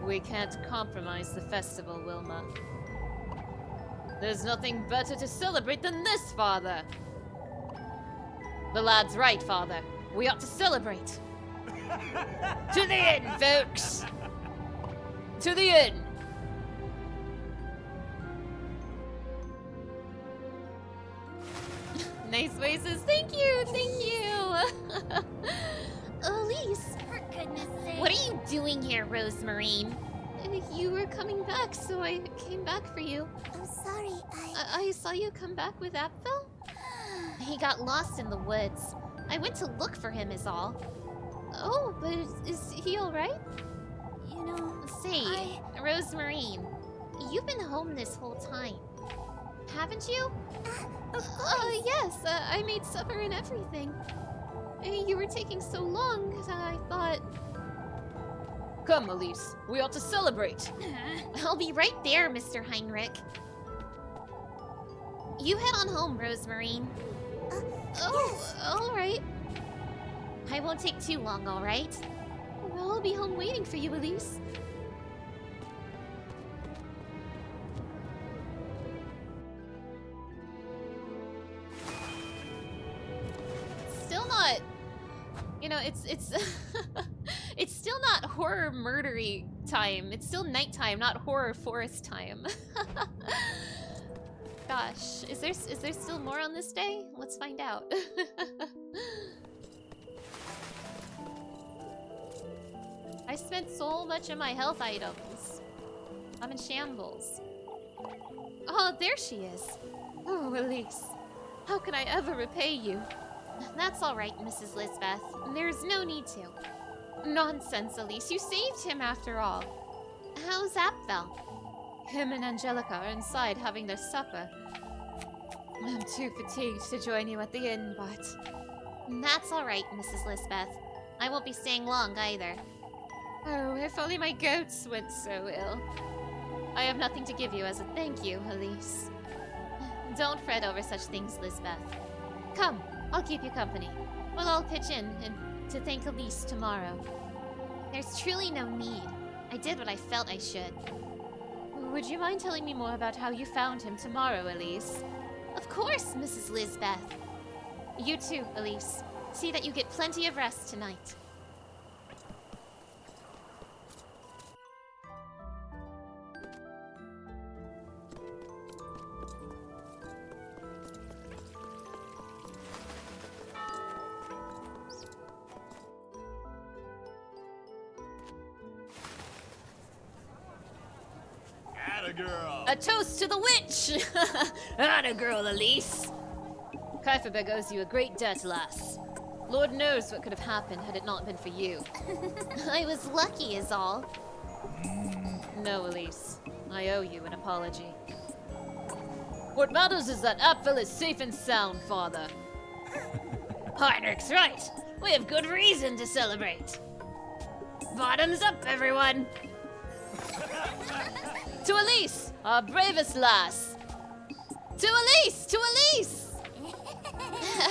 We can't compromise the festival, Wilma. There's nothing better to celebrate than this, Father. The lad's right, Father. We ought to celebrate. To the inn, folks. To the inn. Nice voices. Thank you. Elise, For goodness sake. What are you doing here, Rosemarine? You were coming back, so I came back for you. I'm sorry. I saw you come back with Apfel? He got lost in the woods. I went to look for him is all. Oh, but is he alright? You know, Say, Rosemarine, you've been home this whole time, haven't you? Yes, I made supper and everything. You were taking so long, I thought... Come, Elise. We ought to celebrate. I'll be right there, Mr. Heinrich. You head on home, Rosemarine. Alright. I won't take too long, alright? I'll be home waiting for you, Elise. Still not... You know, it's it's still not horror murdery time. It's still nighttime, not horror forest time. Gosh, is there still more on this day? Let's find out. I spent so much of my health items. I'm in shambles. Oh, there she is. Oh, Elise. How can I ever repay you? That's alright, Mrs. Lisbeth. There's no need to. Nonsense, Elise. You saved him after all. How's Apfel? Him and Angelica are inside having their supper. I'm too fatigued to join you at the inn, but... That's alright, Mrs. Lisbeth. I won't be staying long either. Oh, if only my goats went so ill. I have nothing to give you as a thank you, Elise. Don't fret over such things, Lisbeth. Come, I'll keep you company. We'll all pitch in and to thank Elise tomorrow. There's truly no need. I did what I felt I should. Would you mind telling me more about how you found him tomorrow, Elise? Of course, Mrs. Lisbeth. You too, Elise. See that you get plenty of rest tonight. Atta girl. A toast to the witch! Atta girl, Elise. Kuiperbeg owes you a great debt, lass. Lord knows what could have happened had it not been for you. I was lucky is all. No, Elise. I owe you an apology. What matters is that Apfel is safe and sound, father. Heinrich's right. We have good reason to celebrate. Bottoms up, everyone. To Elise, our bravest lass! To Elise! To Elise!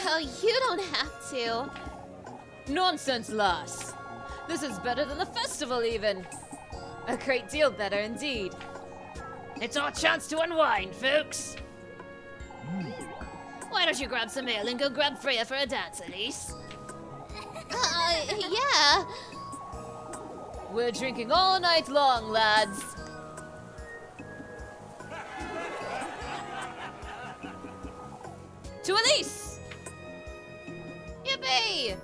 Oh, you don't have to. Nonsense, lass! This is better than the festival, even! A great deal better, indeed. It's our chance to unwind, folks. Why don't you grab some ale and go grab Freya for a dance, Elise? Yeah. We're drinking all night long, lads! To Elise! Yippee!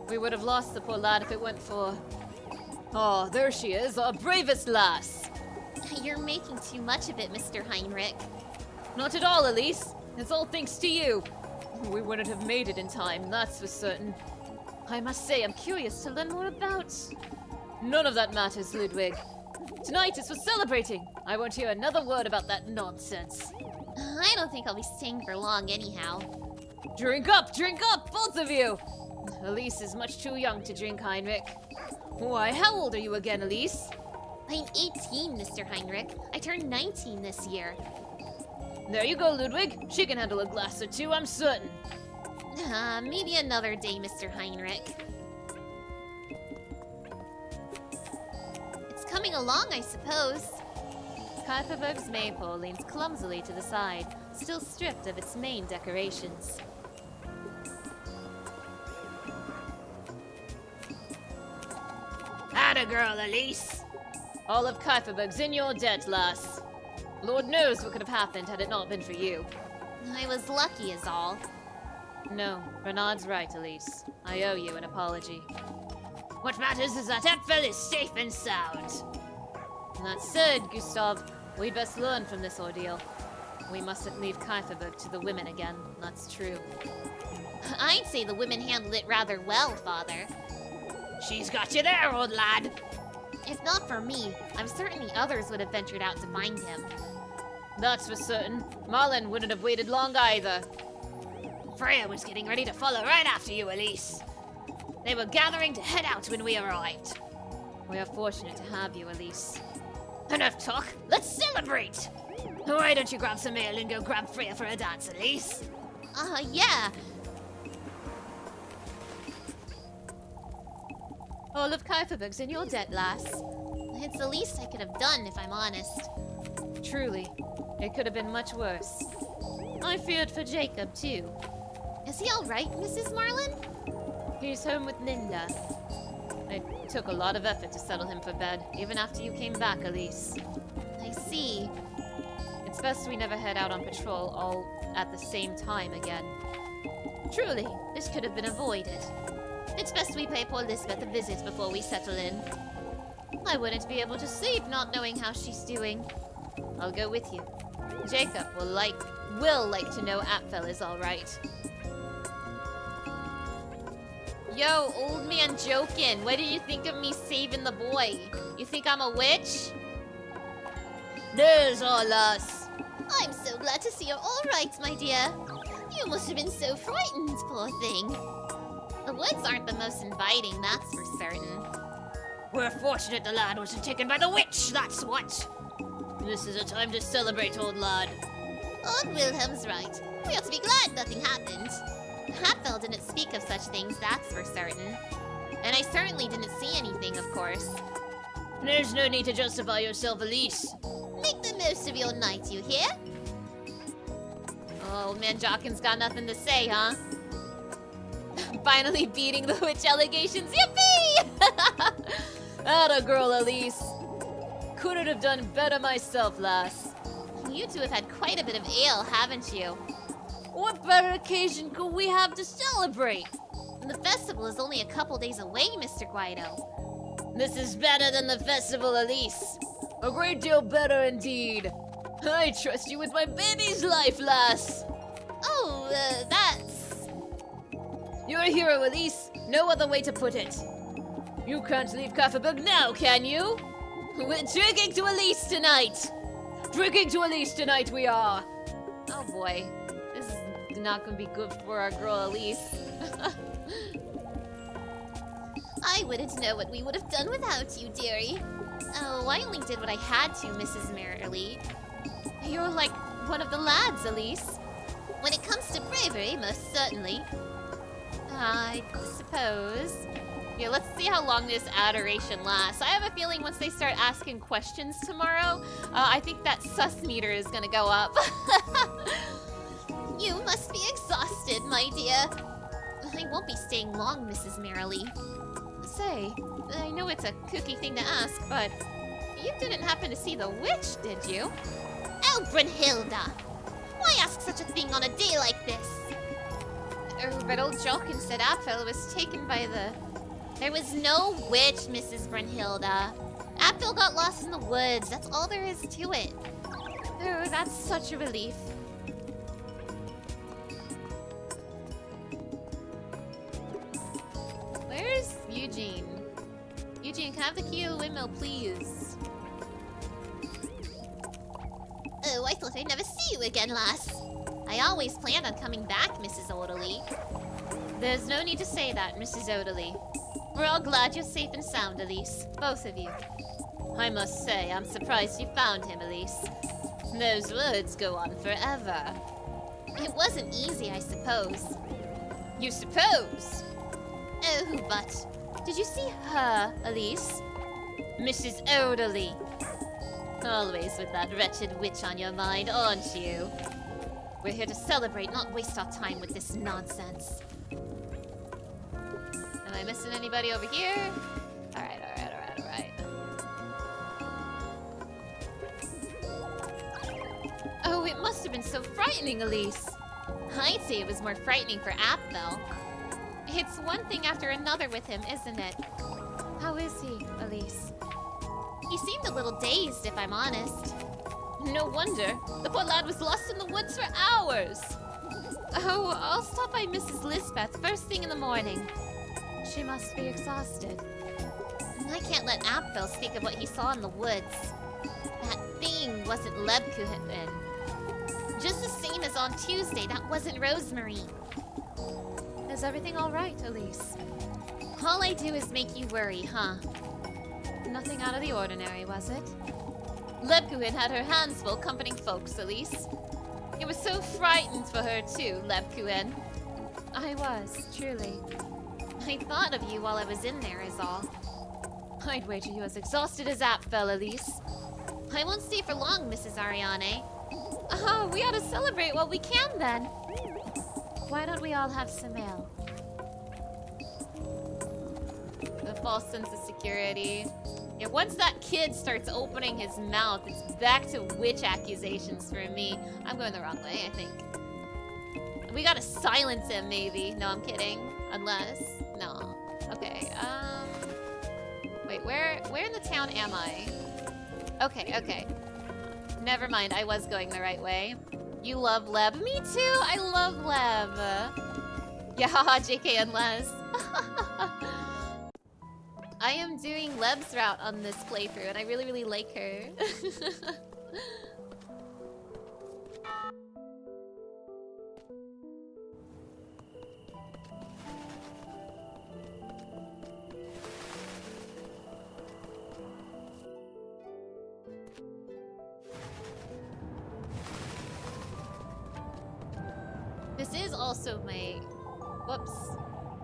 We would have lost the poor lad if it weren't for... Oh, there she is, our bravest lass! You're making too much of it, Mr. Heinrich. Not at all, Elise. It's all thanks to you. We wouldn't have made it in time, that's for certain. I must say, I'm curious to learn more about... None of that matters, Ludwig. Tonight is for celebrating. I won't hear another word about that nonsense. I don't think I'll be staying for long anyhow. Drink up, both of you! Elise is much too young to drink, Heinrich. Why, how old are you again, Elise? I'm 18, Mr. Heinrich. I turned 19 this year. There you go, Ludwig. She can handle a glass or two, I'm certain. Maybe another day, Mr. Heinrich. It's coming along, I suppose. Kuiperbeg's maypole leans clumsily to the side, still stripped of its main decorations. Atta girl, Elise. All of Kuiperberg's in your debt, lass. Lord knows what could have happened had it not been for you. I was lucky is all. No, Bernard's right, Elise. I owe you an apology. What matters is that Apfel is safe and sound. That said, Gustav, we'd best learn from this ordeal. We mustn't leave Kuiperberg to the women again, that's true. I'd say the women handled it rather well, Father. She's got you there, old lad. If not for me, I'm certain the others would have ventured out to find him. That's for certain. Marlin wouldn't have waited long either. Freya was getting ready to follow right after you, Elise. They were gathering to head out when we arrived. We are fortunate to have you, Elise. Enough talk. Let's celebrate. Why don't you grab some ale and go grab Freya for a dance, Elise? Yeah. All of Kuiperberg's in your debt, lass. It's the least I could have done, if I'm honest. Truly, it could have been much worse. I feared for Jacob, too. Is he all right, Mrs. Marlin? He's home with Linda. It took a lot of effort to settle him for bed, even after you came back, Elise. I see. It's best we never head out on patrol all at the same time again. Truly, this could have been avoided. It's best we pay poor Lisbeth a visit before we settle in. I wouldn't be able to sleep not knowing how she's doing. I'll go with you. Jacob will like to know Apfel is all right. Yo, old man joking. What did you think of me saving the boy? You think I'm a witch? There's all us. I'm so glad to see you're all right, my dear. You must have been so frightened, poor thing. The woods aren't the most inviting, that's for certain. We're fortunate the lad wasn't taken by the witch, that's what. This is a time to celebrate, old lad. Old Wilhelm's right. We ought to be glad nothing happened. Hatfeld didn't speak of such things, that's for certain. And I certainly didn't see anything, of course. There's no need to justify yourself, Elise. Make the most of your night, you hear? Oh, old man Jockin's got nothing to say, huh? Finally beating the witch allegations. Yippee! Atta girl, Elise. Couldn't have done better myself, lass. You two have had quite a bit of ale, haven't you? What better occasion could we have to celebrate? The festival is only a couple days away, Mr. Guido. This is better than the festival, Elise. A great deal better indeed. I trust you with my baby's life, lass. Oh, that's... You're a hero, Elise. No other way to put it. You can't leave Kuiperberg now, can you? We're drinking to Elise tonight. Drinking to Elise tonight we are. Oh boy. This is not gonna be good for our girl Elise. I wouldn't know what we would have done without you, dearie. Oh, I only did what I had to, Mrs. Merrily. You're like one of the lads, Elise. When it comes to bravery, most certainly. I suppose. Yeah, let's see how long this adoration lasts. I have a feeling once they start asking questions tomorrow, I think that sus meter is gonna go up. You must be exhausted, my dear. I won't be staying long, Mrs. Merrily. Say, I know it's a kooky thing to ask, but you didn't happen to see the witch, did you? Oh, Brunhilda! Why ask such a thing on a day like this? But old Jolkin said Apfel was taken by the... There was no witch, Mrs. Brunhilda. Apfel got lost in the woods. That's all there is to it. Oh, that's such a relief. Where's Eugene? Eugene, can I have the key to the windmill, please? Oh, I thought I'd never see you again, lass. I always planned on coming back, Mrs. Odely. There's no need to say that, Mrs. Odely. We're all glad you're safe and sound, Elise. Both of you. I must say, I'm surprised you found him, Elise. Those words go on forever. It wasn't easy, I suppose. You suppose? Oh, but... Did you see her, Elise? Mrs. Odely. Always with that wretched witch on your mind, aren't you? We're here to celebrate, not waste our time with this nonsense. Am I missing anybody over here? Alright. it must have been so frightening, Elise. I'd say it was more frightening for App, though. It's one thing after another with him, isn't it? How is he, Elise? He seemed a little dazed, if I'm honest. No wonder. The poor lad was lost in the woods for hours. Oh, I'll stop by Mrs. Lisbeth first thing in the morning. She must be exhausted. I can't let Apfel speak of what he saw in the woods. That thing wasn't Lebkuchen. Just the same as on Tuesday, that wasn't Rosemary. Is everything all right, Elise? All I do is make you worry, huh? Nothing out of the ordinary, was it? Lebkuchen had her hands full comforting folks, Elise. You were so frightened for her too, Lebkuchen. I was, truly. I thought of you while I was in there is all. I'd wager you're as exhausted as Apfel, Elise. I won't stay for long, Mrs. Ariane. Oh, we ought to celebrate while we can then. Why don't we all have some ale? The false sense of security. Yeah, once that kid starts opening his mouth, it's back to witch accusations for me. I'm going the wrong way, I think. We gotta silence him, maybe. No, I'm kidding. Unless... No. Okay, Wait, where in the town am I? Okay. Never mind, I was going the right way. You love Leb. Me too! I love Leb. Yeah, haha, JK unless. I am doing Leb's route on this playthrough, and I really, really like her. This is also my... Whoops.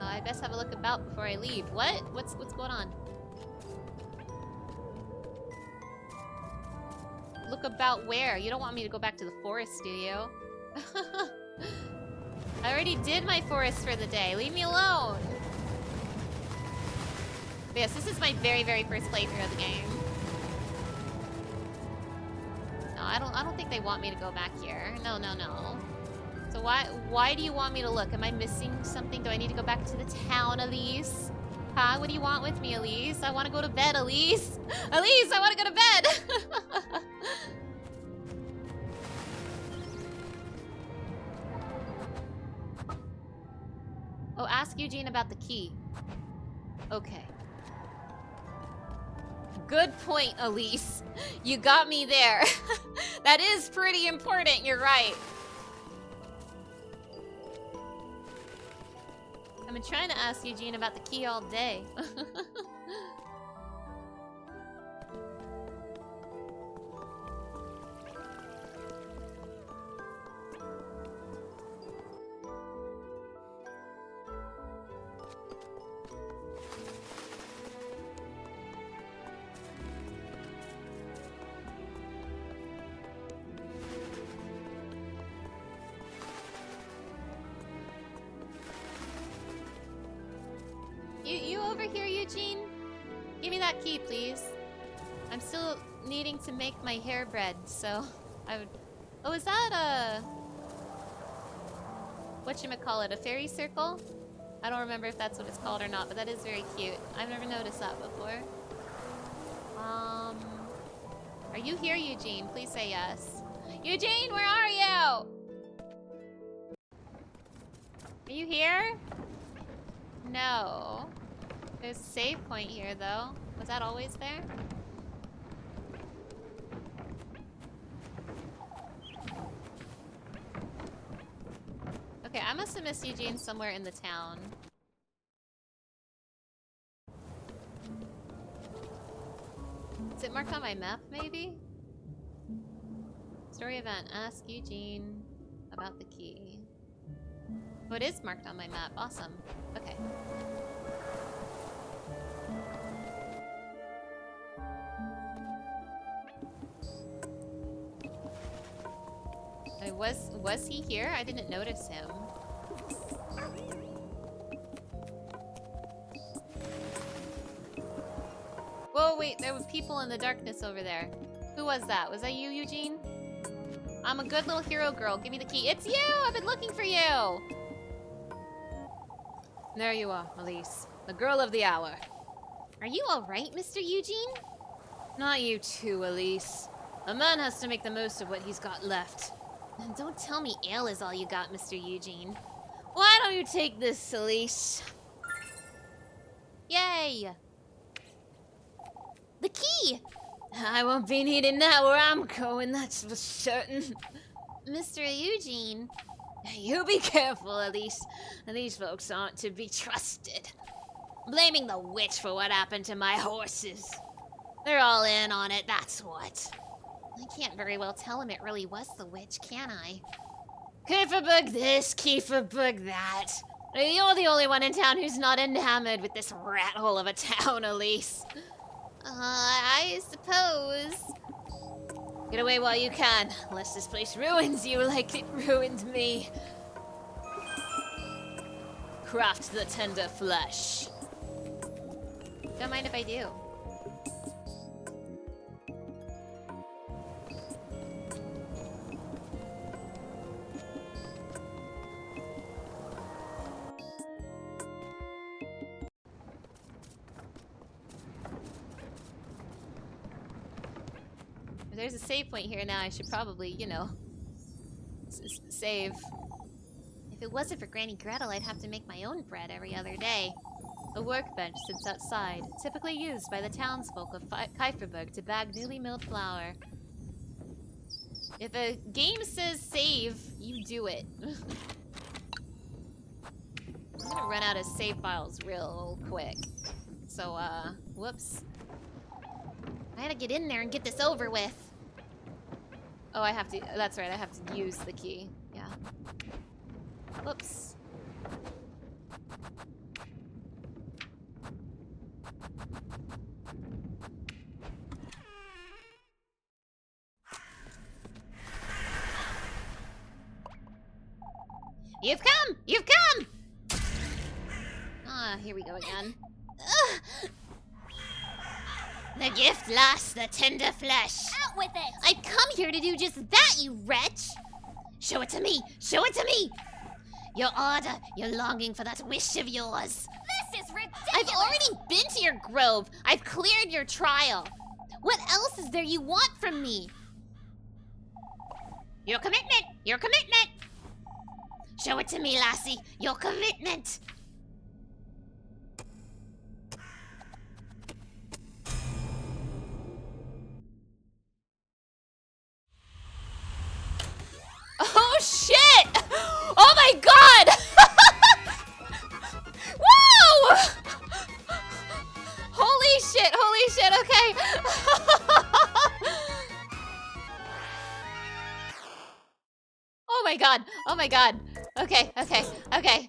I best have a look about before I leave. What? What's going on? Look about where? You don't want me to go back to the forest, do you? I already did my forest for the day. Leave me alone. But yes, this is my very, very first playthrough of the game. No, I don't think they want me to go back here. No. So why do you want me to look? Am I missing something? Do I need to go back to the town, Elise? Huh? What do you want with me, Elise? I want to go to bed, Elise. Elise, I want to go to bed. Oh, ask Eugene about the key. Okay. Good point, Elise. You got me there. That is pretty important, you're right. I've been trying to ask Eugene about the key all day. You over here, Eugene? Give me that key, please. I'm still needing to make my hair bread, so I would... Oh, is that a... whatchamacallit, a fairy circle? I don't remember if that's what it's called or not, but that is very cute. I've never noticed that before. Are you here, Eugene? Please say yes. Eugene, where are you? Are you here? No. There's a save point here, though. Was that always there? Okay, I must have missed Eugene somewhere in the town. Is it marked on my map, maybe? Story event. Ask Eugene about the key. Oh, it is marked on my map. Awesome. Okay. Was he here? I didn't notice him. Whoa, wait, there were people in the darkness over there. Who was that? Was that you, Eugene? I'm a good little hero girl. Give me the key. It's you! I've been looking for you! There you are, Elise. The girl of the hour. Are you alright, Mr. Eugene? Not you too, Elise. A man has to make the most of what he's got left. Don't tell me ale is all you got, Mr. Eugene. Why don't you take this, Elise? Yay! The key! I won't be needing that where I'm going, that's for certain. Mr. Eugene. You be careful, Elise. These folks aren't to be trusted. Blaming the witch for what happened to my horses. They're all in on it, that's what. I can't very well tell him it really was the witch, can I? Kieferberg this, Kieferberg that. You're the only one in town who's not enamored with this rat hole of a town, Elise. I suppose. Get away while you can, lest this place ruins you like it ruined me. Craft the tender flesh. Don't mind if I do. If there's a save point here now, I should probably, you know, save. If it wasn't for Granny Gretel, I'd have to make my own bread every other day. A workbench sits outside, typically used by the townsfolk of Kieferberg to bag newly milled flour. If a game says save, you do it. I'm gonna run out of save files real quick. So, whoops. I gotta get in there and get this over with. Oh, I have to, that's right, I have to use the key. Yeah. Whoops. You've come! You've come! Ah, here we go again. The gift lasts the tender flesh. Out with it! I've come here to do just that, you wretch! Show it to me! Show it to me! Your ardor, your longing for that wish of yours. This is ridiculous! I've already been to your grove. I've cleared your trial. What else is there you want from me? Your commitment! Your commitment! Show it to me, lassie. Your commitment! Oh shit! Oh my god! Whoa! Holy shit, okay. Oh my god, oh my god. Okay, okay, okay.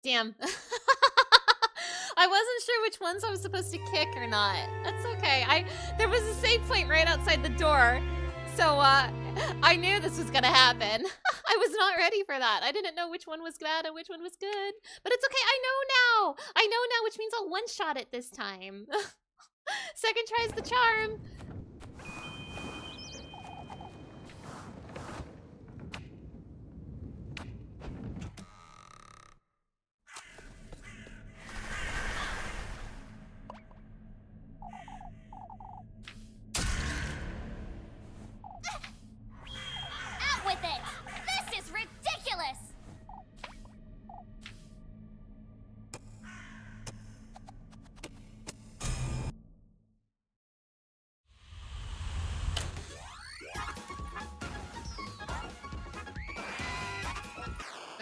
Damn. I wasn't sure which ones I was supposed to kick or not. That's okay. There was a save point right outside the door. So, I knew this was gonna happen. I was not ready for that. I didn't know which one was bad and which one was good. But it's okay, I know now! I know now, which means I'll one-shot it this time. Second try's the charm. Out with it! This is ridiculous!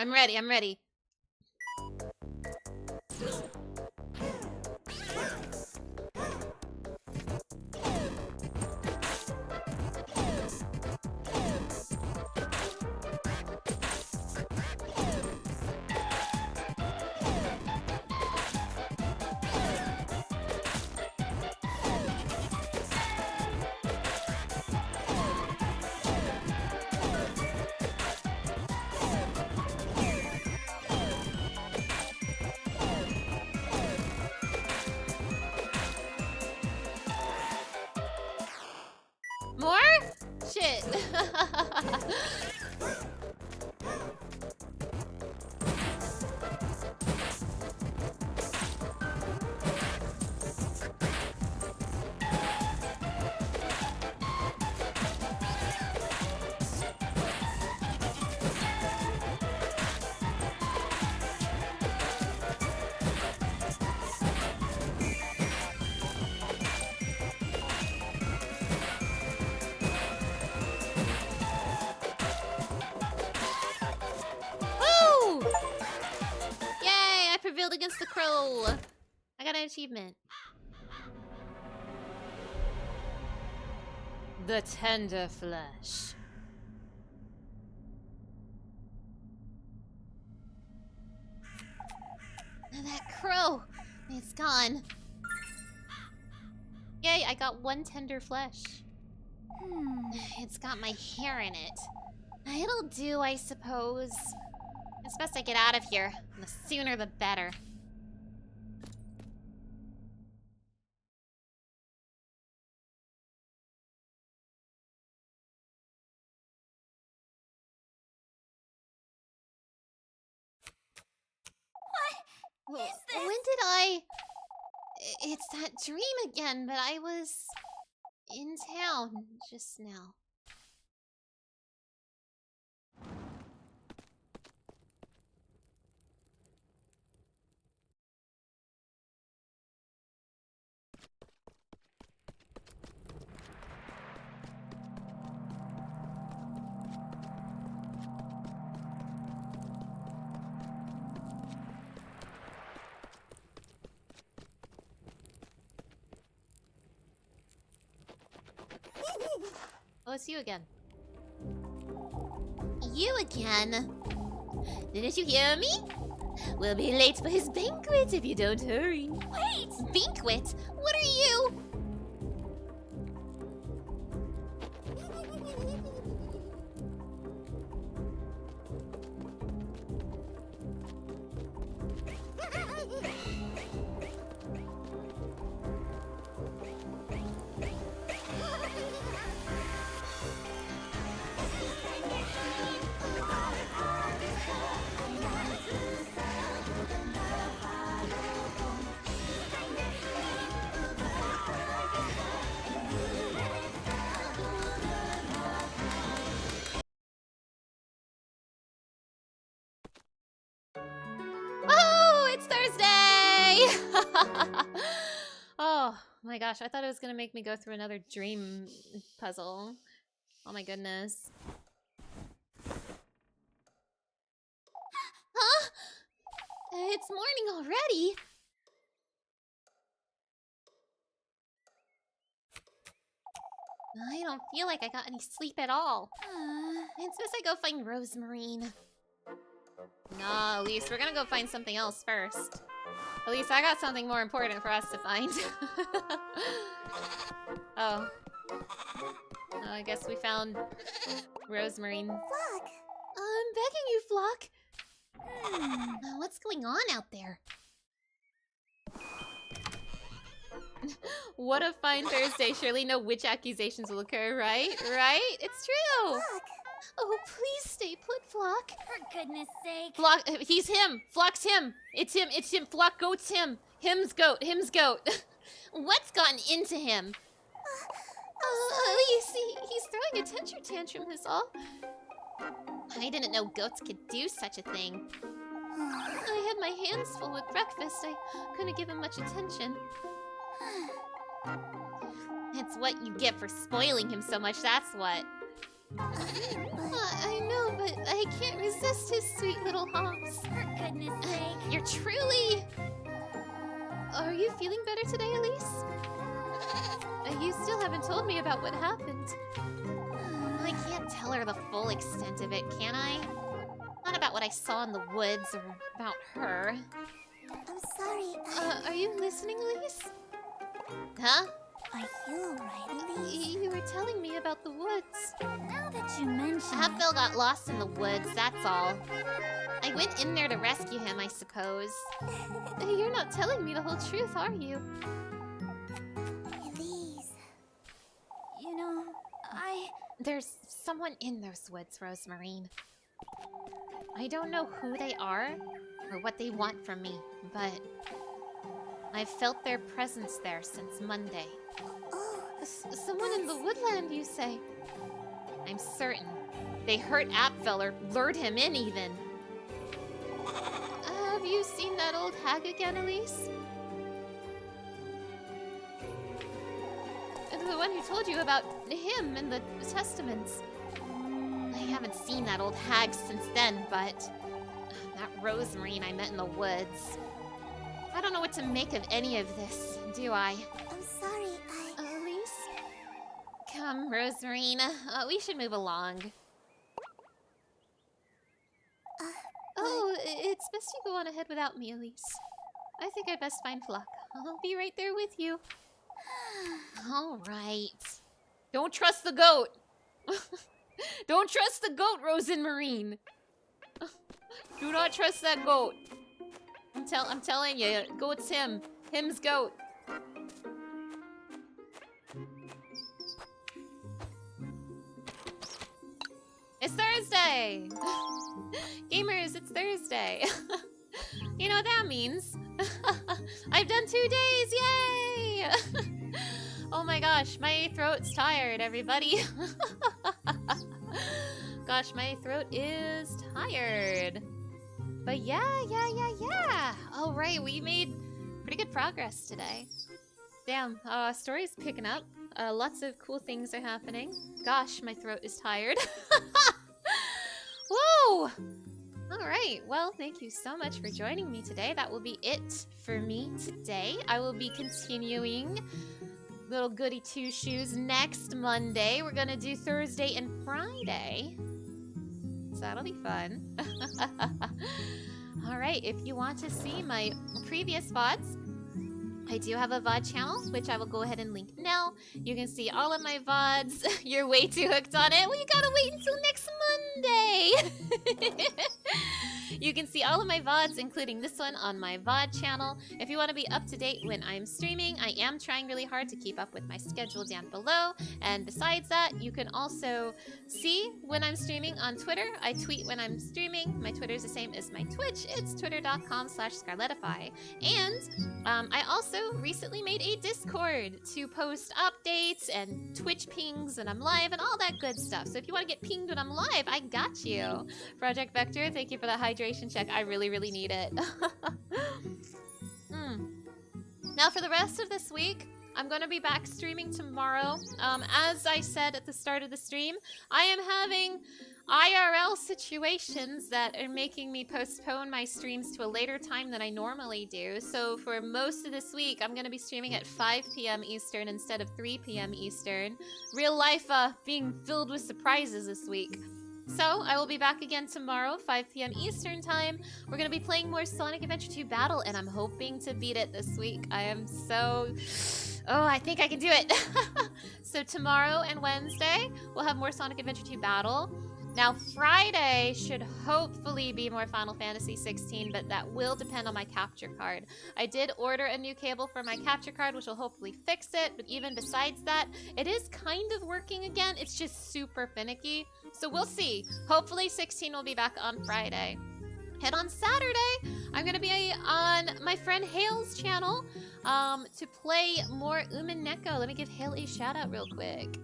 I'm ready, I'm ready. against the crow. I got an achievement. The tender flesh. That crow. It's gone. Yay, I got one tender flesh. It's got my hair in it. It'll do, I suppose. It's best I get out of here. The sooner the better. What is this? When did I... It's that dream again, but I was in town just now. Oh, it's you again. You again? Didn't you hear me? We'll be late for his banquet if you don't hurry. Wait! Banquet? What are you? Oh, it's Thursday! Oh my gosh, I thought it was gonna make me go through another dream puzzle. Oh my goodness. Huh? It's morning already. I don't feel like I got any sleep at all. It's best I go find Rosemarine. No, Elise, we're gonna go find something else first. Elise, I got something more important for us to find. Oh. Oh, I guess we found Rosemarine. Flock. I'm begging you, Flock. What's going on out there? What a fine Thursday. Surely no witch accusations will occur, right? Right? It's true. Flock. Oh, please stay put, Flock. For goodness sake. Flock, he's him. Flock's him. It's him. It's him. Flock, goat's him. Him's goat. Him's goat. What's gotten into him? He's throwing a temper tantrum is all. I didn't know goats could do such a thing. I had my hands full with breakfast. I couldn't give him much attention. It's what you get for spoiling him so much, that's what. I know, but I can't resist his sweet little hops. For goodness sake. You're truly... Are you feeling better today, Elise? You still haven't told me about what happened. I can't tell her the full extent of it, can I? Not about what I saw in the woods or about her. I'm sorry. Are you listening, Elise? Huh? Are you alright, Elise? You were telling me about the woods. Now that you mention Halfville got lost in the woods, that's all. I went in there to rescue him, I suppose. You're not telling me the whole truth, are you? Elise. you know, There's someone in those woods, Rosemarine. I don't know who they are or what they want from me, but I've felt their presence there since Monday. Oh, Someone in the woodland, you say? I'm certain. They hurt Apfel or lured him in, even. Have you seen that old hag again, Elise? The one who told you about him and the testaments. I haven't seen that old hag since then, but... that Rosemarine I met in the woods. I don't know what to make of any of this, do I? I'm sorry, Elise? Come, Roserine. We should move along. Oh, it's best you go on ahead without me, Elise. I think I'd best find Flock. I'll be right there with you. All right. Don't trust the goat! Don't trust the goat, Rosenmarine! Do not trust that goat. I'm telling you, goat's him. Him's goat. It's Thursday! Gamers, it's Thursday. You know what that means? I've done 2 days, yay! Oh my gosh, my throat's tired, everybody. Gosh, my throat is tired. But yeah. All right, we made pretty good progress today. Damn, story's picking up. Lots of cool things are happening. Gosh, my throat is tired. Whoa! All right, well, thank you so much for joining me today. That will be it for me today. I will be continuing Little Goody Two Shoes next Monday. We're gonna do Thursday and Friday. So that'll be fun. All right, if you want to see my previous VODs, I do have a VOD channel, which I will go ahead and link now. You can see all of my VODs. You're way too hooked on it. Well, you gotta wait until next Monday. You can see all of my VODs, including this one, on my VOD channel. If you want to be up to date when I'm streaming, I am trying really hard to keep up with my schedule down below. And besides that, you can also see when I'm streaming on Twitter. I tweet when I'm streaming. My Twitter is the same as my Twitch. It's twitter.com/Scarletify. And I also recently made a Discord to post updates and Twitch pings when I'm live and all that good stuff. So if you want to get pinged when I'm live, I got you. Project Vector, thank you for that hydration check. I really need it. Now for the rest of this week, I'm going to be back streaming tomorrow. As I said at the start of the stream, I am having IRL situations that are making me postpone my streams to a later time than I normally do. So for most of this week, I'm going to be streaming at 5 p.m. Eastern instead of 3 p.m. Eastern. Real life being filled with surprises this week. So I will be back again tomorrow, 5 p.m. Eastern time. We're going to be playing more Sonic Adventure 2 Battle, and I'm hoping to beat it this week. I am so... Oh, I think I can do it. So tomorrow and Wednesday, we'll have more Sonic Adventure 2 Battle. Now, Friday should hopefully be more Final Fantasy 16, but that will depend on my capture card. I did order a new cable for my capture card, which will hopefully fix it, but even besides that, it is kind of working again. It's just super finicky. So we'll see. Hopefully 16 will be back on Friday. And on Saturday, I'm going to be on my friend Hale's channel to play more Umineko. Let me give Hale a shout out real quick.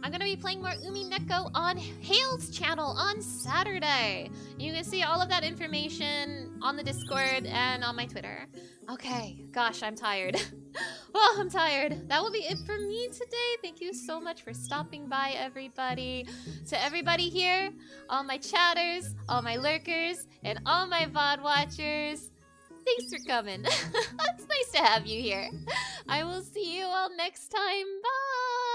I'm going to be playing more Umineko on Hale's channel on Saturday. You can see all of that information on the Discord and on my Twitter. Okay, gosh, I'm tired. Well, I'm tired. That will be it for me today. Thank you so much for stopping by, everybody. To everybody here, all my chatters, all my lurkers, and all my VOD watchers, thanks for coming. It's nice to have you here. I will see you all next time. Bye!